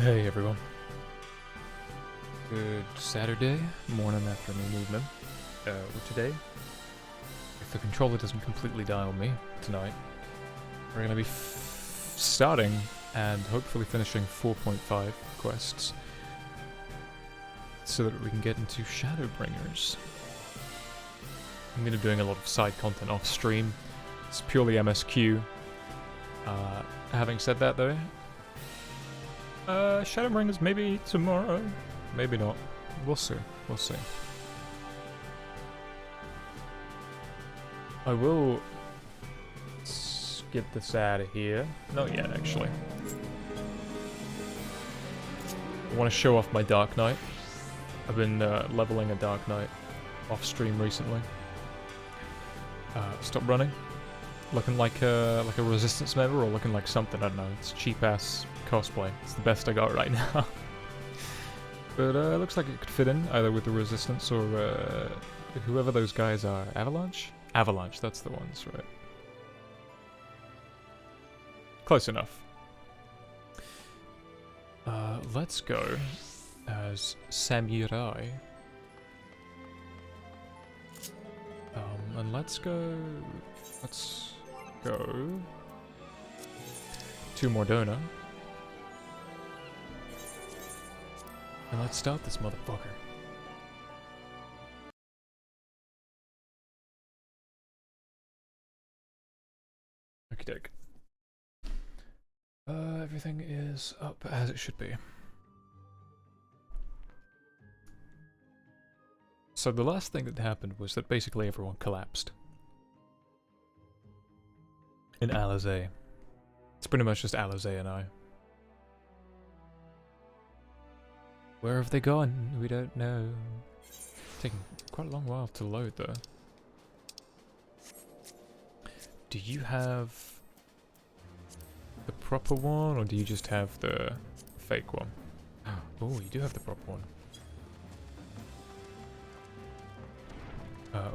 Hey everyone. Good Saturday, morning, afternoon, evening. Today, if the controller doesn't completely die on me tonight, we're gonna be starting and hopefully finishing 4.5 quests so that we can get into Shadowbringers. I'm gonna be doing a lot of side content off stream. It's purely MSQ. Having said that though, Shadowbringers maybe tomorrow, maybe not. We'll see. We'll see. I will get this out of here. Not yet, actually. I want to show off my Dark Knight. I've been leveling a Dark Knight off stream recently. Stop running. Looking like a Resistance member or looking like something, I don't know. It's cheap ass cosplay. It's the best I got right now. But it looks like it could fit in either with the Resistance or whoever those guys are. Avalanche? Avalanche, that's the ones, right? Close enough. Let's go as Samurai. And let's go to Mordona. And let's start this motherfucker. Okie doke. Everything is up as it should be. So the last thing that happened was that basically everyone collapsed. In Alizé. It's pretty much just Alizé and I. Where have they gone? We don't know. Taking quite a long while to load though. Do you have the proper one, or do you just have the fake one? Oh, you do have the proper one.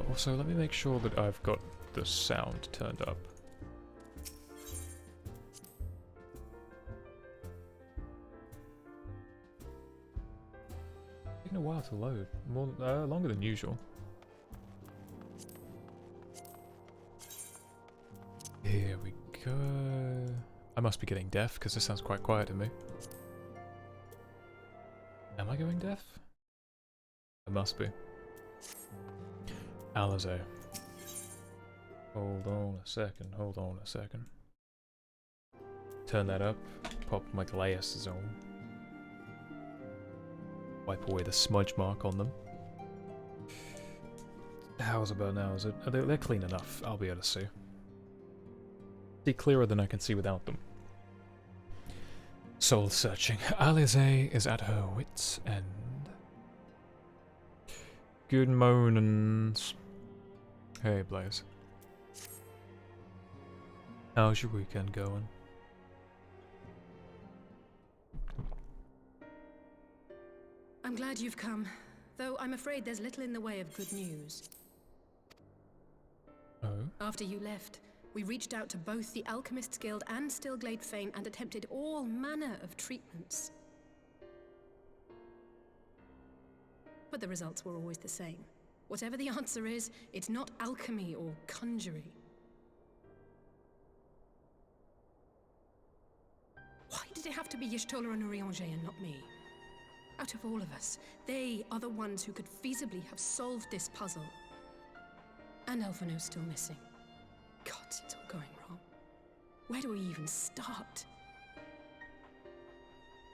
Also, let me make sure that I've got the sound turned up. Taking a while to load, more longer than usual. Here we go. I must be getting deaf because this sounds quite quiet to me. Am I going deaf? I must be. Alizé. Hold on a second, hold on a second. Turn that up, pop my glasses on. Wipe away the smudge mark on them. How's about now? Is it? They're clean enough, I'll be able to see. See clearer than I can see without them. Soul searching. Alizé is at her wit's end. Good mornings. Hey Blaze. How's your weekend going? I'm glad you've come, though I'm afraid there's little in the way of good news. Oh? After you left, we reached out to both the Alchemist's Guild and Stillglade Fane and attempted all manner of treatments. But the results were always the same. Whatever the answer is, it's not alchemy or conjuring. Why did it have to be Y'shtola and Urianger and not me? Out of all of us, they are the ones who could feasibly have solved this puzzle. And Elfino's still missing. God, it's all going wrong. Where do we even start?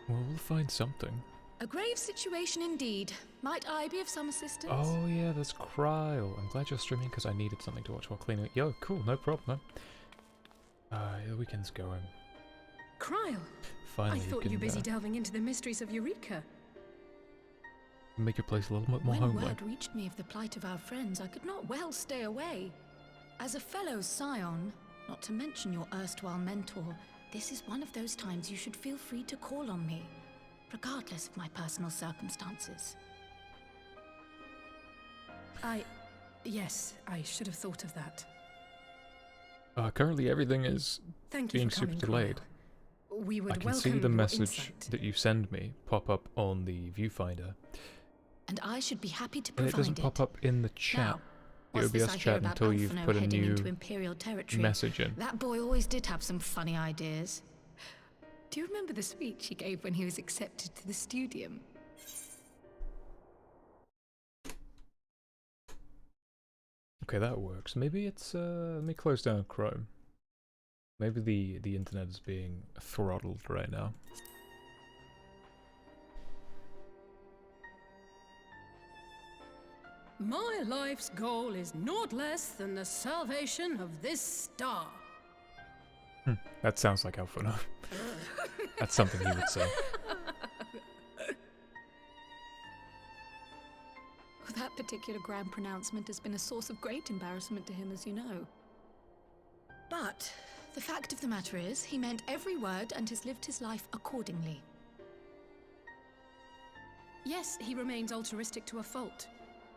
Well, we'll find something. A grave situation indeed. Might I be of some assistance? Oh yeah, there's Cryle. I'm glad you're streaming because I needed something to watch while cleaning. Yo, cool, no problem. The weekend's going. Cryle! Finally, I thought you were busy delving into the mysteries of Eureka. Make your place a little bit more When homely. word reached me of the plight of our friends, I could not well stay away. As a fellow scion, not to mention your erstwhile mentor, this is one of those times you should feel free to call on me, regardless of my personal circumstances. Yes, I should have thought of that. Currently everything is Thank you being for super coming, delayed. Cryle. We would I can welcome see the your message insight. that you send me pop up on the viewfinder. And I should be happy to And provide it doesn't pop up in the chat. Now, The what's this OBS I hear chat about until you've Alphino put a heading new into Imperial territory? message in. That boy always did have some funny ideas. Do you remember the speech he gave when he was accepted to the studium? Okay, that works. Maybe it's let me close down Chrome. Maybe the internet is being throttled right now. My life's goal is naught less than the salvation of this star. That sounds like Alphino. That's something he would say. That particular grand pronouncement has been a source of great embarrassment to him, as you know. But the fact of the matter is, he meant every word and has lived his life accordingly. Yes, he remains altruistic to a fault,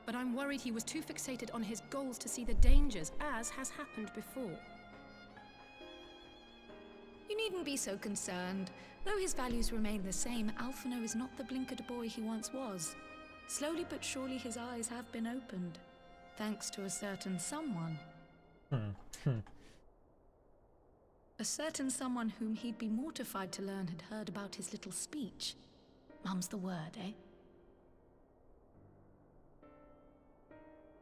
but I'm worried he was too fixated on his goals to see the dangers, as has happened before. You needn't be so concerned. Though his values remain the same, Alphino is not the blinkered boy he once was. Slowly but surely his eyes have been opened, thanks to a certain someone. A certain someone whom he'd be mortified to learn had heard about his little speech. Mum's the word, eh?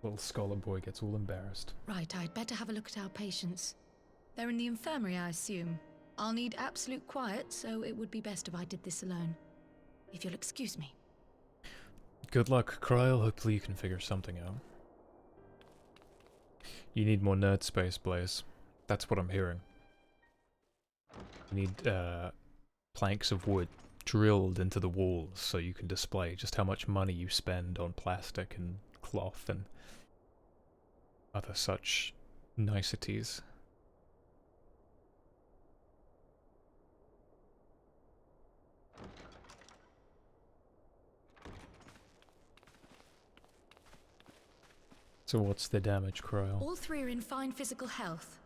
Little scholar boy gets all embarrassed. Right, I'd better have a look at our patients. They're in the infirmary, I assume. I'll need absolute quiet, so it would be best if I did this alone. If you'll excuse me. Good luck, Kryl. Hopefully you can figure something out. You need more nerd space, Blaze. That's what I'm hearing. You need planks of wood drilled into the walls so you can display just how much money you spend on plastic and cloth and other such niceties. So what's the damage, Kryl? All three are in fine physical health.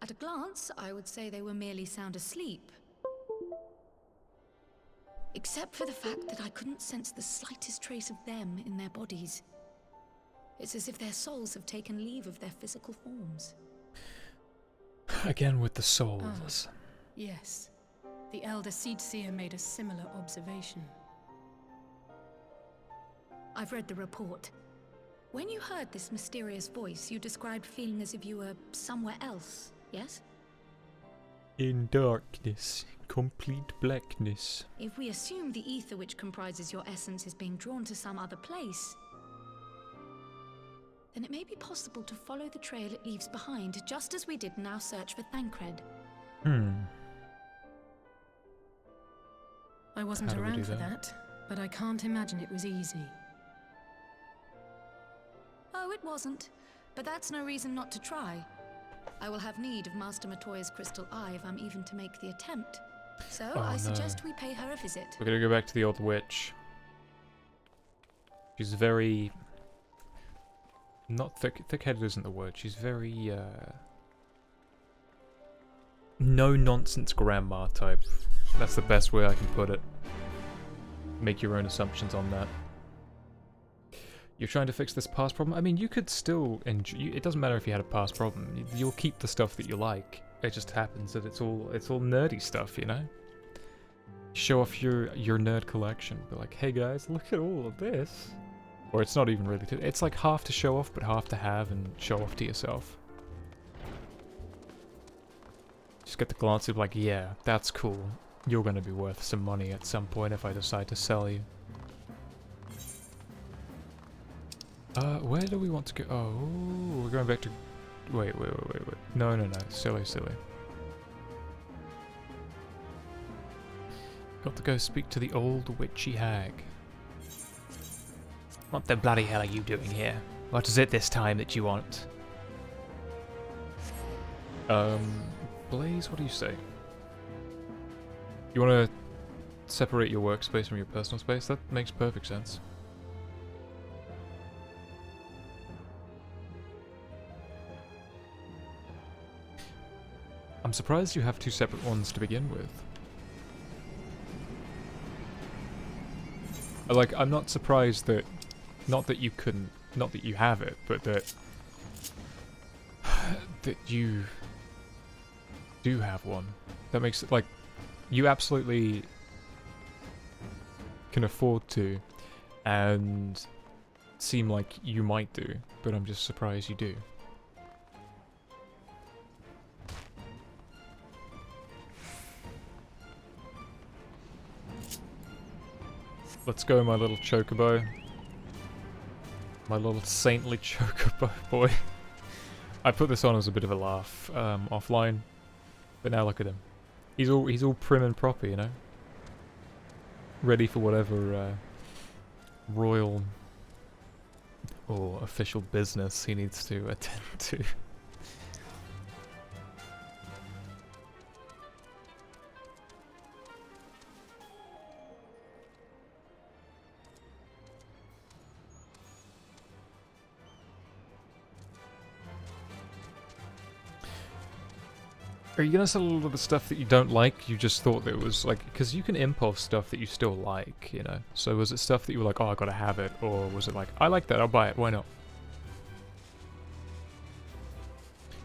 At a glance, I would say they were merely sound asleep. Except for the fact that I couldn't sense the slightest trace of them in their bodies. It's as if their souls have taken leave of their physical forms. Again with the souls. Yes, the Elder Seedseer made a similar observation. I've read the report. When you heard this mysterious voice, you described feeling as if you were somewhere else, yes? In darkness, complete blackness. If we assume the ether which comprises your essence is being drawn to some other place, then it may be possible to follow the trail it leaves behind, just as we did in our search for Thancred. I wasn't How do we do around for that? that, but I can't imagine it was easy. Oh, it wasn't. But that's no reason not to try. I will have need of Master Matoya's crystal eye if I'm even to make the attempt. So Oh, I no. suggest we pay her a visit. We're gonna go back to the old witch. She's very... not thick-headed isn't the word. She's very, no-nonsense grandma type. That's the best way I can put it. Make your own assumptions on that. You're trying to fix this past problem? I mean, you could still enjoy... it doesn't matter if you had a past problem. You'll keep the stuff that you like. It just happens that it's all nerdy stuff, you know? Show off your nerd collection. Be like, hey guys, look at all of this. Or it's not even really... it's like half to show off, but half to have and show off to yourself. Just get the glance of like, yeah, that's cool. You're gonna be worth some money at some point if I decide to sell you. Where do we want to go? Oh, we're going back to... Wait. No. Silly. Got to go speak to the old witchy hag. What the bloody hell are you doing here? What is it this time that you want? Blaze, what do you say? You want to separate your workspace from your personal space? That makes perfect sense. I'm surprised you have two separate ones to begin with. Like, I'm not surprised that, not that you couldn't, not that you have it, but that that you do have one. That makes it like you absolutely can afford to, and seem like you might do, but I'm just surprised you do. Let's go, my little chocobo. My little saintly chocobo boy. I put this on as a bit of a laugh offline, but now look at him. He's all prim and proper, you know, ready for whatever royal or official business he needs to attend to. Are you gonna sell a lot of the stuff that you don't like? You just thought that it was like, because you can impulse stuff that you still like, you know? So was it stuff that you were like, oh, I gotta have it? Or was it like, I like that, I'll buy it, why not?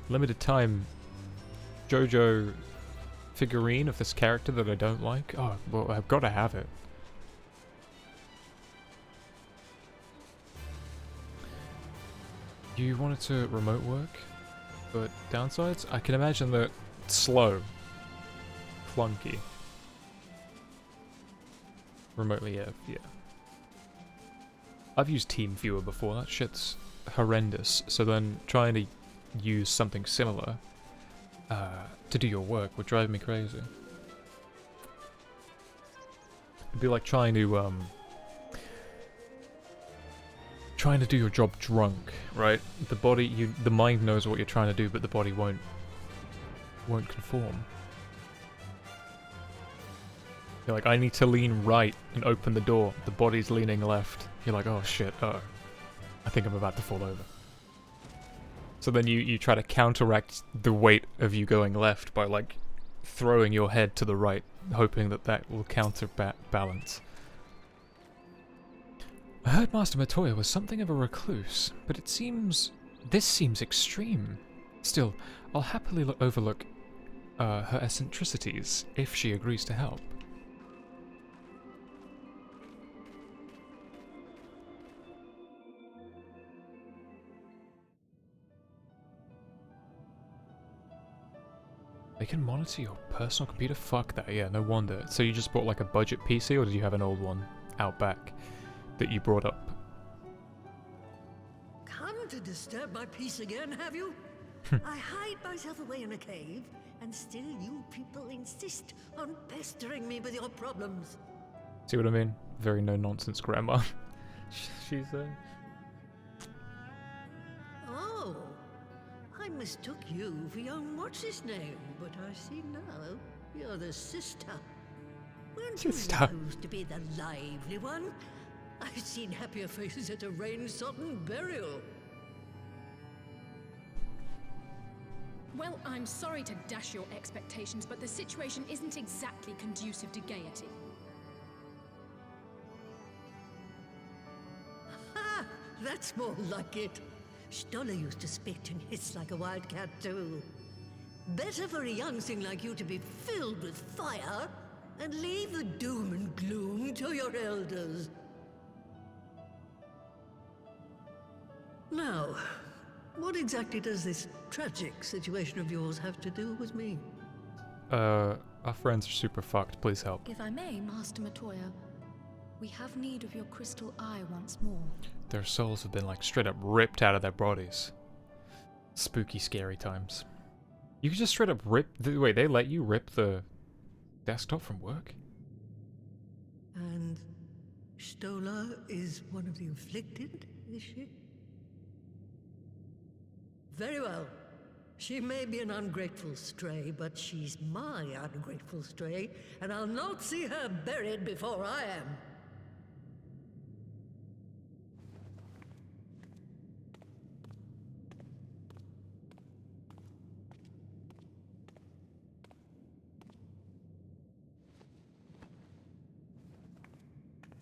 Limited time JoJo figurine of this character that I don't like? Oh, well, I've gotta have it. You wanted to remote work? But downsides? I can imagine that slow, clunky. Remotely, yeah. I've used TeamViewer before, that shit's horrendous. So then trying to use something similar to do your work would drive me crazy. It'd be like trying to do your job drunk, right? The mind knows what you're trying to do, but the body won't conform. You're like, I need to lean right and open the door. The body's leaning left. You're like, oh shit, I think I'm about to fall over. So then you try to counteract the weight of you going left by like throwing your head to the right, hoping that will counterbalance. I heard Master Matoya was something of a recluse, but this seems extreme. Still, I'll happily overlook her eccentricities if she agrees to help. They can monitor your personal computer? Fuck that, yeah, no wonder. So you just bought like a budget PC, or did you have an old one out back that you brought up? Come to disturb my peace again, have you? I hide myself away in a cave, and still you people insist on pestering me with your problems. See what I mean? Very no-nonsense grandma. She's Oh, I mistook you for young what's-his-name, but I see now you're the sister. Weren't you supposed to be the lively one? I've seen happier faces at a rain-sodden burial. Well, I'm sorry to dash your expectations, but the situation isn't exactly conducive to gaiety. Ha! That's more like it. Stoller used to spit and hiss like a wildcat too. Better for a young thing like you to be filled with fire and leave the doom and gloom to your elders. Now, what exactly does this tragic situation of yours have to do with me? our friends are super fucked, please help. If I may, Master Matoya, we have need of your crystal eye once more. Their souls have been like straight up ripped out of their bodies. Spooky, scary times. You could just straight up rip... Wait, they let you rip the desktop from work? And Stoller is one of the afflicted, is she? Very well. She may be an ungrateful stray, but she's my ungrateful stray, and I'll not see her buried before I am.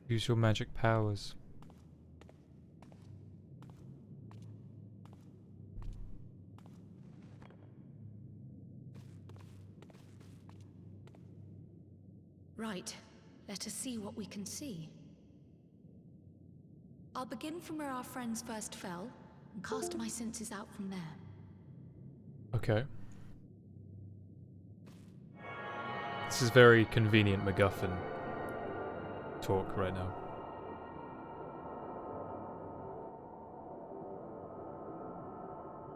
Use your magic powers. Right. Let us see what we can see. I'll begin from where our friends first fell, and cast my senses out from there. Okay. This is very convenient MacGuffin talk right now.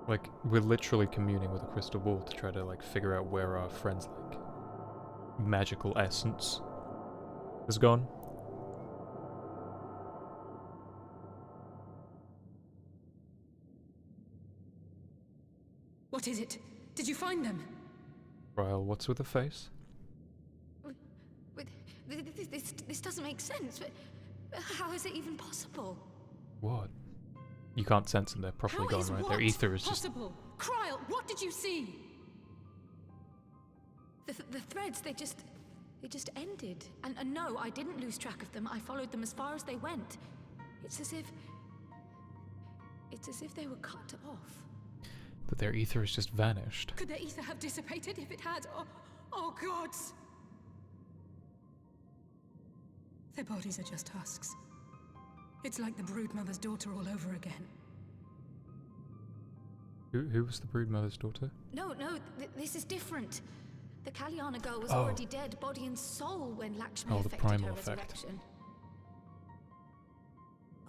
Like, we're literally communing with a crystal ball to try to, like, figure out where our friend's, like, magical essence is gone. What is it? Did you find them? Ryle, what's with the face? This doesn't make sense. How is it even possible? What? You can't sense them, they're properly gone, right? Their ether is just... possible? Kryle, what did you see? The threads, they just ended. And no, I didn't lose track of them. I followed them as far as they went. It's as if they were cut off. That their ether has just vanished. Could their ether have dissipated if it had? Oh gods! Their bodies are just husks. It's like the Broodmother's daughter all over again. Who was the Broodmother's daughter? No, this is different. The Kalyana girl was already dead, body and soul, when Lakshmi the affected primal her effect. resurrection.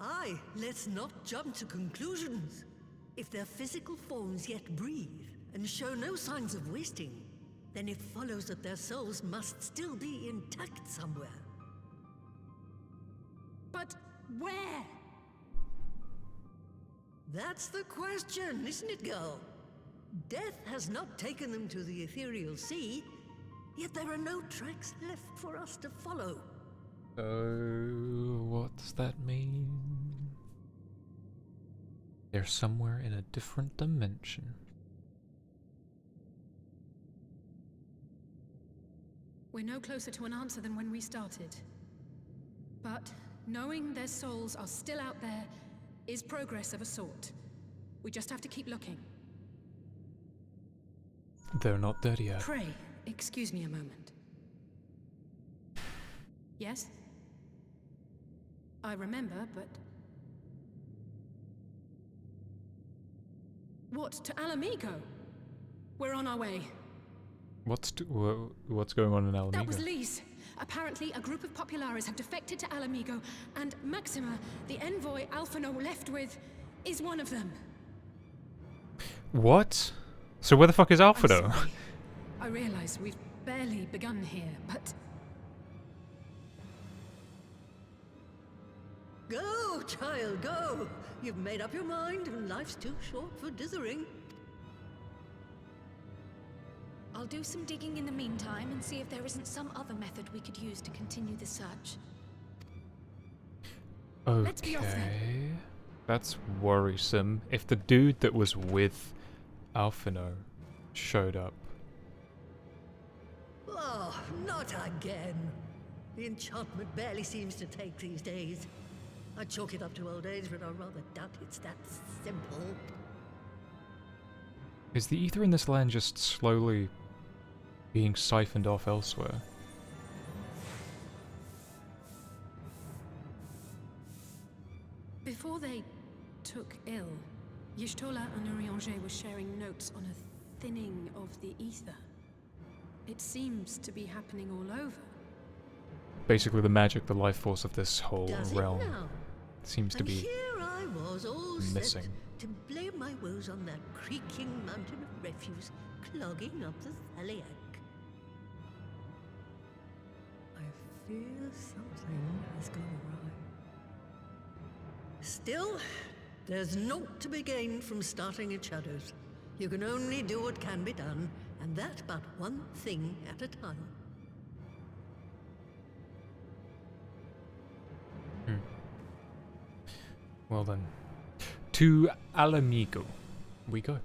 Aye, let's not jump to conclusions. If their physical forms yet breathe and show no signs of wasting, then it follows that their souls must still be intact somewhere. But where? That's the question, isn't it, girl? Death has not taken them to the ethereal sea, yet there are no tracks left for us to follow. What does that mean? They're somewhere in a different dimension. We're no closer to an answer than when we started. But knowing their souls are still out there is progress of a sort. We just have to keep looking. They're not dead yet. Pray, excuse me a moment. Yes? I remember, but... What, to Alamigo? We're on our way. What's going on in Alamigo? That was Lise. Apparently, a group of Populares have defected to Alamigo, and Maxima, the envoy Alphino left with, is one of them. What? So where the fuck is Alphino? I'm sorry. I realize we've barely begun here, but... Go, child, go! You've made up your mind, and life's too short for dithering. I'll do some digging in the meantime and see if there isn't some other method we could use to continue the search. Let's be off then. Okay. That's worrisome. If the dude that was with Alphino showed up. Oh, not again. The enchantment barely seems to take these days. I chalk it up to old age, but I rather doubt it's that simple. Is the ether in this land just slowly being siphoned off elsewhere? Before they took ill, Y'shtola and Urianger were sharing notes on a thinning of the ether. It seems to be happening all over. Basically the magic, the life force of this whole Does realm it now? seems to And be here I was, all missing. set to blame my woes on that creaking mountain of refuse clogging up the Thaliac. I fear something has gone awry. Still, there's naught to be gained from starting in shadows. You can only do what can be done, and that but one thing at a time. Well then, to Alamigo we go.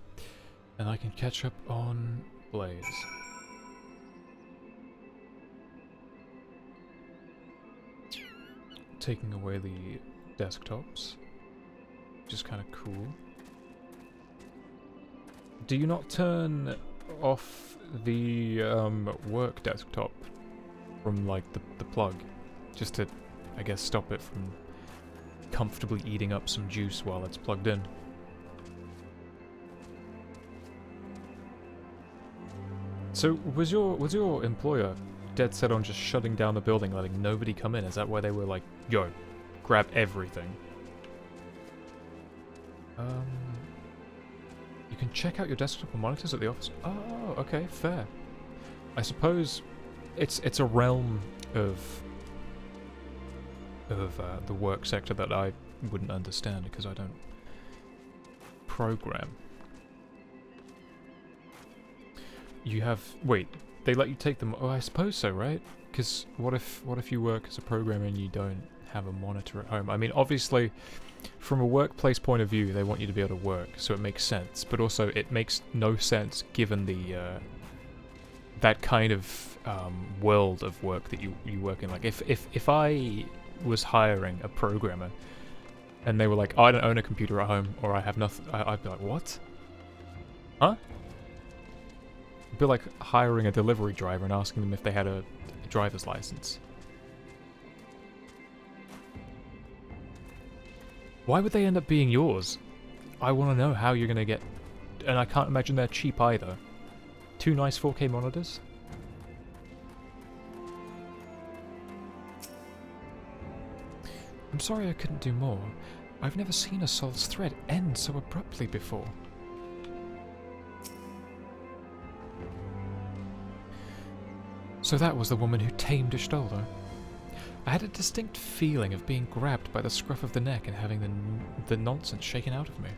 And I can catch up on Blaze. taking away the desktops, which is kind of cool. Do you not turn off the work desktop from like the plug, just to, I guess, stop it from comfortably eating up some juice while it's plugged in? So was your employer dead set on just shutting down the building, letting nobody come in? Is that why they were like, yo, grab everything? You can check out your desktop and monitors at the office. Oh, okay, fair. I suppose it's a realm of the work sector that I wouldn't understand because I don't program. You have... Wait, they let you take them... Oh, I suppose so, right? Because what if you work as a programmer and you don't have a monitor at home? I mean, obviously, from a workplace point of view, they want you to be able to work, so it makes sense. But also, it makes no sense given the that kind of world of work that you work in. Like, if I was hiring a programmer and they were like, oh, I don't own a computer at home, or I have nothing, I'd be like, what? Huh? It'd be like hiring a delivery driver and asking them if they had a driver's license. Why would they end up being yours? I want to know how you're going to get... And I can't imagine they're cheap either. 2 nice 4K monitors? I'm sorry I couldn't do more. I've never seen a Sol's thread end so abruptly before. So that was the woman who tamed Ishtolder. I had a distinct feeling of being grabbed by the scruff of the neck and having the nonsense shaken out of me.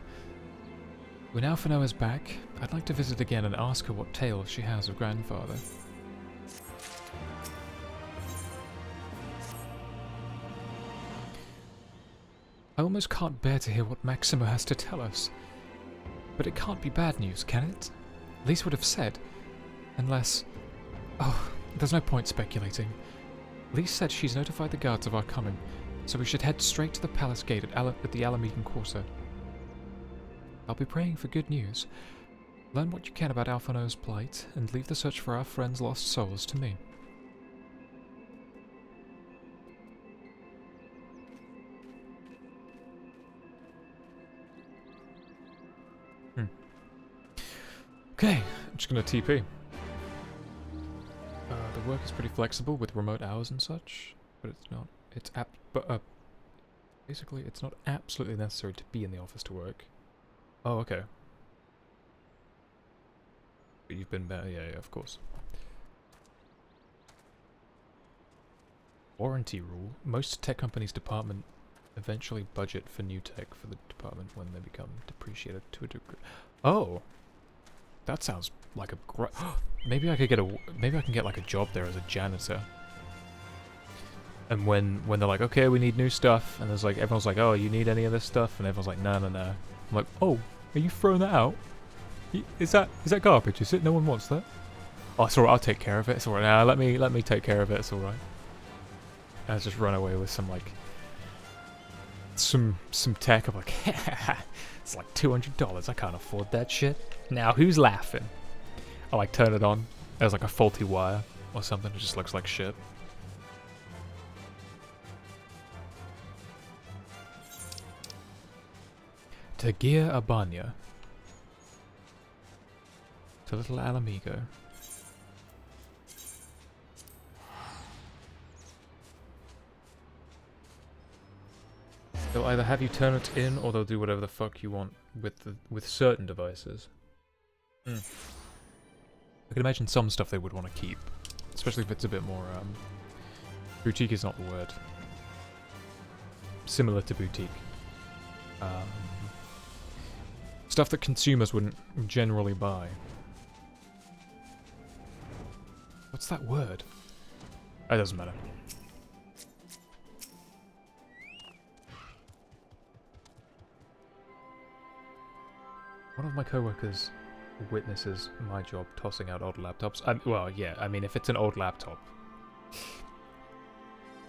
When Alphino is back, I'd like to visit again and ask her what tales she has of grandfather. I almost can't bear to hear what Maximo has to tell us. But it can't be bad news, can it? Lise would have said. Unless... Oh, there's no point speculating. Lise said she's notified the guards of our coming, so we should head straight to the palace gate at the Alamedan Quarter. I'll be praying for good news. Learn what you can about Alphino's plight, and leave the search for our friend's lost souls to me. Okay, I'm just gonna TP. The work is pretty flexible with remote hours and such, but it's not. Basically, it's not absolutely necessary to be in the office to work. Oh, okay. But you've been better, yeah, of course. Warranty rule. Most tech companies' department eventually budget for new tech for the department when they become depreciated to a degree. Oh, that sounds like a great. Maybe I can get like a job there as a janitor. And when they're like, okay, we need new stuff, and there's like everyone's like, oh, you need any of this stuff, and everyone's like, no. I'm like, oh, are you throwing that out? Is that garbage? Is it? No one wants that. Oh, it's alright. I'll take care of it. It's alright. Nah, let me take care of it. It's alright. And I just run away with some like some tech. I'm like, it's like $200. I can't afford that shit. Now who's laughing? I like turn it on. There's like a faulty wire or something. It just looks like shit. To Gia Abanya. To Little Alamigo. They'll either have you turn it in, or they'll do whatever the fuck you want with certain devices. I can imagine some stuff they would want to keep, especially if it's a bit more boutique is not the word. Similar to boutique. Stuff that consumers wouldn't generally buy. What's that word? It doesn't matter. One of my coworkers witnesses my job tossing out old laptops. Well, yeah, I mean, if it's an old laptop,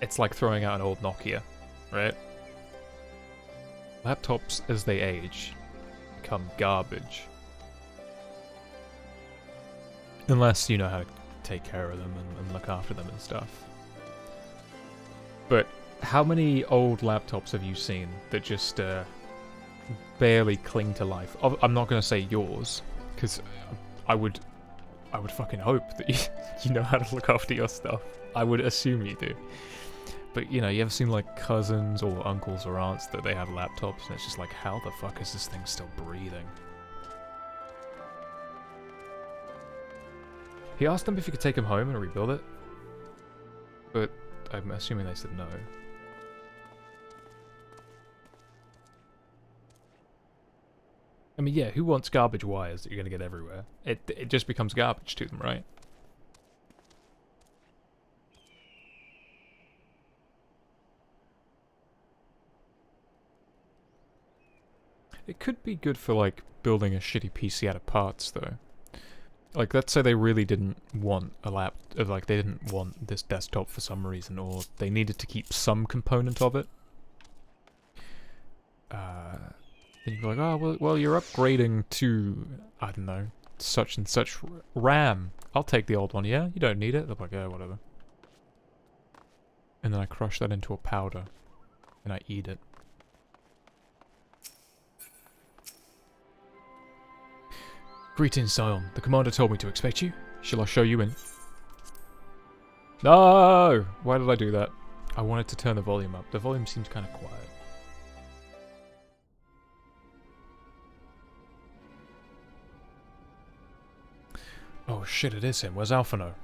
it's like throwing out an old Nokia. right? Laptops, as they age, become garbage. Unless you know how to take care of them and look after them and stuff. But how many old laptops have you seen that just barely cling to life? I'm not going to say yours, because I would fucking hope that you know how to look after your stuff. I would assume you do. But, you know, you ever seen, like, cousins or uncles or aunts that they have laptops, and it's just like, how the fuck is this thing still breathing? He asked them if he could take him home and rebuild it, but I'm assuming they said no. I mean, yeah, who wants garbage wires that you're going to get everywhere? It just becomes garbage to them, right? It could be good for, like, building a shitty PC out of parts, though. Like, let's say they really didn't want a like, they didn't want this desktop for some reason, or they needed to keep some component of it. Then you'd be like, oh, well, you're upgrading to, I don't know, such and such RAM. I'll take the old one, yeah? You don't need it? They're like, yeah, whatever. And then I crush that into a powder, and I eat it. Greetings, Sion. The commander told me to expect you. Shall I show you in? No! Why did I do that? I wanted to turn the volume up. The volume seems kind of quiet. Oh shit, it is him. Where's Alphino?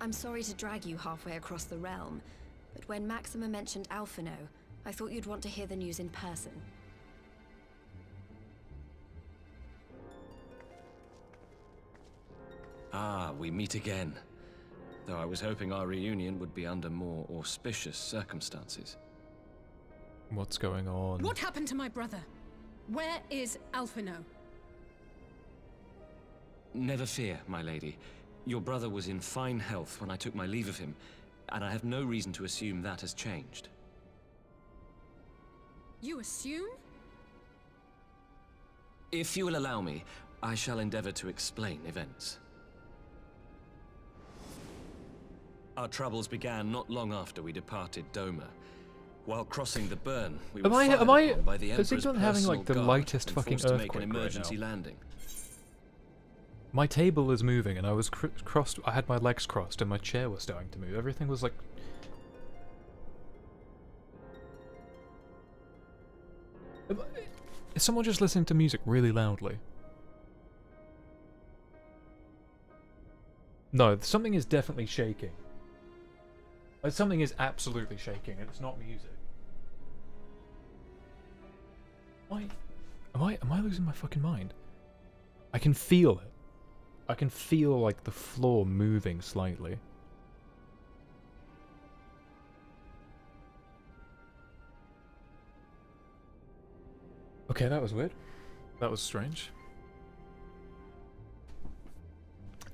I'm sorry to drag you halfway across the realm, but when Maxima mentioned Alphino, I thought you'd want to hear the news in person. Ah, we meet again. Though I was hoping our reunion would be under more auspicious circumstances. What's going on? What happened to my brother? Where is Alphino? Never fear, my lady. Your brother was in fine health when I took my leave of him, and I have no reason to assume that has changed. You assume? If you will allow me, I shall endeavor to explain events. Our troubles began not long after we departed Doma. While crossing the burn, we were fired upon by the Emperor's not having like the personal lightest guard and fucking forced to make an earthquake right emergency now? landing. My table is moving, and I was crossed. I had my legs crossed, and my chair was starting to move. Everything was like. Is someone just listening to music really loudly? No, something is definitely shaking. Like, something is absolutely shaking, and it's not music. Am I losing my fucking mind? I can feel it. I can feel, like, the floor moving slightly. Okay, that was weird. That was strange.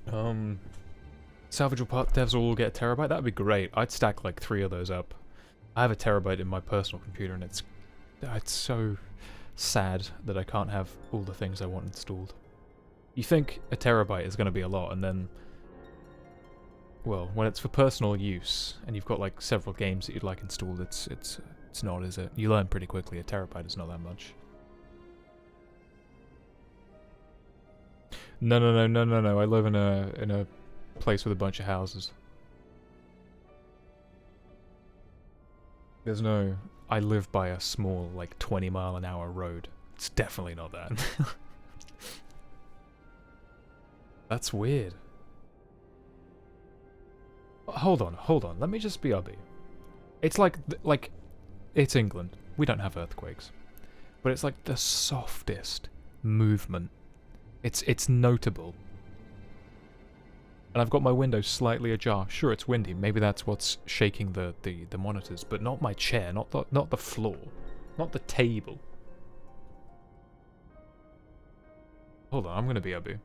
Salvageable part devs will all get a terabyte? That'd be great. I'd stack like 3 of those up. I have a terabyte in my personal computer, and it's so sad that I can't have all the things I want installed. You think a terabyte is going to be a lot, and then, well, when it's for personal use, and you've got like several games that you'd like installed, it's not, is it? You learn pretty quickly. A terabyte is not that much. No. I live in a place with a bunch of houses. There's no... I live by a small, like, 20-mile-an-hour road. It's definitely not that. That's weird. Hold on. Let me just be obby. It's like, it's England. We don't have earthquakes. But it's like the softest movement. It's notable. And I've got my window slightly ajar. Sure, it's windy. Maybe that's what's shaking the monitors, but not my chair, not the floor, not the table. Hold on, I'm gonna BRB.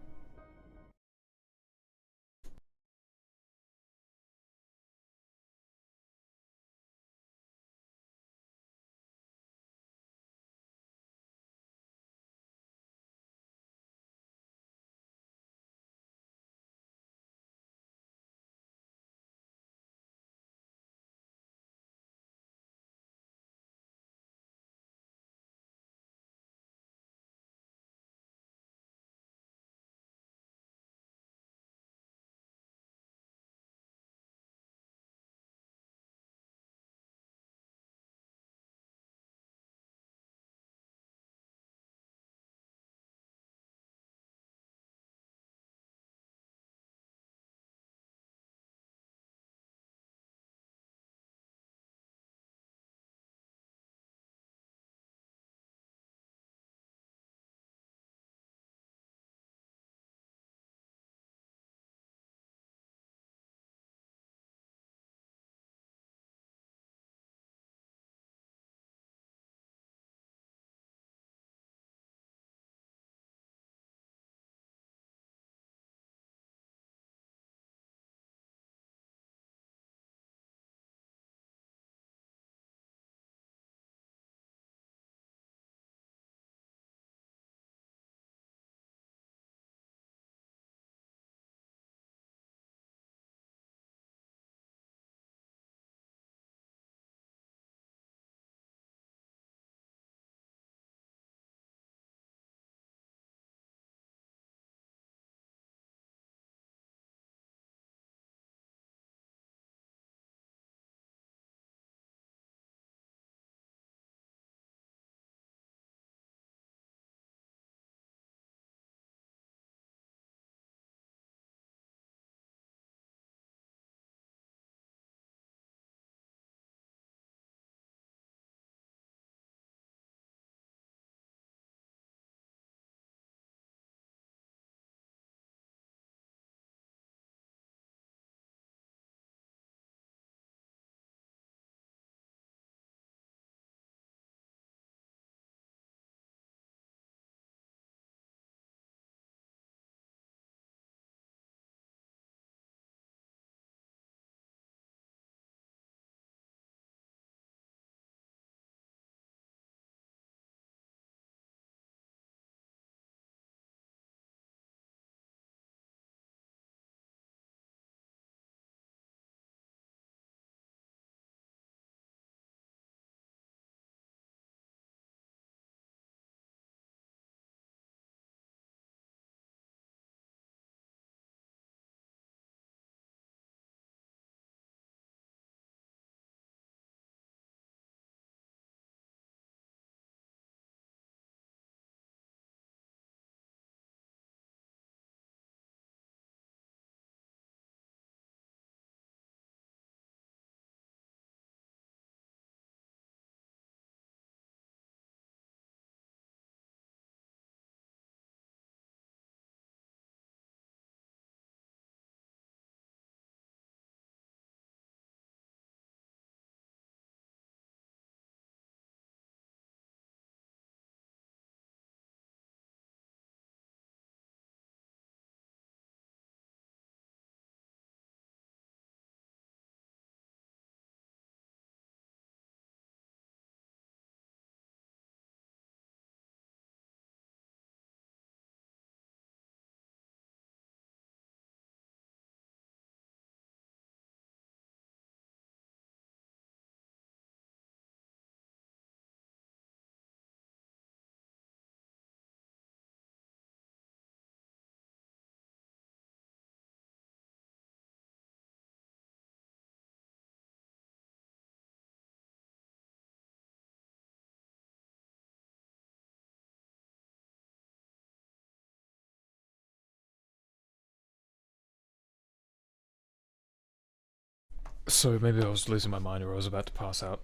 So maybe I was losing my mind or I was about to pass out.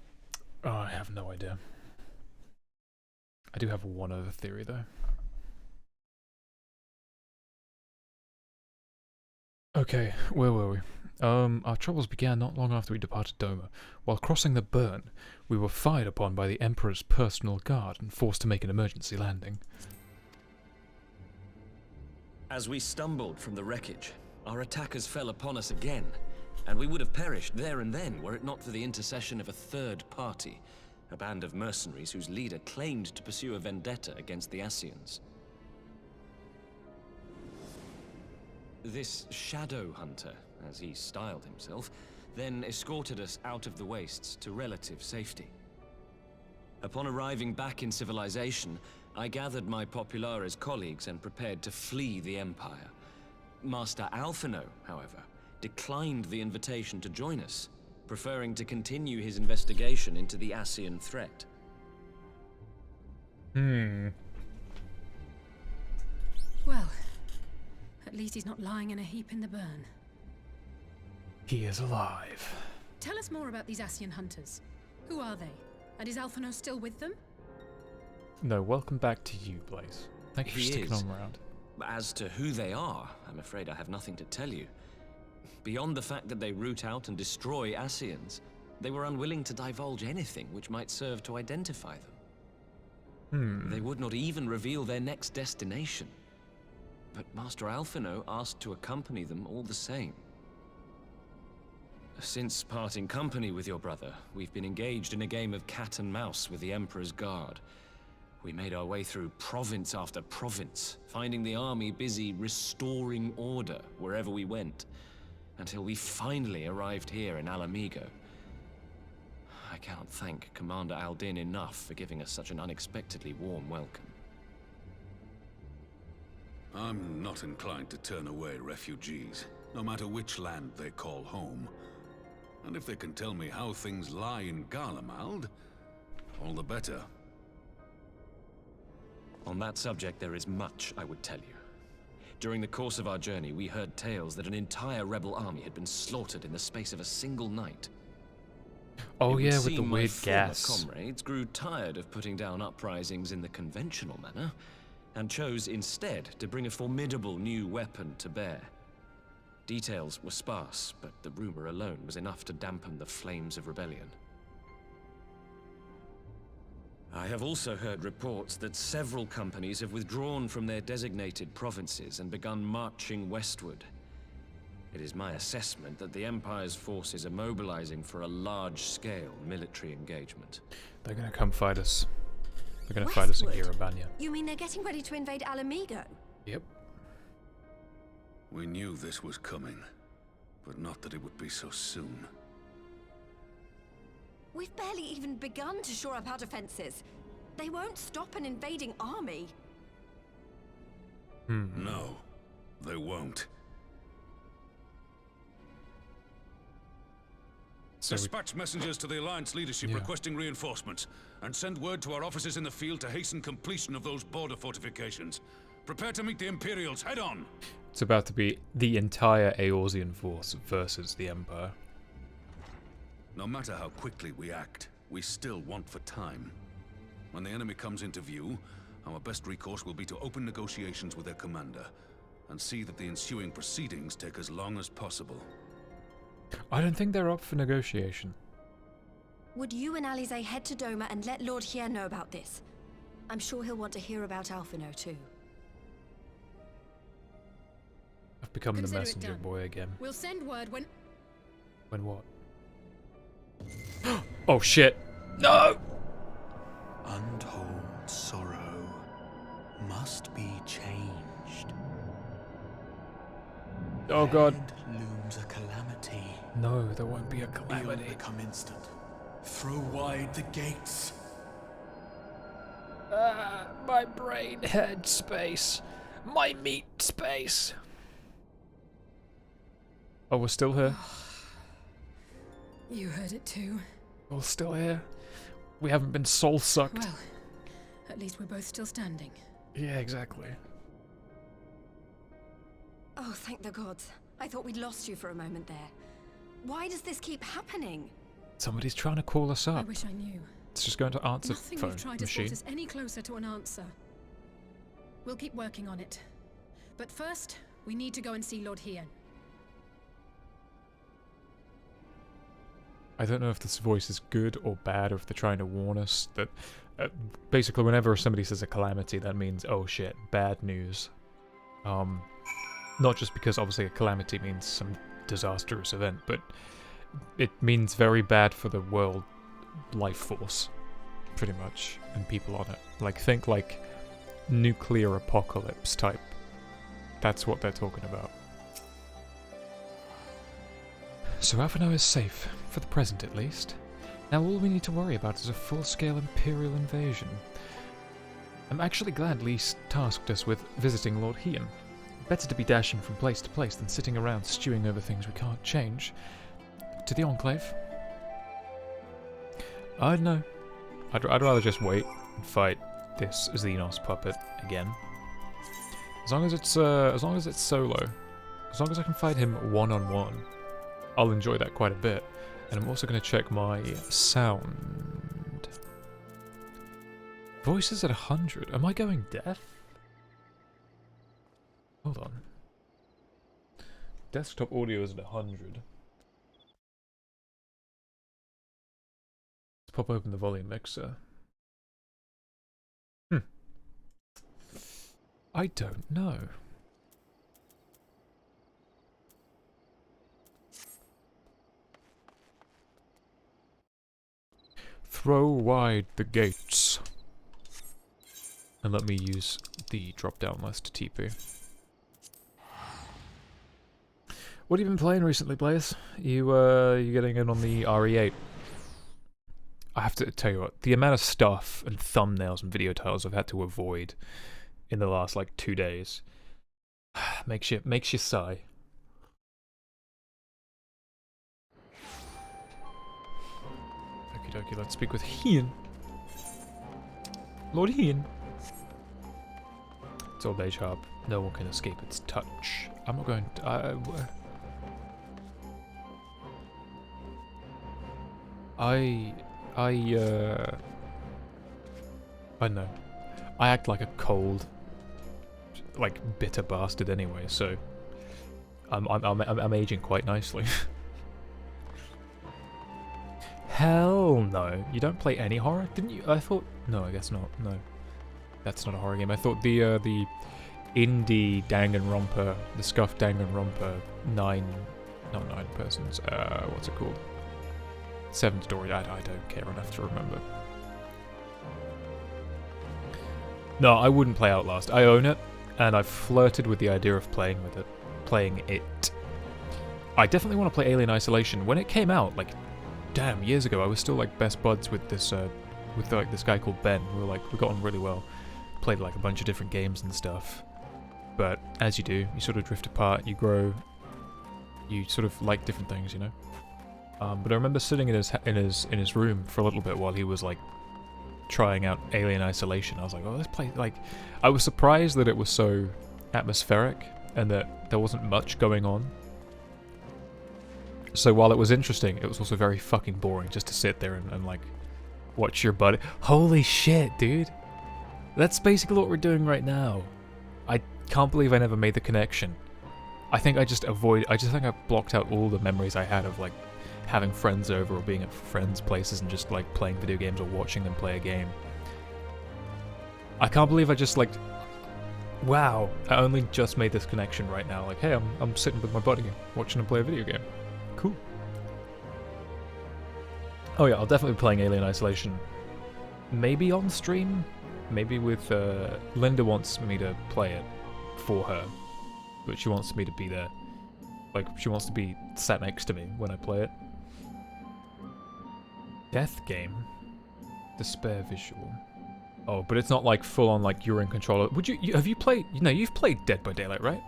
Oh, I have no idea. I do have one other theory though. Okay, where were we? Our troubles began not long after we departed Doma. While crossing the burn, we were fired upon by the Emperor's personal guard and forced to make an emergency landing. As we stumbled from the wreckage, our attackers fell upon us again, and we would have perished there and then were it not for the intercession of a third party, a band of mercenaries whose leader claimed to pursue a vendetta against the Ascians. This shadow hunter, as he styled himself, then escorted us out of the wastes to relative safety. Upon arriving back in civilization, I gathered my Populares colleagues and prepared to flee the Empire. Master Alphino, however, declined the invitation to join us, preferring to continue his investigation into the Ascian threat. Well, at least he's not lying in a heap in the burn. He is alive. Tell us more about these Ascian hunters. Who are they? And is Alphino still with them? No, welcome back to you, Blaze. Thank you for sticking on around. As to who they are, I'm afraid I have nothing to tell you. Beyond the fact that they root out and destroy Ascians, they were unwilling to divulge anything which might serve to identify them. They would not even reveal their next destination. But Master Alphino asked to accompany them all the same. Since parting company with your brother, we've been engaged in a game of cat and mouse with the Emperor's Guard. We made our way through province after province, finding the army busy restoring order wherever we went, until we finally arrived here in Alamigo. I cannot thank Commander Aldin enough for giving us such an unexpectedly warm welcome. I'm not inclined to turn away refugees, no matter which land they call home. And if they can tell me how things lie in Garlemald, all the better. On that subject, there is much I would tell you. During the course of our journey, we heard tales that an entire rebel army had been slaughtered in the space of a single night. Oh yeah, with the weird gas. My comrades grew tired of putting down uprisings in the conventional manner, and chose instead to bring a formidable new weapon to bear. Details were sparse, but the rumor alone was enough to dampen the flames of rebellion. I have also heard reports that several companies have withdrawn from their designated provinces and begun marching westward. It is my assessment that the Empire's forces are mobilizing for a large-scale military engagement. They're gonna come fight us. They're gonna fight us in Girabanya. You mean they're getting ready to invade Alamigo? Yep. We knew this was coming, but not that it would be so soon. We've barely even begun to shore up our defenses. They won't stop an invading army. No, they won't. Dispatch messengers to the Alliance leadership requesting reinforcements, and send word to our officers in the field to hasten completion of those border fortifications. Prepare to meet the Imperials head on! It's about to be the entire Eorzean force versus the Empire. No matter how quickly we act, we still want for time. When the enemy comes into view, our best recourse will be to open negotiations with their commander, and see that the ensuing proceedings take as long as possible. I don't think they're up for negotiation. Would you and Alize head to Doma and let Lord Heyoh know about this? I'm sure he'll want to hear about Alphino too. I've become the Consider it messenger done. boy again. We'll send word when... When what? Oh shit! No! Untold sorrow must be changed. Oh god. Ahead looms a calamity. No, there won't be a Beyond calamity. become instant. Throw wide the gates. My brain head space. My meat space. Oh, we're still here. You heard it too. We're still here. We haven't been soul sucked. Well, at least we're both still standing. Yeah, exactly. Oh, thank the gods. I thought we'd lost you for a moment there. Why does this keep happening? Somebody's trying to call us I up. wish I knew. It's just going to answer Nothing phone we've tried machine. has brought us any closer to an answer. We'll keep working on it. But first, we need to go and see Lord Heyoh. I don't know if this voice is good or bad, or if they're trying to warn us that basically whenever somebody says a calamity, that means, oh shit, bad news. Not just because obviously a calamity means some disastrous event, but it means very bad for the world life force, pretty much, and people on it. Like, think like nuclear apocalypse type. That's what they're talking about. So Alphino is safe, for the present at least. Now all we need to worry about is a full-scale Imperial invasion. I'm actually glad Lee tasked us with visiting Lord Heyoh. Better to be dashing from place to place than sitting around stewing over things we can't change. To the Enclave? I don't know. I'd rather just wait and fight this Xenos puppet again. As long as it's solo, as long as I can fight him one-on-one, I'll enjoy that quite a bit. And I'm also going to check my sound. Voices at 100. Am I going deaf? Hold on. Desktop audio is at 100. Let's pop open the volume mixer. I don't know. Throw wide the gates. And let me use the drop-down list to TP. What have you been playing recently, Blaze? You getting in on the RE8? I have to tell you what, the amount of stuff and thumbnails and video titles I've had to avoid in the last like 2 days makes you sigh. Okie dokie, let's speak with Heyoh. Lord Heyoh. It's old age harp. No one can escape its touch. I'm not going to... I know. I act like a cold, like bitter bastard anyway, so I'm aging quite nicely. Hell no! You don't play any horror, didn't you? I thought no, I guess not. No, that's not a horror game. I thought the indie Danganronpa, the scuffed Danganronpa not 9 persons. What's it called? 7 story. I don't care enough to remember. No, I wouldn't play Outlast. I own it, and I've flirted with the idea of playing it. I definitely want to play Alien Isolation. When it came out, like, damn, years ago, I was still like best buds with this this guy called Ben. We got on really well. Played like a bunch of different games and stuff. But as you do, you sort of drift apart. You grow. You sort of like different things, you know. But I remember sitting in his room for a little bit while he was like trying out Alien Isolation. I was like, oh, let's play. Like, I was surprised that it was so atmospheric and that there wasn't much going on. So while it was interesting, it was also very fucking boring just to sit there and like watch your buddy. Holy shit, dude! That's basically what we're doing right now. I can't believe I never made the connection. I think I think I blocked out all the memories I had of like having friends over or being at friends' places and just like playing video games or watching them play a game. I can't believe I just like, wow, I only just made this connection right now. Like, hey, I'm sitting with my buddy watching him play a video game. Cool. Oh yeah, I'll definitely be playing Alien Isolation. Maybe on stream? Maybe with, Linda wants me to play it for her. But she wants me to be there. Like, she wants to be sat next to me when I play it. Death game? Despair visual. Oh, but it's not like full on like you're in control. Would you have you played, you've played Dead by Daylight, right?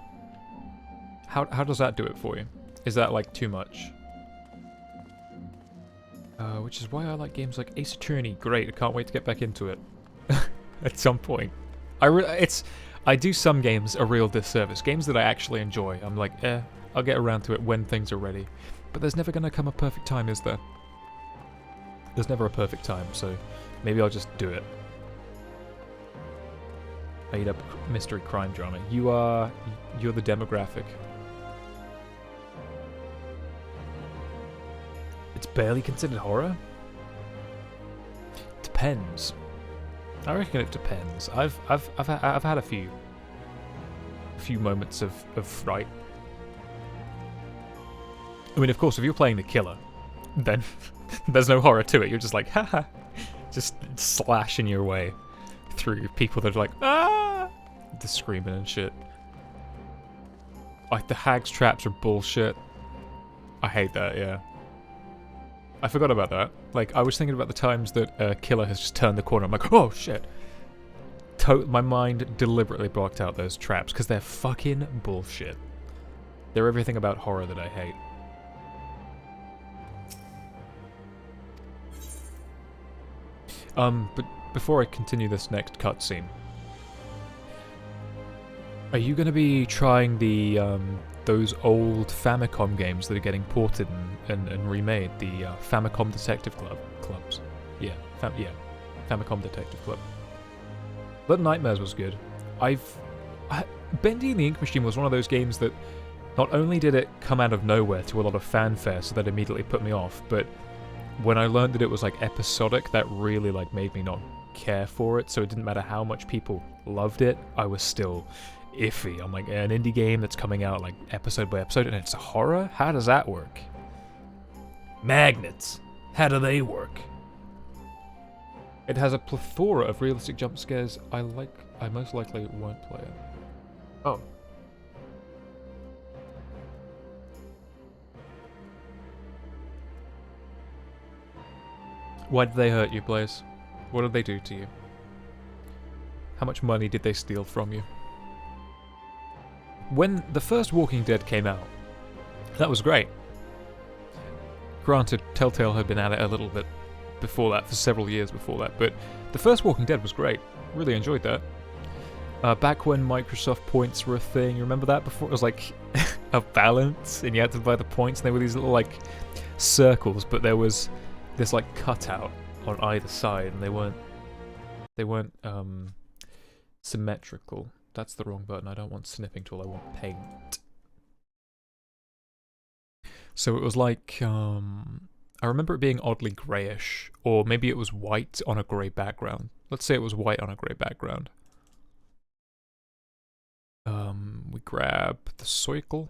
How does that do it for you? Is that like too much? Which is why I like games like Ace Attorney. Great, I can't wait to get back into it. At some point. I do some games a real disservice. Games that I actually enjoy. I'm like, I'll get around to it when things are ready. But there's never gonna come a perfect time, is there? There's never a perfect time, so maybe I'll just do it. Made up mystery crime drama. You're the demographic. It's barely considered horror? Depends. I reckon it depends. I've had a few. few moments of fright. I mean, of course, if you're playing the killer, then there's no horror to it. You're just like, haha, just slashing your way through people that are like, ah, just screaming and shit. Like, the hag's traps are bullshit. I hate that, yeah. I forgot about that. Like, I was thinking about the times that a killer has just turned the corner. I'm like, oh, shit. My mind deliberately blocked out those traps, because they're fucking bullshit. They're everything about horror that I hate. But before I continue this next cutscene, are you going to be trying the, those old Famicom games that are getting ported and remade? The Famicom Detective Clubs? Yeah, Famicom Detective Club. Little Nightmares was good. Bendy and the Ink Machine was one of those games that not only did it come out of nowhere to a lot of fanfare, so that immediately put me off, but when I learned that it was like episodic, that really like made me not care for it. So it didn't matter how much people loved it, I was still iffy. I'm like, an indie game that's coming out like episode by episode and it's a horror? How does that work? Magnets. How do they work? It has a plethora of realistic jump scares. I most likely won't play it. Oh. Why did they hurt you, Blaze? What did they do to you? How much money did they steal from you? When the first Walking Dead came out, that was great. Granted, Telltale had been at it a little bit before that, for several years before that, but the first Walking Dead was great. Really enjoyed that. Back when Microsoft points were a thing, you remember that? Before it was like a balance, and you had to buy the points, and they were these little like circles, but there was this like cutout on either side, and they weren't symmetrical. That's the wrong button. I don't want snipping tool, I want paint. So it was like, I remember it being oddly greyish, or maybe it was white on a grey background. Let's say it was white on a grey background. We grab the circle.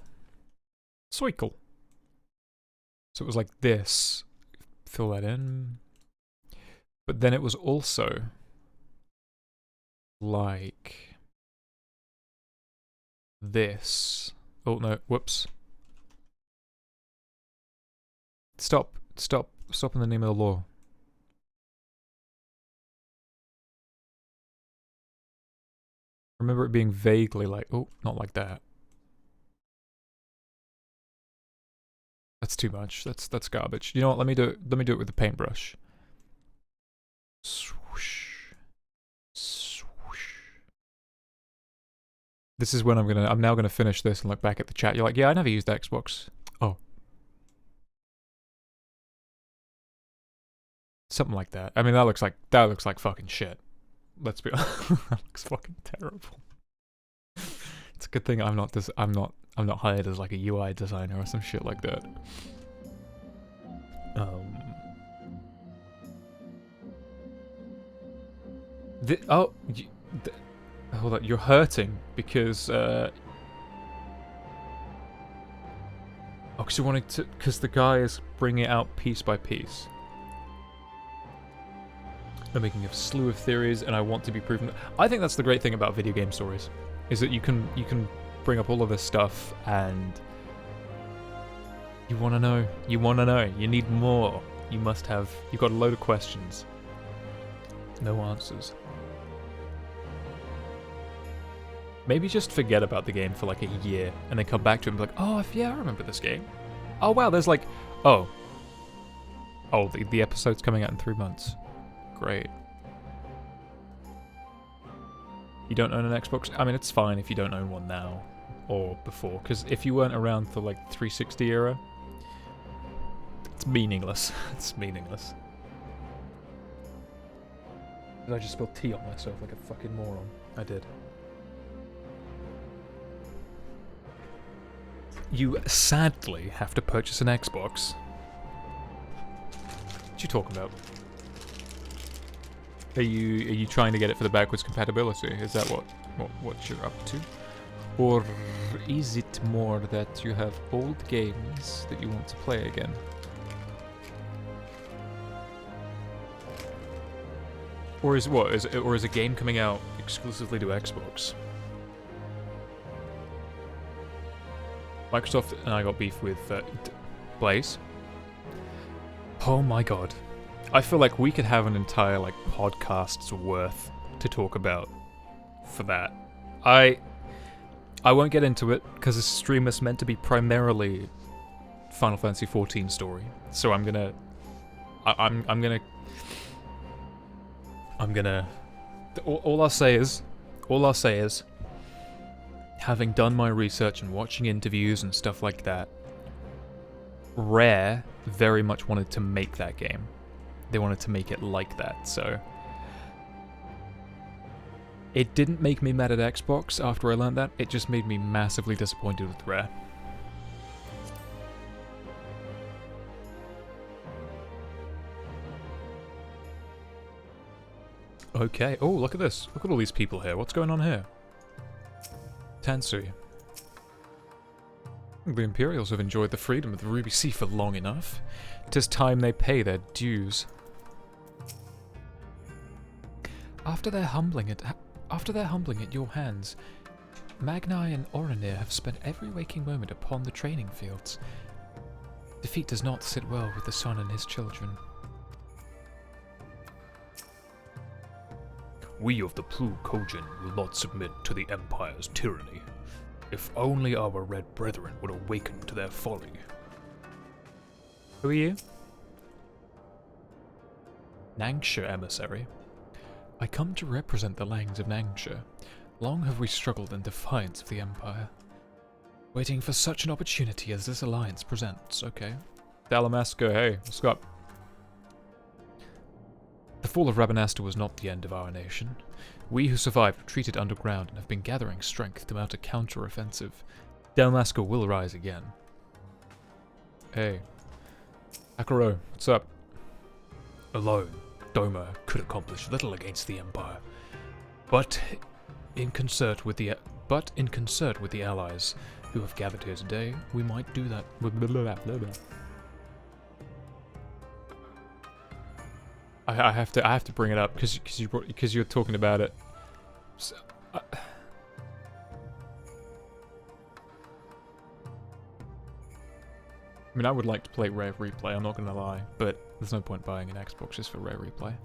So it was like this. Fill that in. But then it was also like this. Oh no, whoops. Stop in the name of the law. I remember it being vaguely like, oh, not like that. That's too much. That's garbage. You know what? Let me do it with the paintbrush. Swoosh. Swoosh. This is when I'm now gonna finish this and look back at the chat. You're like, yeah, I never used Xbox. Oh. Something like that. I mean, that looks like fucking shit. Let's be honest. That looks fucking terrible. It's a good thing I'm not hired as like a UI designer or some shit like that. Hold on, you're hurting because because you wanted to, because the guy is bringing it out piece by piece. I'm making a slew of theories, and I want to be proven. I think that's the great thing about video game stories, is that you can bring up all of this stuff, and you want to know. You want to know. You need more. You've got a load of questions. No answers. Maybe just forget about the game for like a year, and then come back to it and be like, oh, yeah, I remember this game. Oh, wow, there's like, oh, the episode's coming out in 3 months. Great. You don't own an Xbox? I mean, it's fine if you don't own one now or before, because if you weren't around for like 360 era, it's meaningless. It's meaningless. Did I just spill tea on myself like a fucking moron? I did. You sadly have to purchase an Xbox. What you talking about? Are you trying to get it for the backwards compatibility? Is that what you're up to? Or is it more that you have old games that you want to play again? Or is a game coming out exclusively to Xbox? Microsoft and I got beef with Blaze. Oh my god. I feel like we could have an entire like podcast's worth to talk about for that. I won't get into it because this stream is meant to be primarily Final Fantasy XIV story. So I'm gonna all I'll say is having done my research and watching interviews and stuff like that, Rare very much wanted to make that game. They wanted to make it like that, so it didn't make me mad at Xbox after I learned that, it just made me massively disappointed with Rare. Okay, oh look at this, look at all these people here, what's going on here? Tansui. The Imperials have enjoyed the freedom of the Ruby Sea for long enough. 'Tis time they pay their dues. After their humbling at your hands, Magnai and Orenir have spent every waking moment upon the training fields. Defeat does not sit well with the sun and his children. We of the Plu Kojin will not submit to the Empire's tyranny. If only our red brethren would awaken to their folly. Who are you? Nangshire emissary. I come to represent the Langs of Nangshire. Long have we struggled in defiance of the Empire. Waiting for such an opportunity as this alliance presents, okay? Dalamaska, hey, what's up? The fall of Rabanasta was not the end of our nation. We who survived retreated underground and have been gathering strength to mount a counter-offensive. Dalmasca will rise again. Hey. Akaro, what's up? Alone, Doma could accomplish little against the Empire. But in concert with the allies who have gathered here today, we might do that. I have to bring it up because you're talking about it. So, I mean, I would like to play Rare Replay, I'm not gonna lie, but there's no point buying an Xbox just for Rare Replay.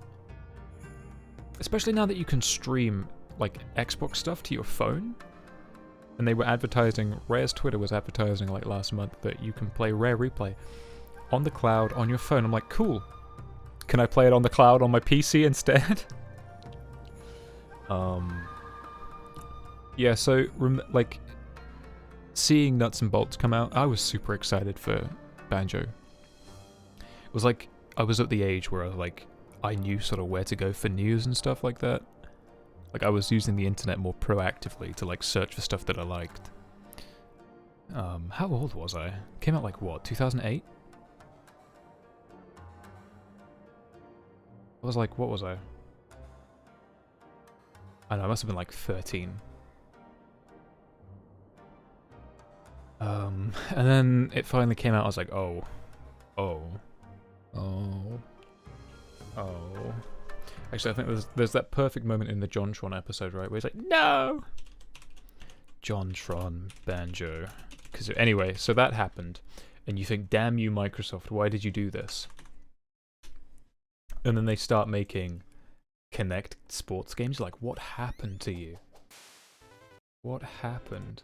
Especially now that you can stream, like, Xbox stuff to your phone. And they were advertising, Rare's Twitter was advertising, like, last month, that you can play Rare Replay on the cloud on your phone. I'm like, cool. Can I play it on the cloud on my PC instead? Yeah, so, like, seeing Nuts and Bolts come out, I was super excited for Banjo. It was like, I was at the age where I was like, I knew sort of where to go for news and stuff like that. Like, I was using the internet more proactively to, like, search for stuff that I liked. How old was I? Came out, like, what, 2008? I was like, what was I? I don't know, I must have been like 13. And then it finally came out, I was like, oh. Actually, I think there's that perfect moment in the JonTron episode, right, where he's like, no! JonTron, Banjo. Because anyway, so that happened. And you think, damn you, Microsoft, why did you do this? And then they start making Kinect sports games. Like, what happened to you? What happened?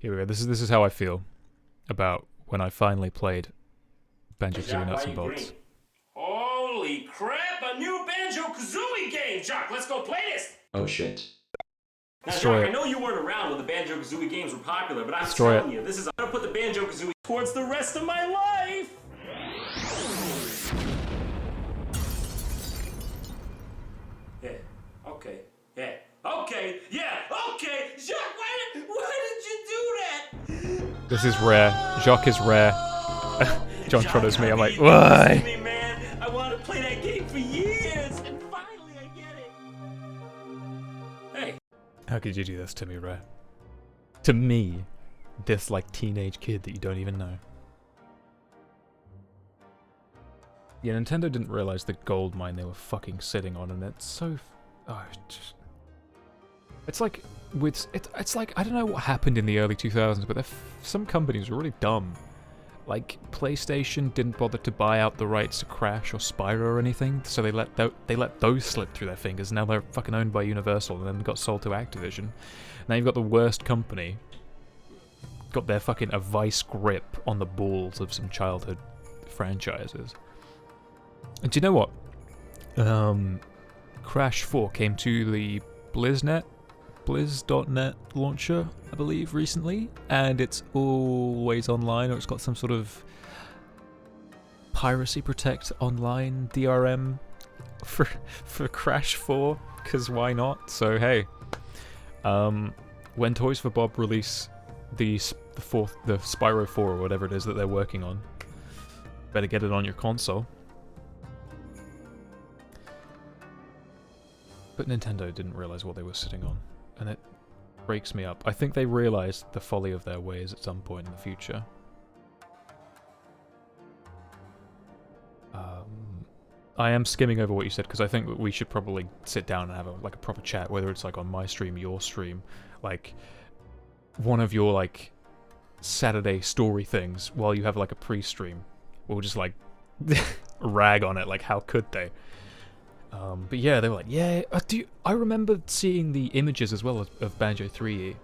Here we go. This is how I feel about when I finally played Banjo-Kazooie Nuts and Bolts. Holy crap! A new Banjo-Kazooie game, Jacques. Let's go play this. Oh shit. Now, Jacques, I know you weren't around when the Banjo-Kazooie games were popular, but I'm telling you, this is, I'm gonna put the Banjo-Kazooie towards the rest of my life! Yeah, okay, yeah, okay, yeah, okay! Jacques, why did you do that? This is Rare. Jacques is Rare. John Trotter's me. I'm like, why? Me, man. I want to play that game for years, and finally I get it. Hey. How could you do this to me, Ray? To me, this like teenage kid that you don't even know. Yeah, Nintendo didn't realize the gold mine they were fucking sitting on, and it's so... It's like... It's like, I don't know what happened in the early 2000s, but some companies were really dumb. Like, PlayStation didn't bother to buy out the rights to Crash or Spyro or anything, so they let those slip through their fingers, and now they're fucking owned by Universal, and then got sold to Activision. Now you've got the worst company, got their fucking a vice grip on the balls of some childhood franchises. And do you know what? Crash 4 came to the Blizz.net launcher, I believe, recently, and it's always online, or it's got some sort of Piracy Protect online DRM for Crash 4, because why not? So hey, when Toys for Bob release the Spyro 4 or whatever it is that they're working on, better get it on your console. But Nintendo didn't realize what they were sitting on, and it breaks me up. I think they realized the folly of their ways at some point in the future. I am skimming over what you said because I think that we should probably sit down and have a proper chat, whether it's like on my stream, your stream, like one of your like Saturday story things while you have like a pre-stream. We'll just like rag on it, like how could they? But yeah, they were like, yeah, I remember seeing the images as well of Banjo 3E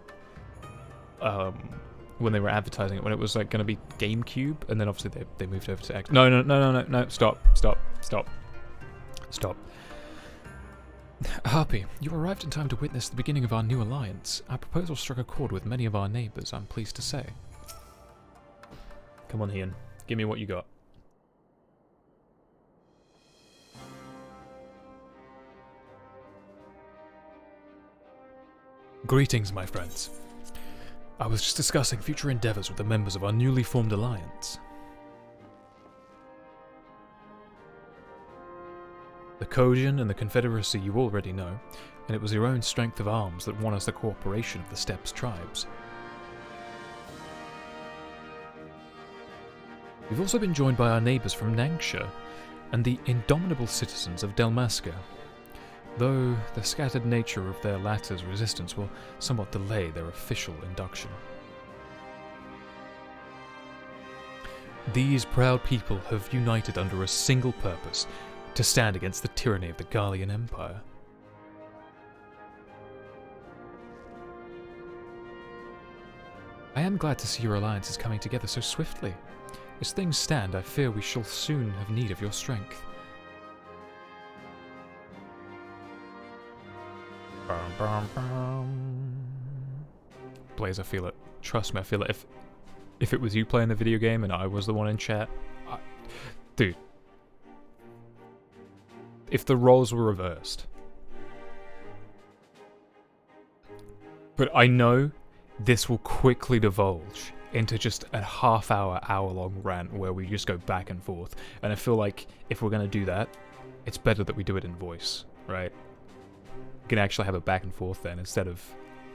when they were advertising it, when it was like going to be GameCube, and then obviously they moved over to X. No, stop. Harpy, you arrived in time to witness the beginning of our new alliance. Our proposal struck a chord with many of our neighbours, I'm pleased to say. Come on, Ian, give me what you got. Greetings, my friends. I was just discussing future endeavours with the members of our newly formed alliance. The Kojin and the Confederacy you already know, and it was your own strength of arms that won us the cooperation of the Steppes tribes. We've also been joined by our neighbours from Nangxia, and the indomitable citizens of Delmaska, though the scattered nature of their latter's resistance will somewhat delay their official induction. These proud people have united under a single purpose, to stand against the tyranny of the Garlean Empire. I am glad to see your alliance is coming together so swiftly. As things stand, I fear we shall soon have need of your strength. Blaze, I feel it. Trust me, I feel it. If it was you playing the video game and I was the one in chat, dude. If the roles were reversed. But I know this will quickly divulge into just a hour-long rant where we just go back and forth. And I feel like if we're going to do that, it's better that we do it in voice, right? We can actually have a back and forth then instead of...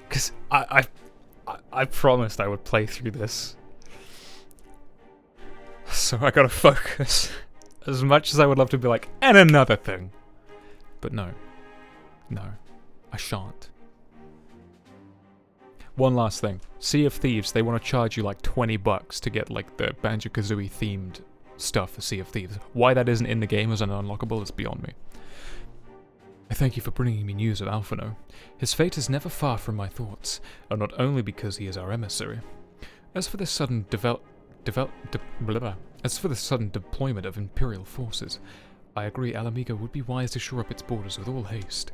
Because I promised I would play through this. So I gotta focus. As much as I would love to be like, and another thing. But no. No. I shan't. One last thing. Sea of Thieves, they want to charge you like $20 to get like the Banjo-Kazooie themed stuff for Sea of Thieves. Why that isn't in the game as an unlockable is beyond me. I thank you for bringing me news of Alphino. His fate is never far from my thoughts, and not only because he is our emissary. As for the sudden deployment of Imperial forces, I agree Alamiga would be wise to shore up its borders with all haste.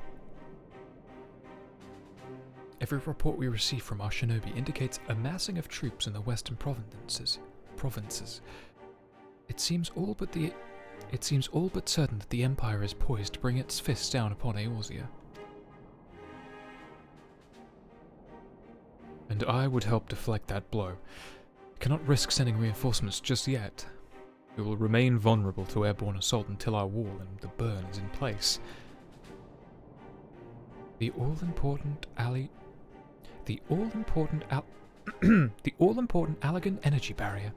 Every report we receive from our shinobi indicates a massing of troops in the western provinces. It seems all but certain that the Empire is poised to bring its fists down upon Eorzea. And I would help deflect that blow. Cannot risk sending reinforcements just yet. We will remain vulnerable to airborne assault until our wall and the burn is in place. The all-important the all-important Allegan energy barrier.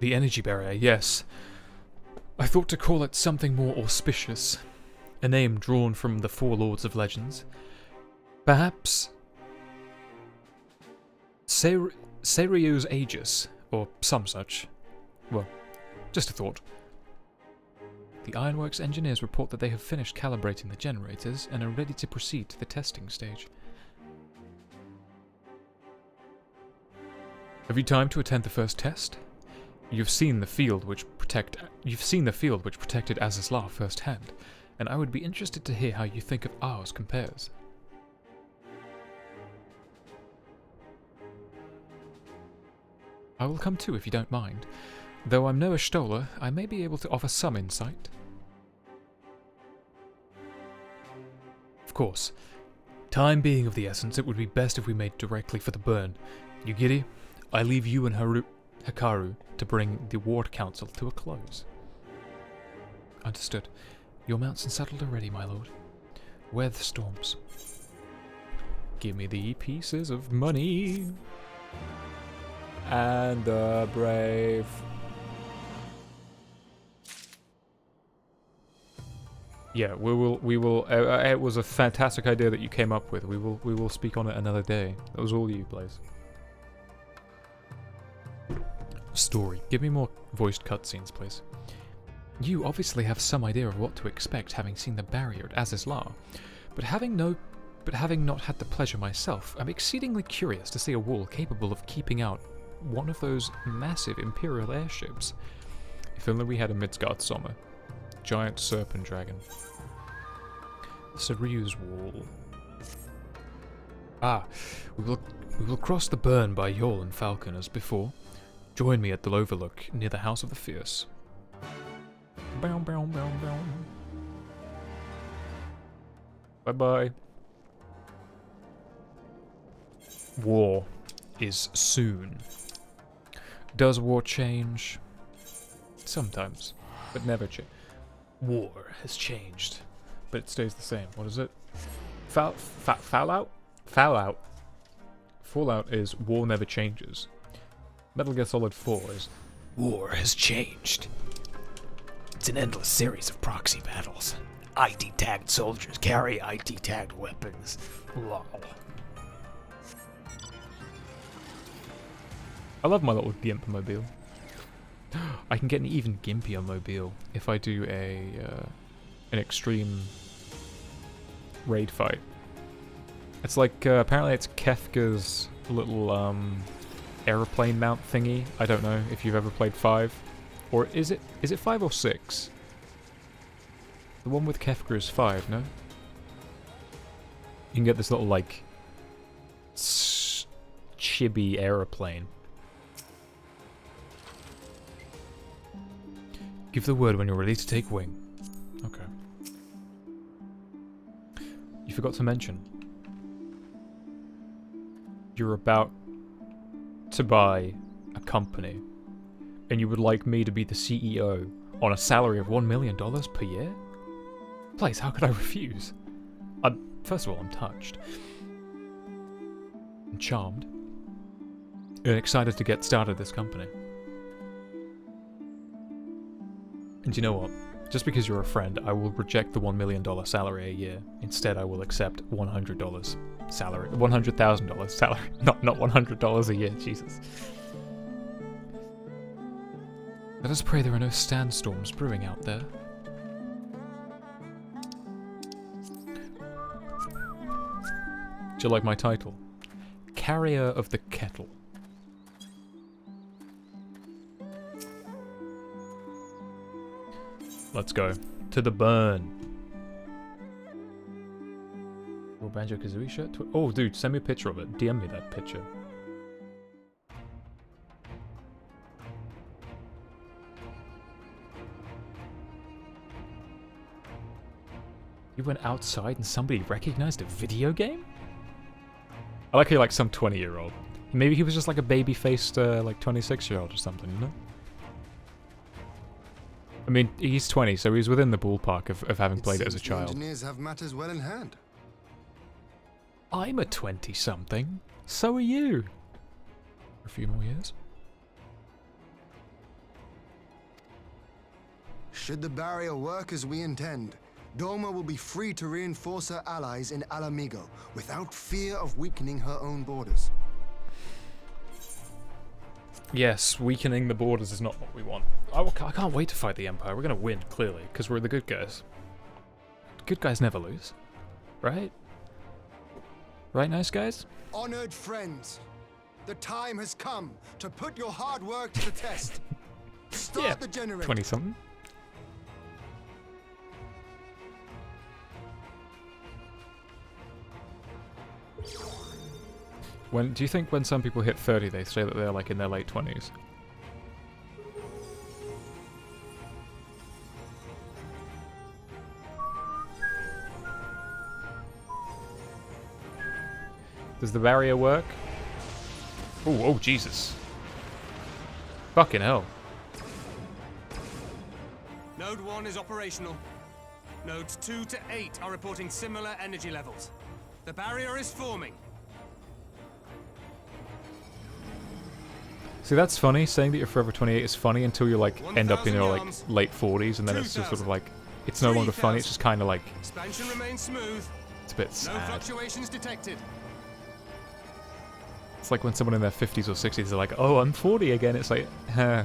The energy barrier, yes. I thought to call it something more auspicious. A name drawn from the four lords of legends. Perhaps Seiryo's Aegis, or some such. Well, just a thought. The Ironworks engineers report that they have finished calibrating the generators and are ready to proceed to the testing stage. Have you time to attend the first test? You've seen the field which protected Azizlar firsthand, and I would be interested to hear how you think of ours compares. I will come too if you don't mind. Though I'm no Ashtola, I may be able to offer some insight. Of course. Time being of the essence, it would be best if we made directly for the burn. Yugiri, I leave you and Hikaru to bring the Ward Council to a close. Understood. Your mounts and saddled already, my lord. Wear the storms. Give me the pieces of money. And the brave. Yeah, we will. It was a fantastic idea that you came up with. We will speak on it another day. That was all you, Blaze. Story. Give me more voiced cutscenes, please. You obviously have some idea of what to expect, having seen the barrier at Azizlar, but having not had the pleasure myself, I'm exceedingly curious to see a wall capable of keeping out one of those massive Imperial airships. If only we had a Midgard Sommer. Giant serpent dragon. Saryu's wall. Ah, we will cross the burn by Yol and Falcon as before. Join me at the overlook near the House of the Fierce. Bow, bow, bow, bow. Bye-bye. War is soon. Does war change? Sometimes, but never change. War has changed, but it stays the same. What is it? Fallout? Fallout. Fallout is war never changes. Metal Gear Solid 4 is war has changed. It's an endless series of proxy battles. ID-tagged soldiers carry ID-tagged weapons. Lol. I love my little Gimp mobile. I can get an even gimpier mobile if I do an extreme raid fight. It's like, apparently it's Kefka's little aeroplane mount thingy. I don't know if you've ever played 5. Or is it 5 or 6? The one with Kefka is 5, no? You can get this little, like, chibi aeroplane. Give the word when you're ready to take wing. Okay. You forgot to mention. You're about to buy a company, and you would like me to be the CEO on a salary of $1 million per year? Please, how could I refuse? First of all, I'm touched. I'm charmed. And excited to get started this company. And you know what? Just because you're a friend, I will reject the $1 million salary a year. Instead, I will accept $100 salary. $100,000 salary. Not $100 a year, Jesus. Let us pray there are no sandstorms brewing out there. Do you like my title? Carrier of the Kettle. Let's go. To the burn. Little Banjo-Kazooie shirt? Oh, dude, send me a picture of it. DM me that picture. You went outside and somebody recognized a video game? I like how you're like some 20-year-old. Maybe he was just like a baby-faced, like 26-year-old or something, you know? I mean, he's 20, so he's within the ballpark of having played it as a child. Engineers have matters well in hand. I'm a 20-something. So are you. For a few more years. Should the barrier work as we intend, Doma will be free to reinforce her allies in Alamigo without fear of weakening her own borders. Yes, weakening the borders is not what we want. I can't wait to fight the Empire. We're going to win, clearly, because we're the good guys. Good guys never lose. Right? Right, nice guys? Honored friends, the time has come to put your hard work to the test. Start the generator. 20-something. Do you think when some people hit 30, they say that they're like in their late 20s? Does the barrier work? Oh, Jesus. Fucking hell. Node 1 is operational. Nodes 2 to 8 are reporting similar energy levels. The barrier is forming. See, that's funny. Saying that you're Forever 28 is funny until you like end up in your like late 40s, and then it's just sort of like it's no longer funny. It's just kind of like expansion remains smooth. It's a bit sad. No fluctuations detected. It's like when someone in their 50s or 60s are like, "Oh, I'm 40 again." It's like, yeah.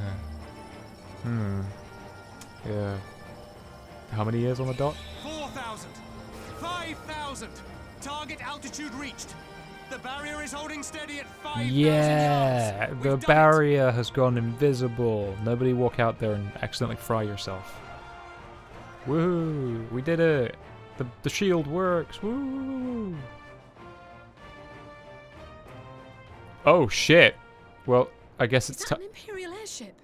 How many years on the dot? 4,000, 5,000. Target altitude reached. The barrier is holding steady at 5,000 Yeah, yards. the barrier has gone invisible. Nobody walk out there and accidentally fry yourself. Woohoo! We did it. The shield works. Woo! Oh shit. Well, I guess it's an Imperial airship.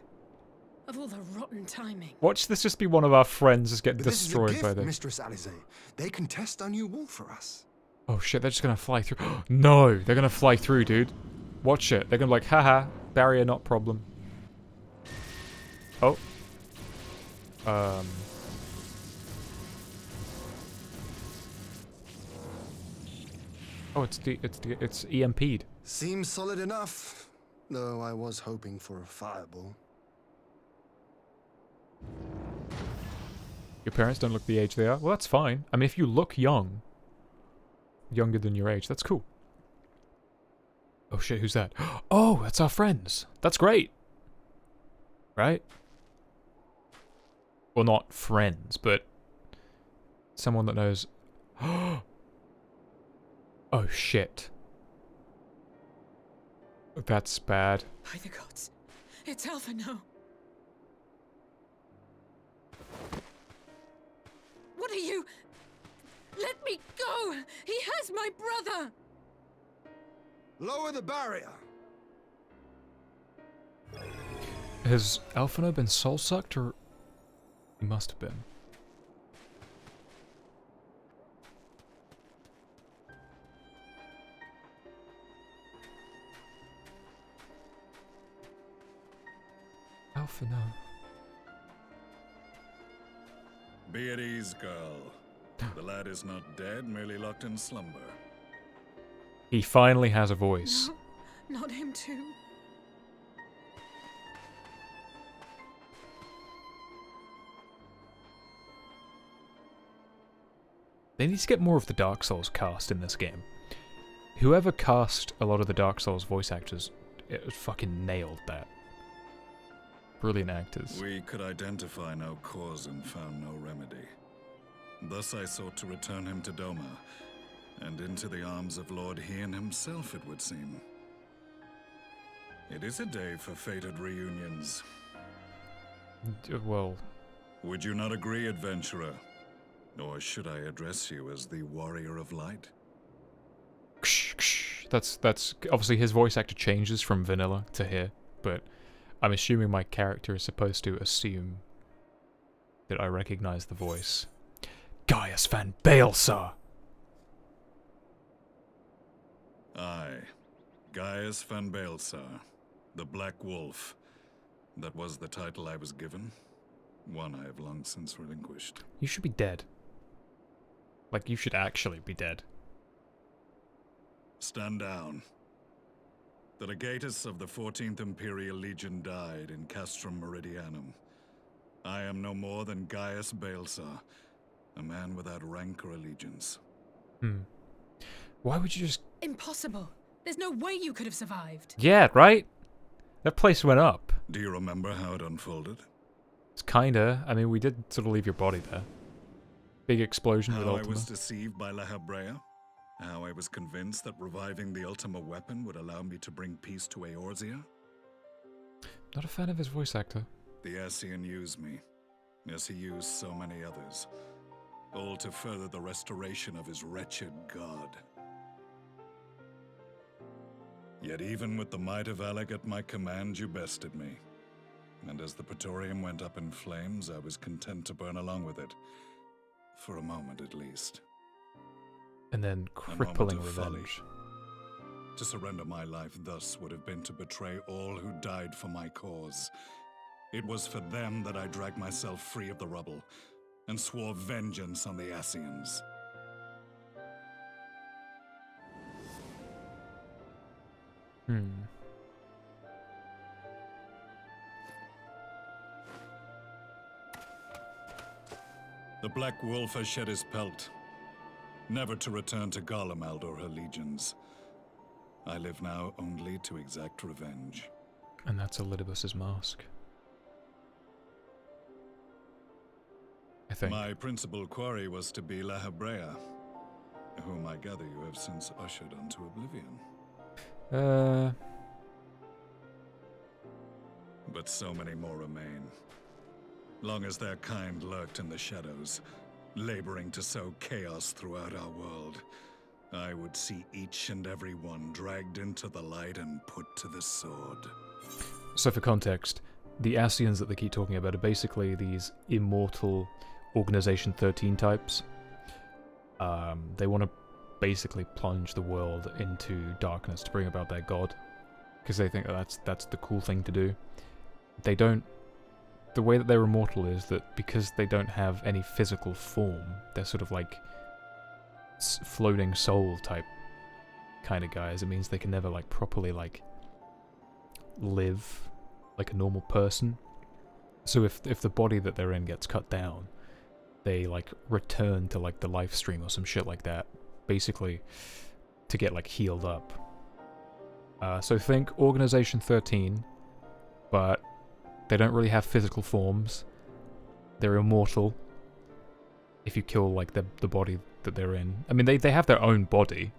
Of all the rotten timing. Watch this just be one of our friends just get But destroyed this is a by gift, the. Mistress Alize. They can test our new wall for us. Oh shit, they're just gonna fly through. No, they're gonna fly through, dude. Watch it. They're gonna be like, haha, barrier not problem. Oh. Oh, it's EMP'd. Seems solid enough, though I was hoping for a fireball. Your parents don't look the age they are? Well, that's fine. I mean, if you look young, younger than your age, that's cool. Oh shit, who's that? Oh, that's our friends. That's great. Right? Well, not friends, but someone that knows. Oh shit. That's bad. By the gods, it's Alphino. What are you? Let me go! He has my brother! Lower the barrier! Has Alphino been soul-sucked, or... He must have been. Alphino. Be at ease, girl. The lad is not dead, merely locked in slumber. He finally has a voice. No, not him too. They need to get more of the Dark Souls cast in this game. Whoever cast a lot of the Dark Souls voice actors, it fucking nailed that. Brilliant actors. We could identify no cause and found no remedy. Thus I sought to return him to Doma, and into the arms of Lord Heyoh himself, it would seem. It is a day for fated reunions. Well... Would you not agree, adventurer? Or should I address you as the Warrior of Light? That's obviously his voice actor changes from vanilla to here, but I'm assuming my character is supposed to assume that I recognize the voice. Gaius van Baelsar! Aye. Gaius van Baelsar, the Black Wolf. That was the title I was given. One I have long since relinquished. You should be dead. Like, you should actually be dead. Stand down. The legatus of the 14th Imperial Legion died in Castrum Meridianum. I am no more than Gaius Baelsar, a man without rank or allegiance. Why would you just... Impossible. There's no way you could have survived. Yeah, right? That place went up. Do you remember how it unfolded? It's kinda. I mean, we did sort of leave your body there. Big explosion with How Ultima. I was deceived by La Habrea. How I was convinced that reviving the Ultima weapon would allow me to bring peace to Eorzea. Not a fan of his voice actor. The Ascian used me, as he used so many others, all to further the restoration of his wretched god. Yet even with the might of Alec at my command, you bested me. And as the Praetorium went up in flames, I was content to burn along with it. For a moment, at least. And then crippling revenge. To surrender my life thus would have been to betray all who died for my cause. It was for them that I dragged myself free of the rubble, and swore vengeance on the Ascians. The Black Wolf has shed his pelt, never to return to Garlemald or her legions. I live now only to exact revenge. And that's Elidibus's mask. I think. My principal quarry was to be La Habrea, whom I gather you have since ushered onto oblivion. But so many more remain. Long as their kind lurked in the shadows, laboring to sow chaos throughout our world, I would see each and every one dragged into the light and put to the sword. So for context, the Ascians that they keep talking about are basically these immortal Organization 13 types. They want to basically plunge the world into darkness to bring about their god, because they think that's the cool thing to do. They don't... The way that they're immortal is that because they don't have any physical form, they're sort of like floating soul type kind of guys. It means they can never like properly like live like a normal person. So if the body that they're in gets cut down, they like return to like the life stream or some shit like that, basically to get like healed up. So think Organization 13, but they don't really have physical forms. They're immortal. If you kill like the body that they're in, I mean they have their own body,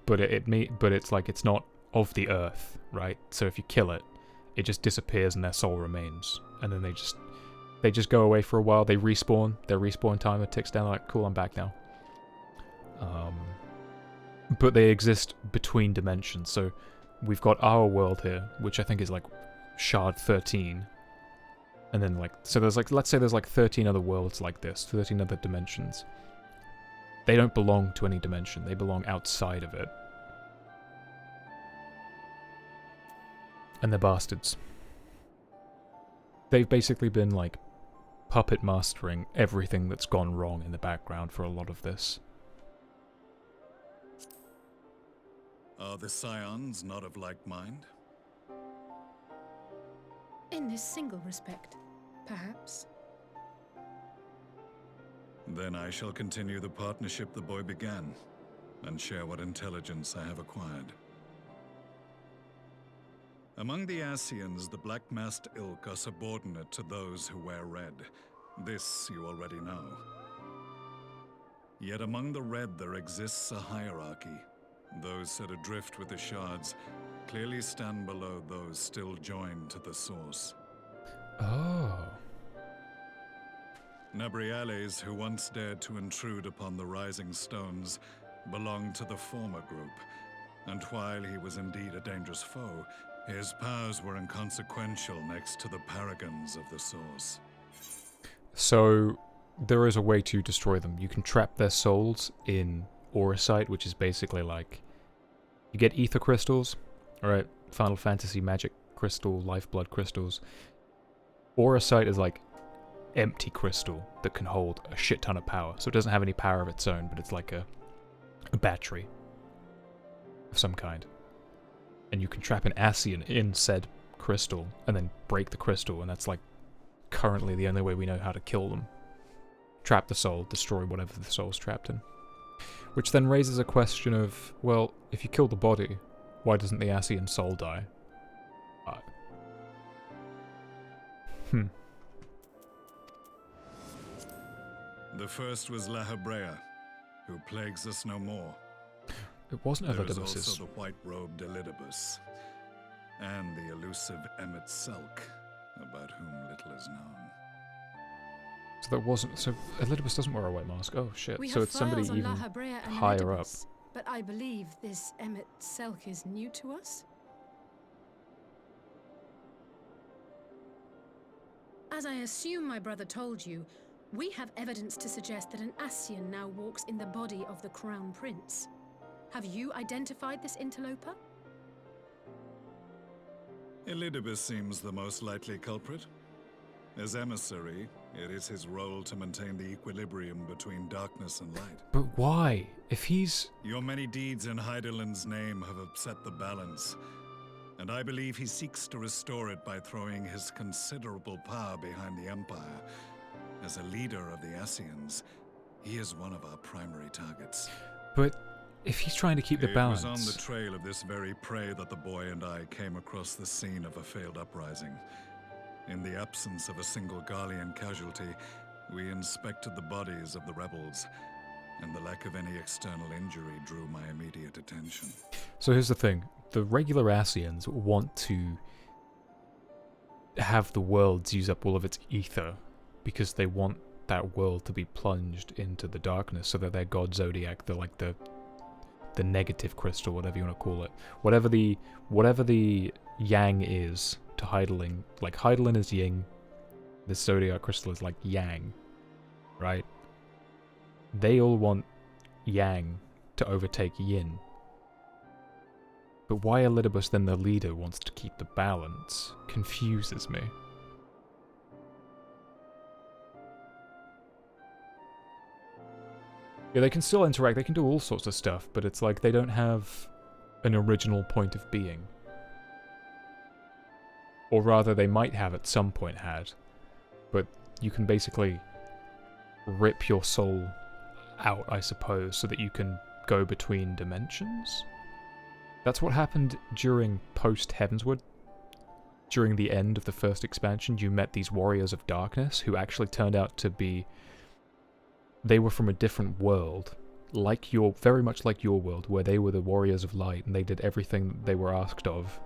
but it's like it's not of the earth, right? So if you kill it, it just disappears and their soul remains, and then they just go away for a while. They respawn. Their respawn timer ticks down. Like, cool, I'm back now. But they exist between dimensions. So we've got our world here, which I think is like Shard 13, and then like, so there's like, let's say there's like 13 other worlds like this, 13 other dimensions. They don't belong to any dimension. They belong outside of it. And they're bastards. They've basically been like puppet mastering everything that's gone wrong in the background for a lot of this. Are the Scions not of like mind? In this single respect, perhaps. Then I shall continue the partnership the boy began, and share what intelligence I have acquired. Among the Ascians, the Black-Masked Ilk are subordinate to those who wear red. This you already know. Yet among the Red there exists a hierarchy. Those set adrift with the shards clearly stand below those still joined to the source. Oh. Nabriales, who once dared to intrude upon the Rising Stones, belonged to the former group, and while he was indeed a dangerous foe, his powers were inconsequential next to the paragons of the source. So, there is a way to destroy them. You can trap their souls in Auracite, which is basically like You get ether crystals, alright, Final Fantasy magic crystal, lifeblood crystals. Auracite is like empty crystal that can hold a shit ton of power. So it doesn't have any power of its own, but it's like a battery of some kind. And you can trap an Ascian in said crystal and then break the crystal, and that's like currently the only way we know how to kill them. Trap the soul, destroy whatever the soul's trapped in. Which then raises a question of, well, if you kill the body, why doesn't the Ascian soul die? The first was La Hebrea, who plagues us no more. It wasn't There is Elidibus's. also the white-robed Elidibus, and the elusive Emmet Selk, about whom little is known. So that wasn't. So Elidibus doesn't wear a white mask. Oh shit! We So have it's somebody files on even La Hebrea and higher up. Elidibus, but I believe this Emmet Selk is new to us. As I assume my brother told you, we have evidence to suggest that an Ascian now walks in the body of the Crown Prince. Have you identified this interloper? Elidibus seems the most likely culprit. As emissary, it is his role to maintain the equilibrium between darkness and light. But why? If he's... Your many deeds in Hydaelyn's name have upset the balance, and I believe he seeks to restore it by throwing his considerable power behind the Empire. As a leader of the Ascians, he is one of our primary targets. But if he's trying to keep the balance... It was on the trail of this very prey that the boy and I came across the scene of a failed uprising. In the absence of a single Garlean casualty, we inspected the bodies of the rebels, and the lack of any external injury drew my immediate attention. So here's the thing. The regular Ascians want to have the worlds use up all of its ether because they want that world to be plunged into the darkness so that their god Zodiac, the negative crystal, whatever you want to call it, whatever the yang is to Hydaelyn, like Hydaelyn is yin, this Zodiac crystal is like yang, right? They all want yang to overtake yin. But why Elidibus, then the leader, wants to keep the balance confuses me. Yeah, they can still interact, they can do all sorts of stuff, but it's like they don't have an original point of being. Or rather, they might have at some point had, but you can basically rip your soul out, I suppose, so that you can go between dimensions? That's what happened during post-Heavensward. During the end of the first expansion, you met these Warriors of Darkness, who actually turned out to be... They were from a different world, very much like your world, where they were the Warriors of Light, and they did everything they were asked of.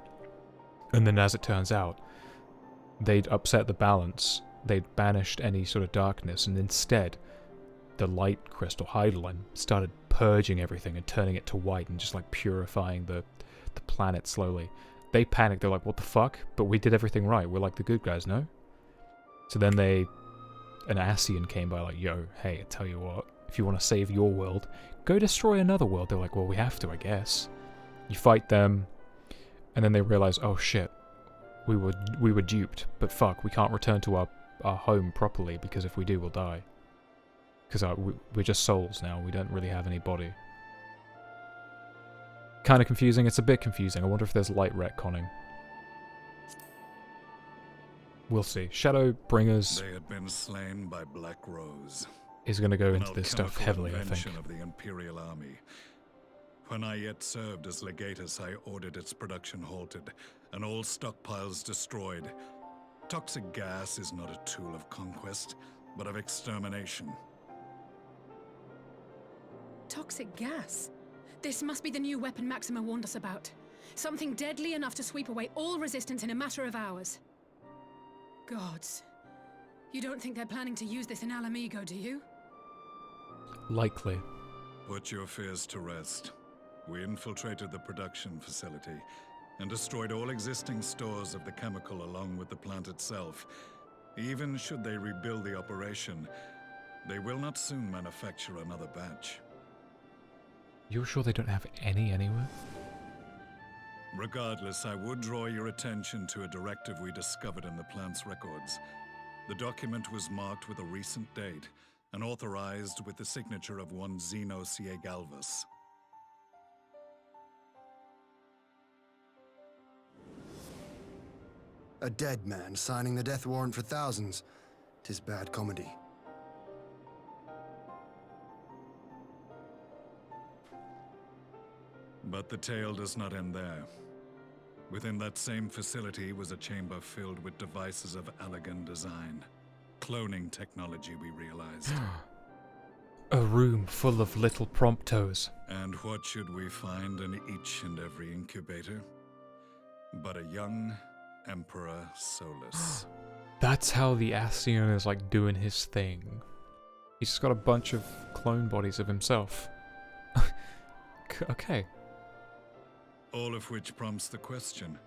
And then, as it turns out, they'd upset the balance, they'd banished any sort of darkness, and instead, the light crystal, Hydaelyn, started purging everything and turning it to white and just like purifying the planet slowly. They panicked, they're like, what the fuck? But we did everything right, we're like the good guys, no? So then an Ascian came by like, yo, hey, I tell you what, if you want to save your world, go destroy another world. They're like, well, we have to, I guess. You fight them, and then they realize, oh shit, we were duped, but fuck, we can't return to our home properly, because if we do, we'll die. Because we're just souls now, we don't really have any body. Kind of confusing, it's a bit confusing. I wonder if there's light retconning. We'll see. Shadowbringers... They had been slain by Black Rose. Is going to go into this stuff heavily, I think. Of the Imperial Army. When I yet served as legatus, I ordered its production halted, and all stockpiles destroyed. Toxic gas is not a tool of conquest, but of extermination. Toxic gas? This must be the new weapon Maxima warned us about. Something deadly enough to sweep away all resistance in a matter of hours. Gods. You don't think they're planning to use this in Alamigo, do you? Likely. Put your fears to rest. We infiltrated the production facility and destroyed all existing stores of the chemical along with the plant itself. Even should they rebuild the operation, they will not soon manufacture another batch. You're sure they don't have any anywhere? Regardless, I would draw your attention to a directive we discovered in the plant's records. The document was marked with a recent date and authorized with the signature of one Zeno Galvus. A dead man signing the death warrant for thousands. 'Tis bad comedy. But the tale does not end there. Within that same facility was a chamber filled with devices of elegant design. Cloning technology, we realized. A room full of little promptos. And what should we find in each and every incubator? But a young Emperor Solus. That's how the Ascian is like doing his thing. He's just got a bunch of clone bodies of himself. Okay. All of which prompts the question,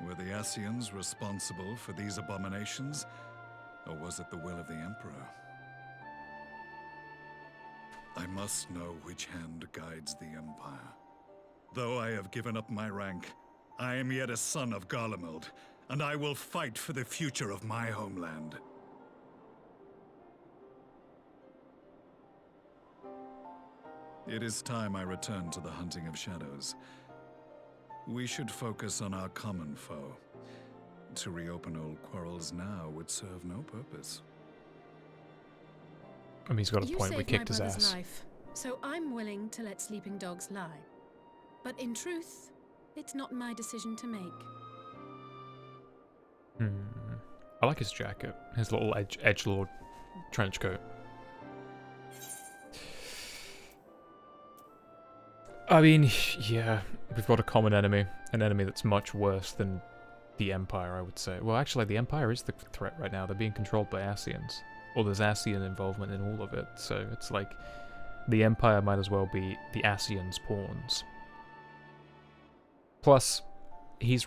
were the Ascians responsible for these abominations, or was it the will of the Emperor? I must know which hand guides the Empire. Though I have given up my rank, I am yet a son of Garlemald, and I will fight for the future of my homeland. It is time I return to the hunting of shadows. We should focus on our common foe. To reopen old quarrels now would serve no purpose. I mean, he's got a point. We kicked his ass. Life, so I'm willing to let sleeping dogs lie. But in truth, it's not my decision to make. I like his jacket. His little edgelord trench coat. I mean, yeah, we've got a common enemy. An enemy that's much worse than the Empire, I would say. Well, actually, the Empire is the threat right now. They're being controlled by Ascians. Or there's Ascian involvement in all of it. So it's like, the Empire might as well be the Ascians' pawns. Plus, he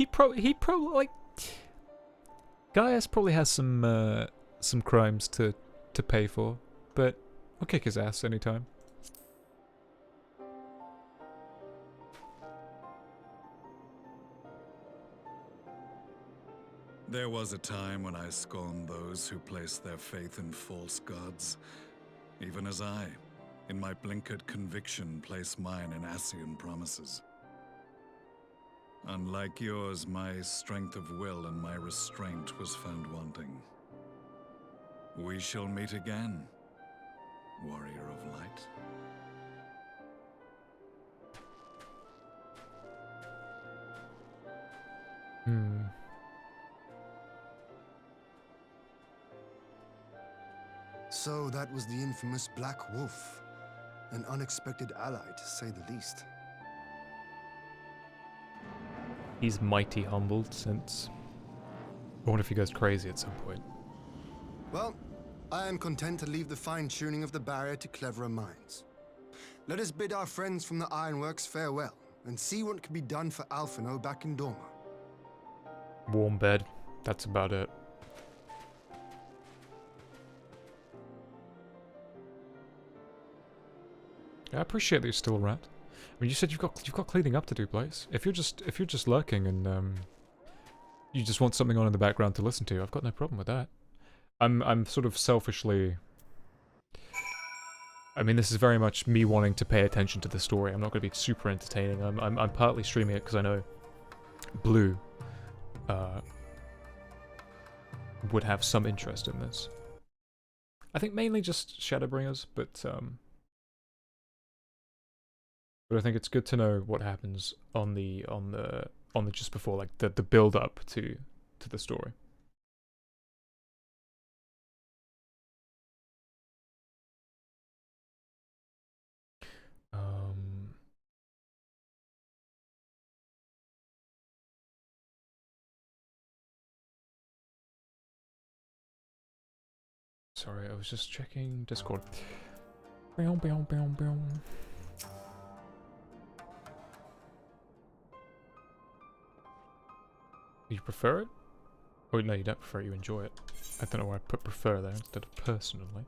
probably, like, Gaius probably has some crimes to pay for, but I'll kick his ass anytime. There was a time when I scorned those who placed their faith in false gods, even as I, in my blinkered conviction, place mine in Ascian promises. Unlike yours, my strength of will and my restraint was found wanting. We shall meet again, warrior of light. So that was the infamous Black Wolf. An unexpected ally, to say the least. He's mighty humbled since... I wonder if he goes crazy at some point. Well, I am content to leave the fine-tuning of the barrier to cleverer minds. Let us bid our friends from the Ironworks farewell, and see what can be done for Alphino back in Dorma. Warm bed. That's about it. I appreciate that you're still around. I mean, you said you've got cleaning up to do, Blaze. If you're just lurking and you just want something on in the background to listen to, I've got no problem with that. I'm sort of selfishly. I mean, this is very much me wanting to pay attention to the story. I'm not going to be super entertaining. I'm partly streaming it because I know Blue would have some interest in this. I think mainly just Shadowbringers, but I think it's good to know what happens on the just before, like the build up to the story. Sorry, I was just checking Discord. You prefer it? Oh no, you don't prefer it, you enjoy it. I don't know why I put prefer there instead of personally.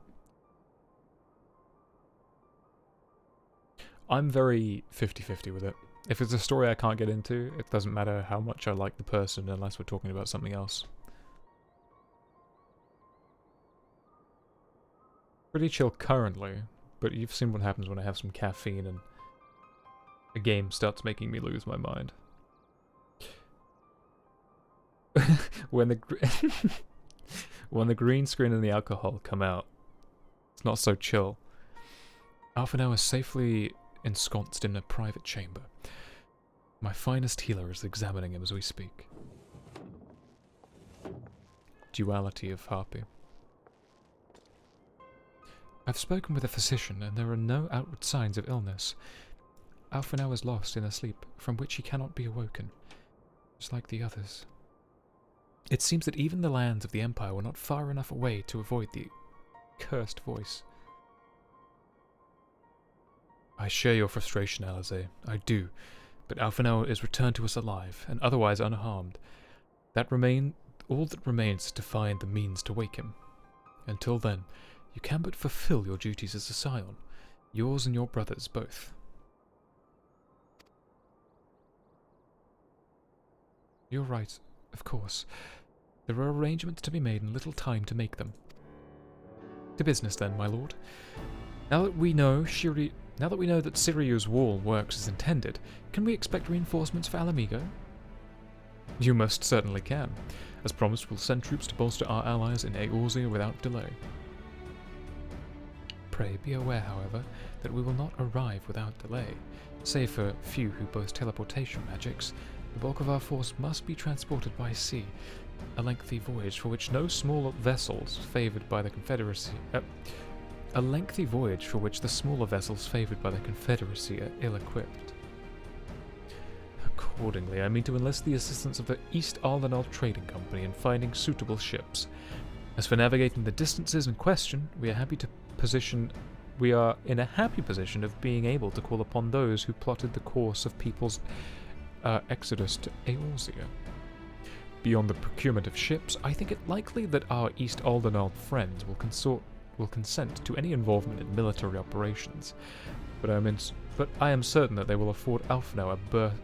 I'm very 50-50 with it. If it's a story I can't get into, it doesn't matter how much I like the person unless we're talking about something else. Pretty chill currently, but you've seen what happens when I have some caffeine and a game starts making me lose my mind. when the when the green screen and the alcohol come out, it's not so chill. Alphinaud is safely ensconced in a private chamber. My finest healer is examining him as we speak. Duality of Harpy. I've spoken with a physician, and there are no outward signs of illness. Alphinaud is lost in a sleep from which he cannot be awoken, just like the others. It seems that even the lands of the Empire were not far enough away to avoid the cursed voice. I share your frustration, Alize. I do. But Alphinaud is returned to us alive, and otherwise unharmed. All that remains is to find the means to wake him. Until then, you can but fulfill your duties as a scion, yours and your brother's both. You're right, of course. There are arrangements to be made and little time to make them. To business then, my lord. Now that we know that Siryu's wall works as intended, can we expect reinforcements for Alamigo? You most certainly can. As promised, we'll send troops to bolster our allies in Eorzea without delay. Pray be aware, however, that we will not arrive without delay. Save for few who boast teleportation magics, the bulk of our force must be transported by sea, a lengthy voyage for which no small vessels favoured by the Confederacy... a lengthy voyage for which the smaller vessels favoured by the Confederacy are ill-equipped. Accordingly, I mean to enlist the assistance of the East Aldenal Trading Company in finding suitable ships. As for navigating the distances in question, we are in a happy position of being able to call upon those who plotted the course of people's exodus to Eorzea. Beyond the procurement of ships, I think it likely that our East Aldenal friends will consent to any involvement in military operations, but I am certain that they will afford Alphinaud a berth.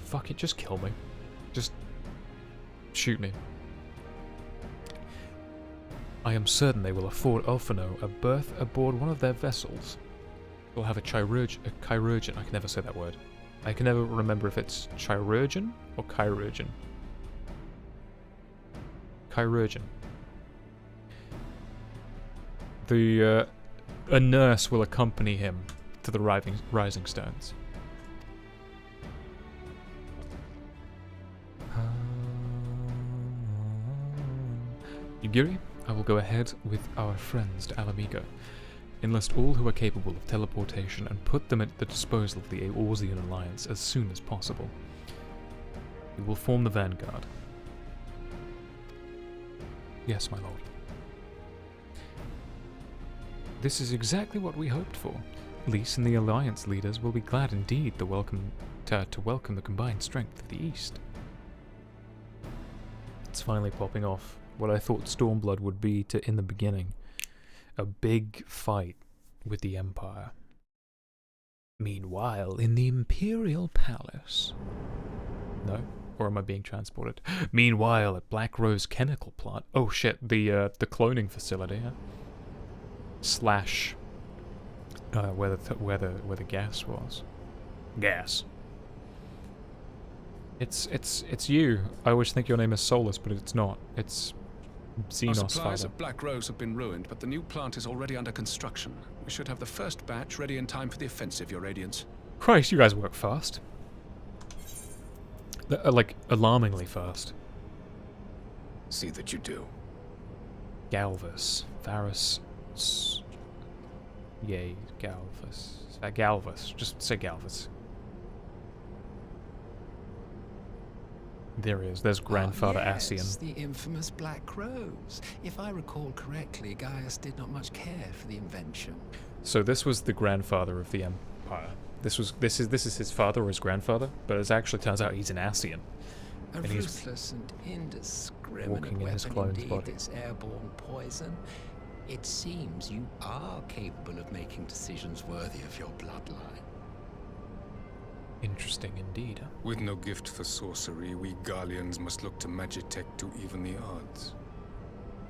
Fuck it, just kill me. Just shoot me. I am certain they will afford Alphinaud a berth aboard one of their vessels. We'll have a chirurgeon. I can never say that word. I can never remember if it's chirurgeon or chirurgeon. Chirurgeon. A nurse will accompany him to the rising stones. Yugiri, I will go ahead with our friends to Alamigo, enlist all who are capable of teleportation, and put them at the disposal of the Eorzean Alliance as soon as possible. We will form the vanguard. Yes, my lord. This is exactly what we hoped for. Lys and the Alliance leaders will be glad indeed to welcome the combined strength of the East. It's finally popping off. What I thought Stormblood would be in the beginning. A big fight with the Empire. Meanwhile, in the Imperial Palace... No? Or am I being transported? Meanwhile, at Black Rose Chemical Plant... Oh shit, the cloning facility, huh? Slash... where the gas was. Gas. It's you. I always think your name is Solus, but it's not. It's Xenos' Our supplies father. at Black Rose have been ruined, but the new plant is already under construction. We should have the first batch ready in time for the offensive, Your Radiance. Christ, you guys work fast. Like, alarmingly fast. See that you do. Galvus. Varus. Yay, Galvus. Galvus. Just say Galvus. There he is. There's Grandfather yes, Ascian. The infamous Black Rose. If I recall correctly, Gaius did not much care for the invention. So this was the grandfather of the Empire. This is his father or his grandfather, but it actually turns out he's an Ascian. A and ruthless and indiscriminate walking in his weapon clone's indeed, body. this airborne poison. It seems you are capable of making decisions worthy of your bloodline. Interesting indeed. With no gift for sorcery, we Garleans must look to Magitech to even the odds.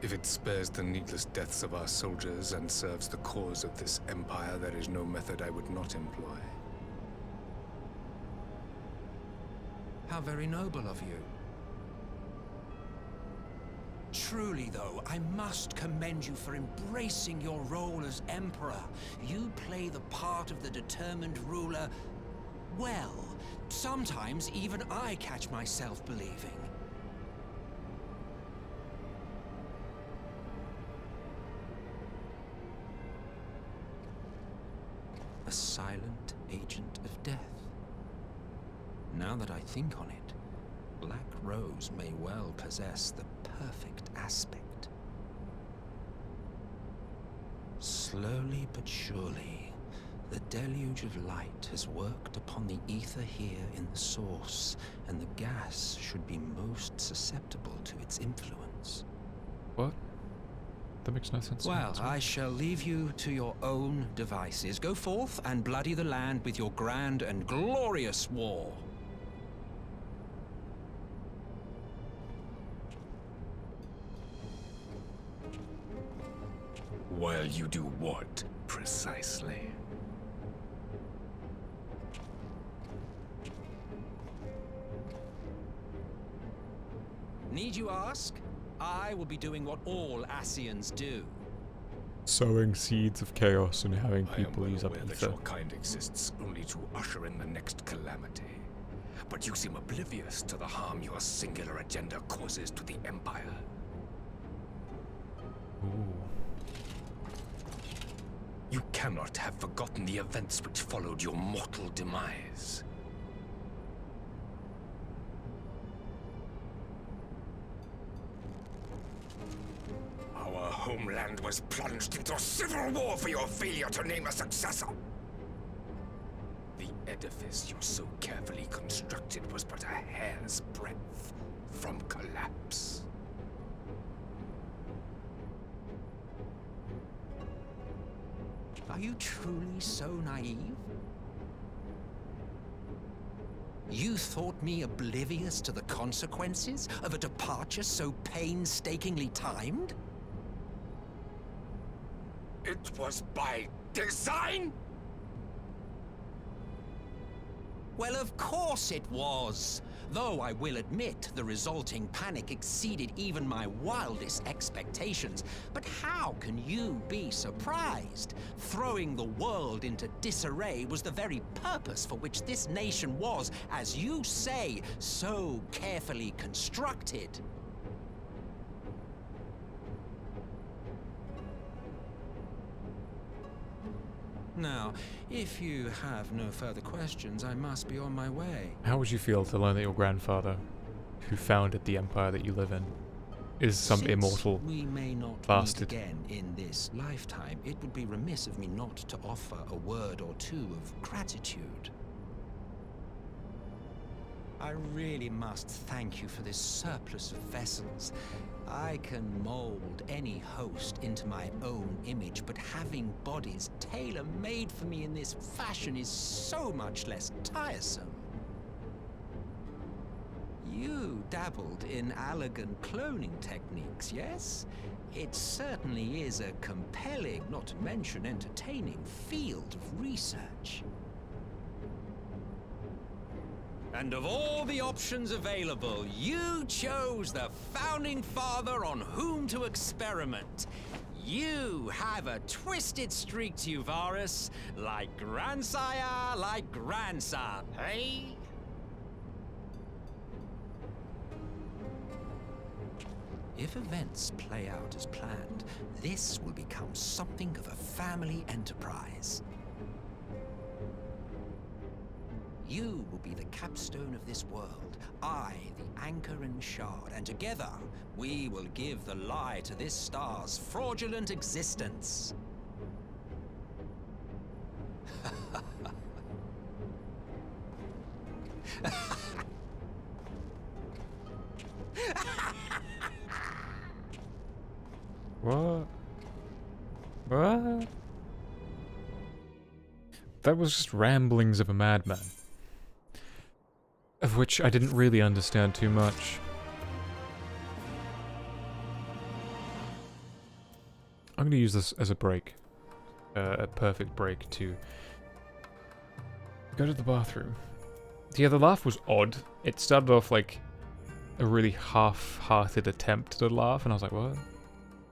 If it spares the needless deaths of our soldiers and serves the cause of this empire, there is no method I would not employ. How very noble of you. Truly, though, I must commend you for embracing your role as Emperor. You play the part of the determined ruler well. Sometimes even I catch myself believing. A silent agent of death. Now that I think on it, Black Rose may well possess the perfect aspect. Slowly but surely, the deluge of light has worked upon the ether here in the source, and the gas should be most susceptible to its influence. What? That makes no sense. Well, I shall leave you to your own devices. Go forth and bloody the land with your grand and glorious war. While you do what, precisely? Need you ask? I will be doing what all Ascians do. Sowing seeds of chaos and having I people am use well up aware that ether. your kind exists only to usher in the next calamity. But you seem oblivious to the harm your singular agenda causes to the Empire. Ooh. You cannot have forgotten the events which followed your mortal demise. Our homeland was plunged into civil war for your failure to name a successor. The edifice you so carefully constructed was but a hair's breadth from collapse. Are you truly so naive? You thought me oblivious to the consequences of a departure so painstakingly timed? It was by design? Well, of course it was. Though I will admit the resulting panic exceeded even my wildest expectations. But how can you be surprised? Throwing the world into disarray was the very purpose for which this nation was, as you say, so carefully constructed. Now, if you have no further questions, I must be on my way. How would you feel to learn that your grandfather, who founded the empire that you live in, is some Since immortal we may not bastard? meet again in this lifetime, it would be remiss of me not to offer a word or two of gratitude. I really must thank you for this surplus of vessels. I can mold any host into my own image, but having bodies tailor-made for me in this fashion is so much less tiresome. You dabbled in elegant cloning techniques, yes? It certainly is a compelling, not to mention entertaining, field of research. And of all the options available, you chose the Founding Father on whom to experiment. You have a twisted streak to you, Varus, like grandsire, like grandson, hey? If events play out as planned, this will become something of a family enterprise. You will be the capstone of this world, I the anchor and shard, and together we will give the lie to this star's fraudulent existence. What? What? That was just ramblings of a madman. of which I didn't really understand too much. I'm going to use this as a break. A perfect break to go to the bathroom. Yeah, the laugh was odd. It started off like a really half-hearted attempt at a laugh, and I was like, what?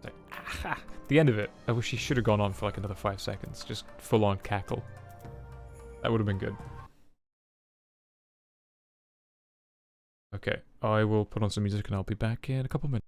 Like, ah. The end of it, I wish he should have gone on for like another 5 seconds. Just full-on cackle. That would have been good. Okay, I will put on some music and I'll be back in a couple minutes.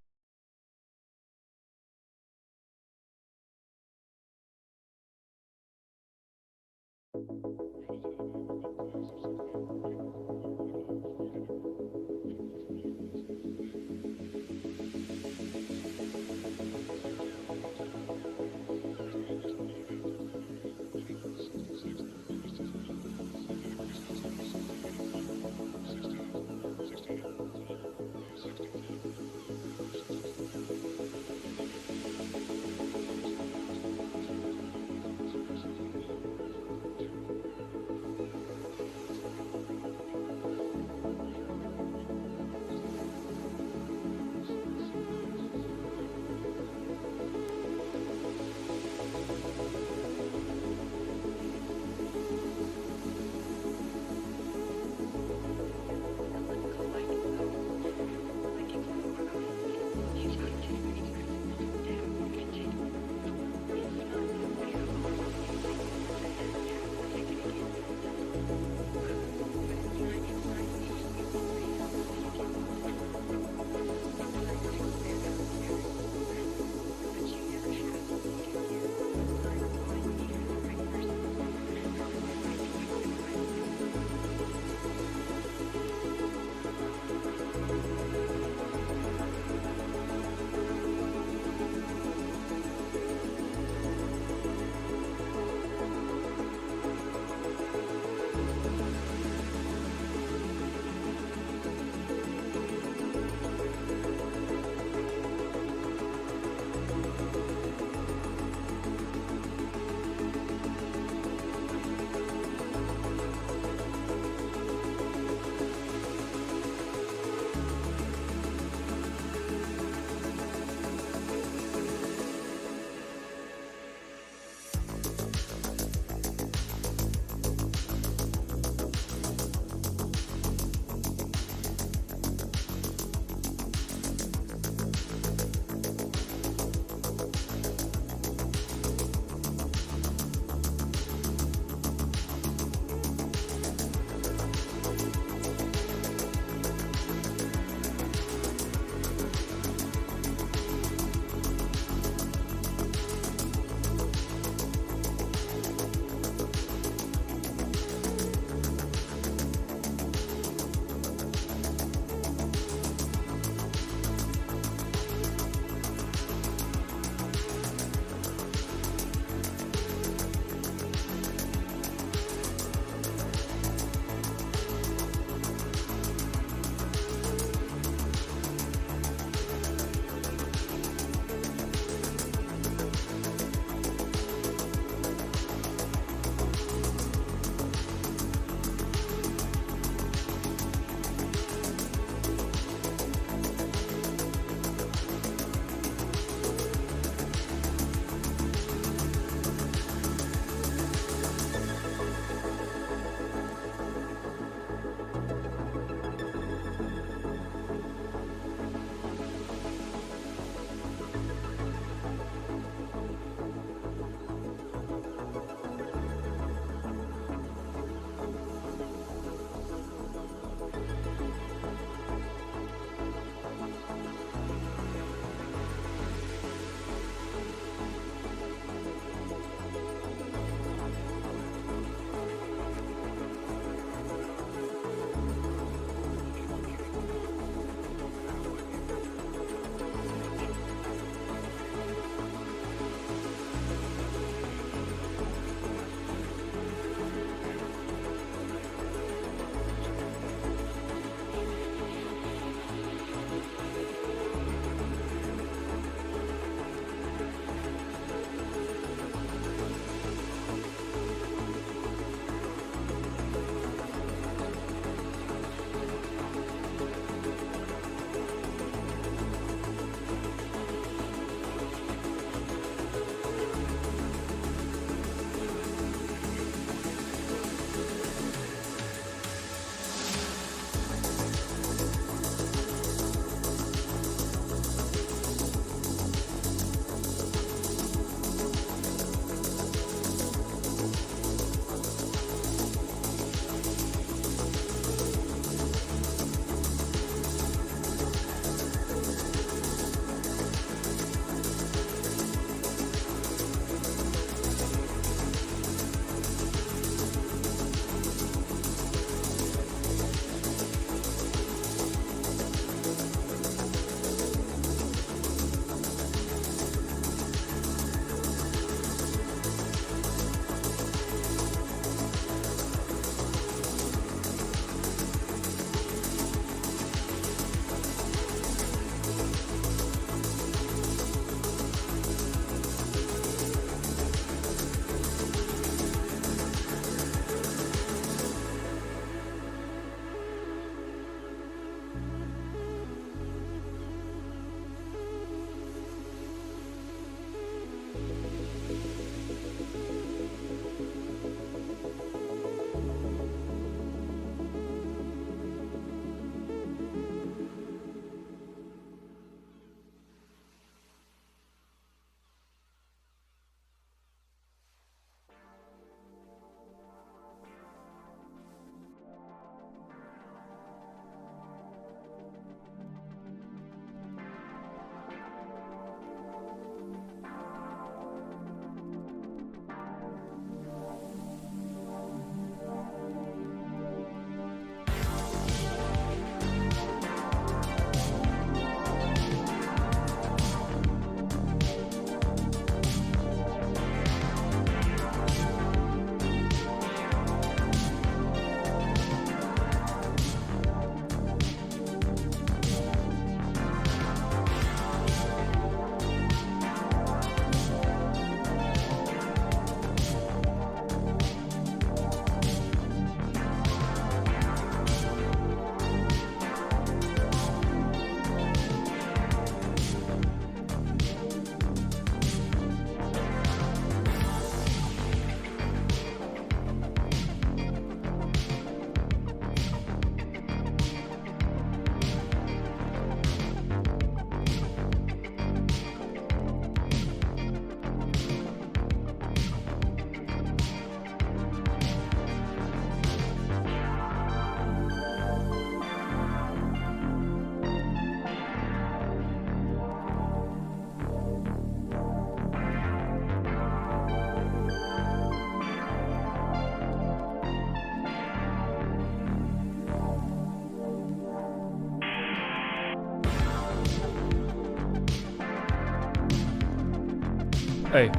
Hey.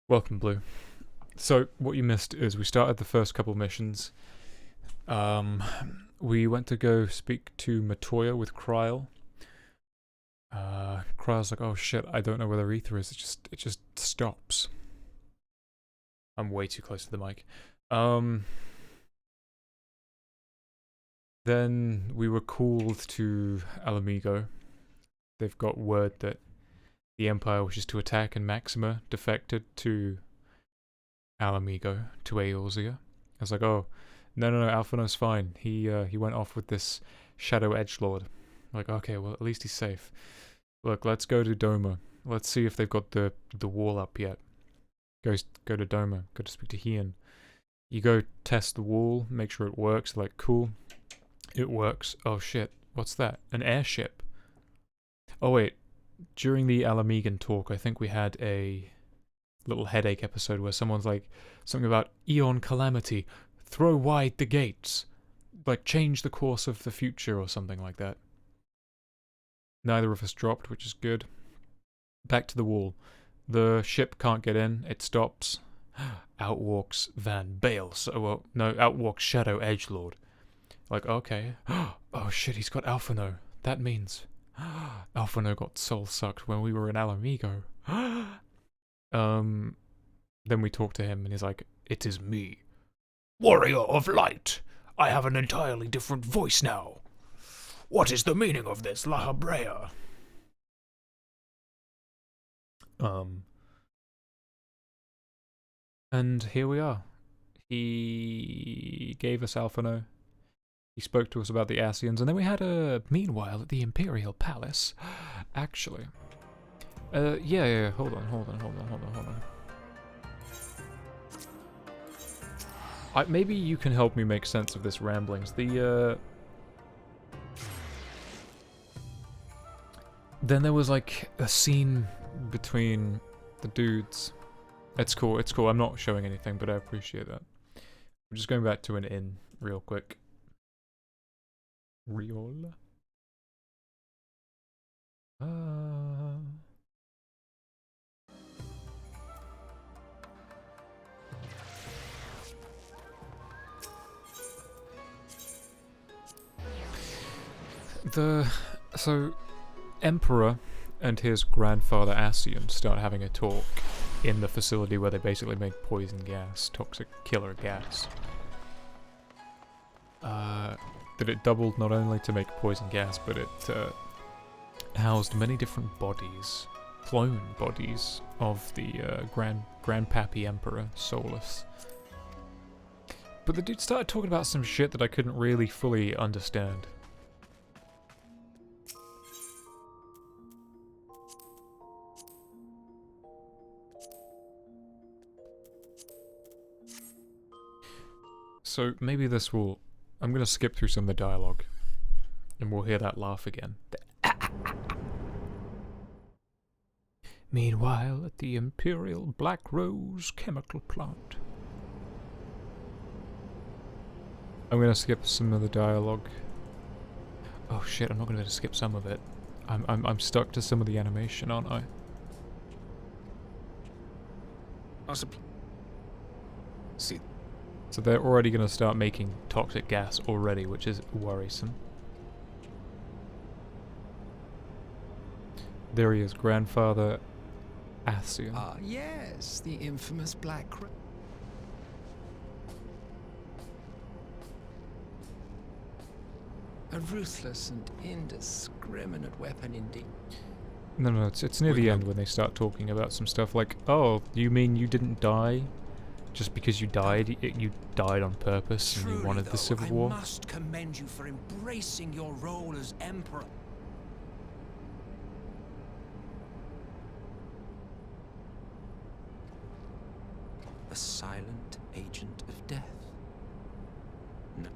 Welcome, Blue. So, what you missed is we started the first couple missions. We went to go speak to Matoya with Kryl. Kryl's like, oh shit, I don't know where the ether is, it just stops. I'm way too close to the mic. Then we were called to Alamigo. They've got word that the Empire wishes to attack and Maxima defected to Alamigo, to Eorzea. I was like, oh, no, Alphino's fine. He went off with this Shadow Edgelord. Like, okay, well, at least he's safe. Look, let's go to Doma. Let's see if they've got the wall up yet. Go to Doma. Go to speak to Heyoh. You go test the wall, make sure it works. Like, cool. It works. Oh shit, what's that? An airship. Oh wait, during the Alamigan talk, I think we had a little headache episode where someone's like, something about Eon Calamity, throw wide the gates. Like, change the course of the future or something like that. Neither of us dropped, which is good. Back to the wall. The ship can't get in, it stops. Out walks Van Bale, out walks Shadow Edgelord. Like, okay. Oh shit, he's got Alphino. That means Alphino got soul sucked when we were in Alamigo. Then we talked to him and he's like, it is me. Warrior of Light! I have an entirely different voice now. What is the meaning of this, La Habrea? And here we are. He gave us Alphino. He spoke to us about the Ascians, and then we had a meanwhile at the Imperial Palace. Actually. Yeah, hold on. Maybe you can help me make sense of this ramblings. Then there was like a scene between the dudes. It's cool, I'm not showing anything, but I appreciate that. I'm just going back to an inn real quick. So Emperor and his grandfather Ascian start having a talk in the facility where they basically make poison gas, toxic killer gas. That it doubled not only to make poison gas, but it housed many different bodies, clone bodies of the Grandpappy Emperor Solus. But the dude started talking about some shit that I couldn't really fully understand. So maybe this will... I'm gonna skip through some of the dialogue, and we'll hear that laugh again. Meanwhile, at the Imperial Black Rose chemical plant. I'm gonna skip some of the dialogue. Oh shit, I'm not gonna be able to skip some of it. I'm stuck to some of the animation, aren't I? See. So they're already gonna start making toxic gas already, which is worrisome. There he is, grandfather Ascian. Ah, yes, the infamous Black Rose. A ruthless and indiscriminate weapon indeed. No, it's near the end when they start talking about some stuff like, oh, you mean you didn't die? Just because you died, you died on purpose and you wanted the Civil War? I must commend you for embracing your role as Emperor. A silent agent of death. No.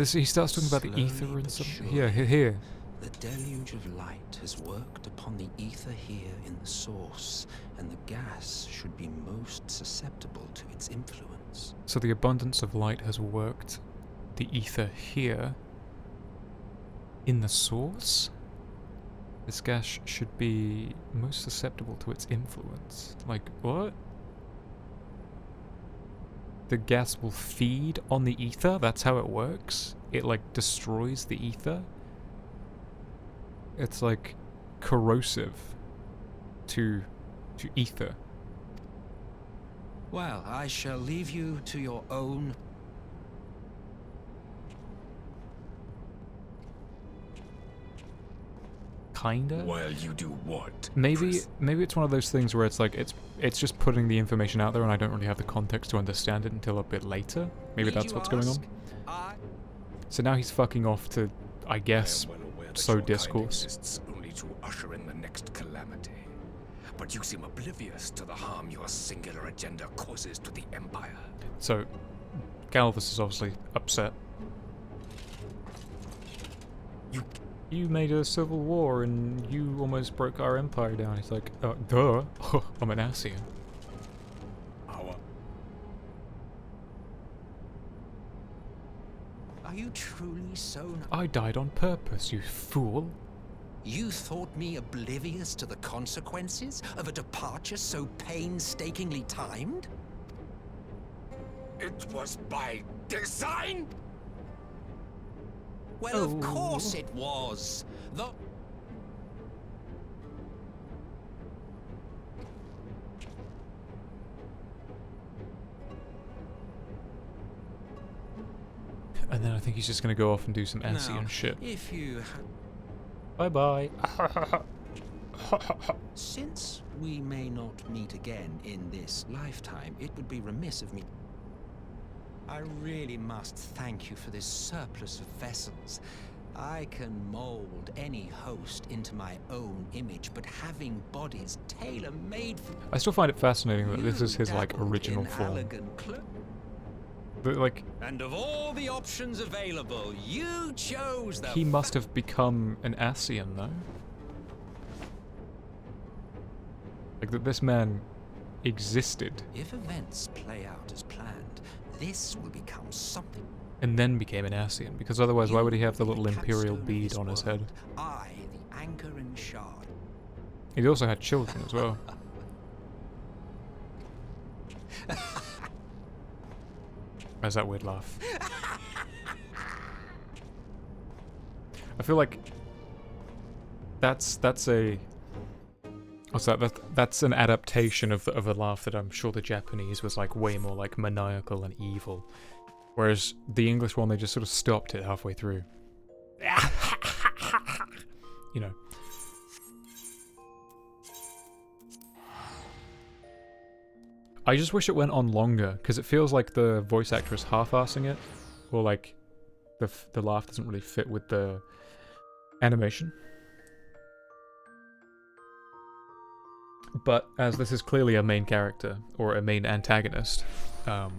He starts talking about the ether and something. Here. The deluge of light has worked upon the ether here in the source, and the gas should be most susceptible to its influence. So the abundance of light has worked the ether here in the source? This gas should be most susceptible to its influence. Like, what? The gas will feed on the ether? That's how it works? It, like, destroys the ether? It's, like, corrosive to ether. Well, I shall leave you to your own... Kinda? While you do what? Maybe it's one of those things where it's like it's just putting the information out there and I don't really have the context to understand it until a bit later. Maybe that's what's going on. So now he's fucking off to, I guess, sow discourse. Exists only to usher in the next calamity. But you seem oblivious to the harm your singular agenda causes to the Empire. So, Galvus is obviously upset. You made a civil war and you almost broke our empire down. He's like, duh, I'm an Ascian. Are you truly so... I died on purpose, you fool. You thought me oblivious to the consequences of a departure so painstakingly timed? It was by design? Well, of course it was. And then I think he's just gonna go off and do some Ascian shit. If you Bye-bye. Since we may not meet again in this lifetime, it would be remiss of me. I really must thank you for this surplus of vessels. I can mold any host into my own image, but having bodies tailor-made for... I still find it fascinating that this is his, like, original form. But, like... And of all the options available, you chose the... He must have become an Ascian, though. Like, that this man existed. If events play out as planned, this will become something. And then became an Ascian, because otherwise why would he have the little imperial bead on his head? I, the anchor and shard. He also had children as well. Where's that weird laugh? I feel like that's a what's that? That's an adaptation of a laugh that I'm sure the Japanese was like way more like maniacal and evil, whereas the English one they just sort of stopped it halfway through. You know. I just wish it went on longer, because it feels like the voice actor is half-assing it, or like the laugh doesn't really fit with the animation. But as this is clearly a main character, or a main antagonist, I'm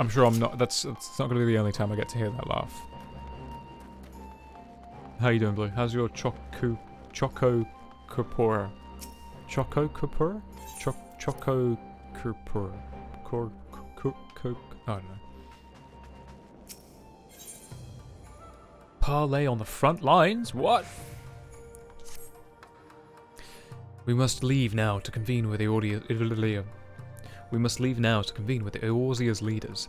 sure that's not going to be the only time I get to hear that laugh. How you doing, Blue? How's your Choco Kupur? Choco Kupur? Choco Kupur. I don't know. Parlay on the front lines? What? We must leave now to convene with the We must leave now to convene with the Eorzea's leaders,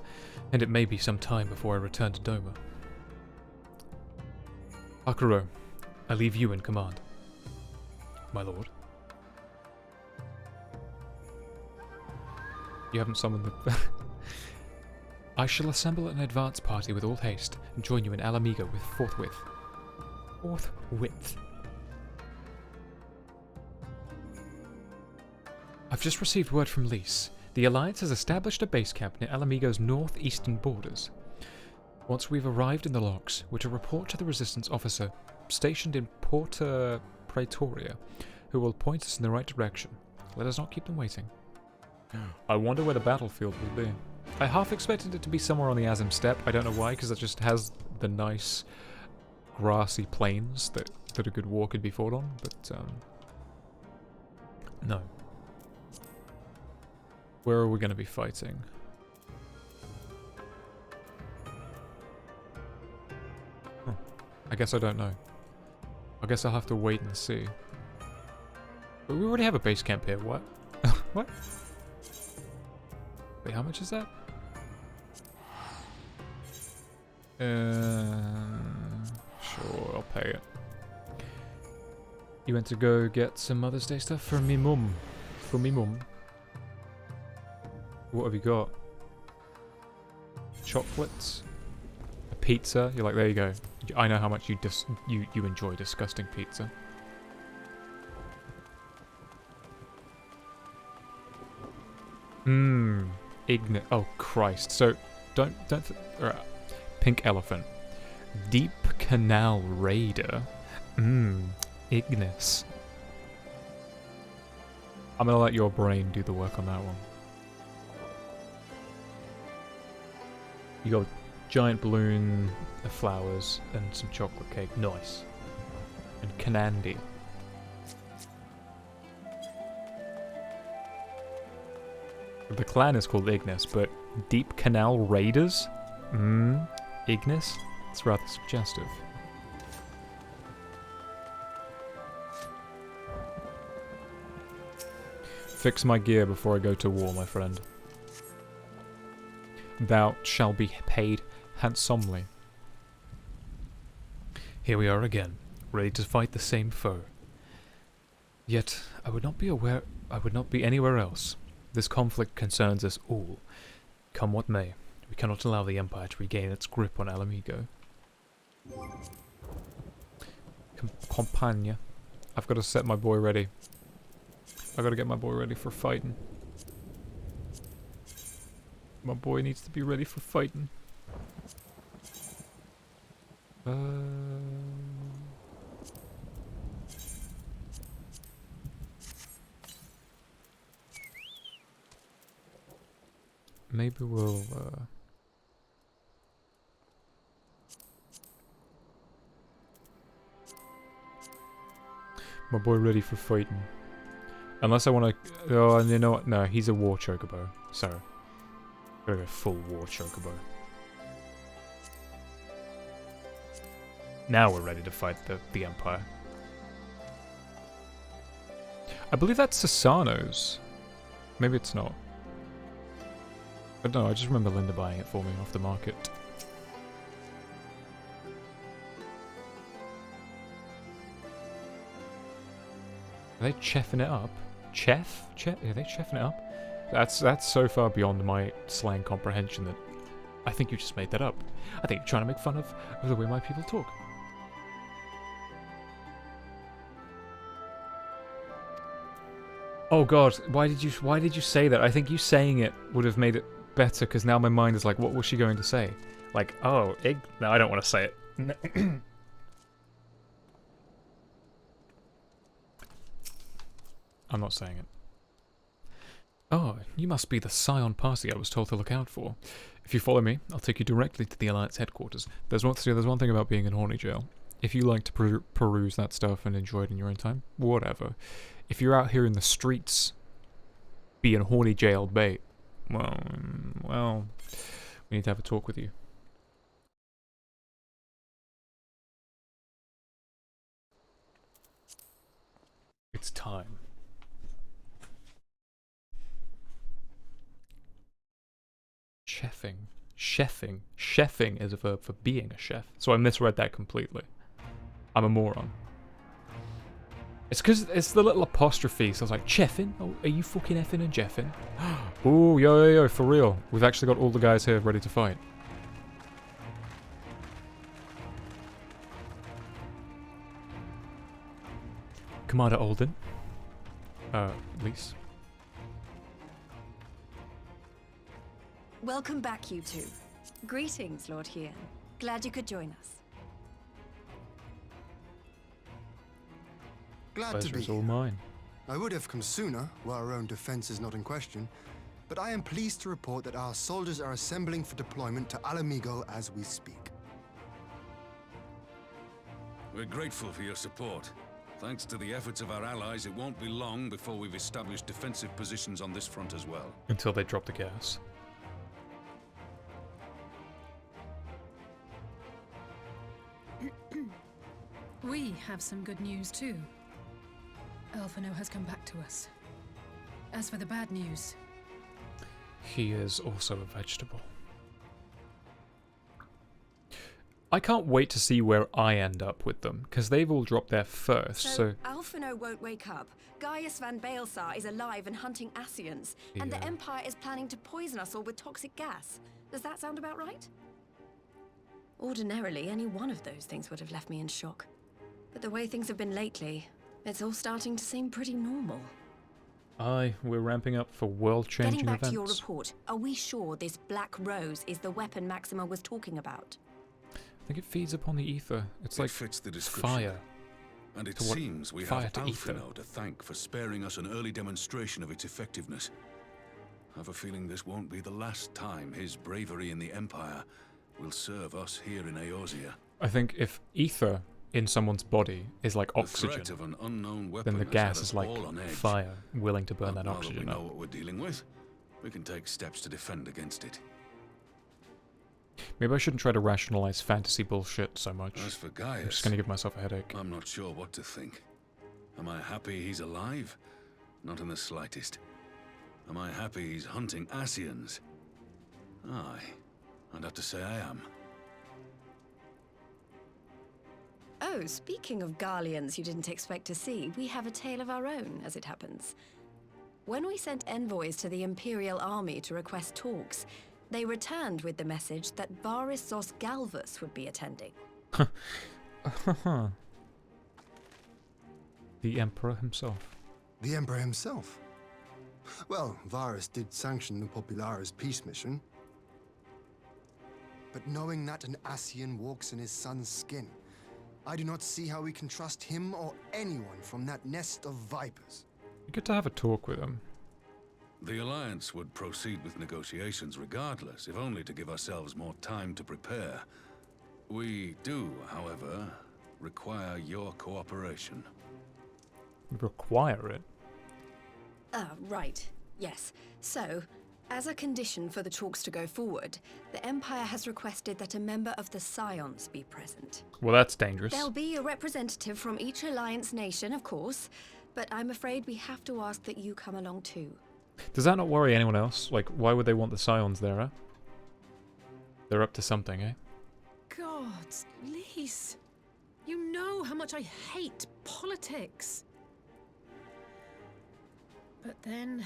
and it may be some time before I return to Doma. Akuro, I leave you in command. My lord. You haven't summoned the... I shall assemble an advance party with all haste and join you in Alamigo with forthwith. Forthwith. I've just received word from Lys. The Alliance has established a base camp near Alamigo's northeastern borders. Once we've arrived in the locks, we're to report to the Resistance officer stationed in Porta Praetoria, who will point us in the right direction. Let us not keep them waiting. I wonder where the battlefield will be. I half expected it to be somewhere on the Azim Steppe. I don't know why, because it just has the nice grassy plains that a good war could be fought on, but no. Where are we going to be fighting? I guess I don't know. I guess I'll have to wait and see. But we already have a base camp here. What? What? Wait, how much is that? Sure, I'll pay it. You went to go get some Mother's Day stuff for me mum. For me mum. What have you got? Chocolates? A pizza? You're like, there you go. I know how much you enjoy disgusting pizza. Ignis. Oh Christ. So don't Pink Elephant. Deep Canal Raider. Ignis. I'm gonna let your brain do the work on that one. You got giant balloon of flowers and some chocolate cake. Nice. And candy. The clan is called Ignis, but Deep Canal Raiders? Ignis? It's rather suggestive. Fix my gear before I go to war, my friend. Thou shalt be paid handsomely. Here we are again, ready to fight the same foe. Yet I would not be anywhere else. This conflict concerns us all. Come what may, we cannot allow the Empire to regain its grip on Alamigo. Compagna. I've got to set my boy ready. I've got to get my boy ready for fighting. My boy needs to be ready for fighting. Maybe we'll, my boy ready for fighting. Unless I want to... Oh, you know what? No, he's a war chocobo. So, gotta go full war chocobo. Now we're ready to fight the Empire. I believe that's Sasano's. Maybe it's not. I don't know, I just remember Linda buying it for me off the market. Are they cheffing it up? Chef? Are they cheffing it up? That's so far beyond my slang comprehension that I think you just made that up. I think you're trying to make fun of the way my people talk. Oh god, why did you say that? I think you saying it would have made it better, because now my mind is like, what was she going to say? Like, oh, no, I don't want to say it. I'm not saying it. Oh, you must be the Scion party I was told to look out for. If you follow me, I'll take you directly to the Alliance headquarters. There's one thing about being in Horny Jail. If you like to peruse that stuff and enjoy it in your own time, whatever. If you're out here in the streets, being Horny Jailed bait, well, we need to have a talk with you. It's time. Chefing is a verb for being a chef. So I misread that completely. I'm a moron. It's because it's the little apostrophe, so I was like, cheffing? Oh, are you fucking effing and jeffing? Oh, yo, for real. We've actually got all the guys here ready to fight. Commander Alden. Lise. Welcome back, you two. Greetings, Lord Heyoh. Glad you could join us. Glad to be Pleasure's all mine. I would have come sooner, where our own defense is not in question, but I am pleased to report that our soldiers are assembling for deployment to Alamigo as we speak. We're grateful for your support. Thanks to the efforts of our allies, it won't be long before we've established defensive positions on this front as well. Until they drop the gas. We have some good news too. Alphino has come back to us. As for the bad news... He is also a vegetable. I can't wait to see where I end up with them, because they've all dropped there first, so... Alphino won't wake up. Gaius van Baelsar is alive and hunting Ascians, and the Empire is planning to poison us all with toxic gas. Does that sound about right? Ordinarily, any one of those things would have left me in shock. But the way things have been lately, it's all starting to seem pretty normal. Aye, we're ramping up for world-changing events. Getting back to your report, are we sure this Black Rose is the weapon Maxima was talking about? I think it feeds upon the ether. It's like fits the description. Fire. And it seems we have to Alphino to thank for sparing us an early demonstration of its effectiveness. I have a feeling this won't be the last time his bravery in the Empire will serve us here in Eorzea. I think if ether in someone's body is like oxygen, of an unknown weapon then the gas is like fire, willing to burn that oxygen now that we up. know what we're dealing with, we can take steps to defend against it. Maybe I shouldn't try to rationalize fantasy bullshit so much. As for Gaius, I'm just gonna give myself a headache. I'm not sure what to think. Am I happy he's alive? Not in the slightest. Am I happy he's hunting Ascians? Aye, I'd have to say I am. Oh, speaking of Garleans you didn't expect to see, we have a tale of our own, as it happens. When we sent envoys to the Imperial Army to request talks, they returned with the message that Varys Zos Galvus would be attending. The Emperor himself. The Emperor himself? Well, Varys did sanction the Popularis peace mission. But knowing that an Ascian walks in his son's skin, I do not see how we can trust him or anyone from that nest of vipers. You get to have a talk with him. The Alliance would proceed with negotiations regardless, if only to give ourselves more time to prepare. We do, however, require your cooperation. Require it? Right. Yes. So, as a condition for the talks to go forward, the Empire has requested that a member of the Scions be present. Well, that's dangerous. There'll be a representative from each Alliance nation, of course, but I'm afraid we have to ask that you come along too. Does that not worry anyone else? Like, why would they want the Scions there, eh? They're up to something, eh? Gods, Lise. You know how much I hate politics. But then,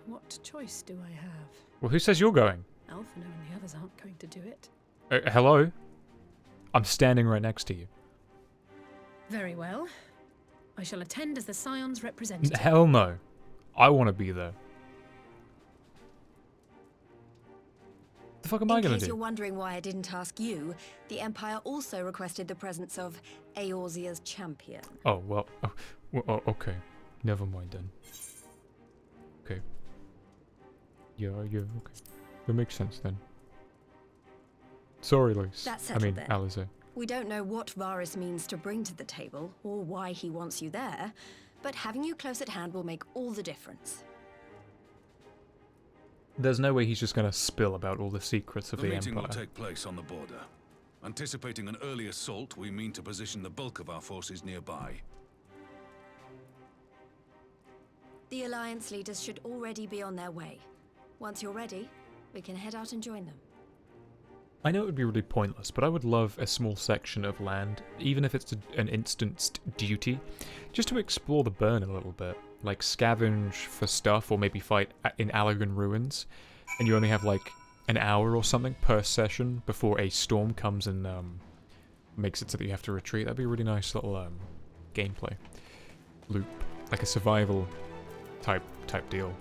what choice do I have? Well, who says you're going? Alphino and the others aren't going to do it. Hello? I'm standing right next to you. Very well. I shall attend as the Scions representative. Hell no. I want to be there. The fuck am I gonna do? In case you're wondering why I didn't ask you, the Empire also requested the presence of Eorzea's champion. Oh, well, okay. Never mind then. Okay. Yeah, okay. That makes sense then. Sorry, Luce. That's settled then. Alice. We don't know what Varys means to bring to the table, or why he wants you there, but having you close at hand will make all the difference. There's no way he's just gonna spill about all the secrets of the Empire. The meeting will take place on the border. Anticipating an early assault, we mean to position the bulk of our forces nearby. The Alliance leaders should already be on their way. Once you're ready, we can head out and join them. I know it would be really pointless, but I would love a small section of land, even if it's an instanced duty, just to explore the burn a little bit. Like scavenge for stuff, or maybe fight in Allergan ruins, and you only have like an hour or something per session before a storm comes and makes it so that you have to retreat. That'd be a really nice little gameplay loop, like a survival type deal.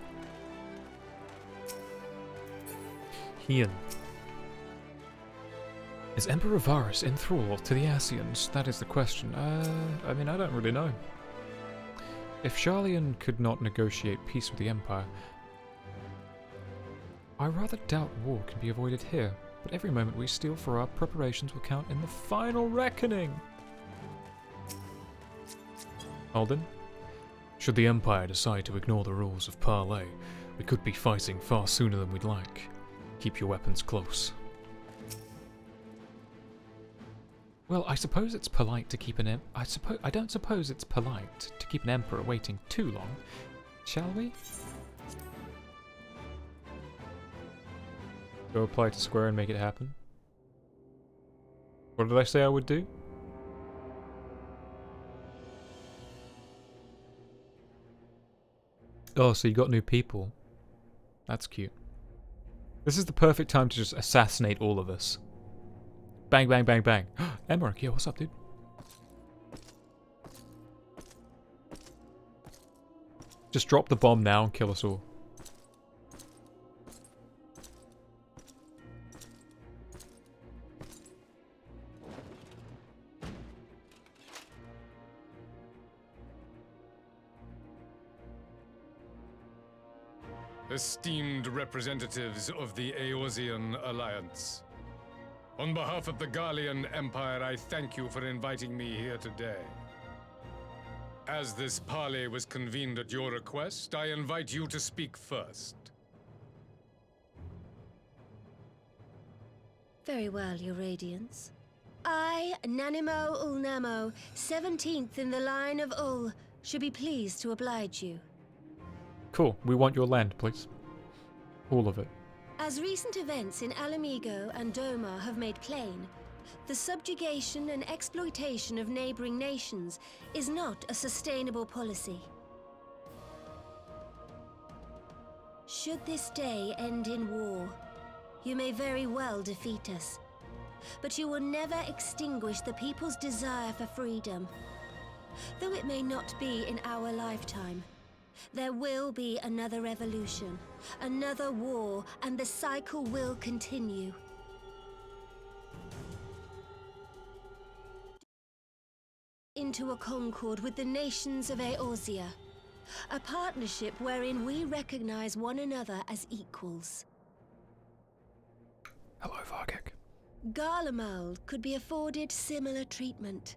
Heyoh. Is Emperor Varys enthralled to the Ascians? That is the question. I mean, I don't really know. If Sharlayan could not negotiate peace with the Empire, I rather doubt war can be avoided here, but every moment we steal for our preparations will count in the final reckoning. Alden? Should the Empire decide to ignore the rules of parley, we could be fighting far sooner than we'd like. Keep your weapons close. Well, I suppose it's polite to keep an I don't suppose it's polite to keep an emperor waiting too long, shall we? Go apply to Square and make it happen. What did I say I would do? Oh, so you got new people. That's cute. This is the perfect time to just assassinate all of us. Bang, bang, bang, bang. Emmerich, yo, what's up, dude? Just drop the bomb now and kill us all. Esteemed representatives of the Eosian Alliance. On behalf of the Garlean Empire, I thank you for inviting me here today. As this parley was convened at your request, I invite you to speak first. Very well, Your Radiance. I, Nanimo Ulnamo, 17th in the line of Ul, should be pleased to oblige you. Cool, we want your land, please. All of it. As recent events in Alamigo and Doma have made plain, the subjugation and exploitation of neighboring nations is not a sustainable policy. Should this day end in war, you may very well defeat us, but you will never extinguish the people's desire for freedom. Though it may not be in our lifetime, there will be another revolution, another war, and the cycle will continue. Into a concord with the nations of Eorzea, a partnership wherein we recognize one another as equals. Hello, Vargek. Garlemald could be afforded similar treatment.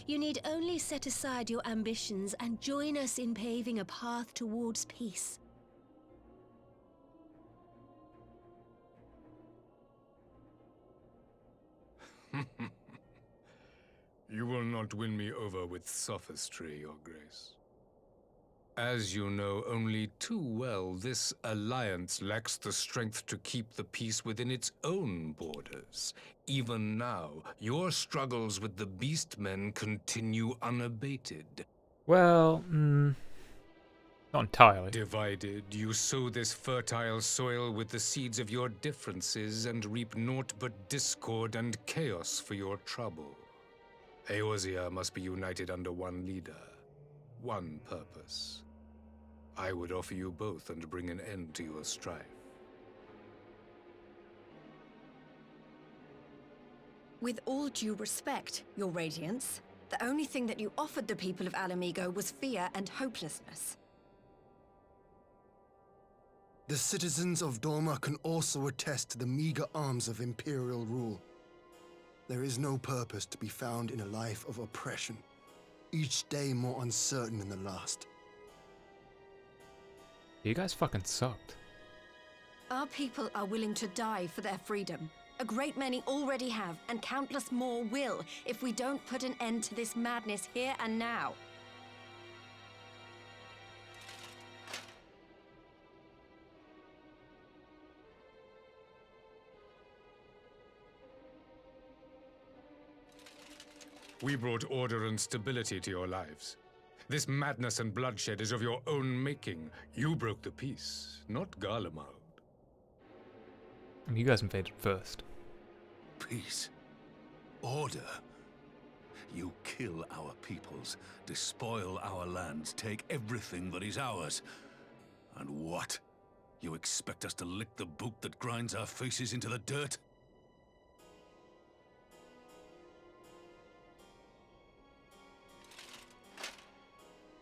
You need only set aside your ambitions and join us in paving a path towards peace. You will not win me over with sophistry, Your Grace. As you know only too well, this alliance lacks the strength to keep the peace within its own borders. Even now, your struggles with the Beastmen continue unabated. Well, not entirely. Divided, you sow this fertile soil with the seeds of your differences and reap naught but discord and chaos for your trouble. Eorzea must be united under one leader, one purpose. I would offer you both and bring an end to your strife. With all due respect, Your Radiance, the only thing that you offered the people of Alamigo was fear and hopelessness. The citizens of Doma can also attest to the meager arms of Imperial rule. There is no purpose to be found in a life of oppression, each day more uncertain than the last. You guys fucking sucked. Our people are willing to die for their freedom. A great many already have, and countless more will, if we don't put an end to this madness here and now. We brought order and stability to your lives. This madness and bloodshed is of your own making. You broke the peace, not Garlemald. I mean, you guys invaded first. Peace. Order. You kill our peoples, despoil our lands, take everything that is ours. And what? You expect us to lick the boot that grinds our faces into the dirt?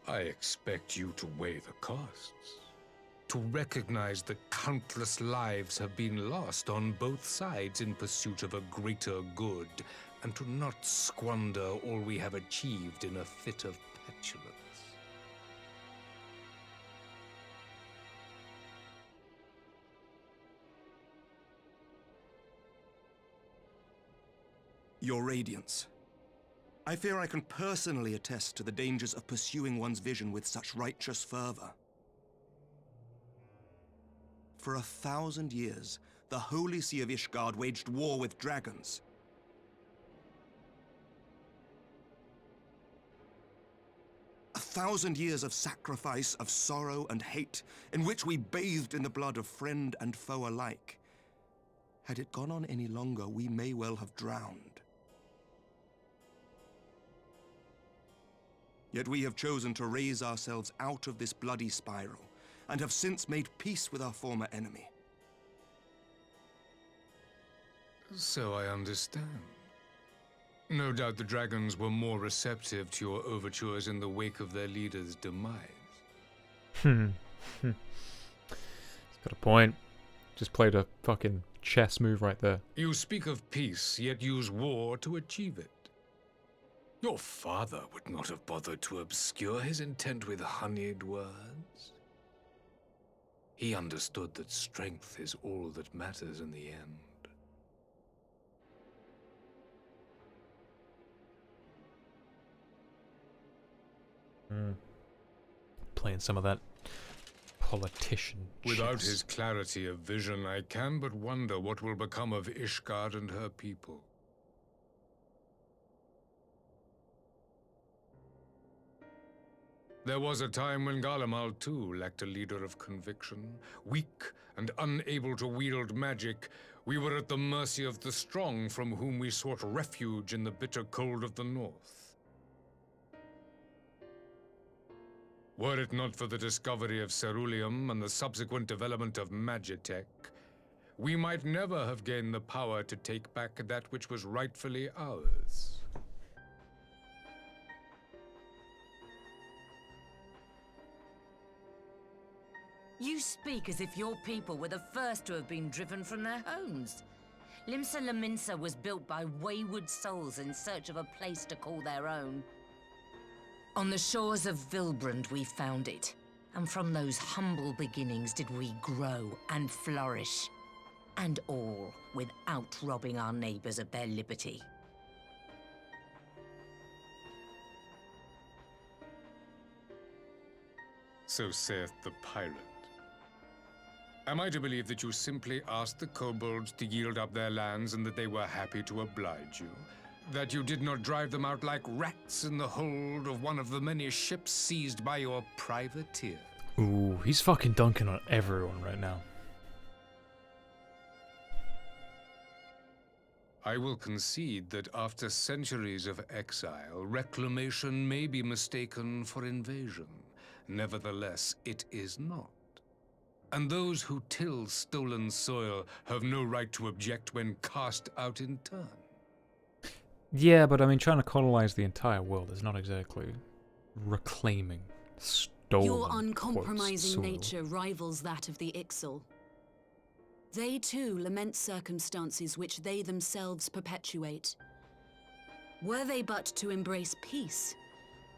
I expect you to weigh the costs. To recognize the countless lives have been lost on both sides in pursuit of a greater good, and to not squander all we have achieved in a fit of petulance. Your Radiance. I fear I can personally attest to the dangers of pursuing one's vision with such righteous fervor. For 1,000 years, the Holy See of Ishgard waged war with dragons. A 1,000 years of sacrifice, of sorrow and hate, in which we bathed in the blood of friend and foe alike. Had it gone on any longer, we may well have drowned. Yet we have chosen to raise ourselves out of this bloody spiral, and have since made peace with our former enemy. So I understand. No doubt the dragons were more receptive to your overtures in the wake of their leader's demise. He's got a point. Just played a fucking chess move right there. You speak of peace, yet use war to achieve it. Your father would not have bothered to obscure his intent with honeyed words. He understood that strength is all that matters in the end. Playing some of that politician Without chess. his clarity of vision, I can but wonder what will become of Ishgard and her people. There was a time when Garlemald too lacked a leader of conviction. Weak and unable to wield magic, we were at the mercy of the strong from whom we sought refuge in the bitter cold of the north. Were it not for the discovery of ceruleum and the subsequent development of magitech, we might never have gained the power to take back that which was rightfully ours. You speak as if your people were the first to have been driven from their homes. Limsa Lominsa was built by wayward souls in search of a place to call their own. On the shores of Vilbrand we found it, and from those humble beginnings did we grow and flourish. And all without robbing our neighbors of their liberty. So saith the pirate. Am I to believe that you simply asked the kobolds to yield up their lands and that they were happy to oblige you? That you did not drive them out like rats in the hold of one of the many ships seized by your privateer? Ooh, he's fucking dunking on everyone right now. I will concede that after centuries of exile, reclamation may be mistaken for invasion. Nevertheless, it is not. And those who till stolen soil have no right to object when cast out in turn. Yeah, but I mean, trying to colonize the entire world is not exactly reclaiming stolen. Your uncompromising quotes, soil. nature rivals that of the Ixal. They too lament circumstances which they themselves perpetuate. Were they but to embrace peace,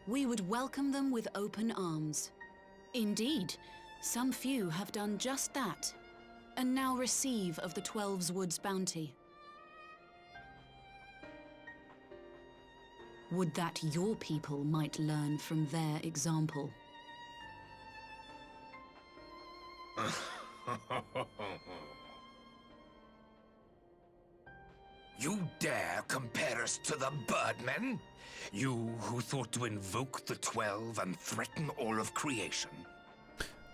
we would welcome them with open arms. Indeed, some few have done just that, and now receive of the 12's Wood's bounty. Would that your people might learn from their example. You dare compare us to the Birdmen? You who thought to invoke the 12 and threaten all of creation?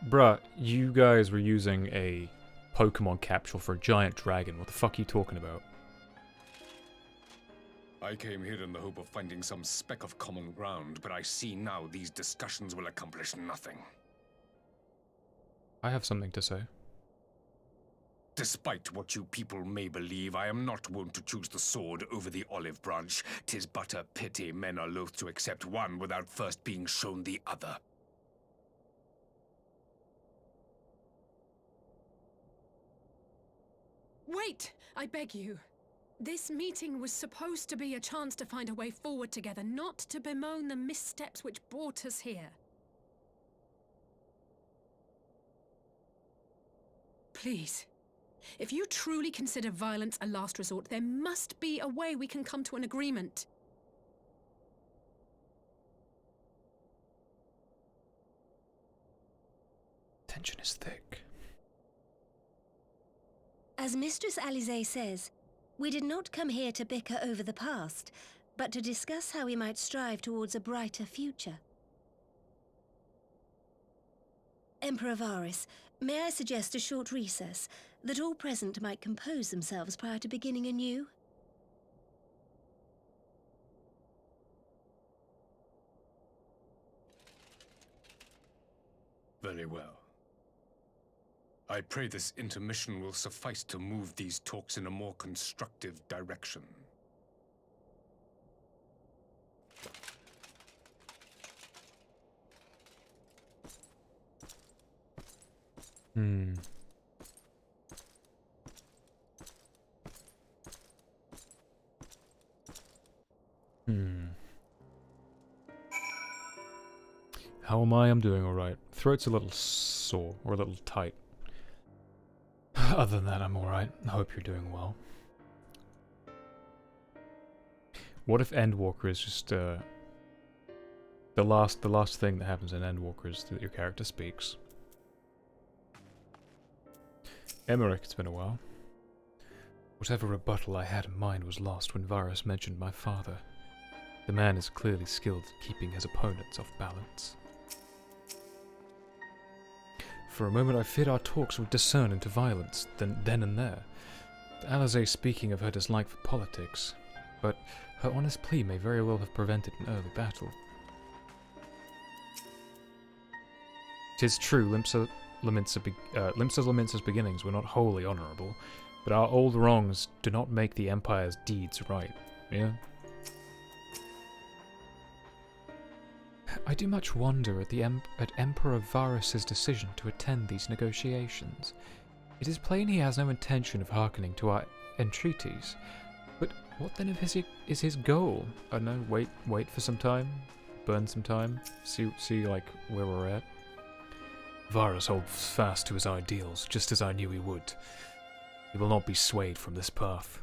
Bruh, you guys were using a Pokemon capsule for a giant dragon. What the fuck are you talking about? I came here in the hope of finding some speck of common ground, but I see now these discussions will accomplish nothing. I have something to say. Despite what you people may believe, I am not wont to choose the sword over the olive branch. 'Tis but a pity men are loath to accept one without first being shown the other. Wait! I beg you. This meeting was supposed to be a chance to find a way forward together, not to bemoan the missteps which brought us here. Please, If you truly consider violence a last resort, there must be a way we can come to an agreement. Tension is thick. As Mistress Alize says, we did not come here to bicker over the past, but to discuss how we might strive towards a brighter future. Emperor Varys, may I suggest a short recess, that all present might compose themselves prior to beginning anew? Very well. I pray this intermission will suffice to move these talks in a more constructive direction. Hmm. How am I? I'm doing alright. Throat's a little sore, or a little tight. Other than that, I'm alright. I hope you're doing well. What if Endwalker is just, the last thing that happens in Endwalker is that your character speaks? Emmerich, it's been a while. Whatever rebuttal I had in mind was lost when Varys mentioned my father. The man is clearly skilled at keeping his opponents off balance. For a moment I feared our talks would discern into violence, then and there. Alize speaking of her dislike for politics, but her honest plea may very well have prevented an early battle. 'Tis true, Limsa Lominsa's beginnings were not wholly honourable, but our old wrongs do not make the Empire's deeds right, yeah? I do much wonder at Emperor Varys' decision to attend these negotiations. It is plain he has no intention of hearkening to our entreaties. But what then is his goal? I don't know, wait for some time? Burn some time? See like, where we're at? Varys holds fast to his ideals, just as I knew he would. He will not be swayed from this path.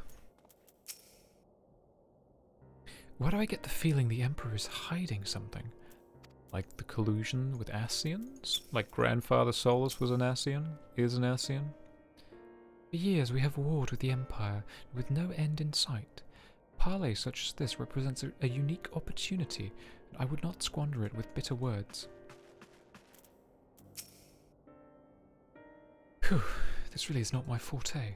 Why do I get the feeling the Emperor is hiding something? Like the collusion with Ascians? Like Grandfather Solus was an Ascian? Is an Ascian? For years we have warred with the Empire, with no end in sight. Parley such as this represents a unique opportunity, and I would not squander it with bitter words. Phew, this really is not my forte.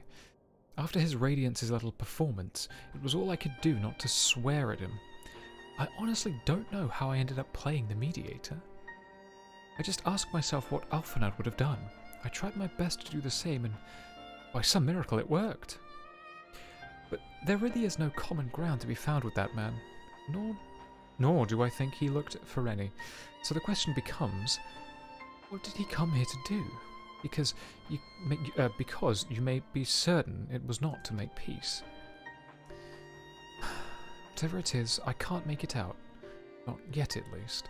After his Radiance's little performance, it was all I could do not to swear at him. I honestly don't know how I ended up playing the mediator. I just ask myself what Alphinaud would have done. I tried my best to do the same, and by some miracle it worked. But there really is no common ground to be found with that man, nor do I think he looked for any. So the question becomes, what did he come here to do? Because you may be certain it was not to make peace. Whatever it is, I can't make it out. Not yet, at least.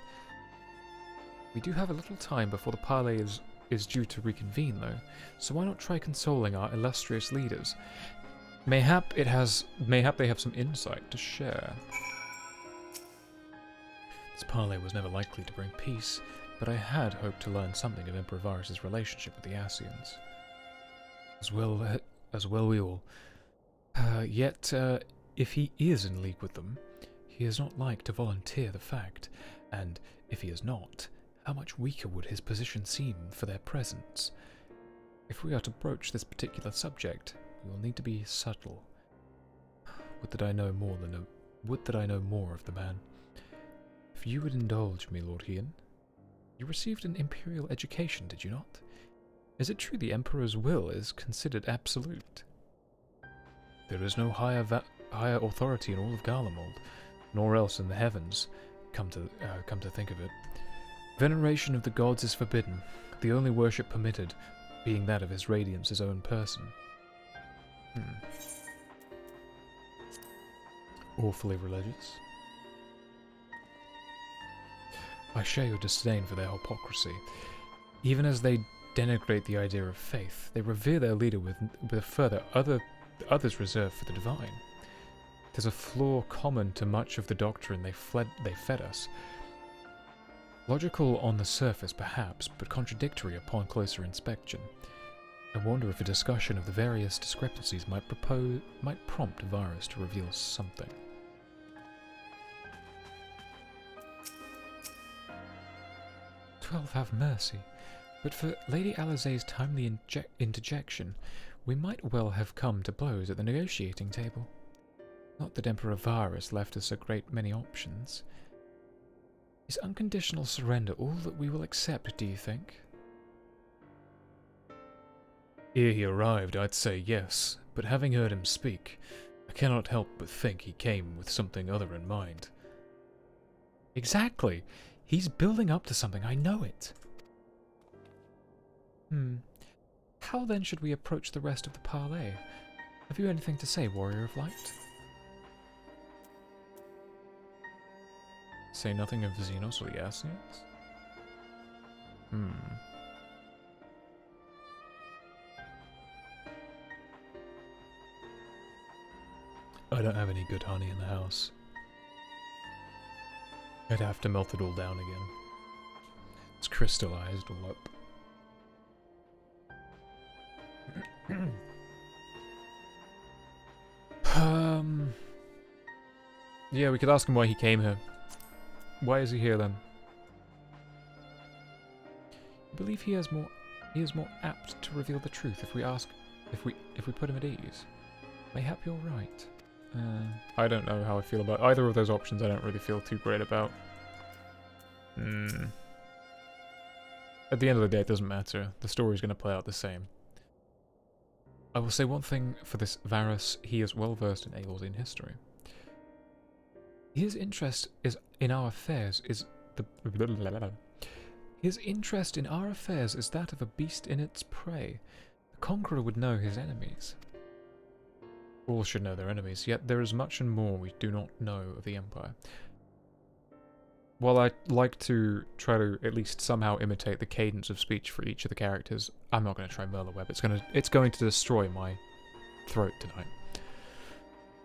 We do have a little time before the parley is due to reconvene, though, so why not try consoling our illustrious leaders? Mayhap they have some insight to share. This parley was never likely to bring peace, but I had hoped to learn something of Emperor Varys' relationship with the Ascians. As well we all. Yet, if he is in league with them, he is not like to volunteer the fact, and if he is not, how much weaker would his position seem for their presence? If we are to broach this particular subject, we will need to be subtle. Would that I know more of the man. If you would indulge me, Lord Heyoh, you received an imperial education, did you not? Is it true the Emperor's will is considered absolute? There is no higher authority in all of Garlemald, nor else in the heavens, come to think of it. Veneration of the gods is forbidden, the only worship permitted being that of His Radiance's own person. Awfully religious. I share your disdain for their hypocrisy, even as they denigrate the idea of faith. They revere their leader with others reserved for the divine. There's a flaw common to much of the doctrine they fed us. Logical on the surface, perhaps, but contradictory upon closer inspection. I wonder if a discussion of the various discrepancies might prompt Varus to reveal something. "12 have mercy, but for Lady Alizé's timely interjection, we might well have come to blows at the negotiating table. Not that Emperor Varus left us a great many options. Is unconditional surrender all that we will accept, do you think?" Ere he arrived, I'd say yes, but having heard him speak, I cannot help but think he came with something other in mind. Exactly! He's building up to something, I know it! How then should we approach the rest of the parley? Have you anything to say, Warrior of Light? Say nothing of Xenos or the Ascians? I don't have any good honey in the house. I'd have to melt it all down again. It's crystallized all up. Yeah, we could ask him why he came here. Why is he here then? I believe he is more apt to reveal the truth if we put him at ease. Mayhap you're right. I don't know how I feel about either of those options. I don't really feel too great about. At the end of the day, it doesn't matter. The story's going to play out the same. I will say one thing for this Varus: he is well versed in Eorzean history. His interest in our affairs is that of a beast in its prey. The conqueror would know his enemies. All should know their enemies, yet there is much and more we do not know of the Empire. While I like to try to at least somehow imitate the cadence of speech for each of the characters, I'm not going to try Merleweb. It's going to destroy my throat tonight.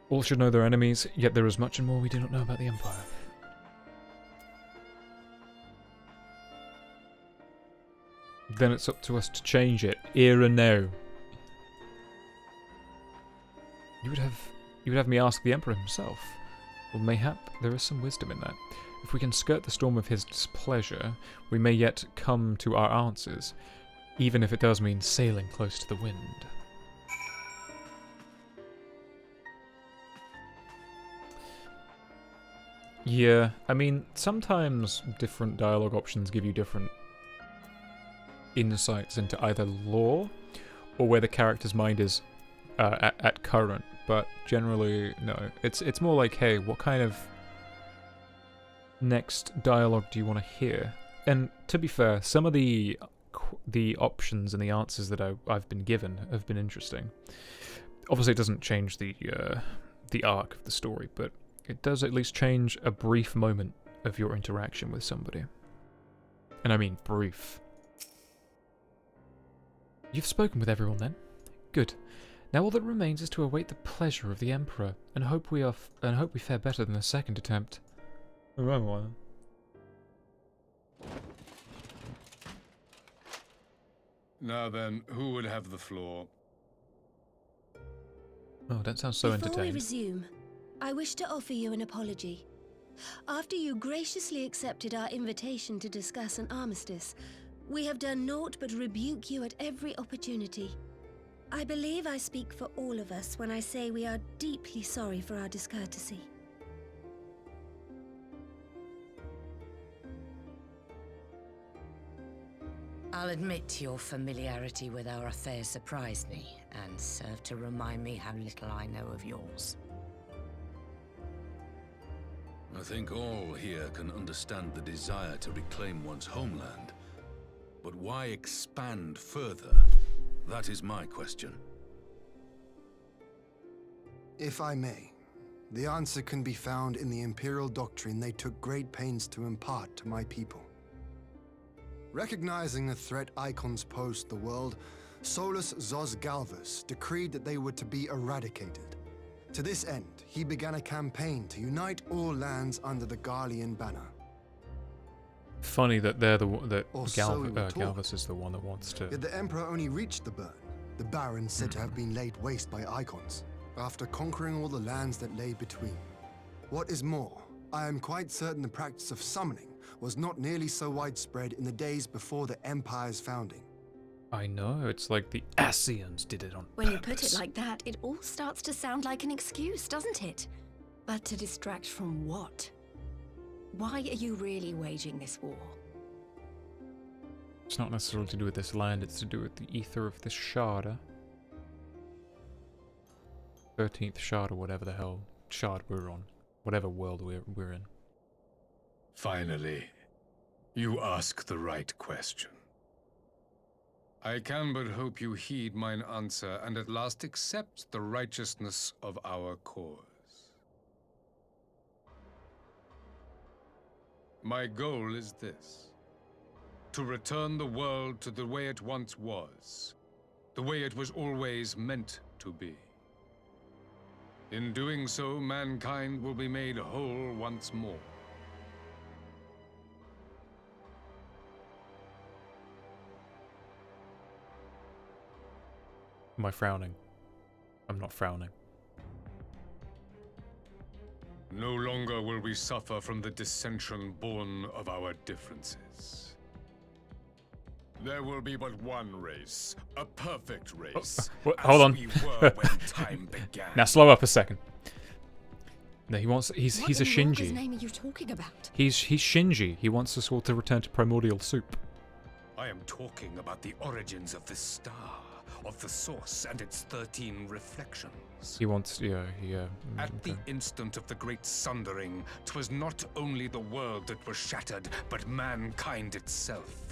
All should know their enemies, yet there is much and more we do not know about the Empire. Then it's up to us to change it, here and now. You would have me ask the Emperor himself. Well, mayhap there is some wisdom in that. If we can skirt the storm of his displeasure, we may yet come to our answers, even if it does mean sailing close to the wind. Yeah, I mean, sometimes different dialogue options give you different insights into either lore or where the character's mind is at current, but generally, no. It's more like, hey, what kind of next dialogue do you want to hear? And to be fair, some of the options and the answers that I've been given have been interesting. Obviously, it doesn't change the arc of the story, but it does at least change a brief moment of your interaction with somebody. And I mean brief. You've spoken with everyone then? Good. Now all that remains is to await the pleasure of the Emperor, and hope we fare better than the second attempt. Now then, who would have the floor? Oh, that sounds so Before entertaining. we resume, I wish to offer you an apology. After you graciously accepted our invitation to discuss an armistice, we have done naught but rebuke you at every opportunity. I believe I speak for all of us when I say we are deeply sorry for our discourtesy. I'll admit your familiarity with our affairs surprised me, and served to remind me how little I know of yours. I think all here can understand the desire to reclaim one's homeland. But why expand further? That is my question. If I may, the answer can be found in the Imperial doctrine they took great pains to impart to my people. Recognizing the threat icons posed to the world, Solus Zos Galvus decreed that they were to be eradicated. To this end, he began a campaign to unite all lands under the Garlean banner. Funny that they're that So we were told. Galvus is the one that wants to. Yet the Emperor only reached the burn, the Baron said to have been laid waste by icons, after conquering all the lands that lay between. What is more, I am quite certain the practice of summoning was not nearly so widespread in the days before the Empire's founding. I know, it's like the Ascians did it on When you purpose. put it like that, it all starts to sound like an excuse, doesn't it? But to distract from what? Why are you really waging this war? It's not necessarily to do with this land, it's to do with the ether of this shard. 13th shard or whatever the hell shard we're on. Whatever world we're in. Finally, you ask the right question. I can but hope you heed mine answer and at last accept the righteousness of our cause. My goal is this: to return the world to the way it once was, the way it was always meant to be. In doing so, mankind will be made whole once more. Am I frowning? I'm not frowning. No longer will we suffer from the dissension born of our differences. There will be but one race, a perfect race. Hold on. We were when time began. Now slow up a second. No, he wants. He's a What Shinji. name are you talking about? He's Shinji. He wants us all to return to primordial soup. I am talking about the origins of this star, of the source and its 13 reflections. He wants. Yeah. At the instant of the great sundering, 'twas not only the world that was shattered, but mankind itself.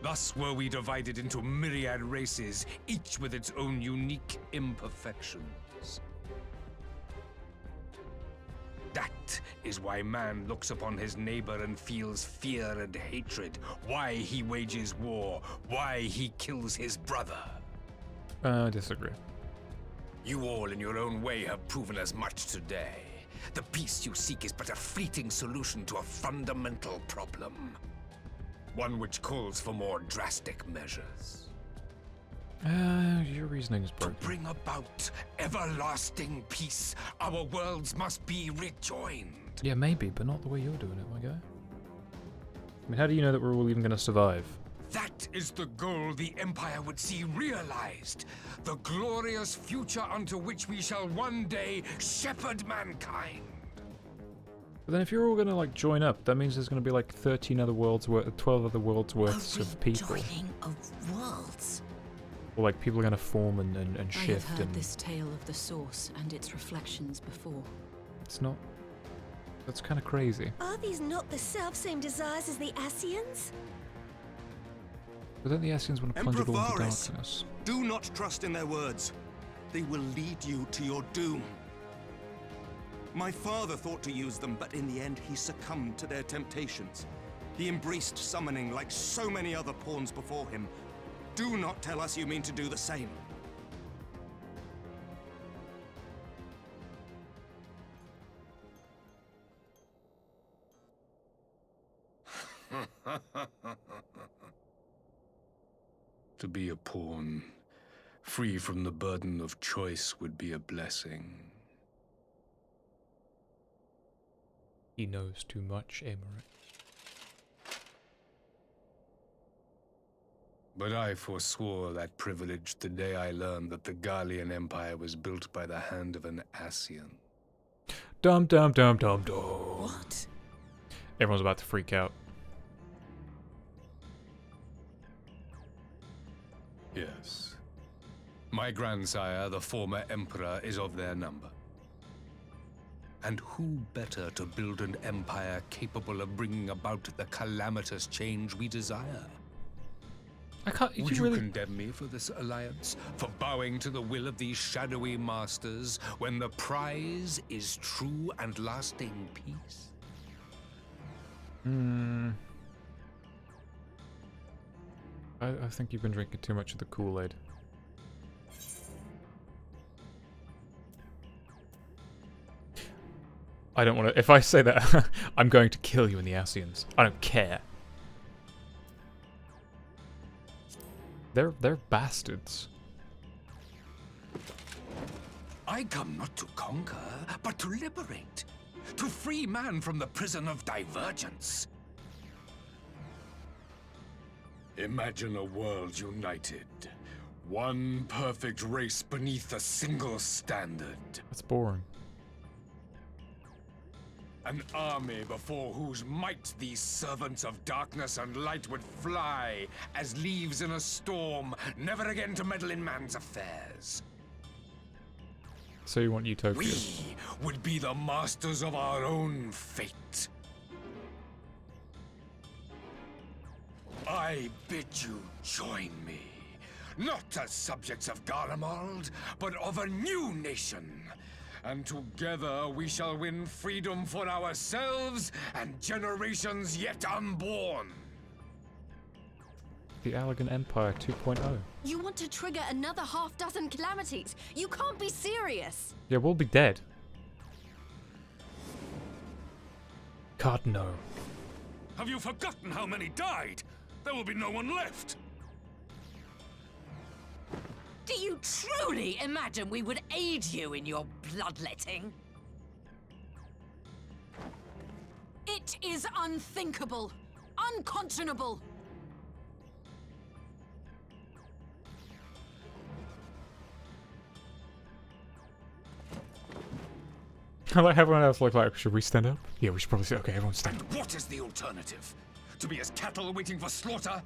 Thus were we divided into myriad races, each with its own unique imperfections. That is why man looks upon his neighbor and feels fear and hatred, why he wages war, why he kills his brother. I disagree. You all in your own way have proven as much today. The peace you seek is but a fleeting solution to a fundamental problem. One which calls for more drastic measures. Your reasoning is broken. To bring about everlasting peace, our worlds must be rejoined. Yeah, maybe, but not the way you're doing it, my guy. I mean, how do you know that we're all even going to survive? That is the goal the Empire would see realized. The glorious future unto which we shall one day shepherd mankind. But then if you're all going to, like, join up, that means there's going to be, like, 13 other worlds worth, 12 other worlds worth of people. Joining of worlds. Or, like, people are going to form and shift. I have heard and this tale of the source and its reflections before. It's not... That's kind of crazy. Are these not the self-same desires as the Ascians? But then the Ascians want to plunge it all into Varys, darkness. do not trust in their words. They will lead you to your doom. My father thought to use them, but in the end he succumbed to their temptations. He embraced summoning like so many other pawns before him. Do not tell us you mean to do the same. To be a pawn, free from the burden of choice, would be a blessing. He knows too much, Amory. But I forswore that privilege the day I learned that the Garlean Empire was built by the hand of an Ascian. Dum dum dum dum dum. What? Everyone's about to freak out. Yes. My grandsire, the former emperor, is of their number. And who better to build an empire capable of bringing about the calamitous change we desire? I can't. Would you condemn me for this alliance? For bowing to the will of these shadowy masters when the prize is true and lasting peace? I think you've been drinking too much of the Kool-Aid. I don't want to... If I say that, I'm going to kill you in the Ascians. I don't care. They're bastards. I come not to conquer, but to liberate. To free man from the prison of divergence. Imagine a world united. One perfect race beneath a single standard. That's boring. An army before whose might these servants of darkness and light would fly as leaves in a storm, never again to meddle in man's affairs. So you want Utopia? We would be the masters of our own fate. I bid you join me, not as subjects of Garlemald, but of a new nation. And together we shall win freedom for ourselves and generations yet unborn. The Allegan Empire 2.0. You want to trigger another half-dozen calamities? You can't be serious! Yeah, we'll be dead. God, no. Have you forgotten how many died? There will be no one left. Do you truly imagine we would aid you in your bloodletting? It is unthinkable. Unconscionable. I like everyone else like, should we stand up? Yeah, we should probably say, okay, everyone stand up. What is the alternative? To be as cattle waiting for slaughter?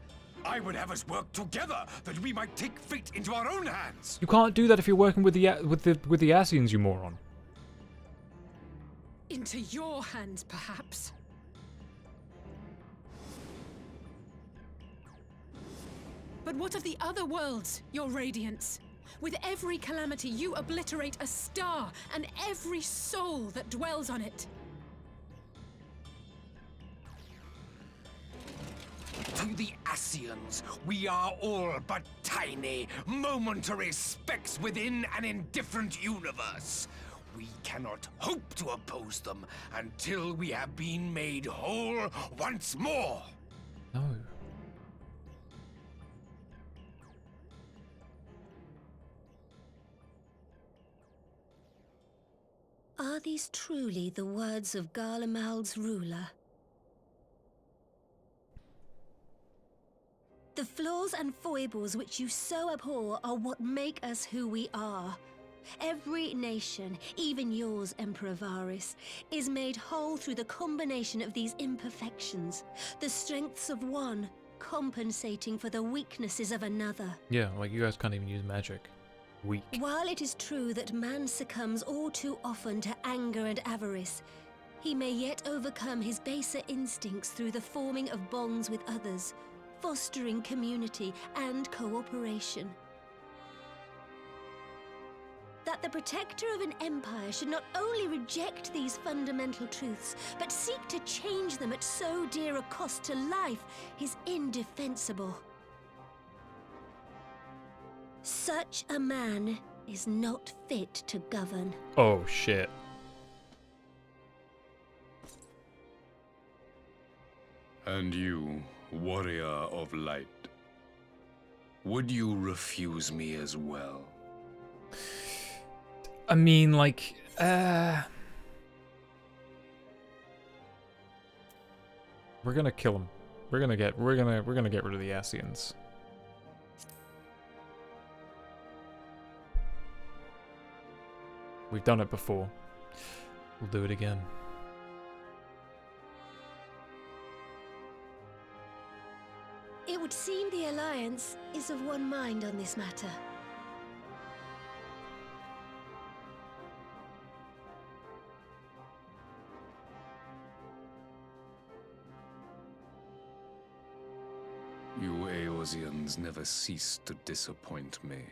I would have us work together, that we might take fate into our own hands. You can't do that if you're working with the Ascians, you moron. Into your hands, perhaps. But what of the other worlds, your radiance? With every calamity, you obliterate a star and every soul that dwells on it. To the Ascians, we are all but tiny, momentary specks within an indifferent universe. We cannot hope to oppose them until we have been made whole once more. No. Are these truly the words of Garlemald's ruler? The flaws and foibles which you so abhor are what make us who we are. Every nation, even yours, Emperor Varys, is made whole through the combination of these imperfections. The strengths of one compensating for the weaknesses of another. Yeah, like you guys can't even use magic. Weak. While it is true that man succumbs all too often to anger and avarice, he may yet overcome his baser instincts through the forming of bonds with others, fostering community and cooperation. That the protector of an empire should not only reject these fundamental truths, but seek to change them at so dear a cost to life is indefensible. Such a man is not fit to govern. Oh, shit. And you, warrior of light, would you refuse me as well? I mean, like, we're gonna kill him. We're gonna get rid of the Ascians. We've done it before. We'll do it again. It would seem the Alliance is of one mind on this matter. You Eorzeans never cease to disappoint me.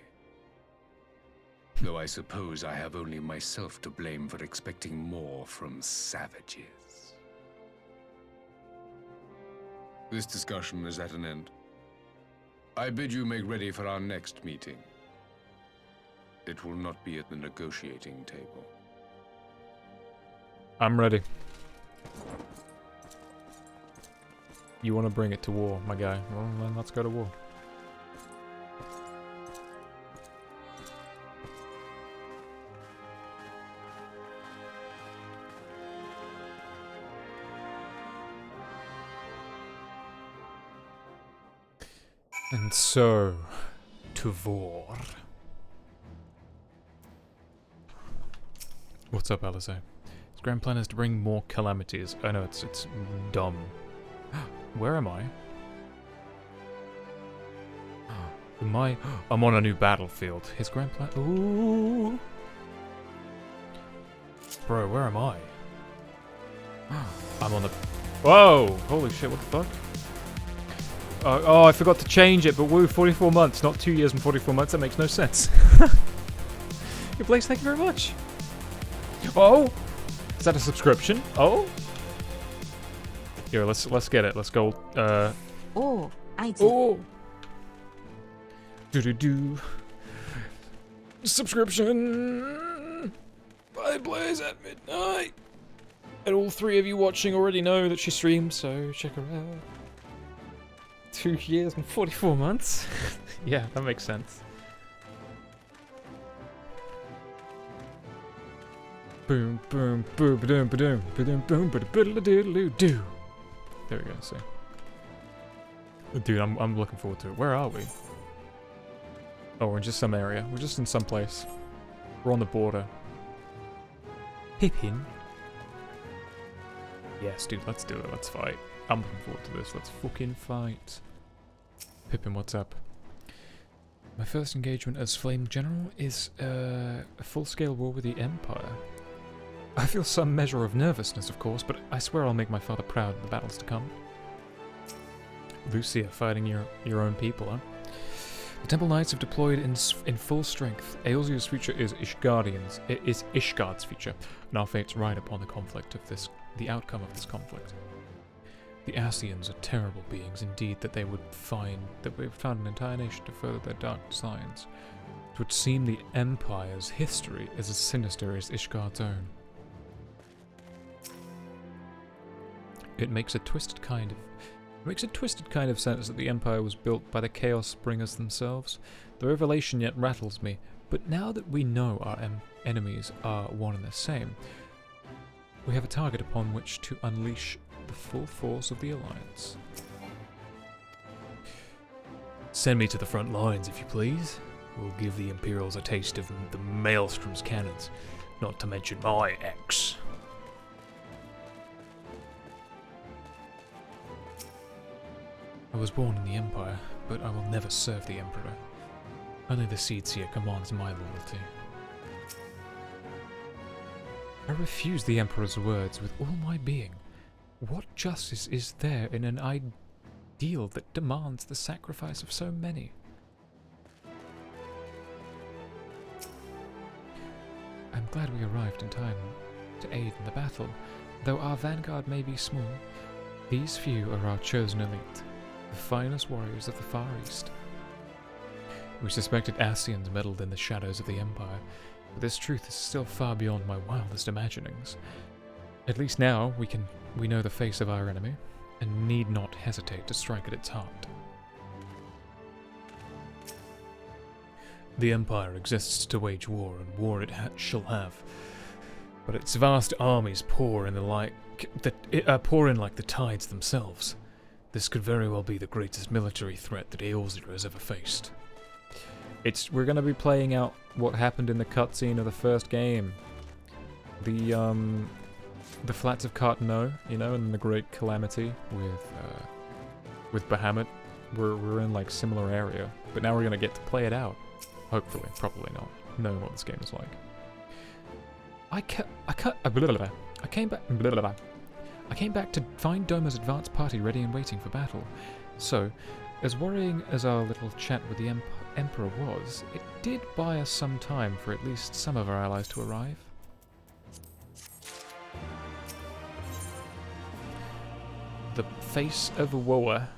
Though I suppose I have only myself to blame for expecting more from savages. This discussion is at an end. I bid you make ready for our next meeting. It will not be at the negotiating table. I'm ready. You want to bring it to war, my guy? Well, then let's go to war. And so, to war. What's up, Alisaie? His grand plan is to bring more calamities. I know it's dumb. Where am I? I'm on a new battlefield. His grand plan. Ooh. Bro, where am I? I'm on the. Whoa! Holy shit! What the fuck? Oh, I forgot to change it, but woo, 44 months, not 2 years and 44 months, that makes no sense. Your Blaze, thank you very much. Oh! Is that a subscription? Oh? Here, let's get it. Let's go, Oh, I do. Oh! Do-do-do. Subscription! By Blaze at midnight! And all 3 of you watching already know that she streams, so check her out. 2 years and 44 months? Yeah, that makes sense. Boom, boom, boom, ba-doom, ba-doom, ba-doom, boom, ba-da-biddle-a-diddle-doo. There we go, see. Dude, I'm looking forward to it. Where are we? Oh, we're in just some area. We're just in some place. We're on the border. Pippin? Yes, dude, let's do it. Let's fight. I'm looking forward to this. Let's fucking fight. Pippin, what's up? My first engagement as Flame General is a full-scale war with the Empire. I feel some measure of nervousness, of course, but I swear I'll make my father proud in the battles to come. Lucia, fighting your own people, huh? The Temple Knights have deployed in full strength. Eosia's future is Ishgard's future, and our fates ride upon the outcome of this conflict. The Ascians are terrible beings indeed that we've found an entire nation to further their dark designs. It would seem the Empire's history is as sinister as Ishgard's own. It makes a twisted kind of sense that the Empire was built by the Chaos Bringers themselves. The revelation yet rattles me, but now that we know our enemies are one and the same, we have a target upon which to unleash the full force of the Alliance. Send me to the front lines, if you please. We'll give the Imperials a taste of the Maelstrom's cannons, not to mention my ex. I was born in the Empire, but I will never serve the Emperor. Only the Seedseer commands my loyalty. I refuse the Emperor's words with all my being. What justice is there in an ideal that demands the sacrifice of so many? I'm glad we arrived in time to aid in the battle. Though our vanguard may be small, these few are our chosen elite, the finest warriors of the Far East. We suspected Ascians meddled in the shadows of the Empire, but this truth is still far beyond my wildest imaginings. At least now we know the face of our enemy, and need not hesitate to strike at its heart. The Empire exists to wage war, and war it shall have. But its vast armies pour in like the tides themselves. This could very well be the greatest military threat that Eorzea has ever faced. We're going to be playing out what happened in the cutscene of the first game. The Flats of Cartano, you know, and the Great Calamity with Bahamut. We're in like similar area, but now we're gonna get to play it out. Hopefully, probably not, knowing what this game is like. I came back to find Doma's advance party ready and waiting for battle. So, as worrying as our little chat with the Emperor was, it did buy us some time for at least some of our allies to arrive. The face of a Woa.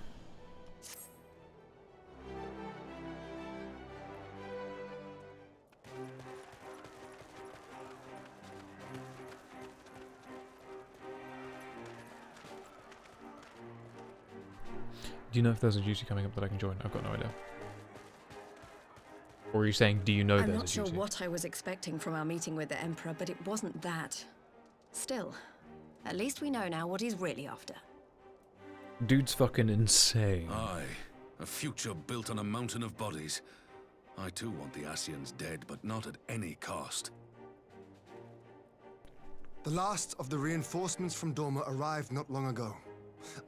Do you know if there's a duty coming up that I can join? I've got no idea. Or are you saying, do you know I'm there's not a sure duty? what I was expecting from our meeting with the Emperor, but it wasn't that. Still, at least we know now what he's really after. Dude's fucking insane. Aye, a future built on a mountain of bodies. I too want the Ascians dead, but not at any cost. The last of the reinforcements from Dorma arrived not long ago.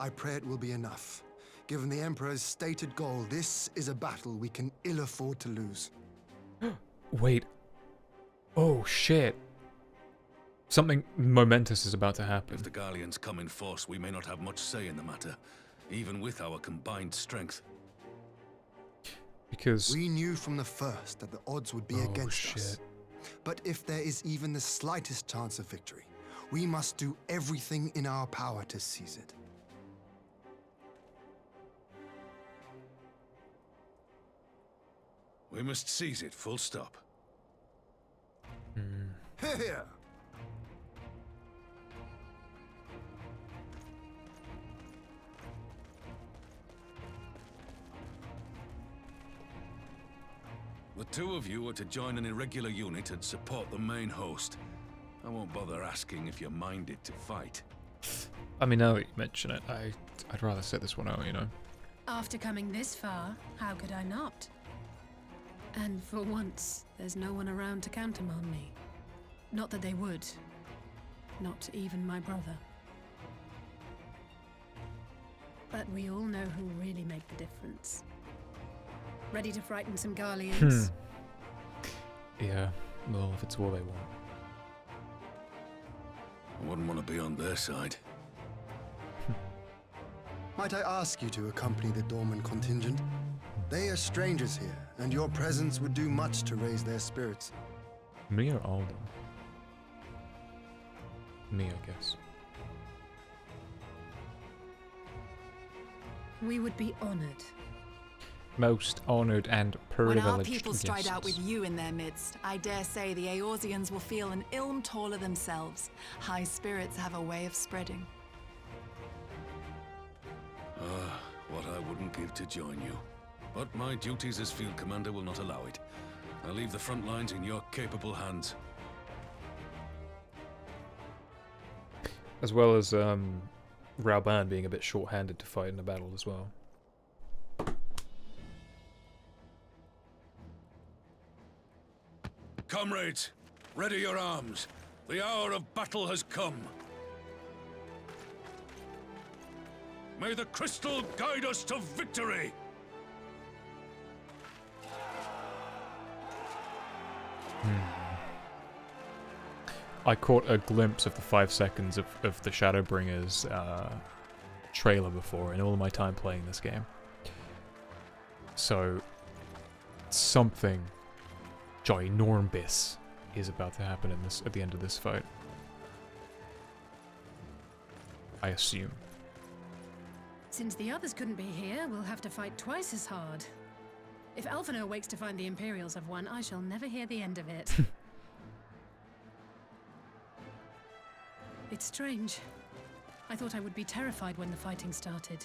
I pray it will be enough. Given the Emperor's stated goal, this is a battle we can ill afford to lose. Wait. Oh, shit. Something momentous is about to happen. If the Garleans come in force, we may not have much say in the matter, even with our combined strength. Because... we knew from the first that the odds would be against us. But if there is even the slightest chance of victory, we must do everything in our power to seize it. We must seize it, full stop. Here! The two of you are to join an irregular unit and support the main host. I won't bother asking if you're minded to fight. I mean, now that you mention it, I'd rather sit this one out, you know. After coming this far, how could I not? And for once, there's no one around to countermand me. Not that they would. Not even my brother. But we all know who really make the difference. Ready to frighten some Garleans? Yeah, well, if it's all they want. I wouldn't want to be on their side. Might I ask you to accompany the Dorman contingent? They are strangers here, and your presence would do much to raise their spirits. Me or Alden? Me, I guess. We would be honored. Most honored and privileged. When our people stride out guests. with you in their midst, I dare say the Eorzeans will feel an ilm taller themselves. High spirits have a way of spreading. What I wouldn't give to join you. But my duties as field commander will not allow it. I'll leave the front lines in your capable hands. As well as Rauban being a bit short-handed to fight in a battle as well. Comrades, ready your arms. The hour of battle has come. May the crystal guide us to victory! I caught a glimpse of the 5 seconds of the Shadowbringers trailer before in all of my time playing this game. So, something ginormous is about to happen in this at the end of this fight. I assume. Since the others couldn't be here, we'll have to fight twice as hard. If Alphinaud wakes to find the Imperials have won, I shall never hear the end of it. It's strange. I thought I would be terrified when the fighting started.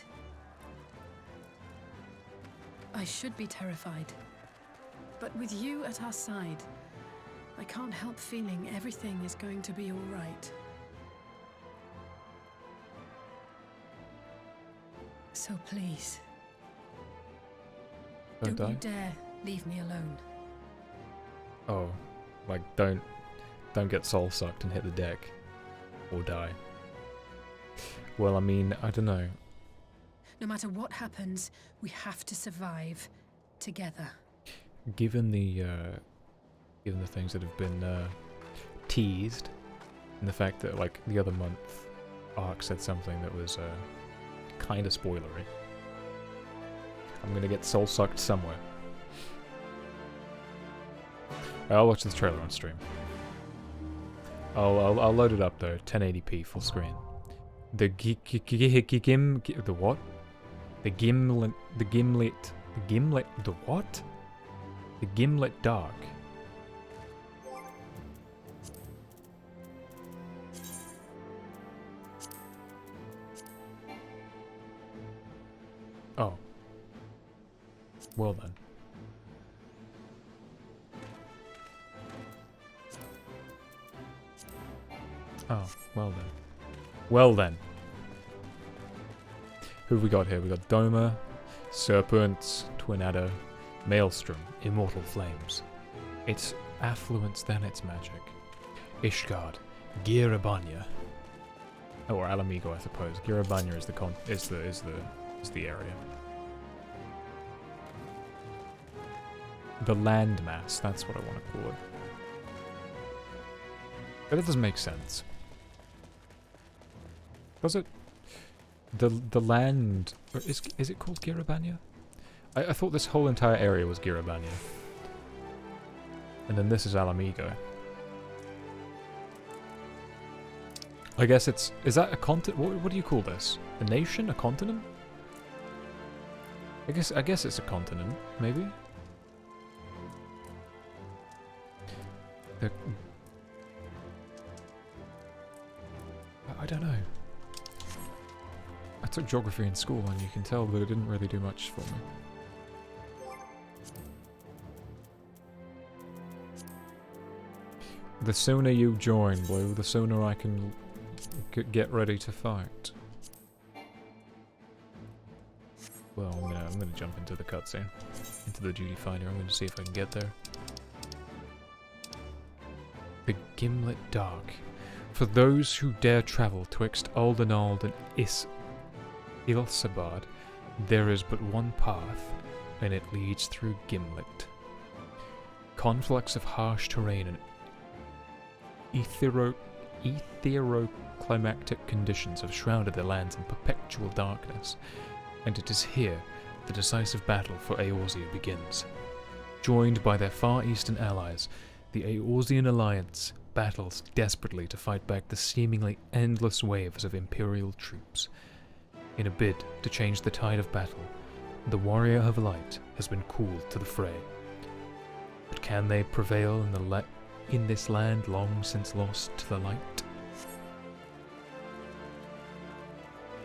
I should be terrified. But with you at our side, I can't help feeling everything is going to be all right. So please, Don't die? you dare leave me alone. Oh, like don't get soul sucked and hit the deck. Or die. Well, I mean, I don't know. No matter what happens, we have to survive together. Given the things that have been teased, and the fact that like the other month, Ark said something that was kind of spoilery. I'm gonna get soul sucked somewhere. I'll watch this trailer on stream. I'll load it up though, 1080p full screen. The what? The Gimlet Dark. Oh. Well then. Oh, well then. Well then. Who have we got here? We got Doma, Serpent, Twinado, Maelstrom, Immortal Flames. It's affluence, then it's magic. Ishgard, Girabanya. Oh, or Alamigo, I suppose. Girabanya is the area. The landmass, that's what I want to call it. But it doesn't make sense. Does it? The land... Is it called Girabanya? I thought this whole entire area was Girabanya. And then this is Alamigo. I guess it's... Is that a continent? What do you call this? A nation? A continent? I guess it's a continent, maybe? I don't know. I took geography in school and you can tell that it didn't really do much for me. The sooner you join, Blue, the sooner I can get ready to fight. Well, I'm gonna jump into the cutscene, into the duty finder. I'm gonna see if I can get there. The Gimlet Dark. For those who dare travel twixt Aldenald and Ilsabard, there is but one path, and it leads through Gimlet. Conflicts of harsh terrain and etheroclimactic conditions have shrouded the lands in perpetual darkness, and it is here the decisive battle for Eorzea begins. Joined by their Far Eastern allies, the Eorzean Alliance battles desperately to fight back the seemingly endless waves of Imperial troops. In a bid to change the tide of battle, the Warrior of Light has been called to the fray. But can they prevail in this land long since lost to the light?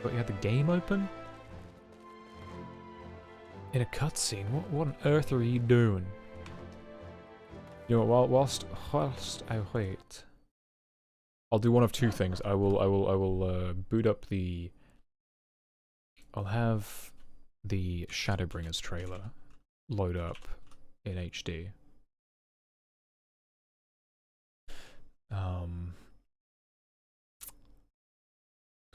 But you had the game open? In a cutscene? What on earth are you doing? You know, whilst I wait, I'll do one of two things. I will boot up the. I'll have the Shadowbringers trailer load up in HD. Do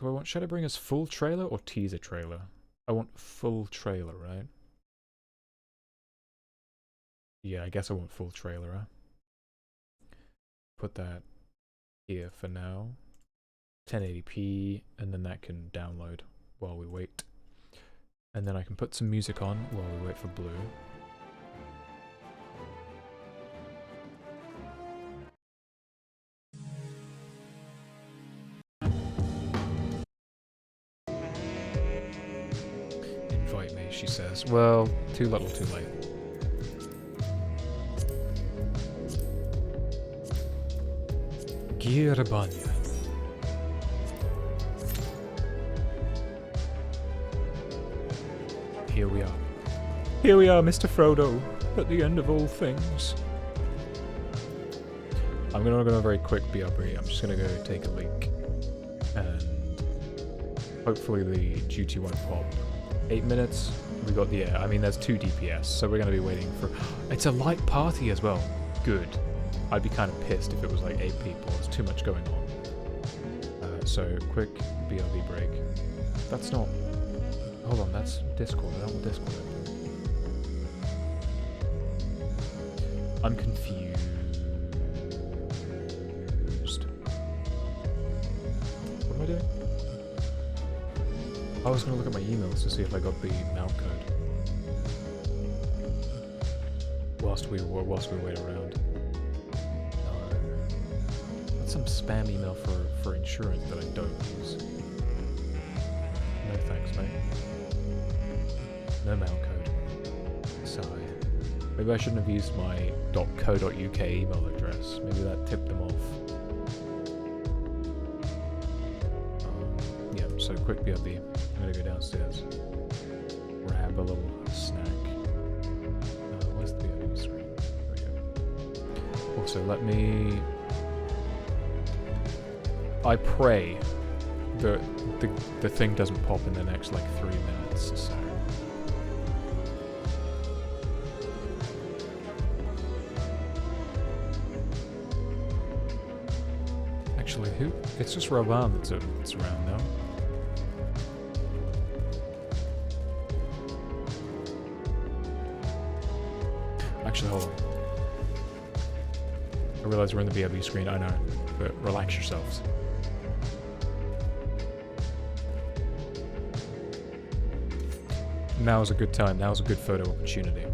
I want Shadowbringers full trailer or teaser trailer? I want full trailer, right? Yeah, I guess I want full trailer, huh? Put that here for now. 1080p, and then that can download while we wait. And then I can put some music on while we wait for Blue. Invite me, she says. Well, too little, too late. Girabanya. Here we are. Here we are, Mr. Frodo, at the end of all things. I'm gonna go a very quick BRB. I'm just gonna go take a leak. And hopefully the duty won't pop. 8 minutes. We got the air. I mean, there's 2 DPS, so we're gonna be waiting for... It's a light party as well. Good. I'd be kind of pissed if it was like 8 people. There's too much going on. So, quick BRB break. That's not... Hold on, that's Discord. I don't want Discord open. I'm confused. What am I doing? I was going to look at my emails to see if I got the mount code. Whilst we wait around. Some spam email for insurance that I don't use. No thanks, mate. No mail code. Sigh. Maybe I shouldn't have used my .co.uk email address. Maybe that tipped them off. Yeah, so quick BRB. I'm gonna go downstairs. Grab grab a little snack. Where's the BOE screen? There we go. Also, let me... I pray that the thing doesn't pop in the next, like, 3 minutes, so... Actually, who? It's just Roban that's around now. Actually, hold on. I realize we're in the BOB screen, I know, but relax yourselves. Now's a good time, now's a good photo opportunity.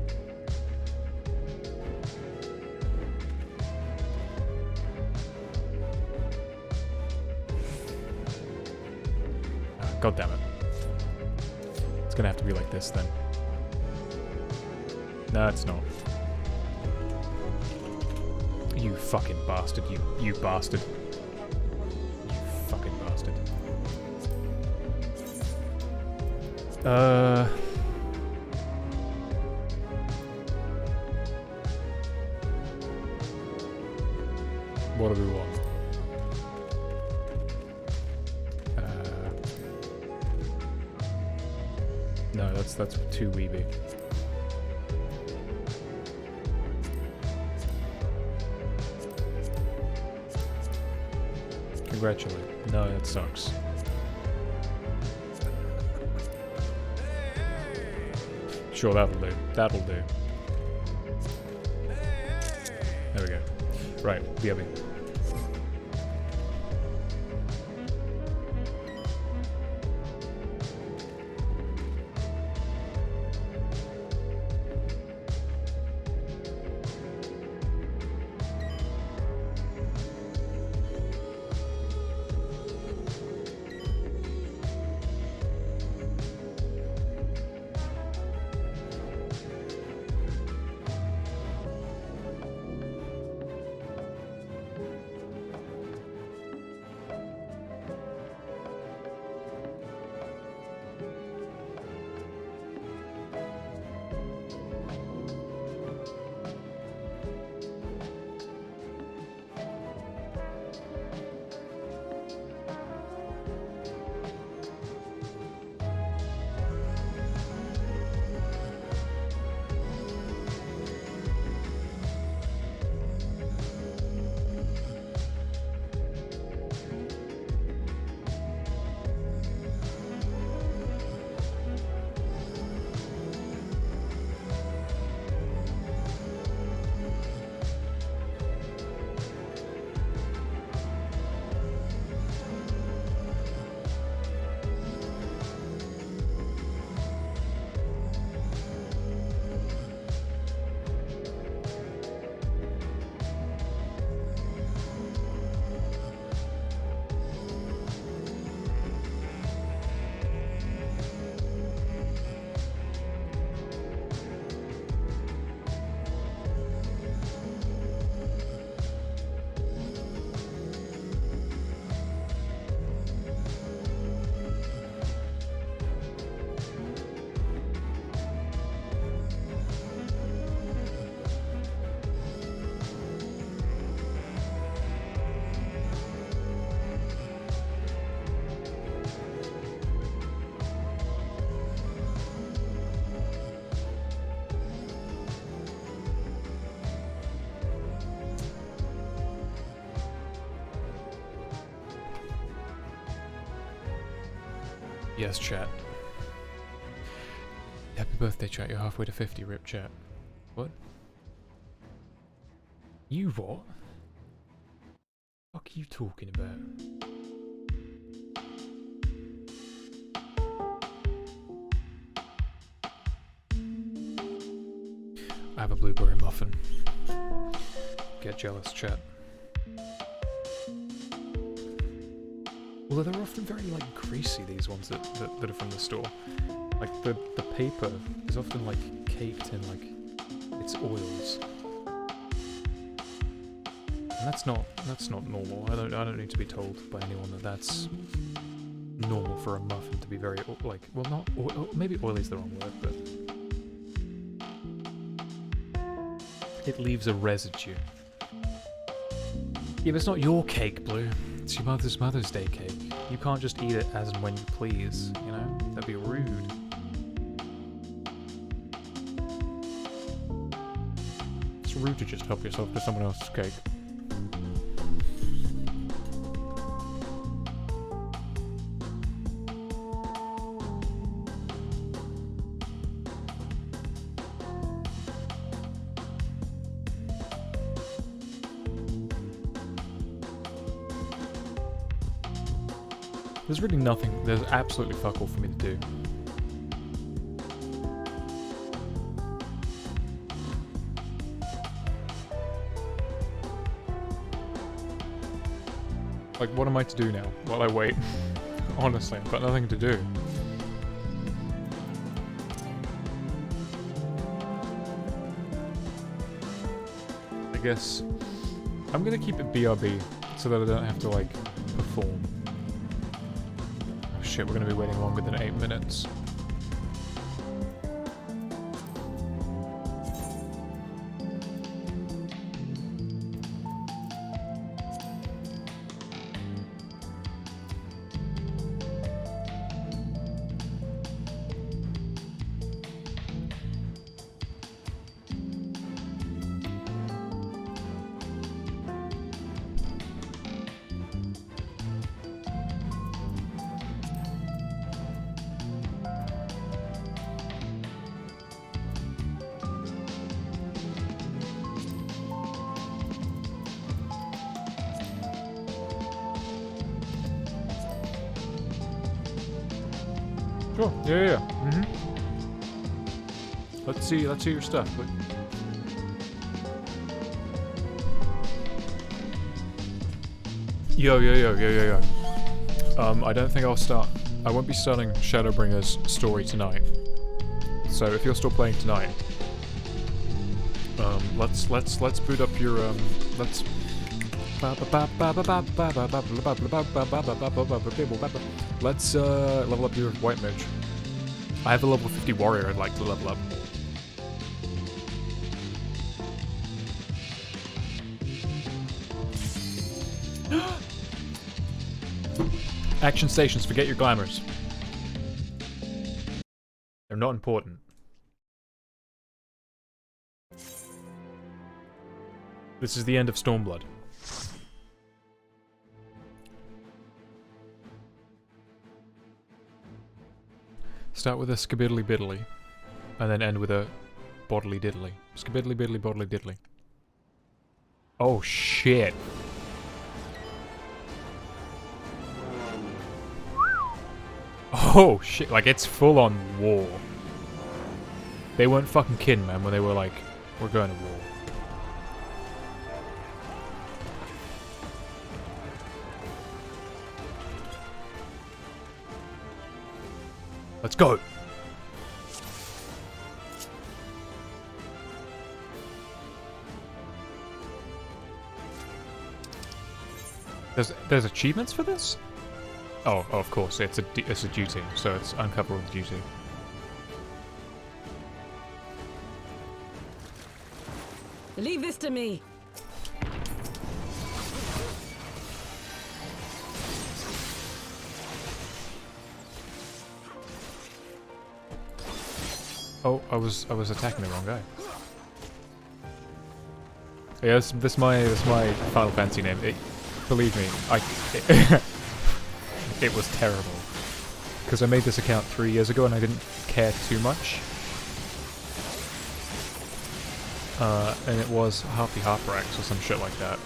God damn it. It's gonna have to be like this then. No, it's not. You fucking bastard, you bastard. You fucking bastard. What do we want? No, that's too weeby. Congratulate. No, that sucks. Sure, that'll do. That'll do. There we go. Right, BRB. Yes, chat. Happy birthday, chat. You're halfway to 50, rip chat. What? You what? What are you talking about? I have a blueberry muffin. Get jealous, chat. Although they're often very, like, greasy, these ones that are from the store. Like, the paper is often, like, caked in, like, its oils. And that's not normal. I don't need to be told by anyone that that's normal for a muffin to be very, like, well, not, maybe oily is the wrong word, but it leaves a residue. Yeah, but it's not your cake, Blue. It's your Mother's Day cake. You can't just eat it as and when you please, you know? That'd be rude. It's rude to just help yourself to someone else's cake. There's really nothing, there's absolutely fuck all for me to do. Like, what am I to do now while I wait? Honestly, I've got nothing to do. I guess I'm gonna keep it BRB so that I don't have to, like, perform. Shit, we're gonna be waiting longer than 8 minutes. Sure. Yeah. Mm-hmm. Let's see your stuff. Yo. I don't think I won't be starting Shadowbringer's story tonight. So if you're still playing tonight, let's boot up your let's level up your white mage. I have a level 50 warrior I'd like to level up. Action stations, forget your glamours. They're not important. This is the end of Stormblood. Start with a skibiddly biddly, and then end with a bodily diddly. Skibiddly biddly bodily diddly. Oh shit. Oh shit, like it's full on war. They weren't fucking kidding, man, when they were like, we're going to war. Let's go! There's achievements for this? Oh, of course, it's a duty, so it's uncover all the duty. Leave this to me. Oh, I was attacking the wrong guy. Yeah, this my Final Fantasy name. Believe me, it was terrible. Because I made this account 3 years ago and I didn't care too much. And it was Harpy or some shit like that.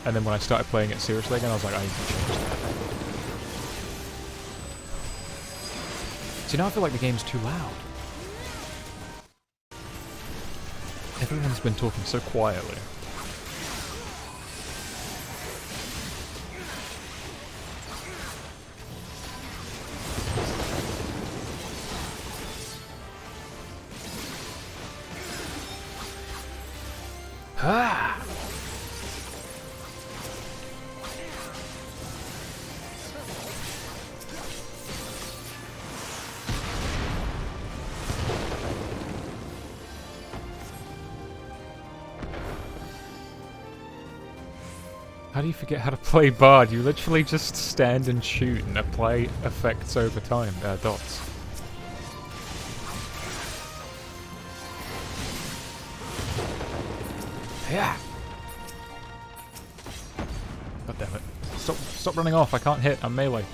And then when I started playing it seriously again, I was like, I need to change that. See, now I feel like the game's too loud. Everyone's been talking so quietly. Ah! How do you forget how to play Bard? You literally just stand and shoot and apply effects over time, dots. Yeah. God damn it. Stop running off, I can't hit, I'm melee.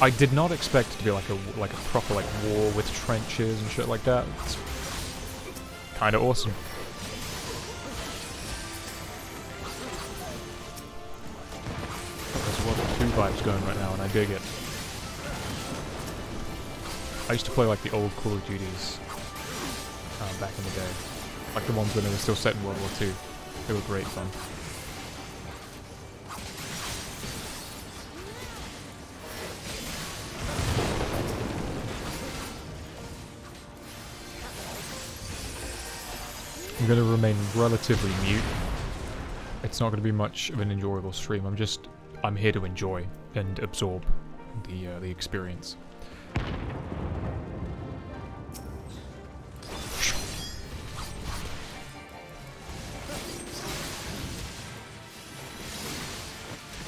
I did not expect it to be like a proper like war with trenches and shit like that. It's kind of awesome. There's a lot of 2 vibes going right now, and I dig it. I used to play like the old Call of Duties back in the day, like the ones when they were still set in World War II. They were great fun. I'm going to remain relatively mute. It's not going to be much of an enjoyable stream. I'm here to enjoy and absorb the experience.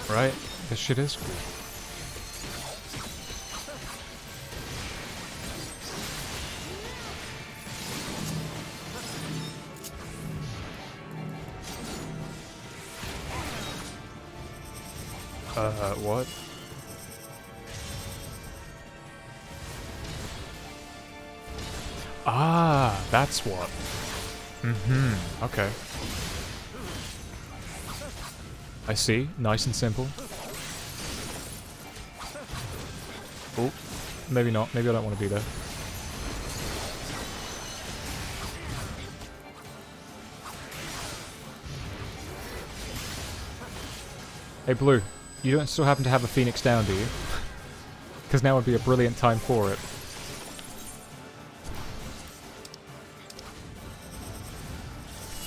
Right, this shit is cool. What? Ah, that's what. Mm-hmm, okay. I see, nice and simple. Oh, maybe not, maybe I don't want to be there. Hey Blue, you don't still happen to have a Phoenix down, do you? Because now would be a brilliant time for it.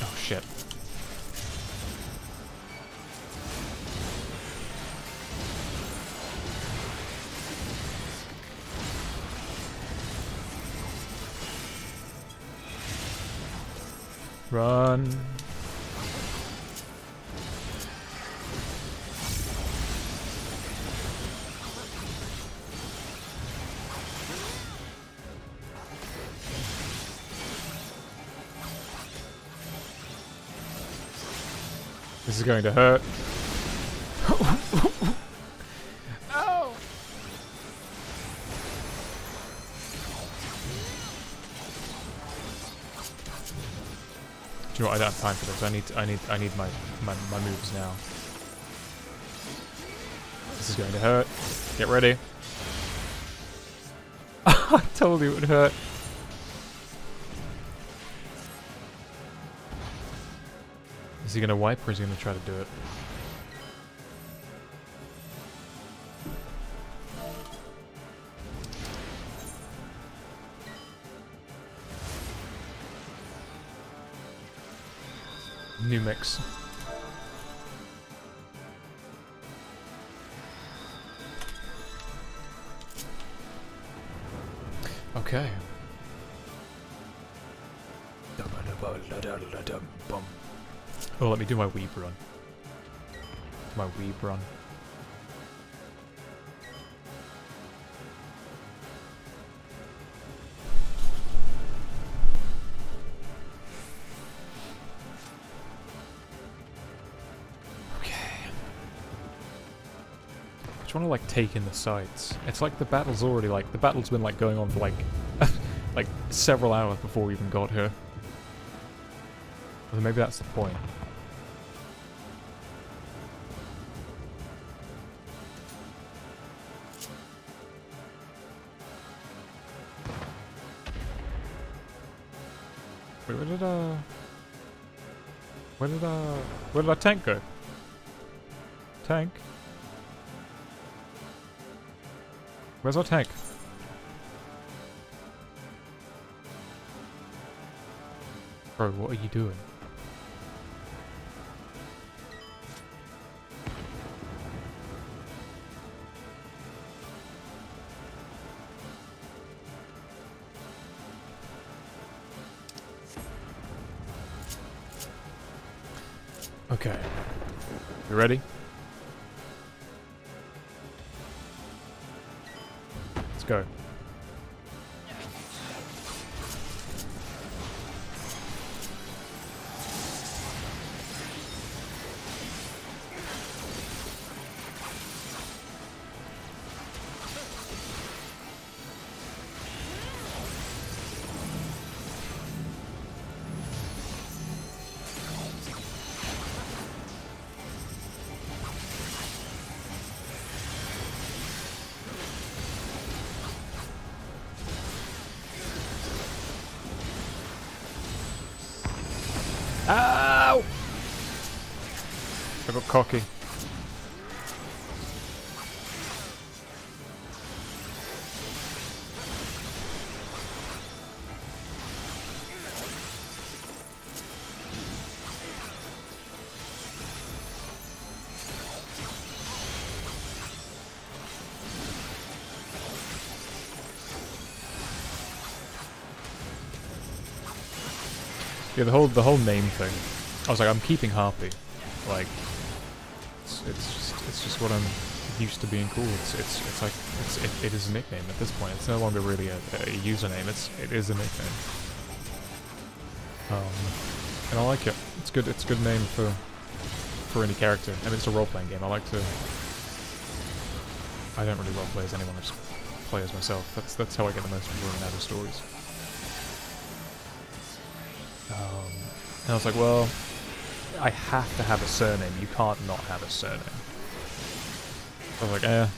Oh shit. Run. This is going to hurt. Ow! Do you know what? I don't have time for this. I need my moves now. This is going to hurt. Get ready. I told you it would hurt. Is he gonna wipe or is he gonna try to do it? New mix. Okay. Oh, let me do my weeb run. My weeb run. Okay. I just want to like take in the sights. It's like the battle's already like the battle's been like going on for like like several hours before we even got here. Well, maybe that's the point. Wait, where did our tank go? Tank? Where's our tank? Bro, what are you doing? Okay. You ready? Let's go. Ow! I got cocky. Yeah, the whole name thing. I was like, I'm keeping Harpy. Like, it's just what I'm used to being called. It's like it is a nickname at this point. It's no longer really a username. It is a nickname. And I like it. It's good. It's a good name for any character. And it's a role-playing game. I like to. I don't really role-play as anyone. I just play as myself. That's how I get the most enjoyment out of stories. And I was like, well, I have to have a surname. You can't not have a surname. I was like, it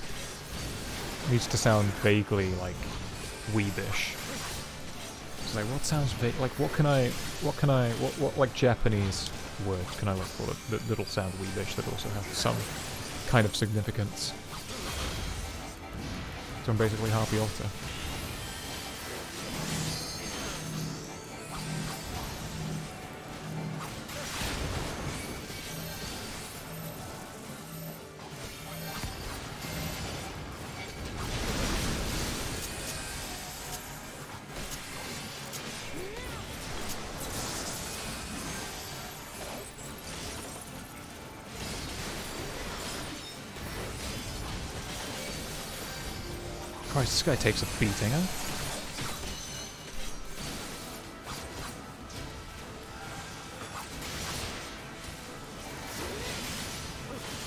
needs to sound vaguely like weebish. It's like, what sounds like? What like Japanese words can I look for that'll sound weebish that also have some kind of significance? So I'm basically Harpy Alta. Christ, this guy takes a beating, huh?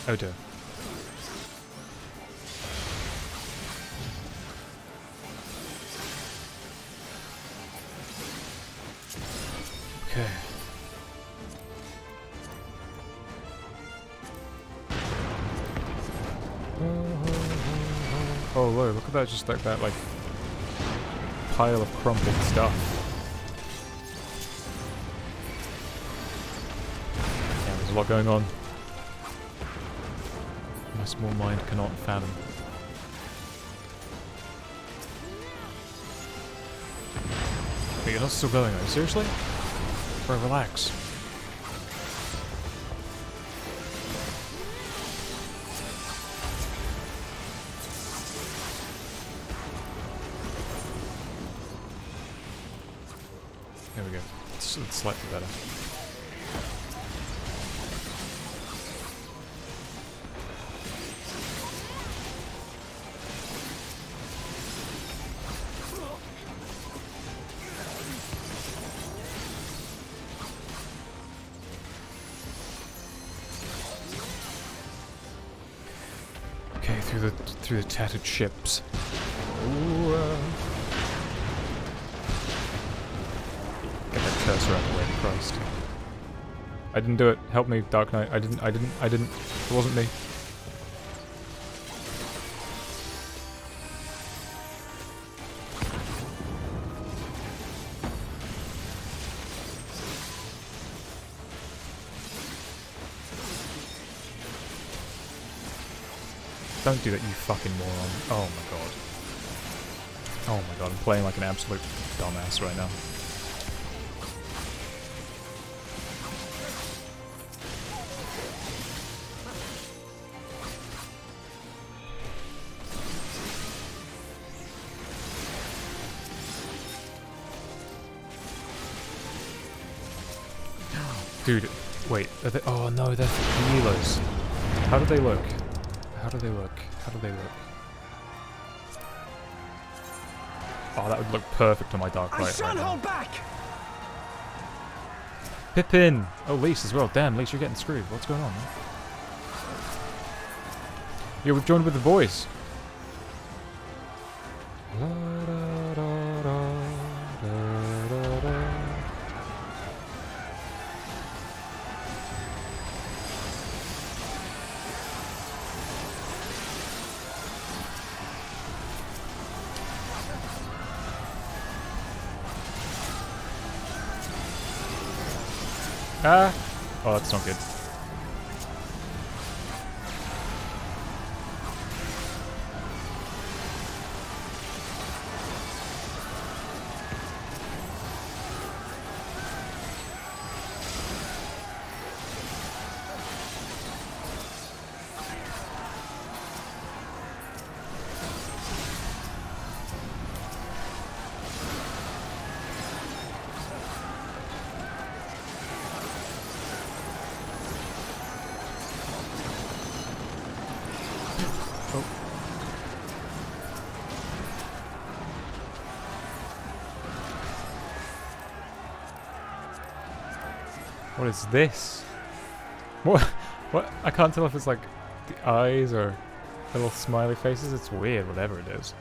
Oh dear. Okay. Oh look at that, just like that like pile of crumpled stuff. Yeah, there's a lot going on. My small mind cannot fathom. But you're not still going, are you? Seriously? Bro, relax. There we go. It's slightly better. Okay, through the tattered ships. Ooh, get that cursor out of the way, Christ. I didn't do it. Help me, Dark Knight. I didn't. It wasn't me. Don't do that, you fucking moron. Oh my god. Oh my god, I'm playing like an absolute dumbass right now. Dude, Wait, are they, oh no, they're healers. How do they look? How do they look? How do they look? Oh, that would look perfect on my Dark Knight. I shan't hold back! Pippin! Oh, Lise as well. Damn, Lise, you're getting screwed. What's going on, man? Yeah, we've joined with the boys. Ah! Oh, that's not good. What is this? What? What? I can't tell if it's like the eyes or little smiley faces. It's weird, whatever it is.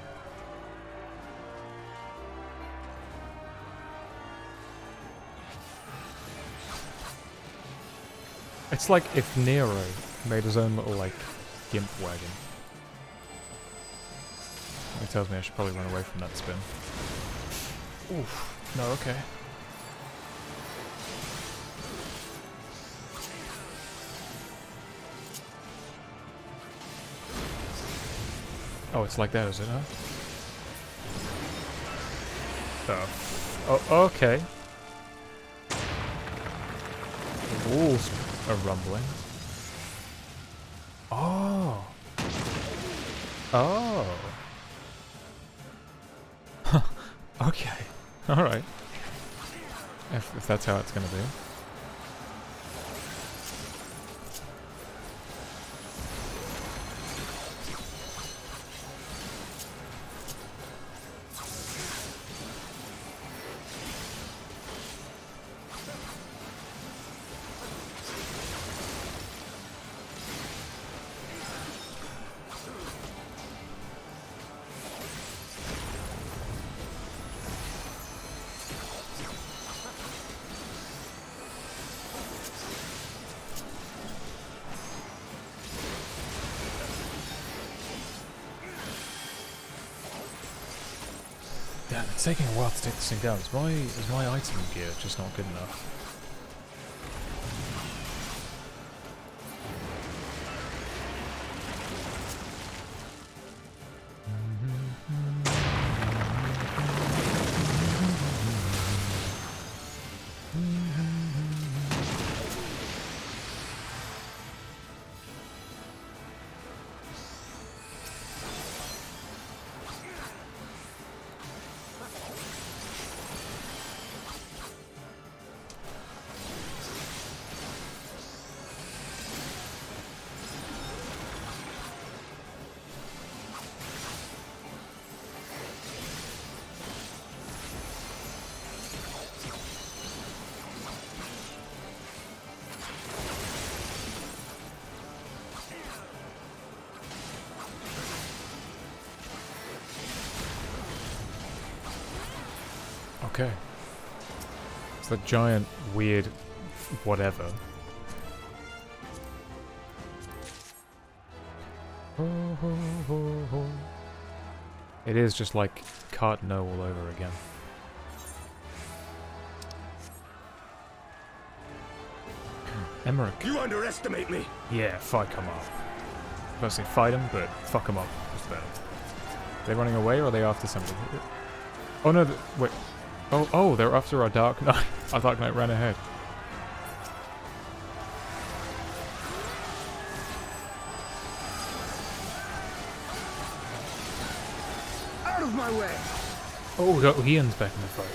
It's like if Nero made his own little like gimp wagon. It tells me I should probably run away from that spin. Oof. No, okay. Oh, it's like that, is it, huh? Oh, okay. The walls are rumbling. Oh. Oh. Okay. Alright. If that's how it's gonna be. Damn, it's taking a while to take this thing down. Is my item gear just not good enough? Okay. It's the giant, weird, whatever. It is just like Cartno all over again. Emmerich. You underestimate me! Yeah, fuck him up. Personally, fight him, but fuck him up. What's better? Are they running away or are they after something? Oh no, wait. Oh, they're after our Dark Knight. Our Dark Knight ran ahead. Out of my way! Oh, we got Ian's back in the fight.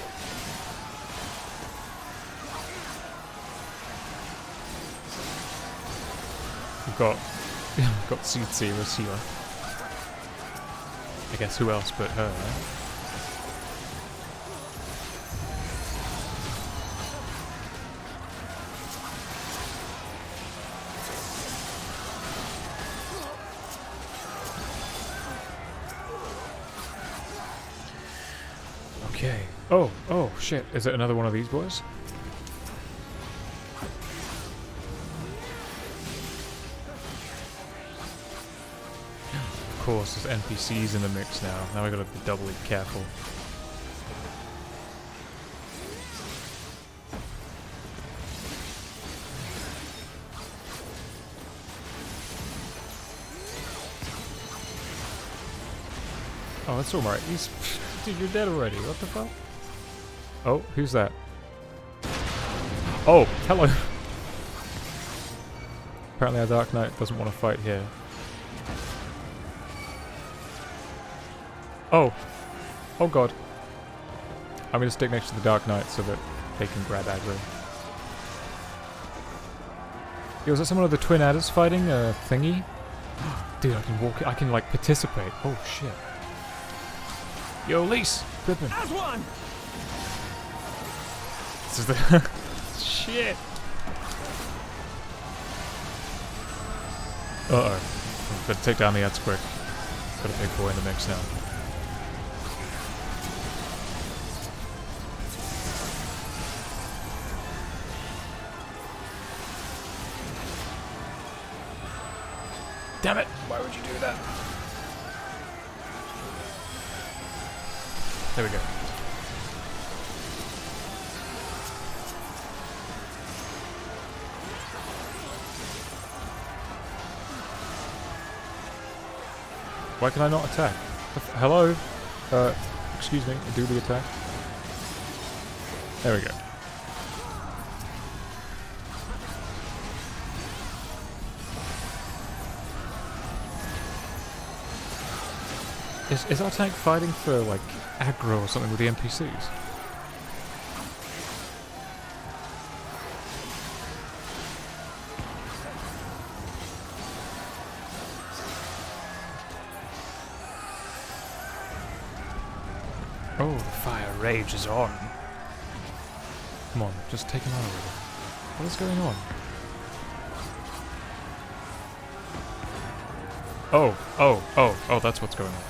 we've got succ as healer. I guess who else but her, right? Okay. Oh shit. Is it another one of these boys? Of course, there's NPCs in the mix now. Now I gotta be doubly careful. Oh, that's alright. Dude, you're dead already. What the fuck? Oh, who's that? Oh, hello. Apparently our Dark Knight doesn't want to fight here. Oh. Oh god. I'm gonna stick next to the Dark Knight so that they can grab aggro. Yo, is that someone of the Twin Adders fighting a thingy? Dude, I can walk. I can like participate. Oh shit. Yo, Lise, Pippin. As one. This is the shit. Uh-oh. Better take down the ads quick. Got a big boy in the mix now. Damn it! Why would you do that? There we go. Why can I not attack? Hello? Excuse me, do the attack. There we go. Is our tank fighting for, like, aggro or something with the NPCs? Oh, the fire rages on. Come on, just take him out already. What is going on? Oh, that's what's going on.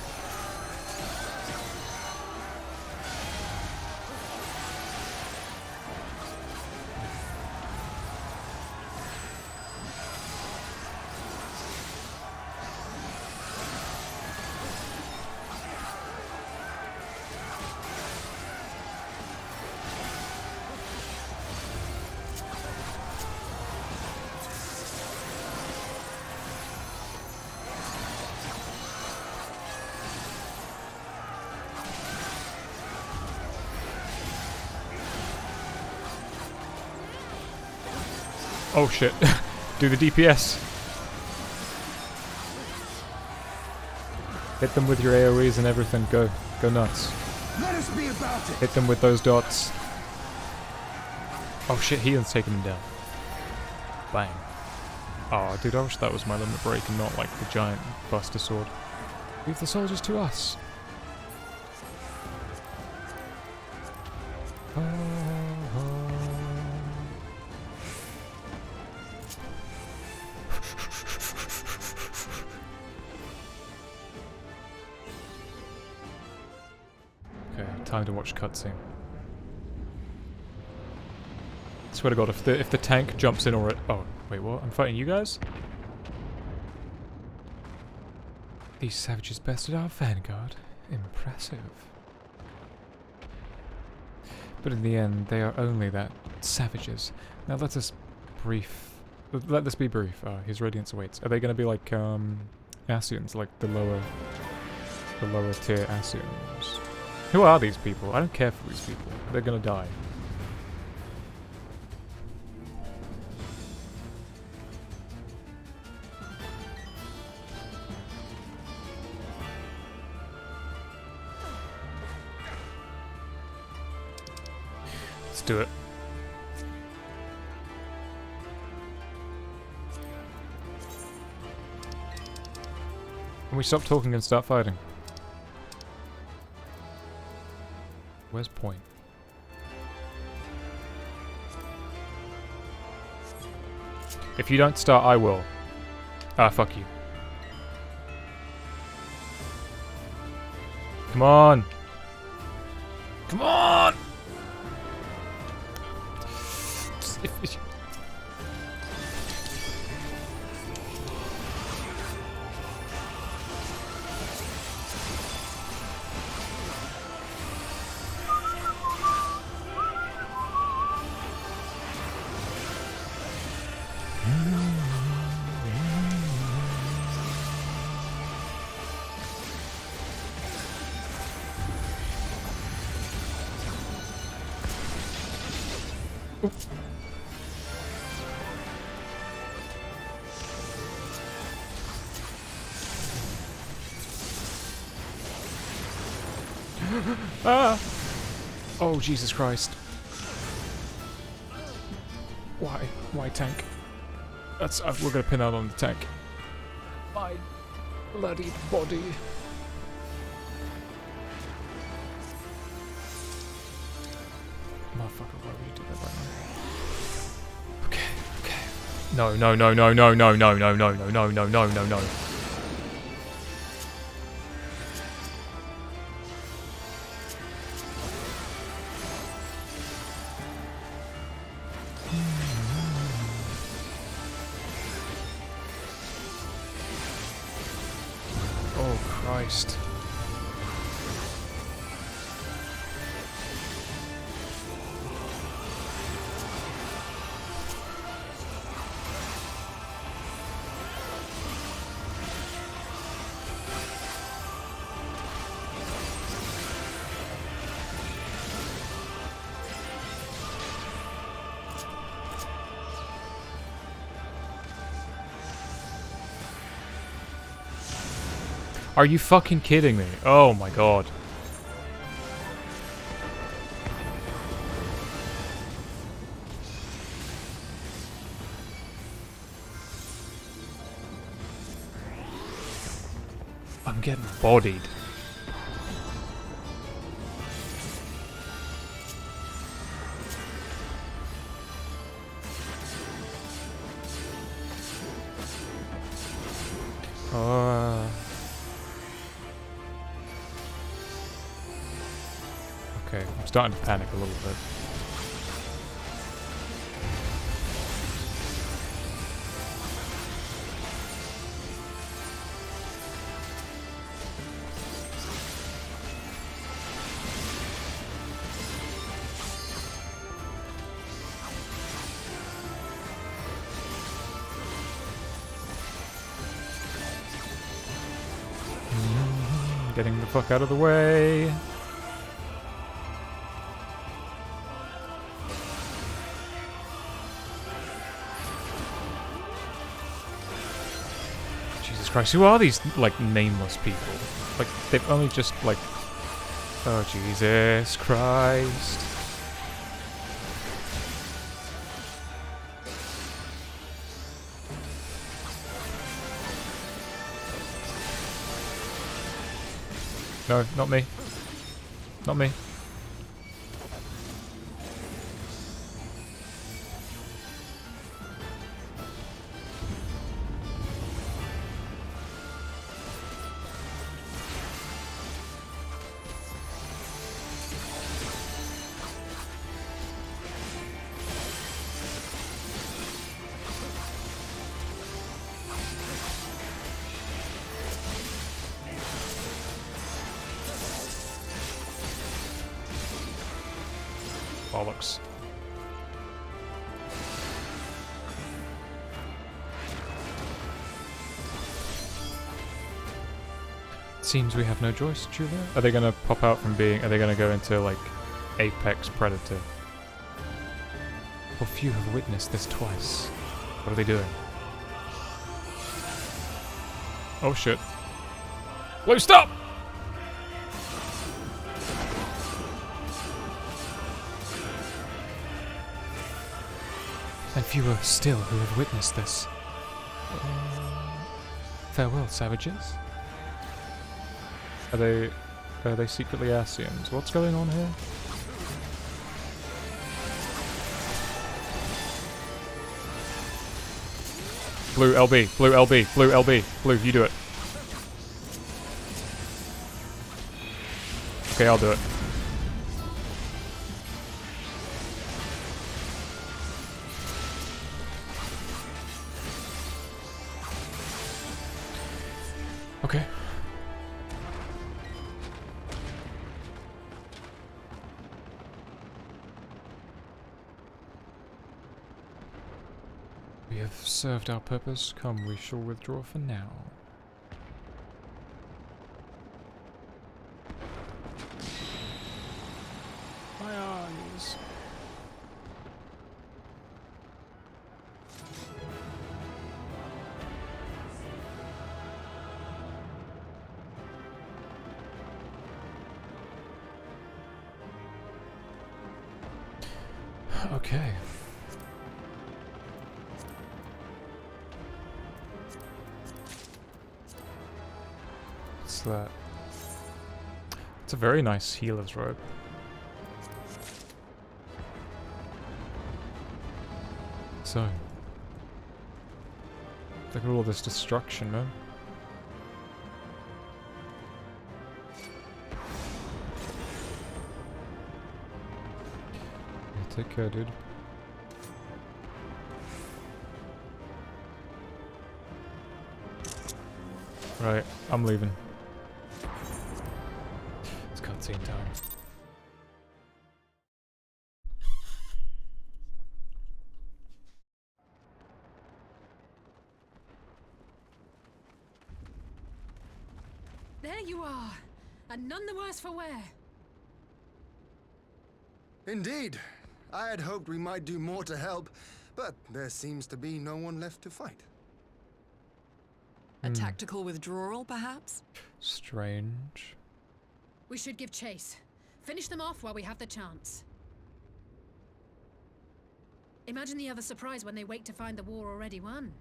Oh shit. Do the DPS. Hit them with your AoEs and everything. Go nuts. Let us be about it. Hit them with those dots. Oh shit, Heon's taking him down. Bang. Oh dude, I wish that was my limit break and not like the giant buster sword. Leave the soldiers to us. Time to watch cutscene. Swear to God, if the tank jumps in or it. Oh wait, what? I'm fighting you guys? These savages bested our vanguard. Impressive. But in the end, they are only that, savages. Now let this be brief. His radiance awaits. Are they going to be like Ascians, like the lower tier Ascians? Who are these people? I don't care for these people. They're gonna die. Let's do it. Can we stop talking and start fighting? Where's Point? If you don't start, I will. Ah, fuck you. Come on! Come on! Ah! Oh, Jesus Christ. Why? Why tank? That's we're gonna pin out on the tank. My bloody body. Motherfucker, why would you do that right now? Okay, okay. No, no, no, no, no, no, no, no, no, no, no, no, no, no, no. Oh, Christ. Are you fucking kidding me? Oh my god. I'm getting bodied. Okay, I'm starting to panic a little bit. Getting the fuck out of the way. Jesus Christ, who are these, like, nameless people? Like, they've only just, like... Oh, Jesus Christ. No, not me. Not me. Bollocks. Seems we have no choice, Julia. Are they gonna pop out from being... Are they gonna go into, like, apex predator? Well, few have witnessed this twice. What are they doing? Oh shit. Blue, stop! And fewer still who have witnessed this. Farewell, savages. Are they secretly Ascians? What's going on here? Blue LB, blue LB, blue LB, blue, you do it. Okay, I'll do it. Okay. We have served our purpose. Come, we shall withdraw for now. My eyes. Okay. What's that? It's a very nice healer's robe. So, look at all this destruction, man. Take care, dude. Right, I'm leaving. It's cutscene time. There you are, and none the worse for wear. Indeed. I had hoped we might do more to help, but there seems to be no one left to fight. A tactical withdrawal, perhaps? Strange. We should give chase. Finish them off while we have the chance. Imagine the other surprise when they wake to find the war already won.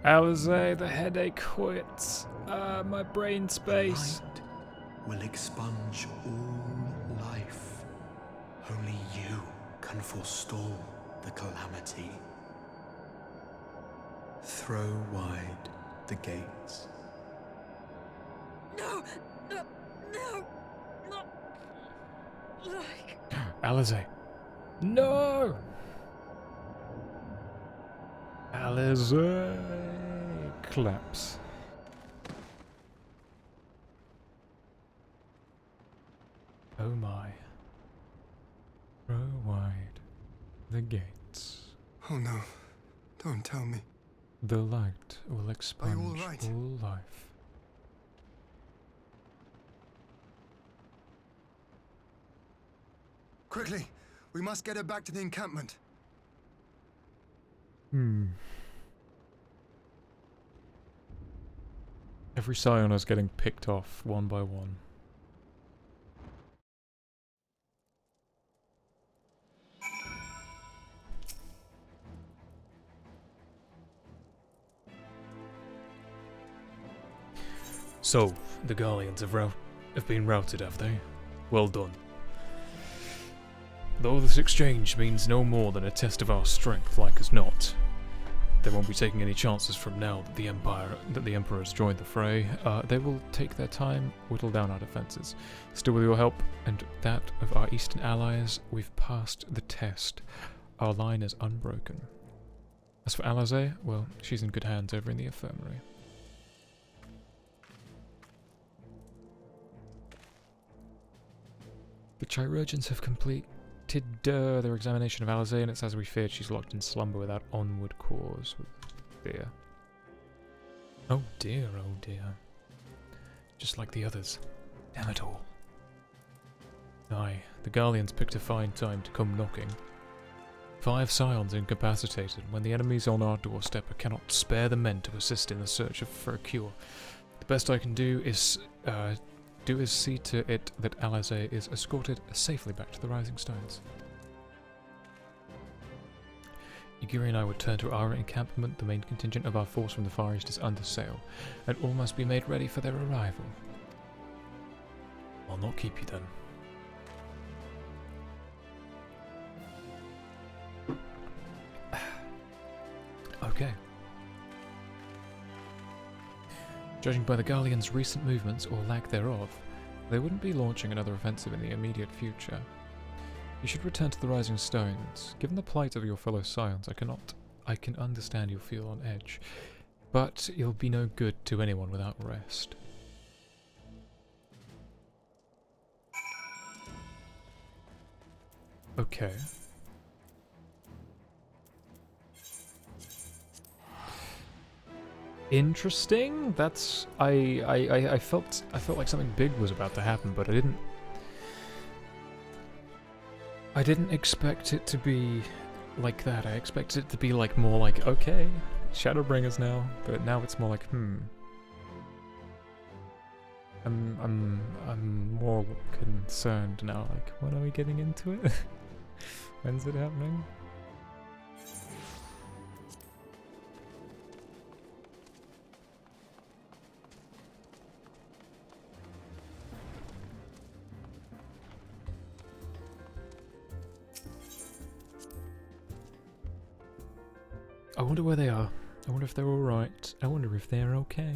Alize, the headache quits. My brain space. Light will expunge all life. Only you can forestall the calamity. Throw wide the gates. No! No! No! Not like... Alize. No! Alize claps. Oh my. Throw wide the gates. Oh no. Don't tell me. The light will expunge Are you all right? all life. Quickly! We must get her back to the encampment. Every scion is getting picked off one by one. So, the Guardians have been routed, have they? Well done. Though this exchange means no more than a test of our strength, like as not, they won't be taking any chances from now that the Emperor has joined the fray. They will take their time, whittle down our defences. Still, with your help and that of our eastern allies, we've passed the test. Our line is unbroken. As for Alize, well, she's in good hands over in the infirmary. The chirurgeons have completed their examination of Alize, and it's as we feared, she's locked in slumber without onward cause. Fear. Oh dear, oh dear. Just like the others. Damn it all. Aye, the Guardians picked a fine time to come knocking. 5 scions incapacitated. When the enemy's on our doorstep, I cannot spare the men to assist in the search for a cure. The best I can do is see to it that Alize is escorted safely back to the Rising Stones. Yugiri and I would turn to our encampment. The main contingent of our force from the Far East is under sail, and all must be made ready for their arrival. I'll not keep you then. Okay. Judging by the Garleans' recent movements, or lack thereof, they wouldn't be launching another offensive in the immediate future. You should return to the Rising Stones. Given the plight of your fellow Scions, I can understand you'll feel on edge, but you'll be no good to anyone without rest. Okay. Interesting. That's I felt like something big was about to happen, but I didn't expect it to be like that. I expected it to be like more like, okay, Shadowbringers now, but now it's more like, I'm more concerned now. Like, when are we getting into it? When's it happening? I wonder where they are. I wonder if they're alright. I wonder if they're okay.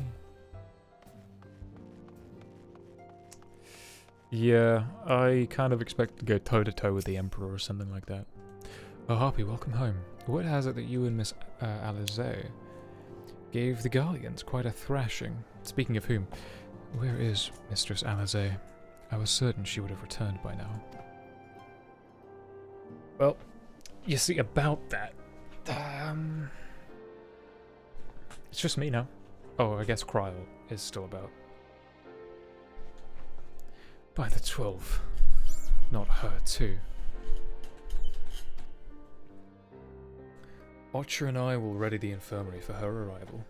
Yeah, I kind of expect to go toe-to-toe with the Emperor or something like that. Oh, Harpy, welcome home. Word has it that you and Miss Alizé gave the Garleans quite a thrashing. Speaking of whom, where is Mistress Alizé? I was certain she would have returned by now. Well, you see, about that... it's just me now. Oh, I guess Kryl is still about. By the 12. Not her, too. Archer and I will ready the infirmary for her arrival.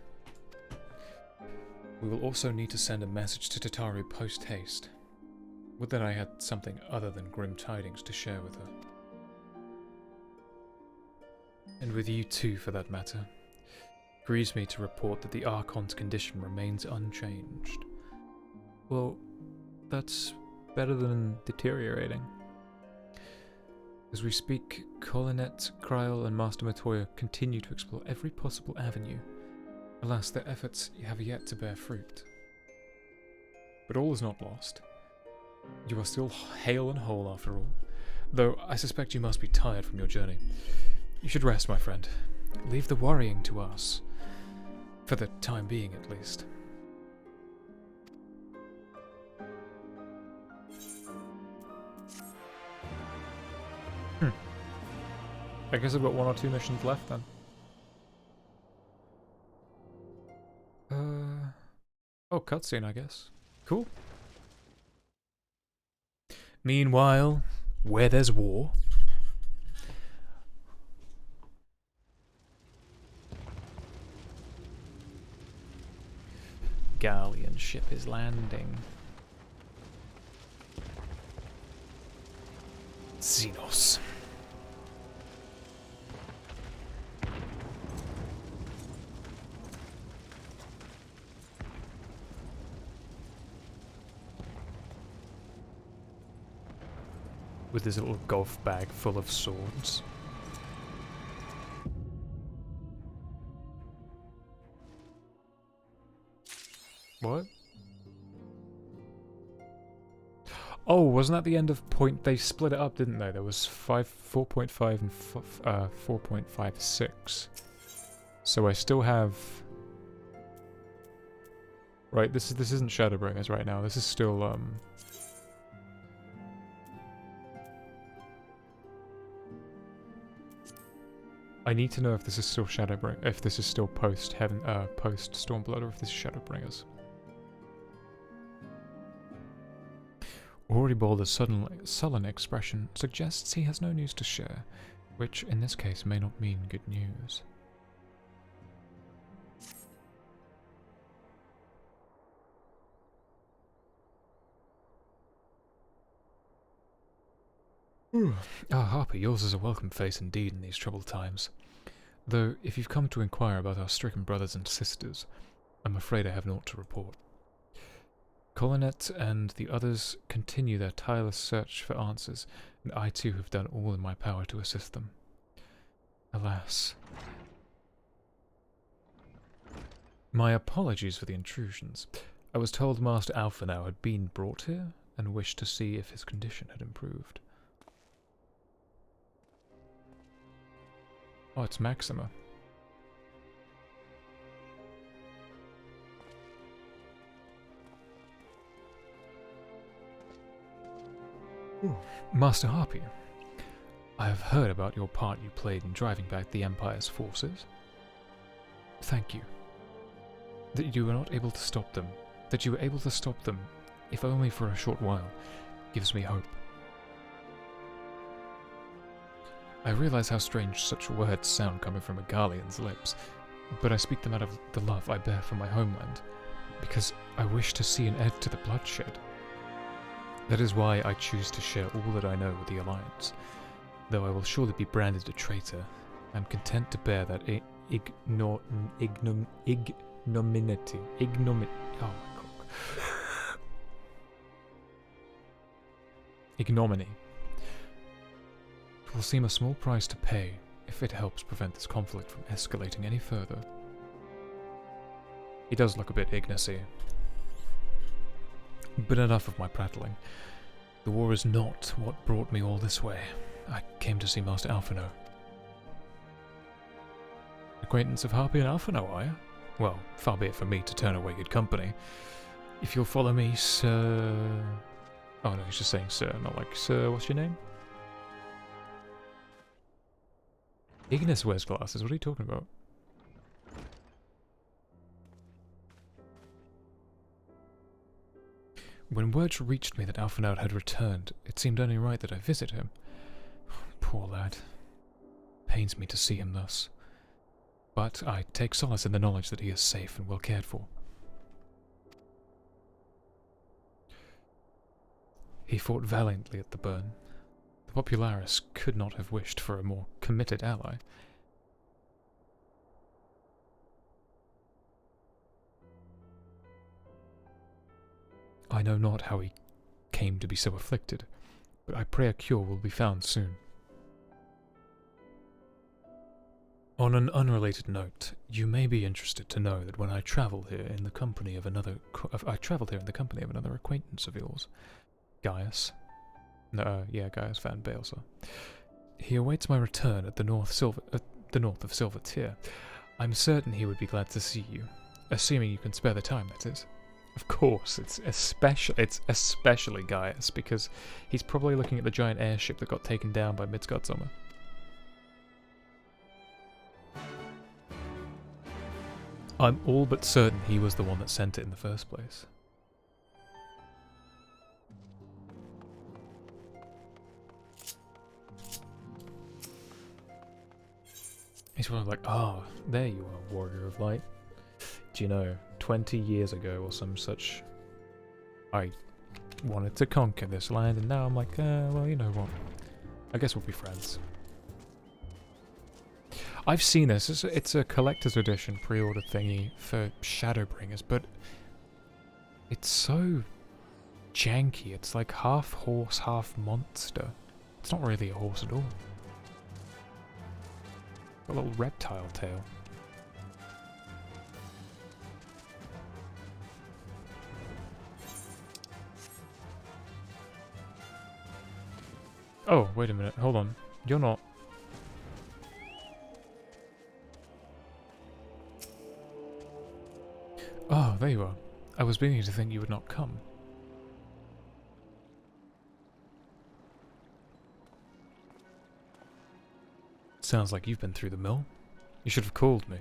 We will also need to send a message to Tataru post-haste. Would that I had something other than grim tidings to share with her. And with you too, for that matter. Grieves me to report that the Archon's condition remains unchanged. Well, that's better than deteriorating. As we speak, Collinette, Kryl, and Master Matoya continue to explore every possible avenue. Alas, their efforts have yet to bear fruit. But all is not lost. You are still hale and whole after all, though I suspect you must be tired from your journey. You should rest, my friend. Leave the worrying to us. For the time being, at least. I guess I've got 1 or 2 missions left then. Oh, cutscene, I guess. Cool. Meanwhile, where there's war... Garlean ship is landing. Xenos. With his little golf bag full of swords. What? Oh, wasn't that the end of point? They split it up, didn't they? There was 4.5 and 4.56. So I still have. Right, this isn't Shadowbringers right now. This is still I need to know if this is still Shadowbringers, if this is still post Stormblood, or if this is Shadowbringers. Auribalder's sullen expression suggests he has no news to share, which in this case may not mean good news. Ah, Harpy, yours is a welcome face indeed in these troubled times. Though, if you've come to inquire about our stricken brothers and sisters, I'm afraid I have naught to report. Colinet and the others continue their tireless search for answers, and I too have done all in my power to assist them. Alas. My apologies for the intrusions. I was told Master Alphinaud had been brought here, and wished to see if his condition had improved. Oh, it's Maxima. Ooh. Master Harpy, I have heard about your part you played in driving back the Empire's forces. Thank you. That you were not able to stop them, that you were able to stop them, if only for a short while, gives me hope. I realize how strange such words sound coming from a Garlean's lips, but I speak them out of the love I bear for my homeland, because I wish to see an end to the bloodshed. That is why I choose to share all that I know with the Alliance. Though I will surely be branded a traitor, I am content to bear that ignominy. It will seem a small price to pay if it helps prevent this conflict from escalating any further. He does look a bit Ignacy. But enough of my prattling. The war is not what brought me all this way. I came to see Master Alphinaud. Acquaintance of Harpy and Alphinaud, are you? Well, far be it from me to turn away good company. If you'll follow me, sir... Oh no, he's just saying sir, not like, sir, what's your name? Ignis wears glasses, what are you talking about? When word reached me that Alphinaud had returned, it seemed only right that I visit him. Poor lad. Pains me to see him thus. But I take solace in the knowledge that he is safe and well cared for. He fought valiantly at the burn. The Popularis could not have wished for a more committed ally. I know not how he came to be so afflicted, but I pray a cure will be found soon. On an unrelated note, you may be interested to know that when I travelled here in the company of another acquaintance of yours, Gaius. Gaius Van Baelzer. He awaits my return at the north of Silver Tier. I'm certain he would be glad to see you, assuming you can spare the time, that is. Of course, it's especially Gaius, because he's probably looking at the giant airship that got taken down by Midgardsormr. I'm all but certain he was the one that sent it in the first place. He's probably like, oh, there you are, Warrior of Light. Do you know, 20 years ago or some such, I wanted to conquer this land, and now I'm like, well, you know what? I guess we'll be friends. I've seen this. It's a collector's edition pre-order thingy for Shadowbringers, but it's so janky. It's like half horse, half monster. It's not really a horse at all. A little reptile tail. Oh, wait a minute. Hold on. You're not... Oh, there you are. I was beginning to think you would not come. Sounds like you've been through the mill. You should have called me.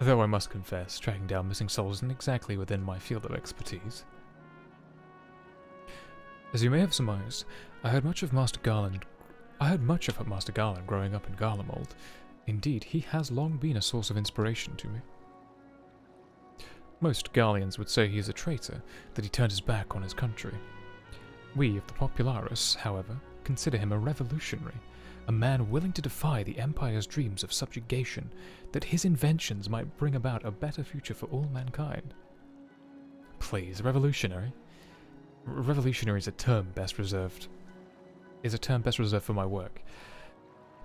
Though I must confess, tracking down missing souls isn't exactly within my field of expertise. As you may have surmised, I heard much of Master Garland growing up in Garlemald. Indeed, he has long been a source of inspiration to me. Most Garleans would say he is a traitor, that he turned his back on his country. We of the Popularis, however, consider him a revolutionary, A man willing to defy the Empire's dreams of subjugation, that his inventions might bring about a better future for all mankind. Please, revolutionary? Revolutionary is a term best reserved. For my work.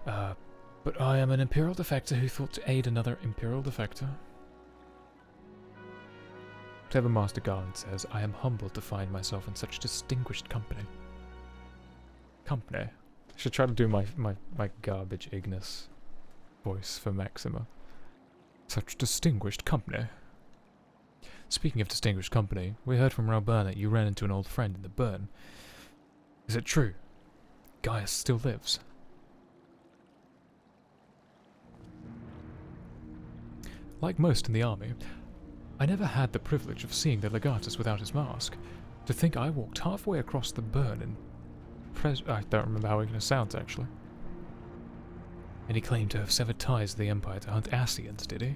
But I am an Imperial defector who thought to aid another Imperial defector. Clever Master Garland says, I am humbled to find myself in such distinguished company. I should try to do my garbage Ignis voice for Maxima. Such distinguished company. Speaking of distinguished company, we heard from Rauburn that you ran into an old friend in the burn. Is it true? Gaius still lives. Like most in the army, I never had the privilege of seeing the legatus without his mask. To think I walked halfway across the burn and I don't remember how Ignis sounds, actually. And he claimed to have severed ties to the Empire to hunt Ascians, did he?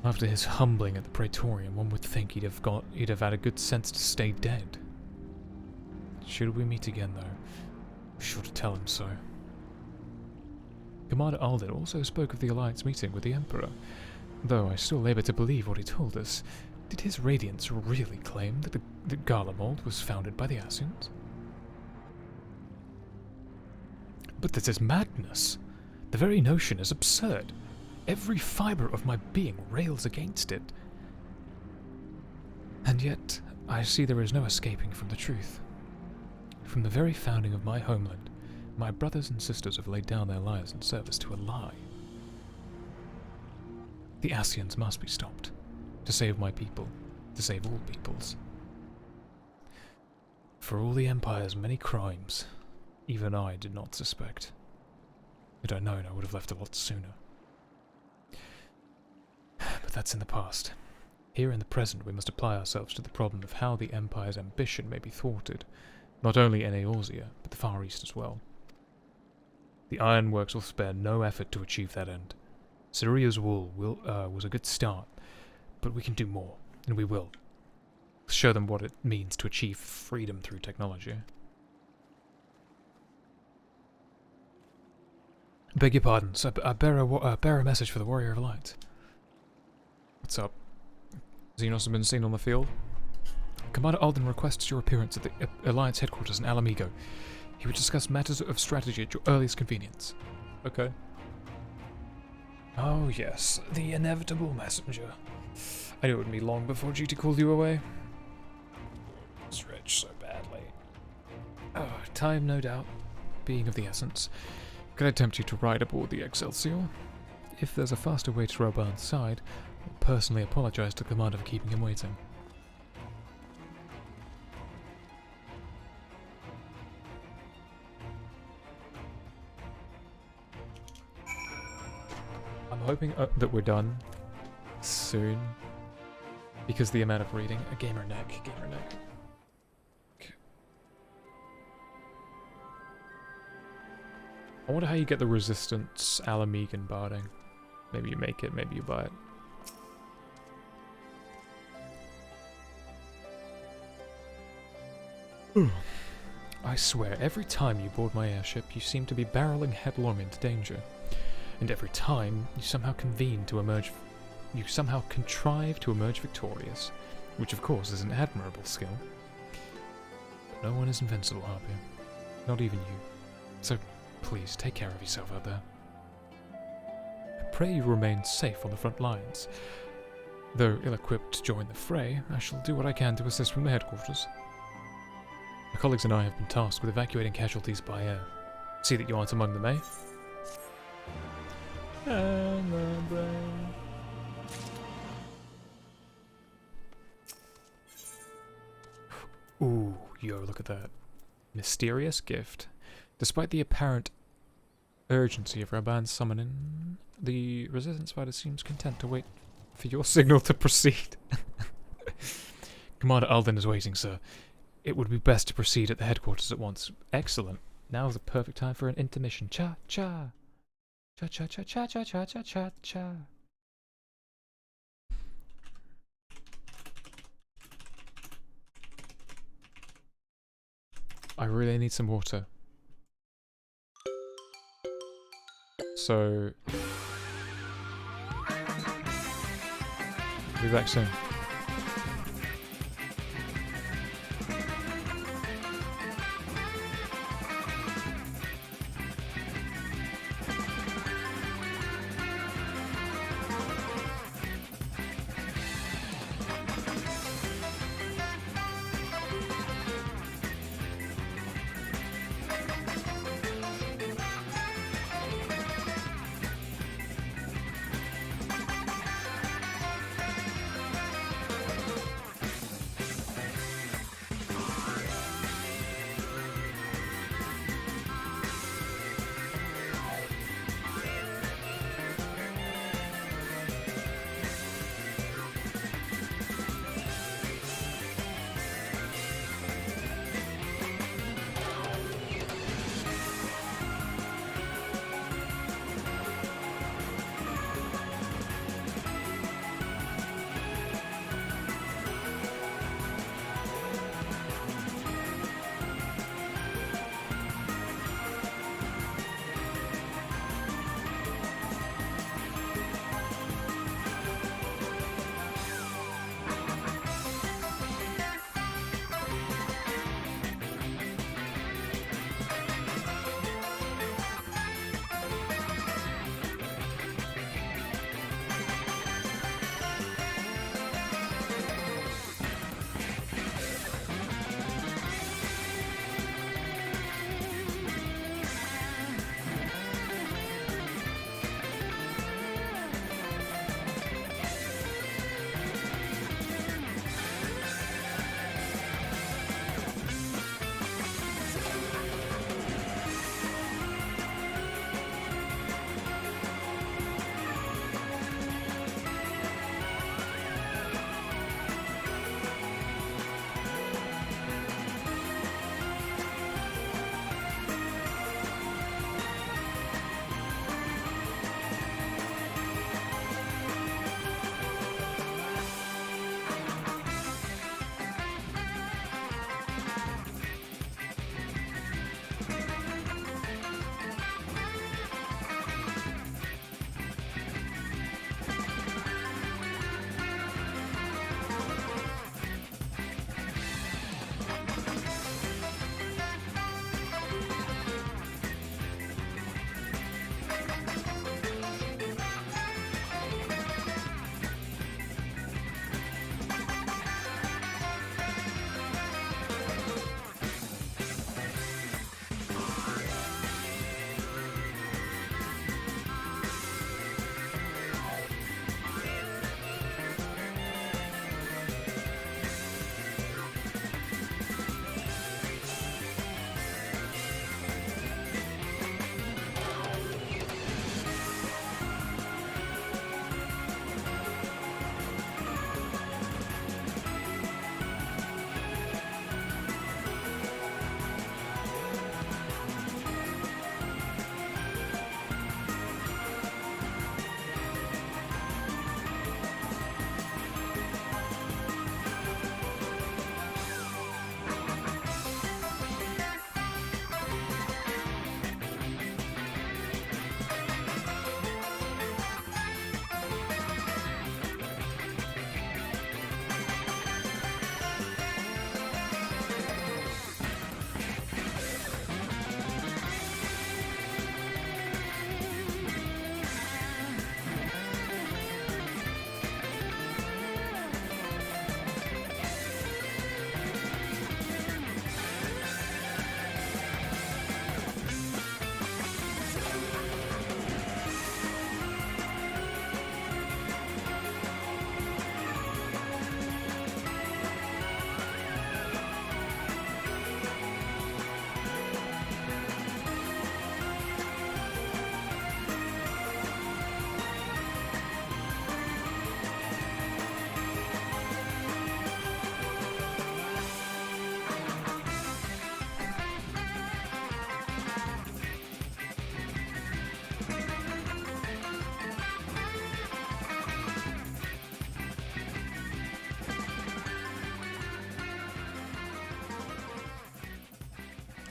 After his humbling at the Praetorium, one would think he'd have had a good sense to stay dead. Should we meet again, though, be sure to tell him so. Commander Alden also spoke of the Alliance meeting with the Emperor, though I still labour to believe what he told us. Did his Radiance really claim that the Garlemald was founded by the Ascians? But this is madness. The very notion is absurd. Every fibre of my being rails against it. And yet, I see there is no escaping from the truth. From the very founding of my homeland, my brothers and sisters have laid down their lives in service to a lie. The Ascians must be stopped, to save my people, to save all peoples. For all the Empire's many crimes, even I did not suspect. Had I known, I would have left a lot sooner. But that's in the past. Here in the present, we must apply ourselves to the problem of how the Empire's ambition may be thwarted, not only in Eorzea, but the Far East as well. The Ironworks will spare no effort to achieve that end. Syria's wall was a good start, but we can do more, and we will. Show them what it means to achieve freedom through technology. Beg your pardon, sir, I bear a message for the Warrior of Light. What's up? Xenos has been seen on the field. Commander Alden requests your appearance at the Alliance headquarters in Alamigo. He would discuss matters of strategy at your earliest convenience. Okay. Oh yes, the inevitable messenger. I knew it wouldn't be long before duty called you away. Stretch so badly. Oh, time, no doubt, being of the essence. Could I tempt you to ride aboard the Excelsior? If there's a faster way to Rauburn's side, I'll personally apologize to the commander for keeping him waiting. I'm hoping that we're done soon, because the amount of reading. A gamer neck. Okay. I wonder how you get the resistance Alamegan barding. Maybe you make it, maybe you buy it. I swear, every time you board my airship, you seem to be barreling headlong into danger. And every time, you somehow contrive to emerge victorious, which of course is an admirable skill. But no one is invincible, Harpy. Not even you. So please, take care of yourself out there. I pray you remain safe on the front lines. Though ill-equipped to join the fray, I shall do what I can to assist from the headquarters. My colleagues and I have been tasked with evacuating casualties by air. See that you aren't among them, eh? And the brain. Ooh, yo, look at that. Mysterious gift. Despite the apparent urgency of Raban's summoning, the Resistance fighter seems content to wait for your signal to proceed. Commander Alden is waiting, sir. It would be best to proceed at the headquarters at once. Excellent. Now is the perfect time for an intermission. Cha-cha. Cha-cha-cha-cha-cha-cha-cha-cha. I really need some water. So... be back soon.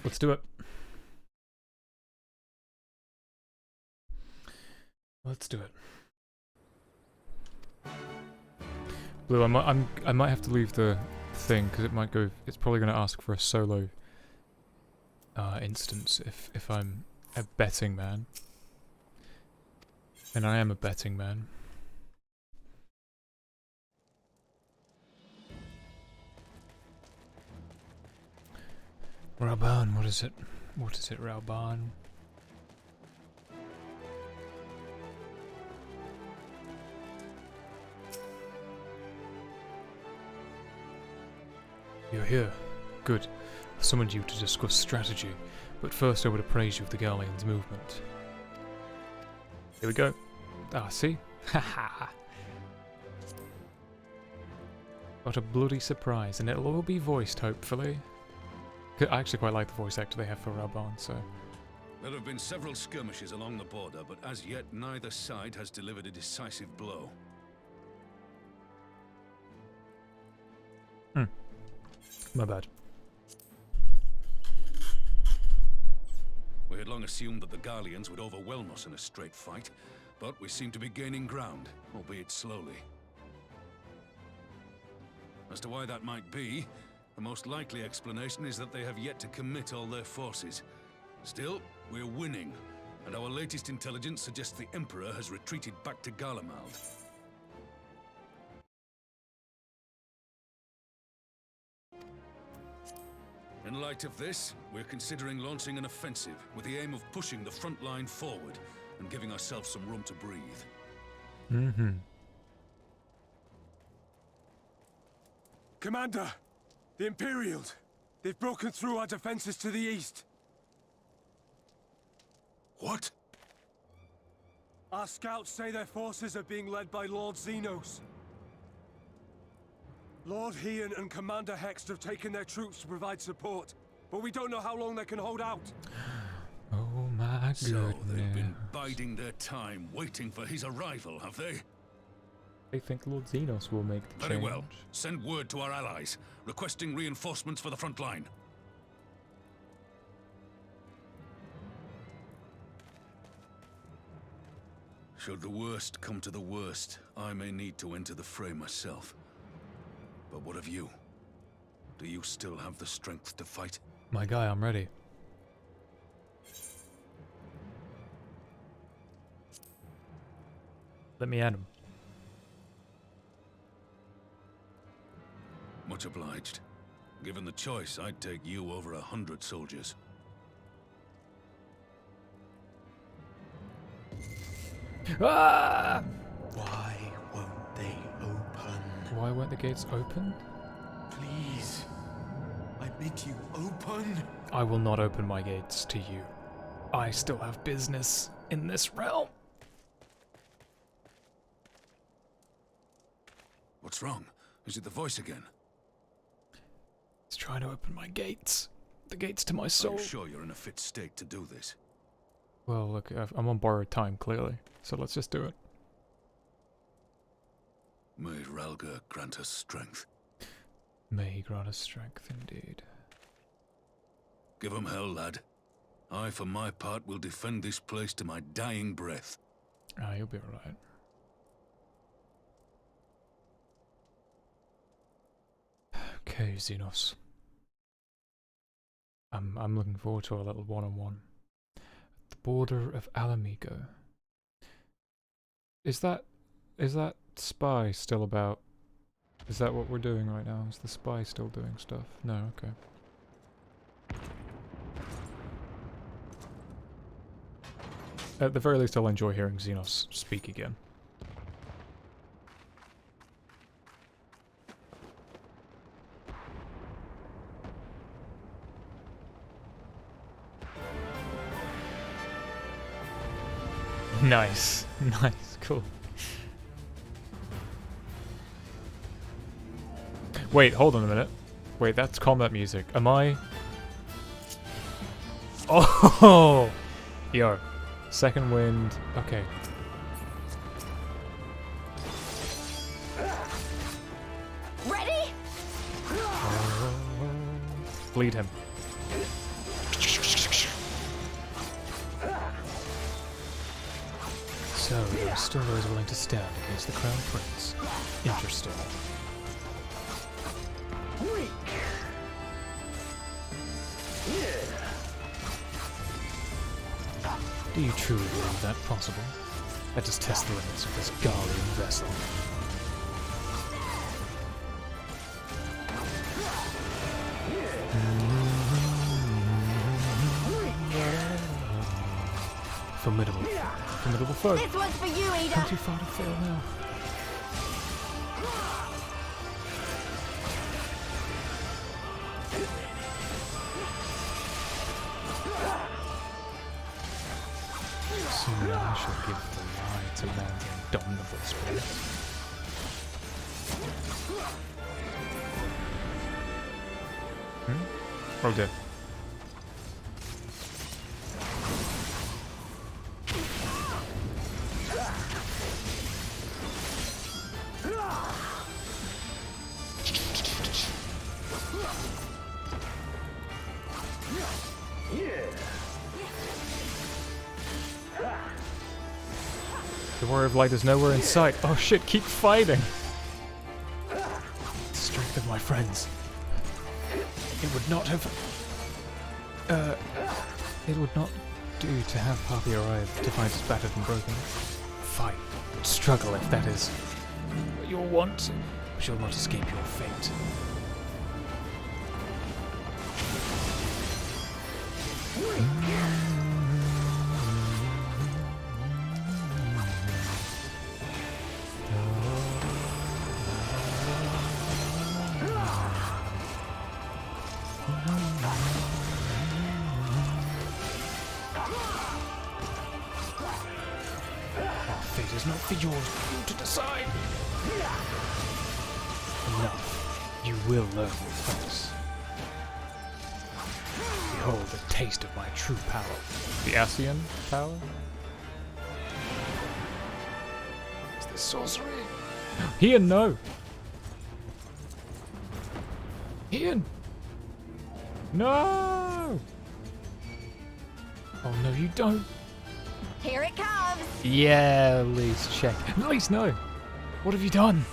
Let's do it. Let's do it. Blue, I might have to leave the thing because it might go. It's probably going to ask for a solo instance if I'm a betting man, and I am a betting man. Rauban, what is it? What is it, Rauban? You're here. Good. I summoned you to discuss strategy, but first I would appraise you of the Guardians' movement. Here we go. Ah, see? Haha. What a bloody surprise, and it'll all be voiced, hopefully. I actually quite like the voice actor they have for Rauban, so... There have been several skirmishes along the border, but as yet neither side has delivered a decisive blow. My bad. We had long assumed that the Guardians would overwhelm us in a straight fight, but we seem to be gaining ground, albeit slowly. As to why that might be, the most likely explanation is that they have yet to commit all their forces. Still, we're winning, and our latest intelligence suggests the Emperor has retreated back to Garlemald. In light of this, we're considering launching an offensive with the aim of pushing the front line forward and giving ourselves some room to breathe. Mm-hmm. Commander! The Imperials! They've broken through our defenses to the east. What? Our scouts say their forces are being led by Lord Xenos. Lord Heyoh and Commander Hext have taken their troops to provide support, but we don't know how long they can hold out. Oh my goodness. So they've been biding their time, waiting for his arrival, have they? They think Lord Xenos will make the change. Very well. Send word to our allies, requesting reinforcements for the front line. Should the worst come to the worst, I may need to enter the fray myself. But what of you? Do you still have the strength to fight? My guy, I'm ready. Let me at him. Much obliged. Given the choice, I'd take you over 100 soldiers. Ah! Why won't they open? Why weren't the gates open? Please. I bid you open. I will not open my gates to you. I still have business in this realm. What's wrong? Is it the voice again? It's trying to open my gates. The gates to my soul. I'm sure you're in a fit state to do this. Well, look, I'm on borrowed time, clearly. So let's just do it. May Ralga grant us strength. May he grant us strength, indeed. Give 'em hell, lad. I, for my part, will defend this place to my dying breath. Ah, you'll be alright. Okay, Xenos. I'm looking forward to our little one-on-one. The border of Alamigo. Is that spy still about? Is that what we're doing right now? Is the spy still doing stuff? No, okay. At the very least, I'll enjoy hearing Xenos speak again. Nice. Nice. Cool. Wait, hold on a minute. Wait, that's combat music. Am I... Oh! Yo. Second wind. Okay. Ready? Bleed him. So, there are still those willing to stand against the Crown Prince. Interesting. Do you truly believe that possible? Let us test the limits of this Garlean vessel. Formidable. Formidable foe. This one's for you, Ada. Not too far to fail now. Soon I shall give the lie to man's indomitable spirit. Oh dear. The Warrior of Light is nowhere in sight. Oh shit, keep fighting! The strength of my friends. It would not have... it would not do to have Harpy arrive to find us battered and broken. Fight. Struggle if that is what you'll want. We shall not escape your fate. Fate is not for yours, for you to decide. Enough. You will learn your place. Behold the taste of my true power. The Asian power? Is this sorcery? Ian, no! Ian! No! Oh no, you don't. Here it comes. Yeah, Elise, check. Elise, no! What have you done?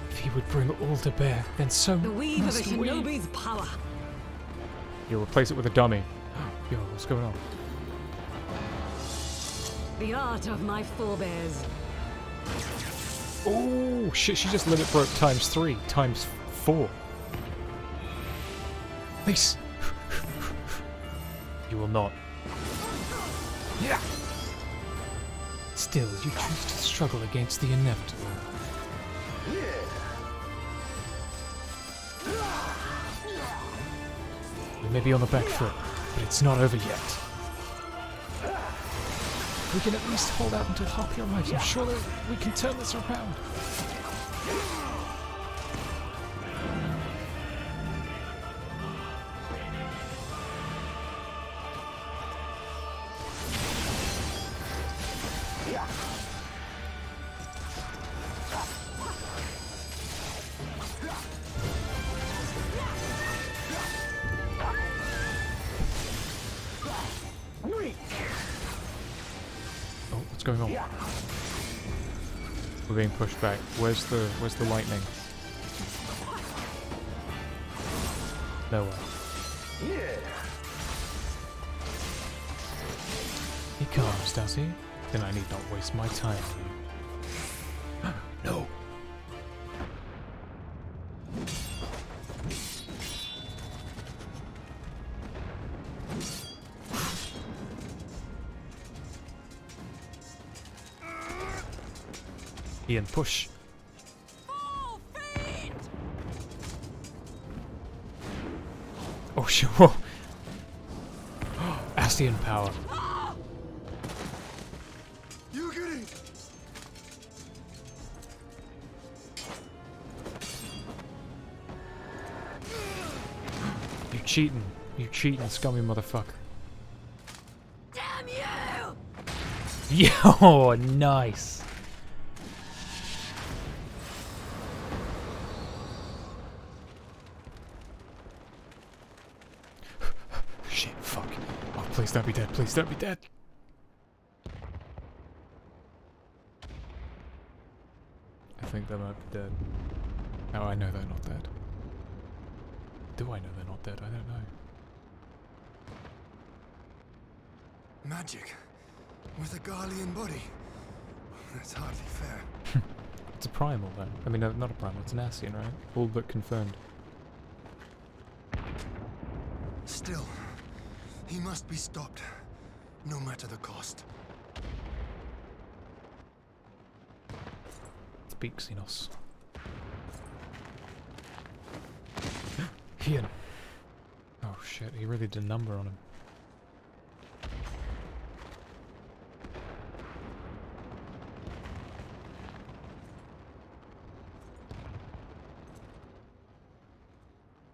If he would bring all to bear, then so The weave of a must we. shinobi's power. You'll replace it with a dummy. Yo, what's going on? The art of my forebears. Oh shit, she just limit broke times 3, times 4. Elise! You will not. Yeah! Still, you choose to struggle against the inevitable. We may be on the back foot, but it's not over yet. We can at least hold out until Harpy arrives. I'm sure that we can turn this around. Oh, what's going on? We're being pushed back. Where's the lightning? Nowhere. He comes, does he? Then I need not waste my time on you. No. Ian, push. Oh shit! Whoa. Ascian power. You get it. You cheating, scummy motherfucker. Damn you! Yo, nice. Shit, fuck. Oh, please don't be dead. Please don't be dead. think they might be dead. Oh, I know they're not dead. Do I know they're not dead? I don't know. Magic. With a Garlean body. That's hardly fair. It's a primal then. I mean, no, not a primal, it's an Ascian, right? All but confirmed. Still, he must be stopped. No matter the cost. Speak, Xenos. Ian. Oh shit, he really did a number on him.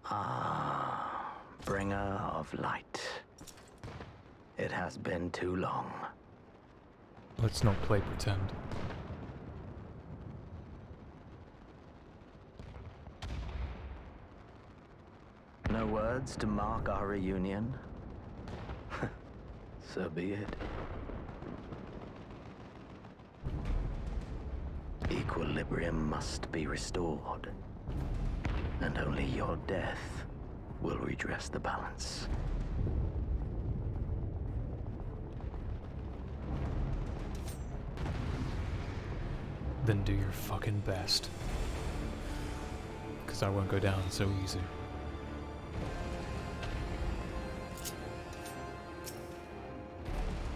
Ah, bringer of light. It has been too long. Let's not play pretend. No words to mark our reunion? So be it. Equilibrium must be restored, and only your death will redress the balance. Then do your fucking best. Because I won't go down so easy.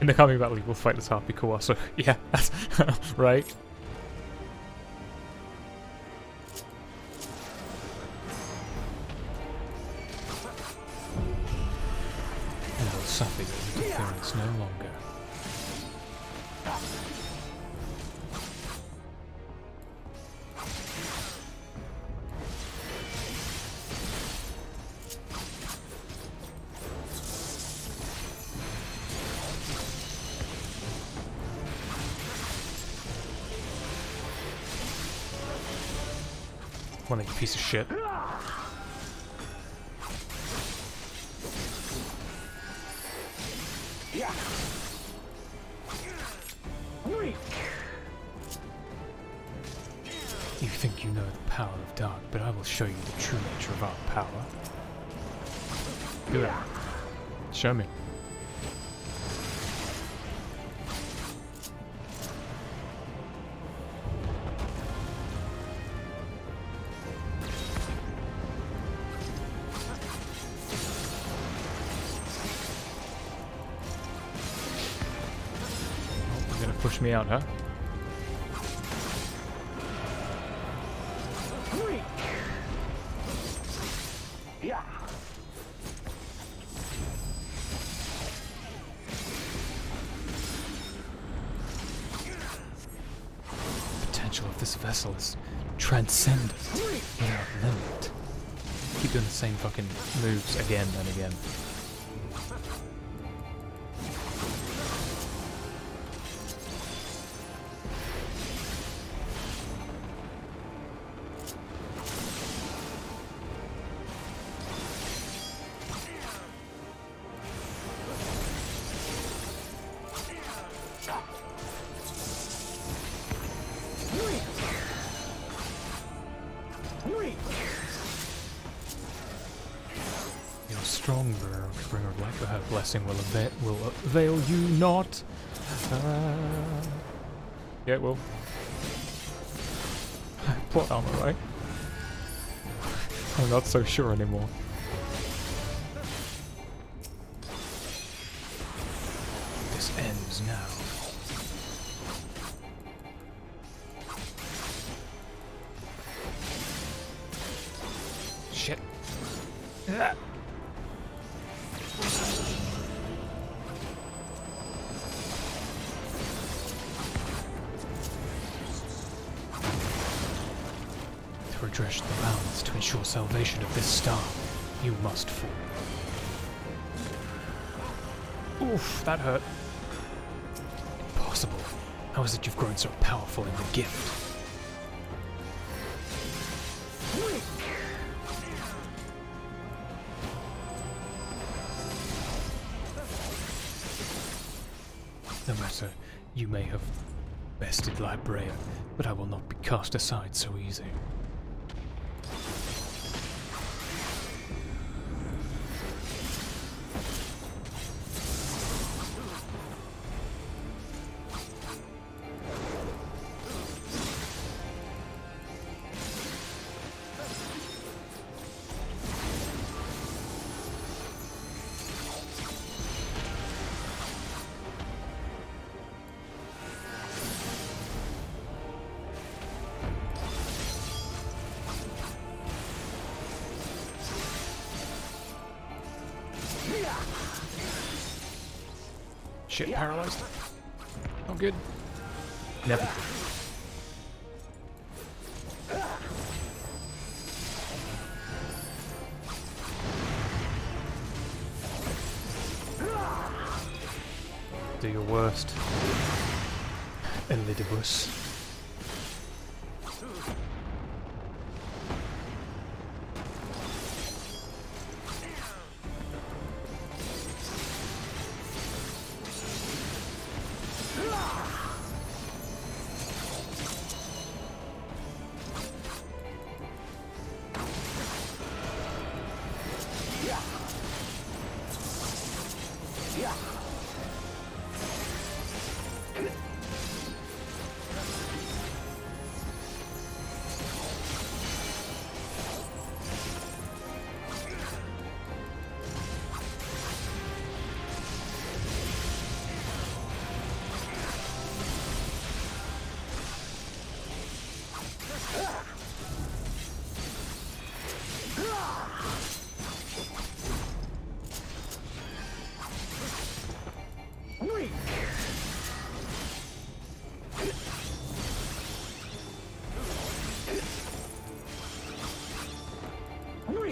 In the coming battle, you will fight this Harpy Colossal. Yeah, that's right. And will suffer your interference no longer. One, you piece of shit. You think you know the power of dark, but I will show you the true nature of our power. Do it. Show me. Push me out, huh? Yeah. The potential of this vessel is transcendent, without limit. Keep doing the same fucking moves again and again. You're strong, bringer of light, but her blessing will avail you not. Yeah, it will. Plot armor, right? I'm not so sure anymore. This ends now. Shit. Ah. To redress the balance, to ensure salvation of this star, you must fall. Oof, that hurt. Impossible. How is it you've grown so powerful in the gift? No matter, you may have Bested librarian, but I will not be cast aside so easy. Shit, paralyzed. Oh, good. Never. Do your worst, Elidibus.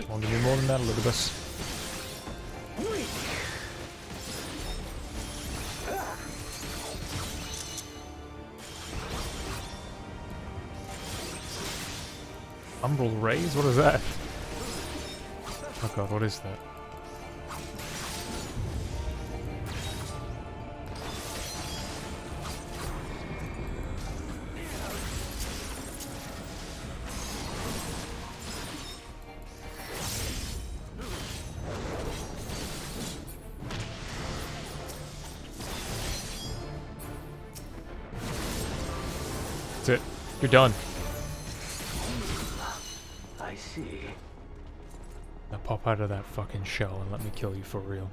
Come on, give me more than that, Elizabeth. Umbral Rays? What is that? Oh god, what is that? That's it. You're done. I see. Now pop out of that fucking shell and let me kill you for real.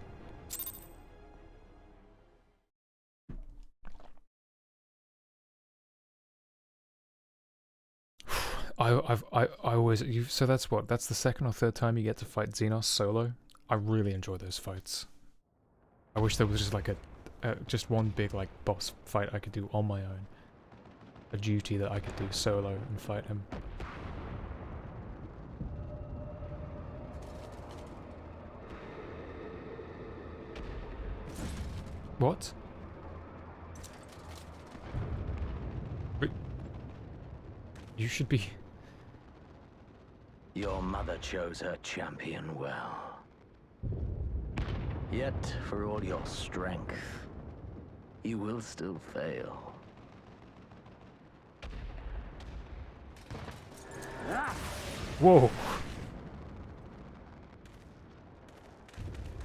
I always so that's what, that's the second or third time you get to fight Xenos solo. I really enjoy those fights. I wish there was just like just one big like boss fight I could do on my own. A duty that I could do solo and fight him. What? Wait. You should be... Your mother chose her champion well. Yet, for all your strength, you will still fail. Whoa!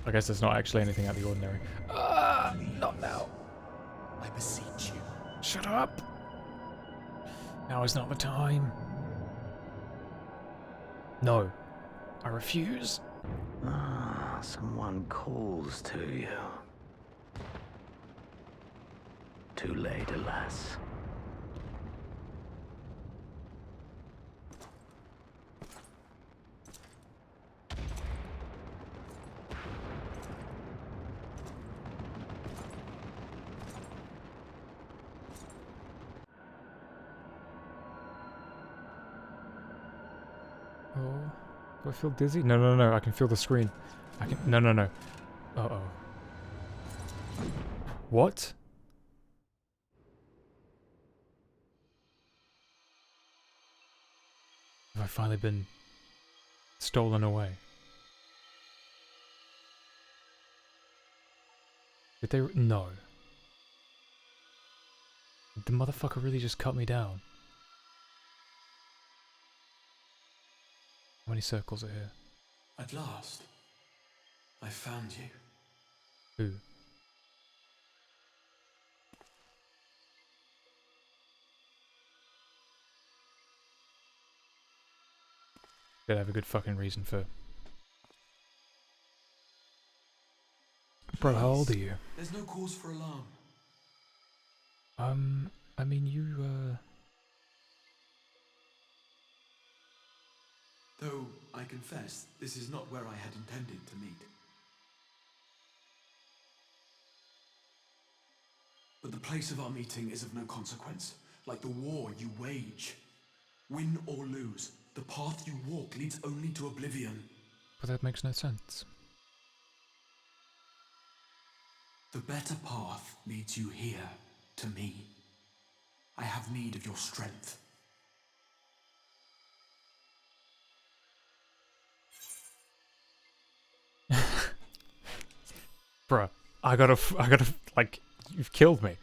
I guess it's not actually anything out of the ordinary. Not now. I beseech you. Shut up! Now is not the time. No. I refuse. Ah, someone calls to you. Too late, alas. Oh, do I feel dizzy? No, no, no, I can feel the screen. I can... No, no, no. Uh-oh. What? Have I finally been stolen away? Did they... No. the motherfucker really just cut me down? How many circles are here? At last, I found you. Who? Did have a good fucking reason for... Bro, how old are you? There's no cause for alarm. I mean, you, Though, I confess, this is not where I had intended to meet. But the place of our meeting is of no consequence, like the war you wage. Win or lose, the path you walk leads only to oblivion. But that makes no sense. The better path leads you here, to me. I have need of your strength. Bruh, I gotta, like, you've killed me.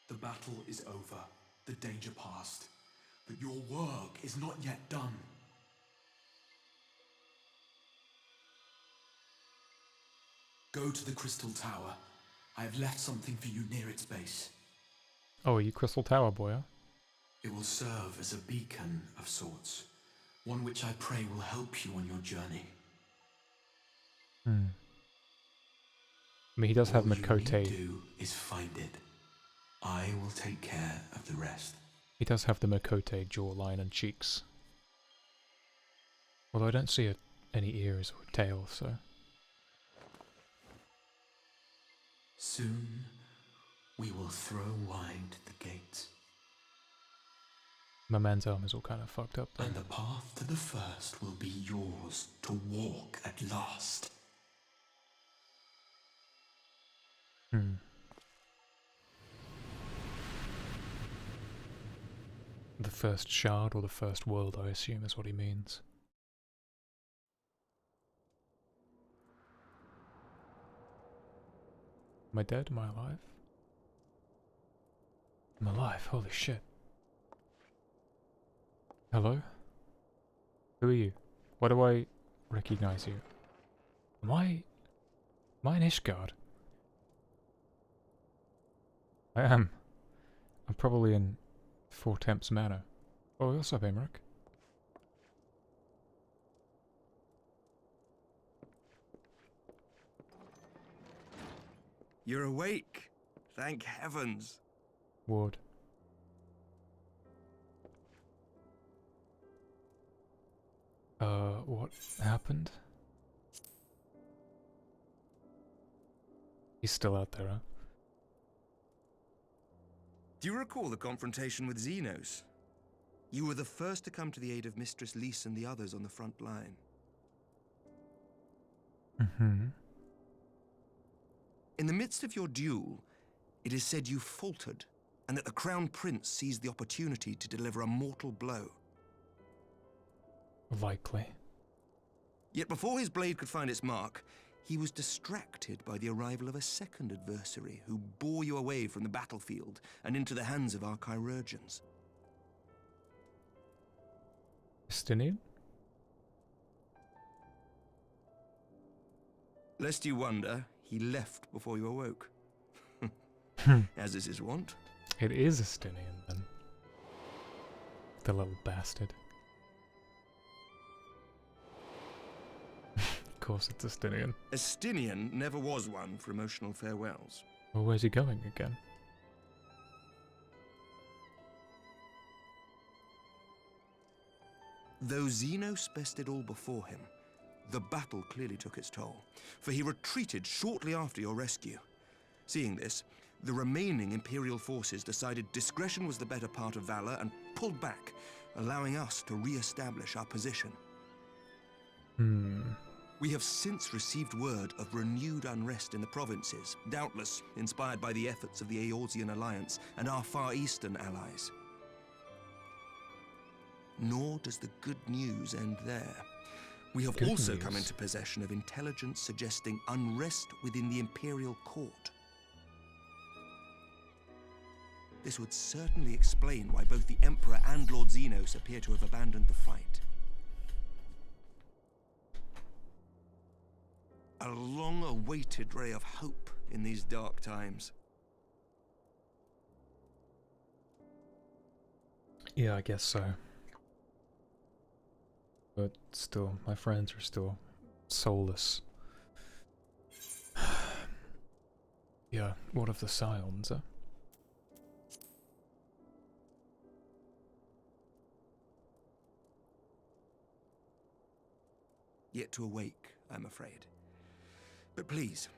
The battle is over, the danger past, but your work is not yet done. Go to the Crystal Tower. I have left something for you near its base. Oh, are you Crystal Tower boy, huh? It will serve as a beacon of sorts, one which I pray will help you on your journey. Hmm. I mean, he does have All Makote. you need to do is find it. I will take care of the rest. He does have the Makote jawline and cheeks. Although I don't see any ears or tail, so... Soon, we will throw wide the gates. My man's arm is all kind of fucked up though. And the path to the first will be yours to walk at last. Hmm. The first shard or the first world, I assume, is what he means. Am I dead? Am I alive? I'm alive, holy shit. Hello? Who are you? Why do I recognize you? Am I in Ishgard? I am. I'm probably in Four Temps Manor. Oh, what's up, Emmerich? You're awake. Thank heavens. Ward. What happened? He's still out there, huh? Do you recall the confrontation with Xenos? You were the first to come to the aid of Mistress Lys and the others on the front line. Mm-hmm. In the midst of your duel, it is said you faltered, and that the Crown Prince seized the opportunity to deliver a mortal blow. Likely. Yet before his blade could find its mark, he was distracted by the arrival of a second adversary who bore you away from the battlefield and into the hands of our chirurgeons. Justinian? Lest you wonder, he left before you awoke. As is his wont. It is Justinian, then. The little bastard. Of course it's Justinian. Justinian never was one for emotional farewells. Well, where's he going again? Though Xenos bested all before him, the battle clearly took its toll, for he retreated shortly after your rescue. Seeing this, the remaining Imperial forces decided discretion was the better part of valor and pulled back, allowing us to re-establish our position. We have since received word of renewed unrest in the provinces, doubtless inspired by the efforts of the Eorzean Alliance and our Far Eastern allies. Nor does the good news end there. We have Good also news. come into possession of intelligence suggesting unrest within the Imperial Court. This would certainly explain why both the Emperor and Lord Xenos appear to have abandoned the fight. A long-awaited ray of hope in these dark times. Yeah, I guess so. But still, my friends are still soulless. Yeah, what of the Scions? Yet to awake, I'm afraid. But please,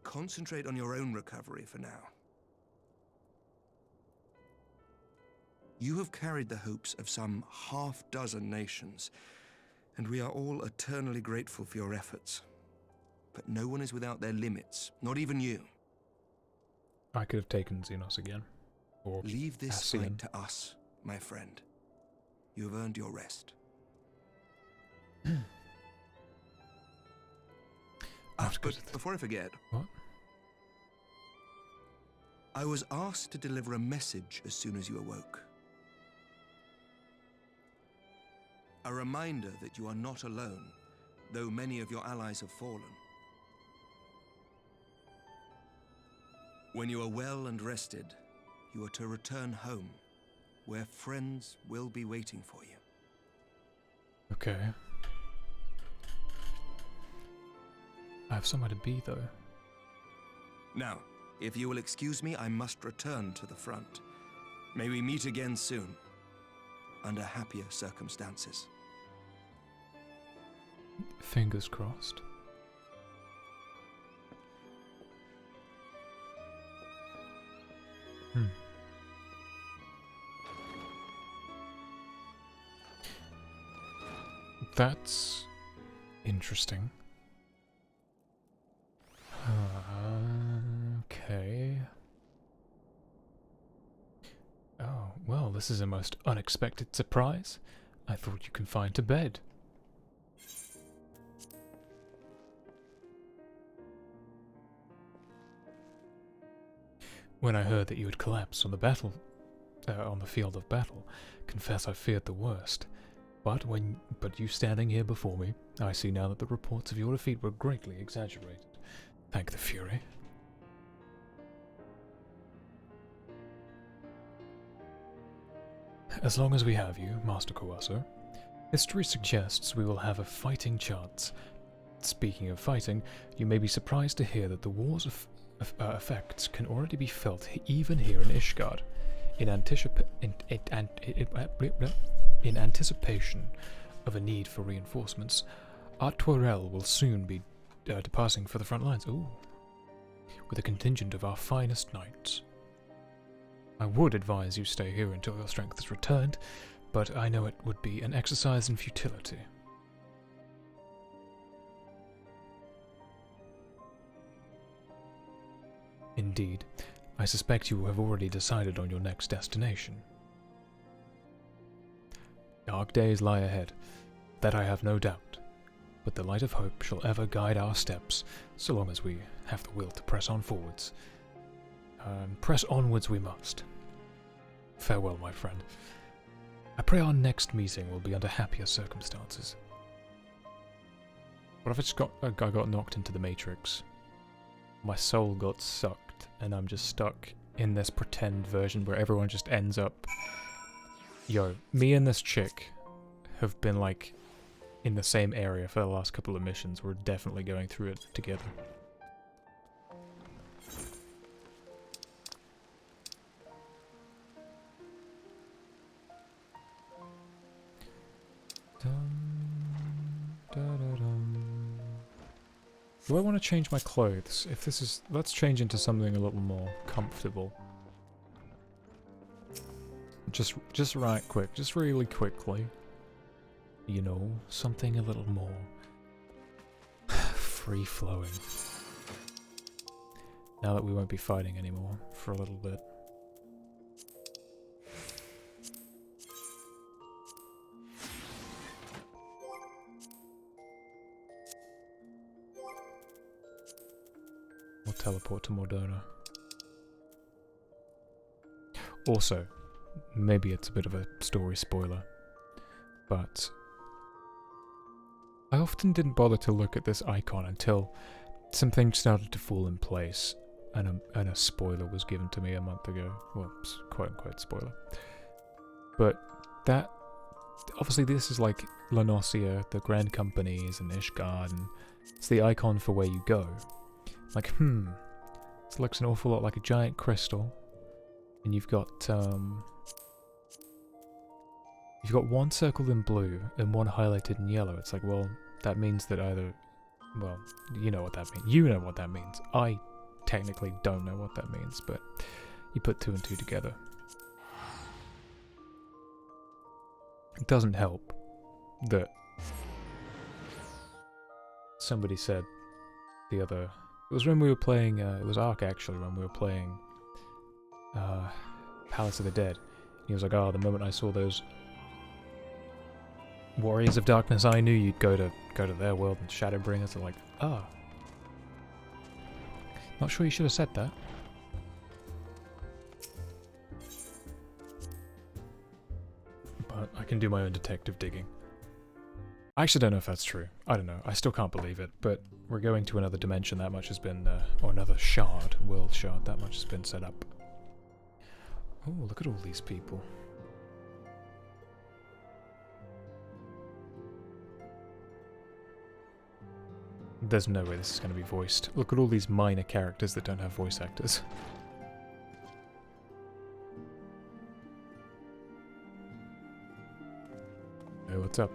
concentrate on your own recovery for now. You have carried the hopes of some half-dozen nations, and we are all eternally grateful for your efforts. But no one is without their limits, not even you. I could have taken Xenos again. Or Leave this Ascian. fight to us, my friend. You have earned your rest. But before I forget... What? I was asked to deliver a message as soon as you awoke. A reminder that you are not alone, though many of your allies have fallen. When you are well and rested, you are to return home, where friends will be waiting for you. Okay. I have somewhere to be, though. Now, if you will excuse me, I must return to the front. May we meet again soon, under happier circumstances. Fingers crossed. That's interesting. Okay. Oh, well, this is a most unexpected surprise. I thought you confined to bed. When I heard that you had collapsed on the field of battle, confess I feared the worst. But you standing here before me, I see now that the reports of your defeat were greatly exaggerated. Thank the Fury. As long as we have you, Master Coasso, history suggests we will have a fighting chance. Speaking of fighting, you may be surprised to hear that the war's effects can already be felt even here in Ishgard. In anticipation of a need for reinforcements, Artwarel will soon be departing for the front lines. Ooh. With a contingent of our finest knights. I would advise you stay here until your strength is returned, but I know it would be an exercise in futility. Indeed, I suspect you have already decided on your next destination. Dark days lie ahead, that I have no doubt, but the light of hope shall ever guide our steps, so long as we have the will to press on forwards. Press onwards we must. Farewell, my friend. I pray our next meeting will be under happier circumstances. What if I got knocked into the Matrix? My soul got sucked, and I'm just stuck in this pretend version where everyone just ends up... Yo, me and this chick have been, like, in the same area for the last couple of missions. We're definitely going through it together. Do I want to change my clothes? If this is... Let's change into something a little more comfortable. Just right quick. Just really quickly. You know, something a little more... free-flowing. Now that we won't be fighting anymore for a little bit. teleport to Mordona. Also, maybe it's a bit of a story spoiler, but I often didn't bother to look at this icon until some things started to fall in place, and a spoiler was given to me a month ago. Well, quote-unquote spoiler. But that... Obviously this is like Lanosia, the Grand Companies, and Ishgard, and it's the icon for where you go. Like, this looks an awful lot like a giant crystal, and you've got one circled in blue and one highlighted in yellow. It's like, well, that means that either... Well, you know what that means. You know what that means. I technically don't know what that means, but you put 2 and 2 together. It doesn't help that somebody said the other... It was when we were playing... it was Ark, actually, when we were playing Palace of the Dead. He was like, oh, the moment I saw those Warriors of Darkness, I knew you'd go to their world and Shadowbringers. I'm like, ah. Not sure you should have said that. But I can do my own detective digging. I actually don't know if that's true. I don't know. I still can't believe it. But we're going to another dimension. That much has been, or another shard, world shard. That much has been set up. Oh, look at all these people. There's no way this is going to be voiced. Look at all these minor characters that don't have voice actors. Hey, what's up?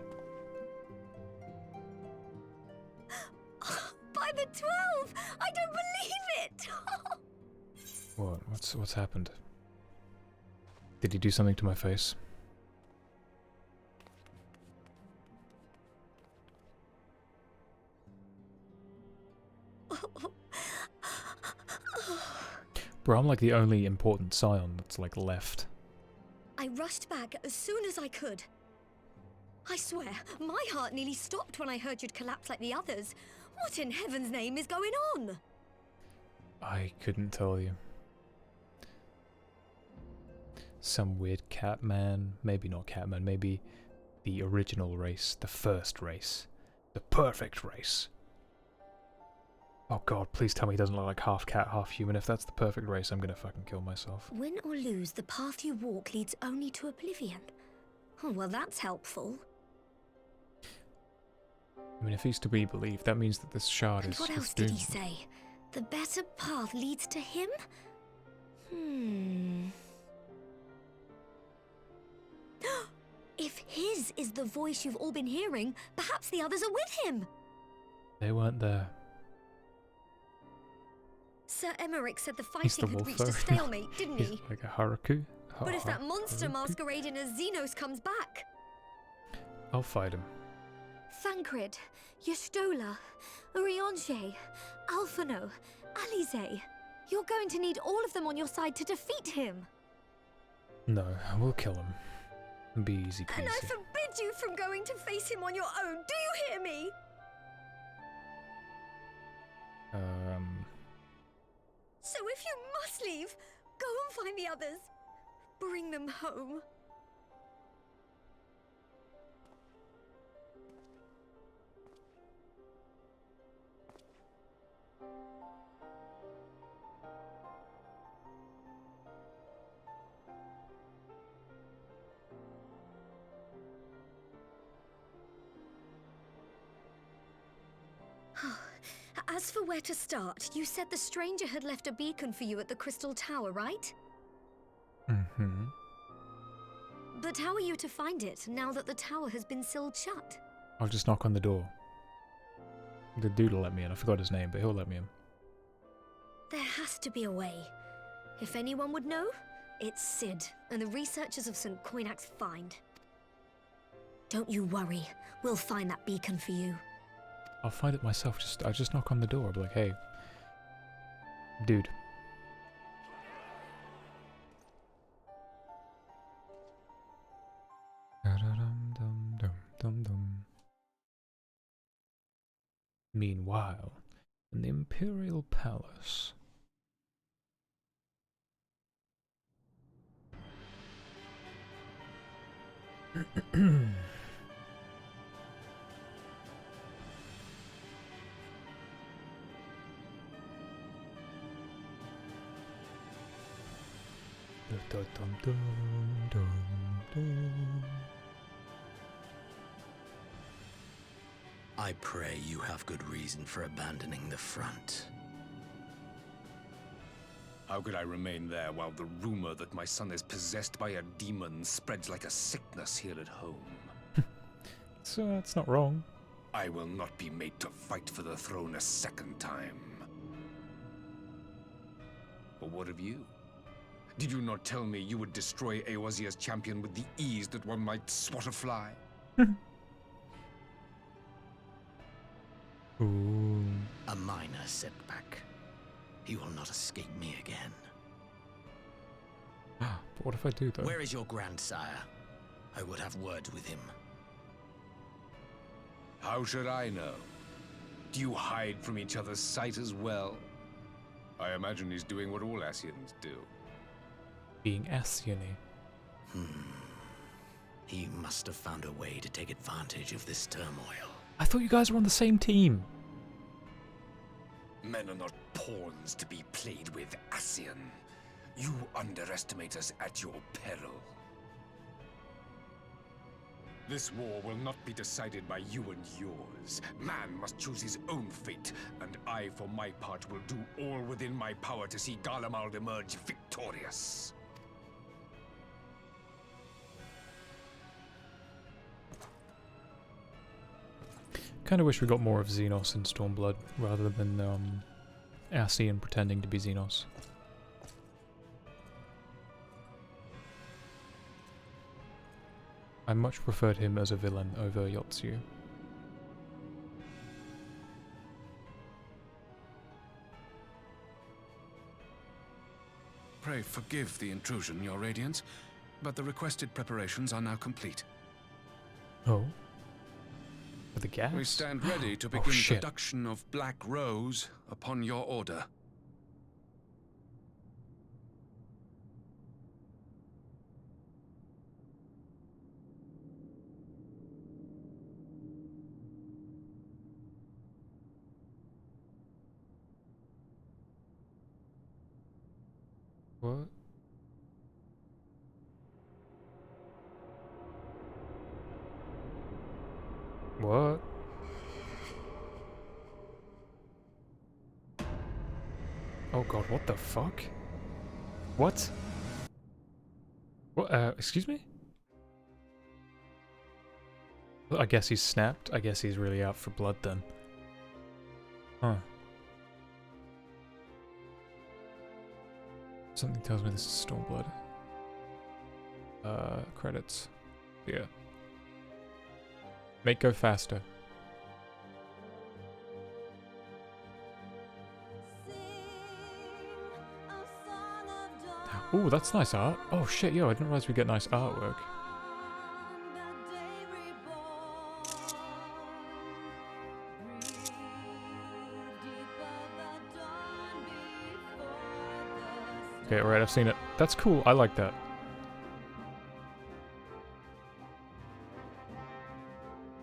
By the 12! I don't believe it! What? What's happened? Did he do something to my face? Bro, I'm like the only important scion that's like left. I rushed back as soon as I could. I swear, my heart nearly stopped when I heard you'd collapse like the others. What in heaven's name is going on? I couldn't tell you. Some weird Catman, maybe not Catman, maybe the original race, the first race, the perfect race. Oh god, please tell me he doesn't look like half cat, half human. If that's the perfect race, I'm gonna fucking kill myself. Win or lose, the path you walk leads only to oblivion. Oh, well, that's helpful. I mean, if he's to be believed, that means that this shard is what else did he say? The better path leads to him? If his is the voice you've all been hearing, perhaps the others are with him. They weren't there. Sir Emmerich said the He's fighting the had reached a wolf, though. stalemate, didn't He's he? like a Haraku. But if that monster masquerading as Xenos comes back... I'll fight him. Thancred, Y'shtola, Urianger, Alphino, Alize. You're going to need all of them on your side to defeat him. No, we'll kill him. And be easy peasy. And I forbid you from going to face him on your own. Do you hear me? So if you must leave, go and find the others. Bring them home. As for where to start, you said the stranger had left a beacon for you at the Crystal Tower, right? Mm-hmm. But how are you to find it, now that the tower has been sealed shut? I'll just knock on the door. The dude will let me in. I forgot his name, but he'll let me in. There has to be a way. If anyone would know, it's Sid, and the researchers of St. Coinac's find. Don't you worry. We'll find that beacon for you. I'll find it myself. I just knock on the door. I'll be like, hey, dude. Meanwhile, In the Imperial Palace. I pray you have good reason for abandoning the front. How could I remain there while the rumor that my son is possessed by a demon spreads like a sickness here at home? So that's not wrong. I will not be made to fight for the throne a second time. But what of you? Did you not tell me you would destroy Eorzea's champion with the ease that one might swat a fly? Ooh. A minor setback. He will not escape me again. But what if I do, though? Where is your grandsire? I would have words with him. How should I know? Do you hide from each other's sight as well? I imagine he's doing what all Ascians do. Being Ascian-y. He must have found a way to take advantage of this turmoil. I thought you guys were on the same team. Men are not pawns to be played with, Ascian. You underestimate us at your peril. This war will not be decided by you and yours. Man must choose his own fate, and I, for my part, will do all within my power to see Garlemald emerge victorious. Kinda wish we got more of Xenos in Stormblood, rather than, Ascian pretending to be Xenos. I much preferred him as a villain over Yotsu. Pray forgive the intrusion, Your Radiance, but the requested preparations are now complete. Oh? For the gas? We stand ready to begin production of Black Rose upon your order. What? What? Oh god, what the fuck? What? What, excuse me? I guess he's snapped. I guess he's really out for blood then. Huh. Something tells me this is Stormblood. Credits. Yeah. Make go faster. Ooh, that's nice art. Oh shit, yo, I didn't realize we get nice artwork. Okay, alright, I've seen it. That's cool, I like that.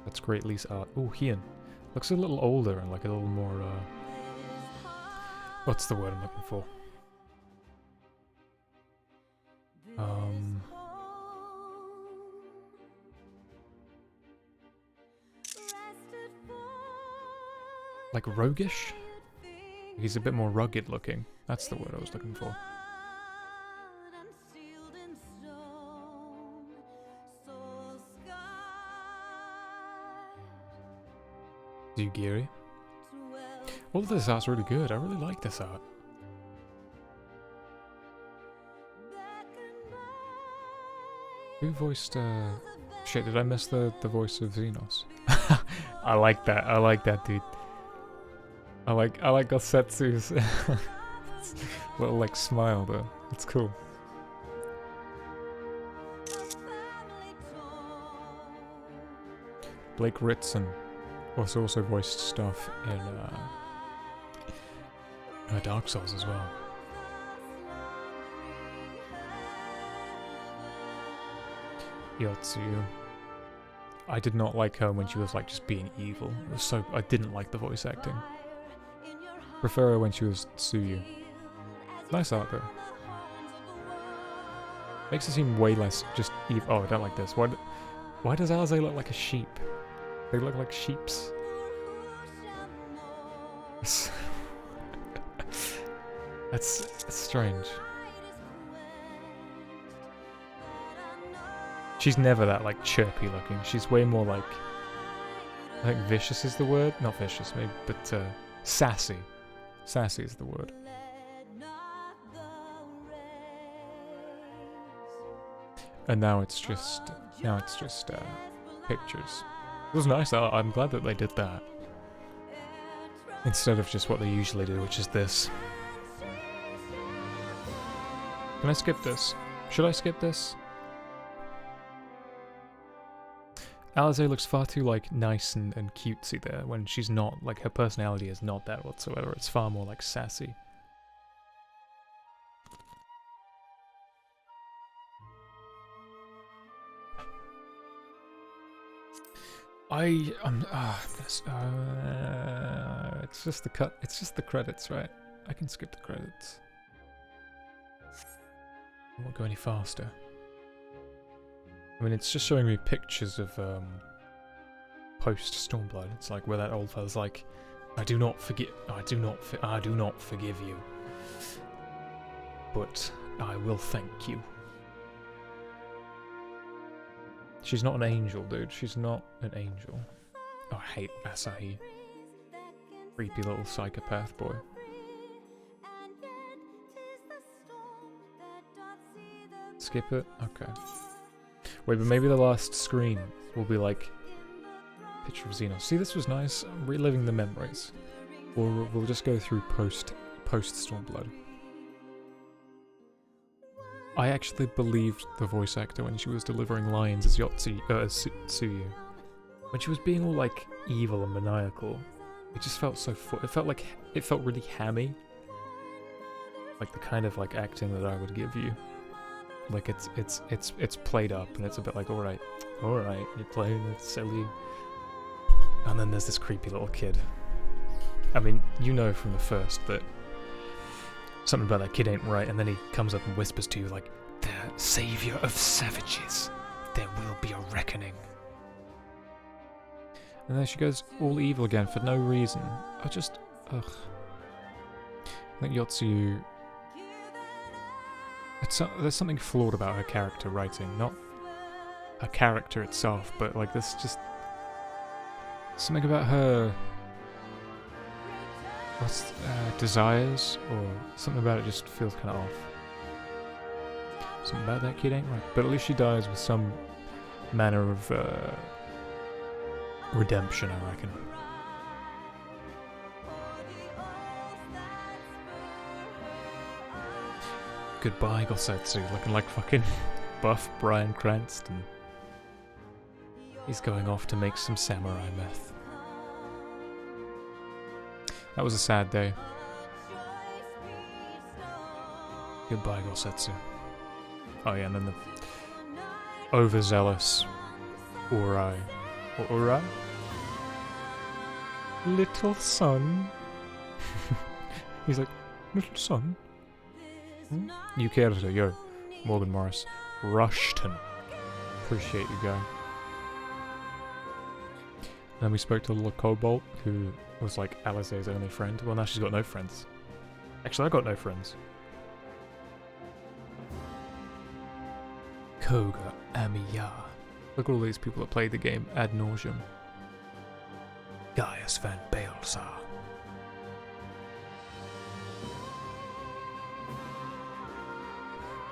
That's great Lee's art. Ooh, Heyoh. Looks a little older and like a little more, what's the word I'm looking for? Like roguish? He's a bit more rugged looking. That's the word I was looking for. Zugiri. All of this art's really good. I really like this art. Who voiced, shit, did I miss the voice of Xenos? I like that, dude. I like Gossetsu's little, like, smile, though. It's cool. Blake Ritson also voiced stuff in, Dark Souls as well. Yotsuyu. I did not like her when she was like just being evil. It was so I didn't like the voice acting. Prefer her when she was Tsuyu. Nice art though. Makes her seem way less just evil. Oh, I don't like this. Why does Alize look like a sheep? They look like sheeps. That's strange. She's never that like chirpy looking. She's way more like, I think vicious is the word. Not vicious, maybe, but sassy. Sassy is the word. And now it's just pictures. It was nice. I'm glad that they did that instead of just what they usually do, which is this. Can I skip this? Should I skip this? Alize looks far too like nice and cutesy there when she's not. Like her personality is not that whatsoever. It's far more like sassy. It's just the cut. It's just the credits, right? I can skip the credits. I won't go any faster. I mean, it's just showing me pictures of post Stormblood. It's like where that old fella's like, I do not forgive you, but I will thank you. She's not an angel, dude. She's not an angel. Oh, I hate Asahi. Creepy little psychopath boy. Skip it? Okay. Wait, but maybe the last screen will be like picture of Xenos. See, this was nice. I'm reliving the memories. Or we'll just go through post Stormblood. I actually believed the voice actor when she was delivering lines as Tsuyu. When she was being all like evil and maniacal, it just felt so. It felt really hammy. Like the kind of like acting that I would give you. Like it's played up and it's a bit like all right, you're playing it silly. And then there's this creepy little kid. I mean, you know from the first that something about that kid ain't right, and then he comes up and whispers to you like, "The savior of savages, there will be a reckoning." And then she goes all evil again for no reason. I think Yotsuyu. There's something flawed about her character writing, not her character itself, but like this just something about her desires or something about it just feels kind of off. Something about that kid ain't right, but at least she dies with some manner of redemption, I reckon. Goodbye, Gosetsu, looking like fucking buff Bryan Cranston. He's going off to make some samurai meth. That was a sad day. Goodbye, Gosetsu. Oh yeah, and then the overzealous Urai. Or Urai? Little son. He's like, little son? You care to, yo. Morgan Morris. Rushton. Appreciate you, guy. Then we spoke to the little kobold, who was like Alize's only friend. Well, now she's got no friends. Actually, I got no friends. Koga Amiya. Look at all these people that played the game ad nauseum. Gaius van Baelsar.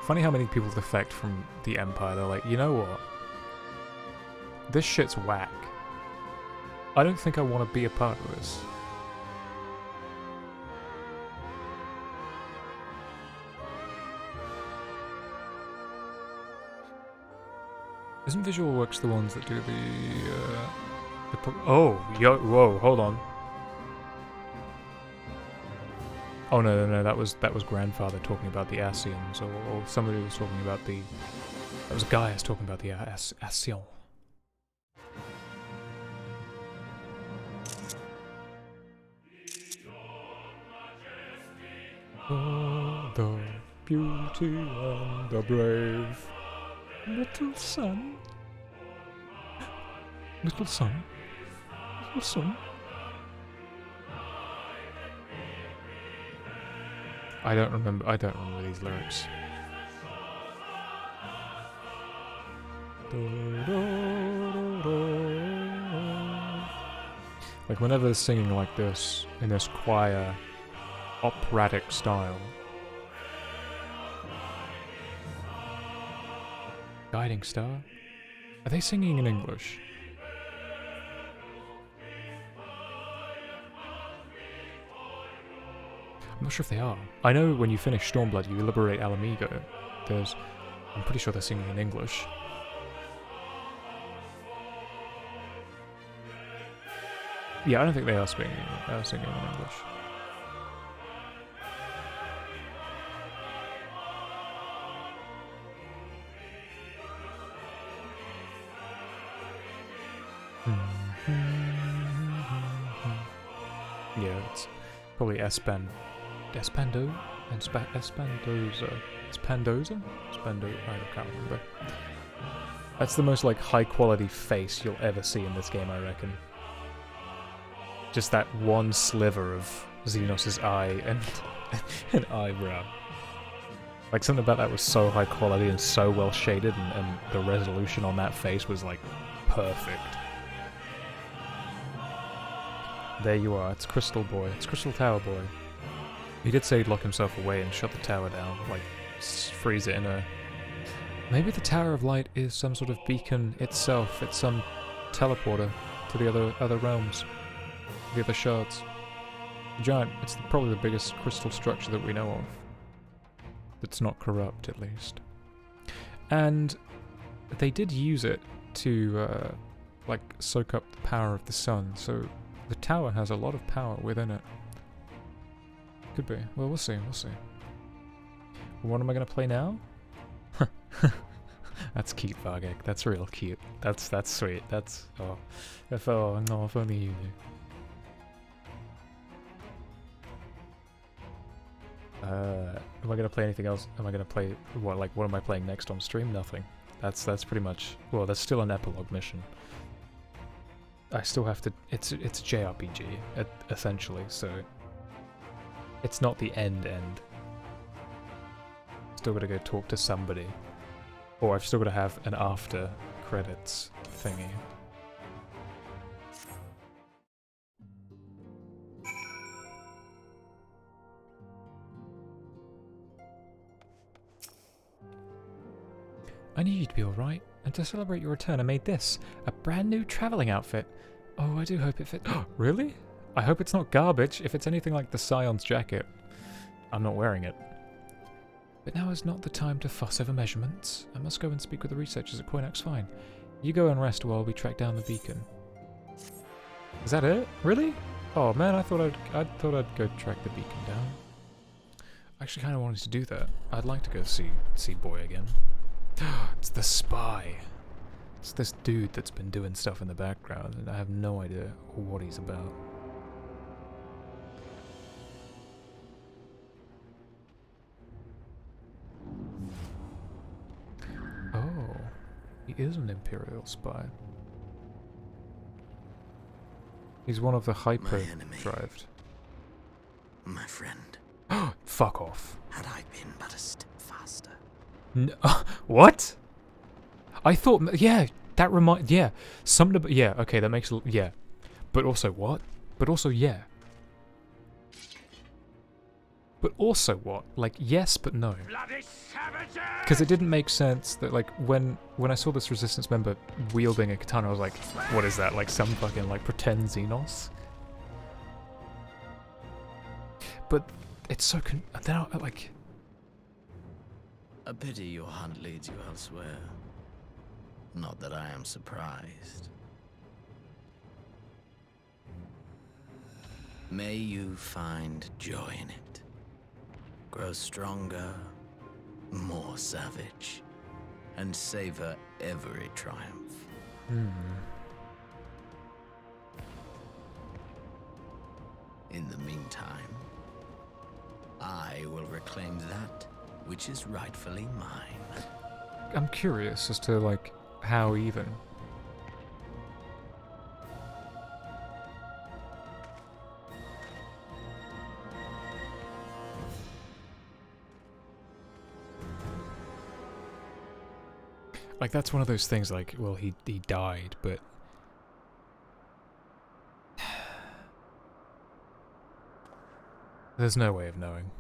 Funny how many people defect from the Empire. They're like, you know what? This shit's whack. I don't think I want to be a part of this. Isn't Visual Works the ones that do oh, yo, whoa, hold on. Oh no, that was grandfather talking about the Asians, or somebody was talking about the. That was Gaius talking about the Asian. Oh, the beauty and the brave little son. Little son. Little son. I don't remember these lyrics. Like whenever they're singing like this, in this choir, operatic style. Guiding Star? Are they singing in English? I'm not sure if they are. I know when you finish Stormblood, you liberate Alamigo. I'm pretty sure they're singing in English. Yeah, I don't think they are singing in English. Yeah, it's probably Espandoza? I can't remember. That's the most like high quality face you'll ever see in this game, I reckon. Just that one sliver of Xenos' eye and an eyebrow. Like something about that was so high quality and so well shaded, and the resolution on that face was like perfect. There you are, it's Crystal Boy. It's Crystal Tower Boy. He did say he'd lock himself away and shut the tower down, like freeze it in a... Maybe the Tower of Light is some sort of beacon itself. It's some teleporter to the other realms, the other shards. Giant. It's probably the biggest crystal structure that we know of. That's not corrupt, at least. And they did use it to like soak up the power of the sun. So the tower has a lot of power within it. Could be. Well, we'll see. We'll see. What am I gonna play now? That's cute, Vargek. That's real cute. That's sweet. That's no, if only you knew. Am I gonna play anything else? Am I gonna play what am I playing next on stream? Nothing. That's pretty much. Well, there's still an epilogue mission. I still have to. It's a JRPG essentially, so it's not the end. Still gotta go talk to somebody. Or I've still got to have an after credits thingy. I knew you'd be alright, and to celebrate your return I made this, a brand new travelling outfit. Oh, I do hope it fits. Really? I hope it's not garbage. If it's anything like the Scion's jacket, I'm not wearing it. But now is not the time to fuss over measurements. I must go and speak with the researchers at Koinax Fine. You go and rest while we track down the beacon. Is that it? Really? Oh man, I thought I'd go track the beacon down. I actually kind of wanted to do that. I'd like to go see Boy again. It's the spy. It's this dude that's been doing stuff in the background, and I have no idea what he's about. Oh, he is an Imperial spy. He's one of the hyper-drived. My friend. Fuck off. Had I been but a step faster. What? I thought, yeah, something about, yeah, okay, that makes, yeah. But also what? But also, yeah. But also what? Like, yes, but no. Because it didn't make sense that, like, when I saw this Resistance member wielding a katana, I was like, what is that? Like, some fucking, like, pretend Xenos? But it's so, then I, like... A pity your hunt leads you elsewhere. Not that I am surprised. May you find joy in it. grow stronger, more savage, and savor every triumph. In the meantime, I will reclaim that which is rightfully mine. I'm curious as to, like, how even. Like, that's one of those things, like, well, he died, but... There's no way of knowing.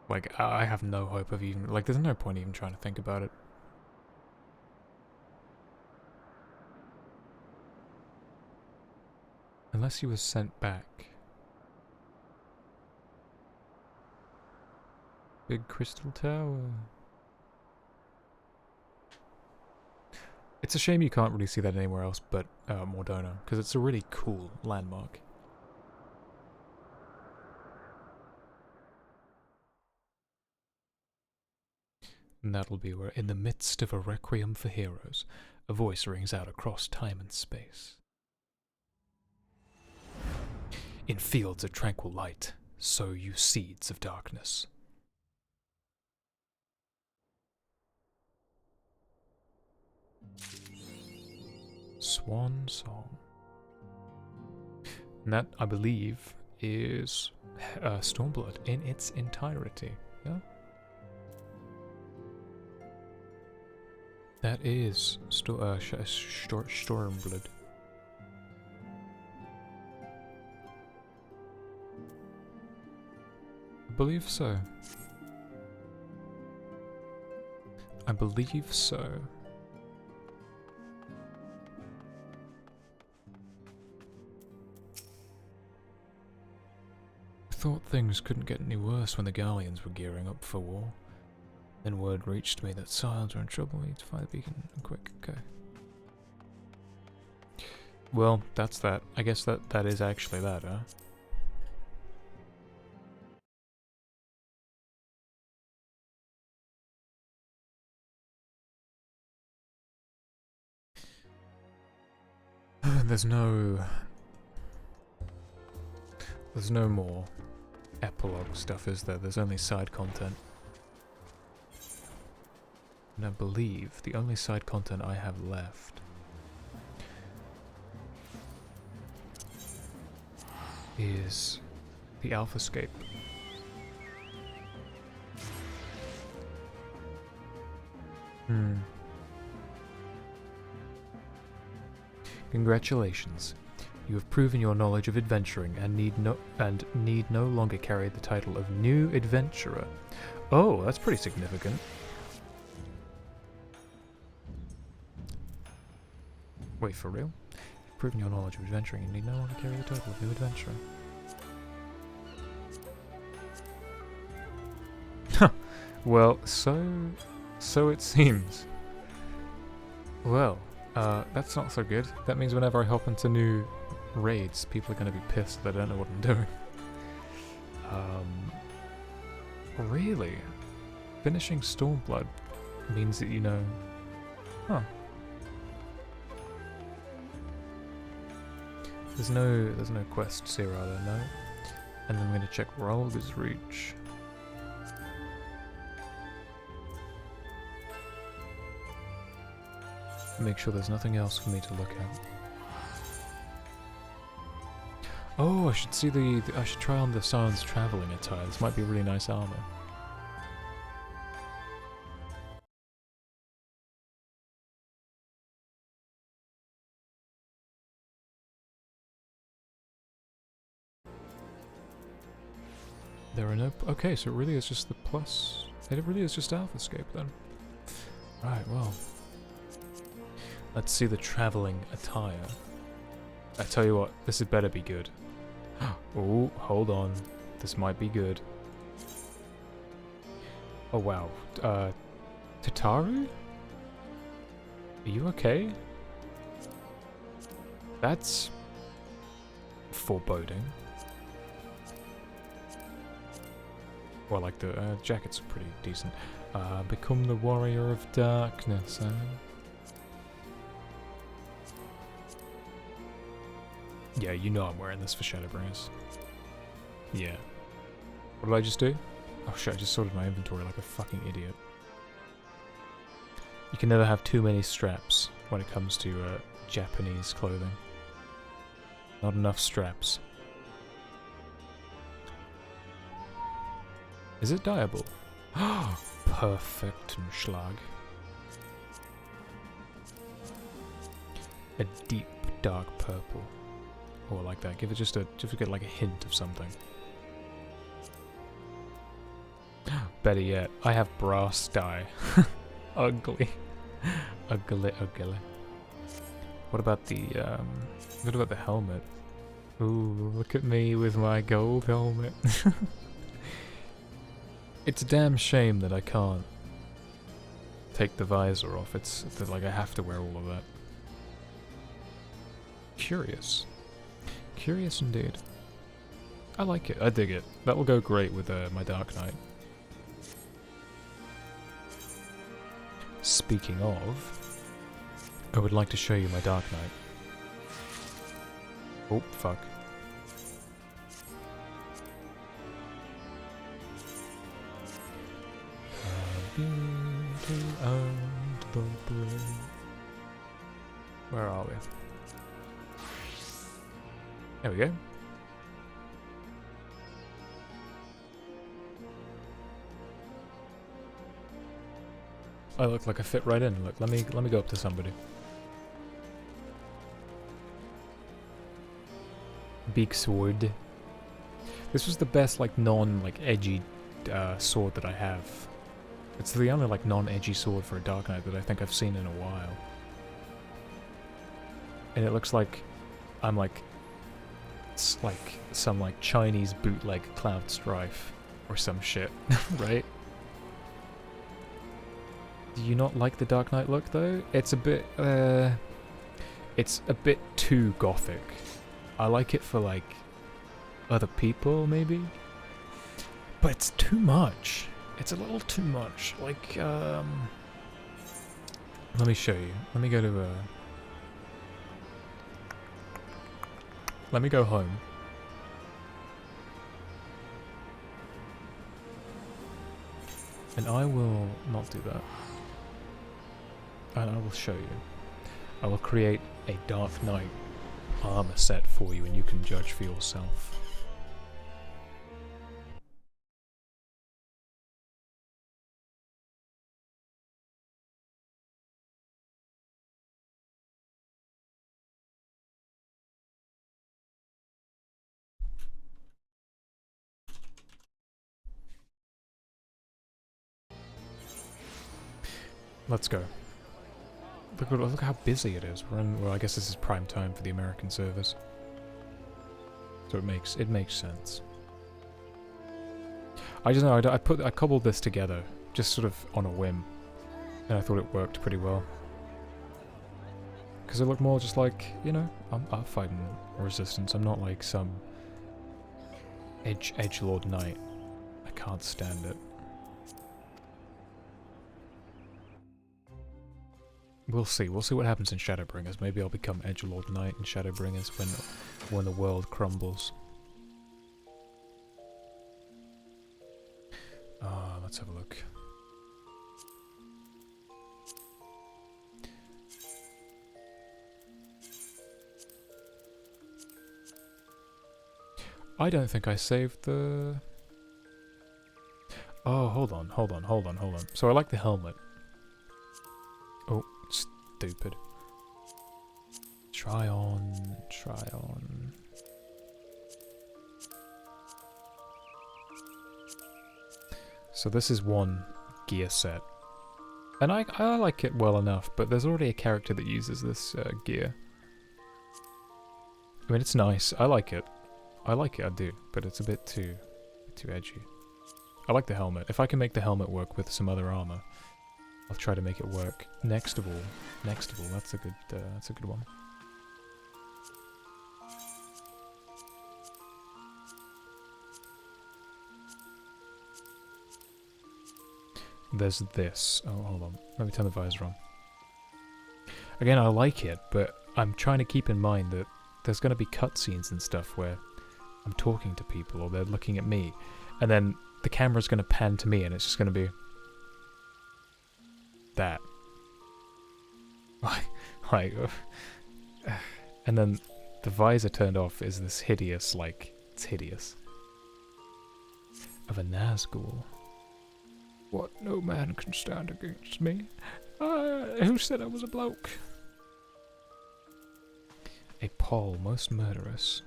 Like, I have no hope of even... Like, there's no point even trying to think about it. Unless he was sent back. Big crystal tower. It's a shame you can't really see that anywhere else but Mordona, because it's a really cool landmark. And that'll be where, in the midst of a requiem for heroes, a voice rings out across time and space. In fields of tranquil light, sow you seeds of darkness. Swan Song. And that, I believe, is Stormblood in its entirety. Yeah? That is Stormblood. I believe so. I believe so. I thought things couldn't get any worse when the Galleons were gearing up for war. Then word reached me that Scions were in trouble. We need to find the beacon and quick. Okay. Well, that's that. I guess that is actually that, huh? There's no more epilogue stuff, is there? There's only side content. And I believe the only side content I have left is the Alphascape. Congratulations. You have proven your knowledge of adventuring and need no longer carry the title of New Adventurer. Oh, that's pretty significant. Wait, for real? You've proven your knowledge of adventuring and need no longer carry the title of New Adventurer. Huh. Well, so it seems. Well, that's not so good. That means whenever I hop into new raids, people are going to be pissed that I don't know what I'm doing. Really? Finishing Stormblood means that you know... Huh. There's no quests here, I don't know. And then I'm going to check Ralga's Reach. Make sure there's nothing else for me to look at. Oh, I should see I should try on the Scion's traveling attire. This might be really nice armor. There are no... Okay, so it really is just the plus... It really is just Alphascape then. Right, well... Let's see the traveling attire. I tell you what, this had better be good. Oh, hold on. This might be good. Oh wow. Tataru? Are you okay? That's... foreboding. Well, like the jackets are pretty decent. Become the warrior of darkness, eh? Yeah, you know I'm wearing this for Shadowbringers. Yeah. What did I just do? Oh shit, I just sorted my inventory like a fucking idiot. You can never have too many straps when it comes to Japanese clothing. Not enough straps. Is it dyeable? Perfect Schlag. A deep dark purple. Or like that. Give it just get like a hint of something. Better yet, I have brass dye. Ugly. Ugly, ugly. What about the helmet? Ooh, look at me with my gold helmet. It's a damn shame that I can't take the visor off. It's that, like, I have to wear all of that. Curious. Curious indeed. I like it. I dig it. That will go great with my Dark Knight. Speaking of, I would like to show you my Dark Knight. Oh, fuck. Where are we? There we go. I look like I fit right in. Look, let me go up to somebody. Big sword. This was the best like edgy sword that I have. It's the only like non-edgy sword for a Dark Knight that I think I've seen in a while. And it looks like I'm like it's like some like Chinese bootleg Cloud Strife or some shit, right? Do you not like the Dark Knight look though? It's a bit too gothic. I like it for like other people maybe, but it's too much. It's a little too much. Like let me show you. Let me go to let me go home. And I will not do that. And I will show you. I will create a Dark Knight armor set for you and you can judge for yourself. Let's go. Look how busy it is. We're in, well, I guess this is prime time for the American servers. So it makes sense. I just know I cobbled this together just sort of on a whim, and I thought it worked pretty well. Because it looked more just like, you know, I'm fighting resistance. I'm not like some edgelord knight. I can't stand it. We'll see what happens in Shadowbringers. Maybe I'll become Edgelord Knight in Shadowbringers when the world crumbles. Let's have a look. I don't think I saved the... Oh, hold on. So I like the helmet. Oh, stupid. Try on. So this is one gear set. And I like it well enough, but there's already a character that uses this gear. I mean, it's nice. I like it, I do, but it's a bit too edgy. I like the helmet. If I can make the helmet work with some other armor, I'll try to make it work. Next of all, that's a good one. there's this. Oh, hold on. Let me turn the visor on. Again, I like it, but I'm trying to keep in mind that there's going to be cutscenes and stuff where I'm talking to people or they're looking at me, and then the camera's going to pan to me and it's just going to be that. Like, and then the visor turned off is this hideous, like, it's hideous. Of a Nazgul. What? No man can stand against me. Who said I was a bloke? A Pole, most murderous.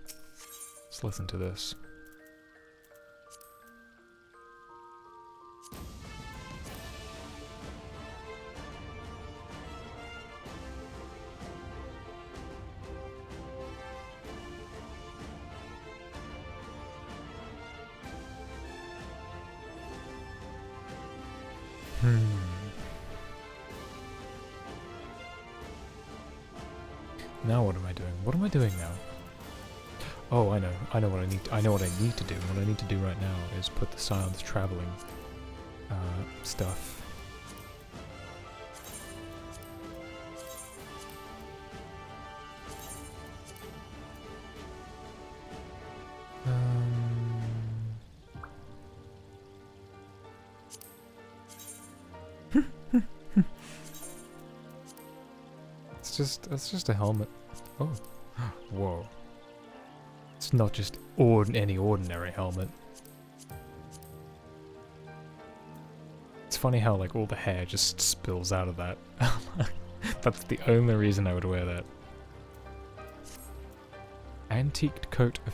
Let's listen to this. Now what am I doing? What am I doing now? Oh, I know. I know what I need to do. What I need to do right now is put the Scion's traveling stuff. It's just a helmet. Oh. Whoa. It's not just any ordinary helmet. It's funny how like all the hair just spills out of that. That's the only reason I would wear that. Antiqued coat of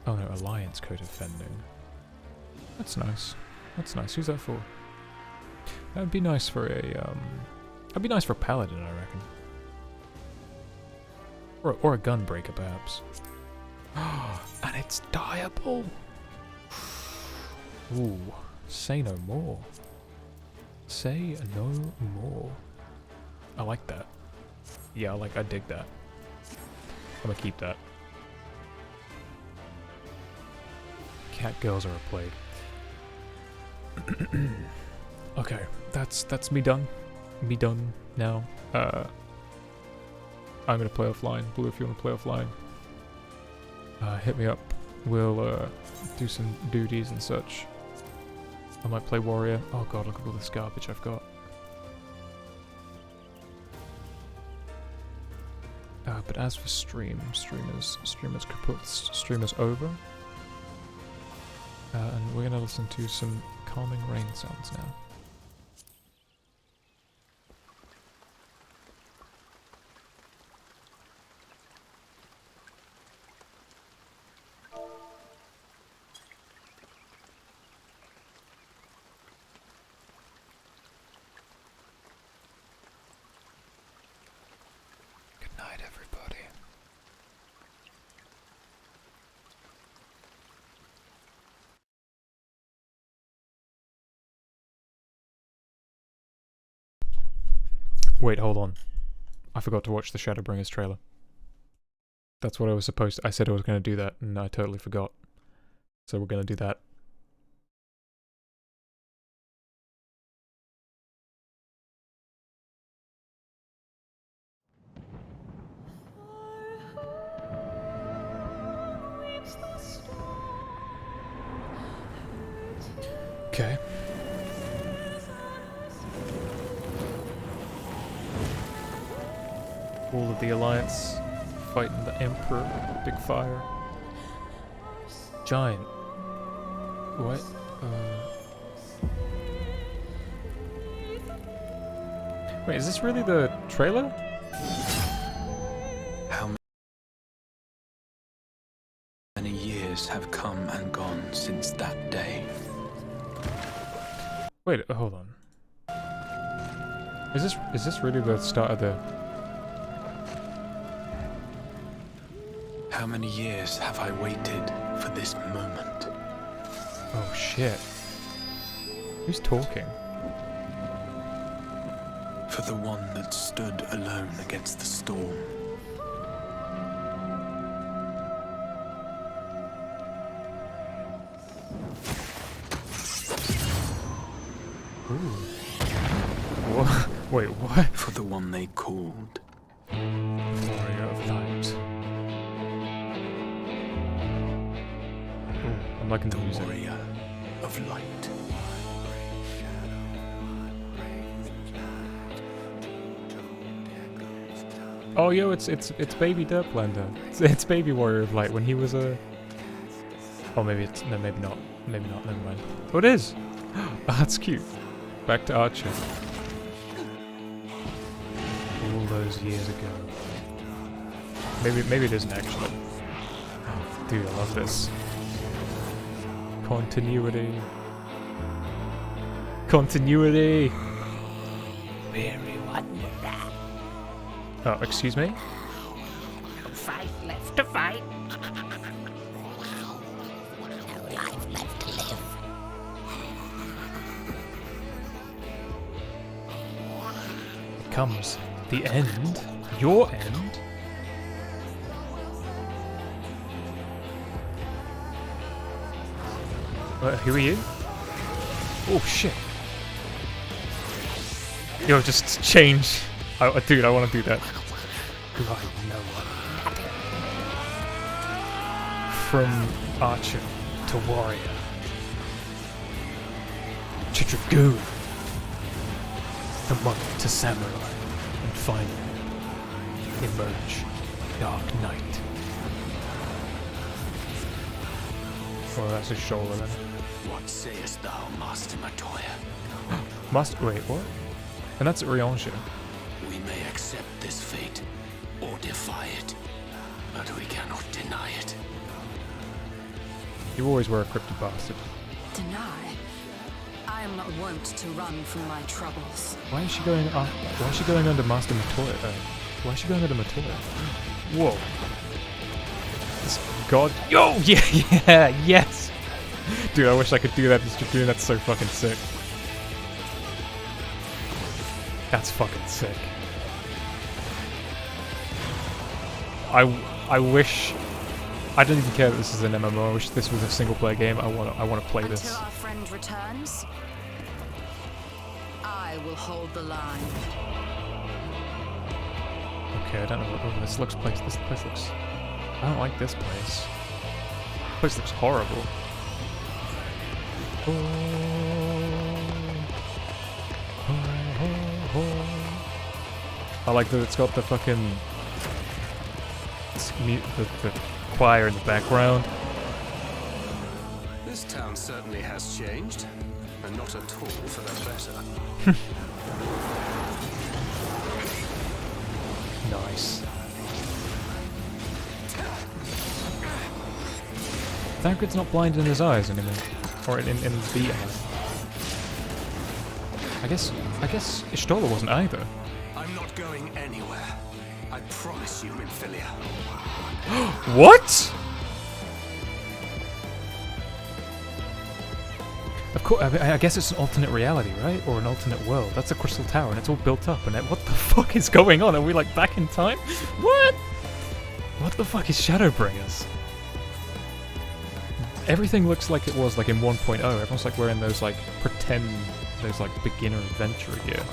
oh no, Alliance coat of fending. That's nice. That's nice. Who's that for? That'd be nice for a that'd be nice for a paladin, I reckon. Or a gunbreaker, perhaps. And it's dyeable! Ooh, say no more. Say no more. I like that. Yeah, I dig that. I'm gonna keep that. Cat girls are a plague. Okay, that's me done. Me done now. I'm gonna play offline. Blue, if you wanna play offline, hit me up. We'll do some duties and such. I might play warrior. Oh god, look at all this garbage I've got. But as for streamers could put streamers over. And we're gonna listen to some calming rain sounds now. Wait, hold on. I forgot to watch the Shadowbringers trailer. That's what I was supposed to— I said I was going to do that, and I totally forgot. So we're going to do that. Okay. All of the Alliance fighting the Emperor, big fire. Giant. What? Wait, is this really the trailer? How many years have come and gone since that day? Wait, hold on. Is this really the start of the— How many years have I waited for this moment? Oh shit. Who's talking? For the one that stood alone against the storm. Ooh. Wait, what? For the one they called Warrior of Light. Ooh, I'm liking the music. Warrior of Light. Oh, yo, it's Baby Dirtblender. It's Baby Warrior of Light when he was a. Oh, maybe it's no, maybe not. Maybe not. Never mind. Oh, it is. Oh, that's cute. Back to Archer. All those years ago. Maybe it isn't actually. Oh, dude, I love this. Continuity. Continuity. Weary one. Oh, excuse me? No fight left to fight. No life left to live. Comes the end? Your end? Who are you? Oh shit. Yo, just change. Dude, I want to do that. From Archer to Warrior. To Dragoon. From monk to Samurai. And finally, emerge Dark Knight. Oh, that's his shoulder then. What sayest thou, Master Matoya? Master, wait, what? And that's Ryonsha. We may accept this fate, or defy it, but we cannot deny it. You always were a cryptic bastard. Deny? I am not wont to run from my troubles. Why is she going up? Why is she going under Master Matoya? Why is she going under Matoya? Whoa. This god. Yo! Yeah! Yes! Dude, I wish I could do that. This Dragoon, that's so fucking sick. That's fucking sick. I wish. I don't even care that this is an MMO. I wish this was a single player game. I want to play this. Until our friend returns, I will hold the line. Okay, I don't know what this looks. This place looks. I don't like this place. This place looks horrible. I like that it's got the fucking the choir in the background. This town certainly has changed, and not at all for the better. Nice. Thancred's not blind in his eyes anymore, or in the eye. I guess Y'shtola wasn't either. I'm not going anywhere. I promise you, Minfilia. What? Of course, I guess it's an alternate reality, right? Or an alternate world. That's a crystal tower, and it's all built up. And what the fuck is going on? Are we like back in time? What? What the fuck is Shadowbringers? Everything looks like it was like in 1.0. Everyone's like wearing those like pretend, those like beginner adventure gear.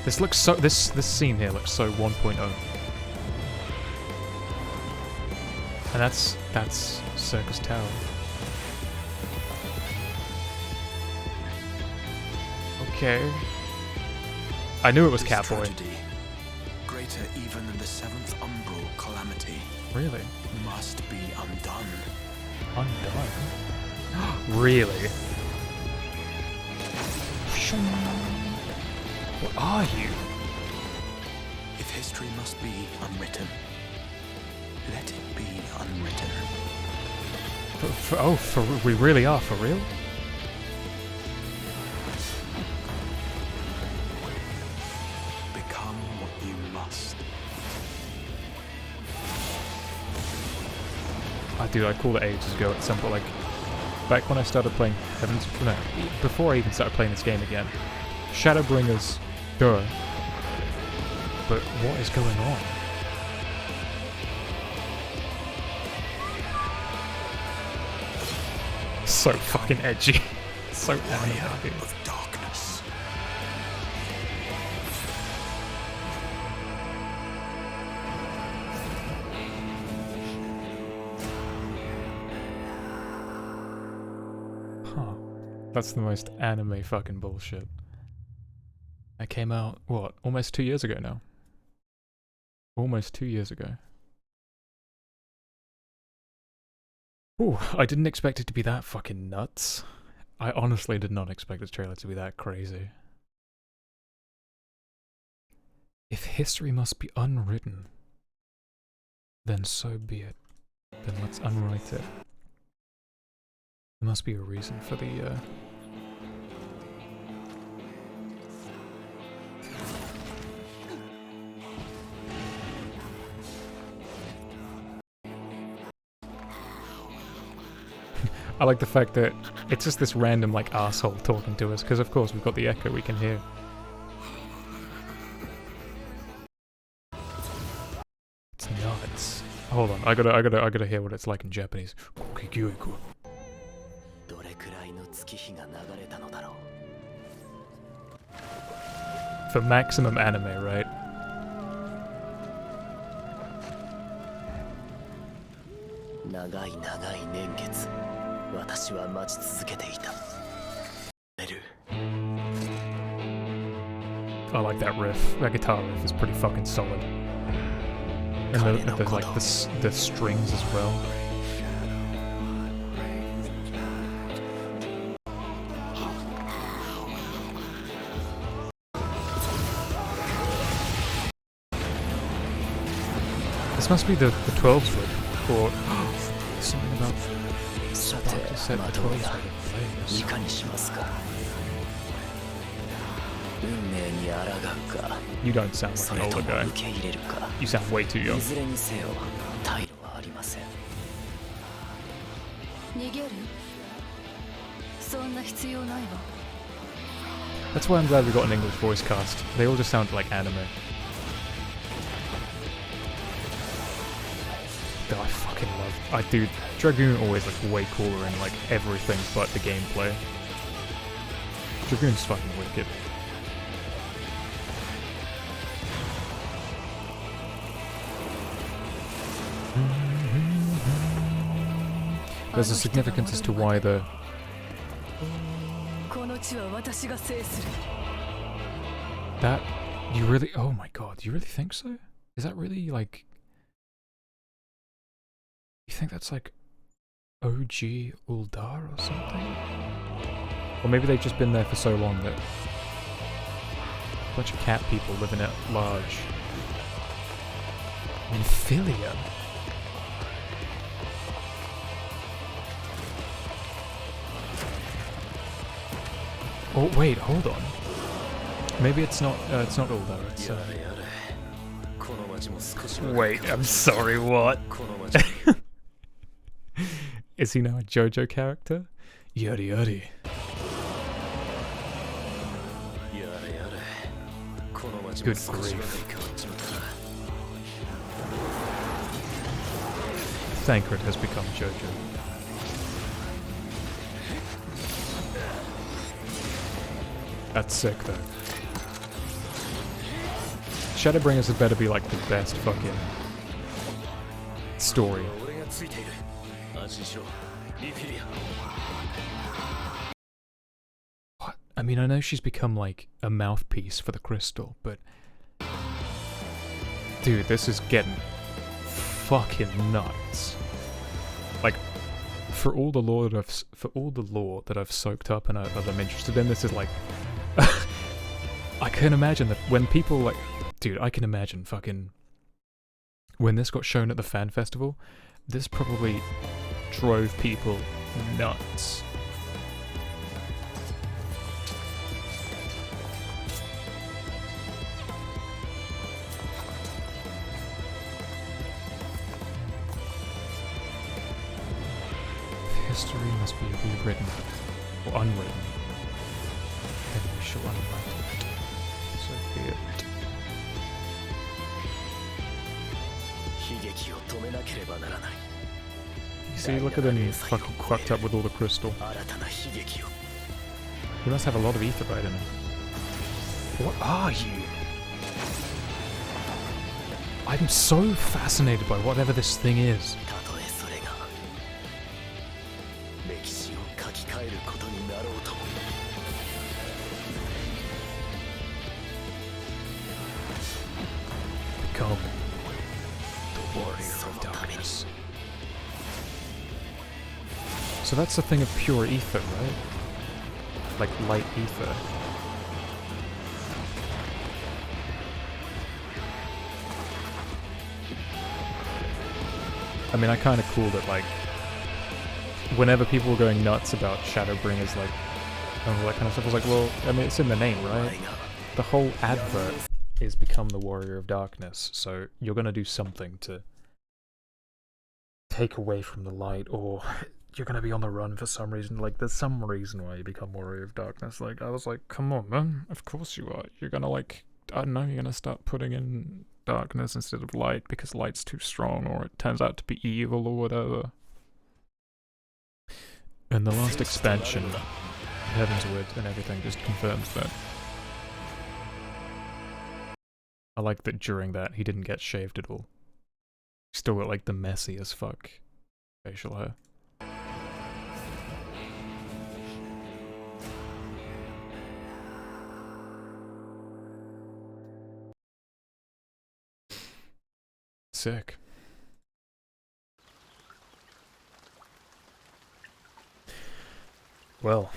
This looks so. This scene here looks so 1.0. And that's Circus Tower. Okay. I knew it was Catboy. Greater even than the 7th umbral calamity. Really? Must be undone. Undone? Really? What are you? If history must be unwritten, let it be unwritten. We really are, for real? Become what you must. Dude, I called it ages ago at some point, like, back when I started playing Heavens... No, before I even started playing this game again. Shadowbringers, duh. But what is going on? So fucking edgy. So animated. Of darkness. That's the most anime fucking bullshit. That came out, what, almost 2 years ago now? Almost 2 years ago. Ooh, I didn't expect it to be that fucking nuts. I honestly did not expect this trailer to be that crazy. If history must be unwritten, then so be it. Then let's unwrite it. There must be a reason for the, I like the fact that it's just this random, like, asshole talking to us, because of course we've got the echo we can hear. It's nuts. Hold on, I gotta hear what it's like in Japanese. For maximum anime, right? I like that riff. That guitar riff is pretty fucking solid. And there's like the strings as well. This must be the 12s riff, or something about Spark to set the 12s ready to play this. You don't sound like an older guy. You sound way too young. That's why I'm glad we got an English voice cast. They all just sound like anime. I fucking love... dude, Dragoon always looks way cooler in like everything but the gameplay. Dragoon's fucking wicked. There's a significance as to why the... That... You really... Oh my god, you really think so? Is that really, like... You think that's like OG Uldar or something? Or maybe they've just been there for so long that a bunch of cat people living at large. Amphilia. Oh wait, hold on. Maybe it's not Uldar, it's Wait, I'm sorry, what? Is he now a JoJo character? Yuri Yuri. Good grief. Thancred has become JoJo. That's sick though. Shadowbringers had better be like the best fucking story. What? I mean, I know she's become like a mouthpiece for the crystal, but dude, this is getting fucking nuts. Like, for all the lore that I've soaked up and that I'm interested in, this is like, I can imagine that when people like, dude, I can imagine fucking when this got shown at the fan festival, this probably drove people nuts. History must be rewritten or unwritten. Then we shall unwrite it. So be it. You see, look at him fucked up with all the crystal. He must have a lot of etherite in him. What are you? I'm so fascinated by whatever this thing is. So that's a thing of pure ether, right? Like light ether. I mean, I kind of cooled it, like, whenever people were going nuts about Shadowbringers, like, and all that kind of stuff, I was like, well, I mean, it's in the name, right? The whole advert is become the Warrior of Darkness, so you're gonna do something to take away from the light, or you're gonna be on the run for some reason. Like, there's some reason why you become Warrior of Darkness. Like, I was like, come on, man, of course you are. You're gonna, like, I don't know, you're gonna start putting in darkness instead of light because light's too strong, or it turns out to be evil or whatever. And the last expansion, Heavensward and everything, just confirms that. I like that during that he didn't get shaved at all. Still got like the messy as fuck facial hair. Sick. Well.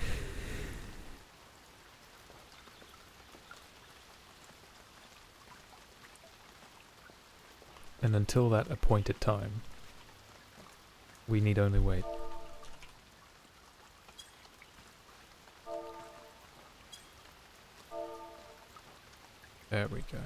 And until that appointed time, we need only wait. There we go.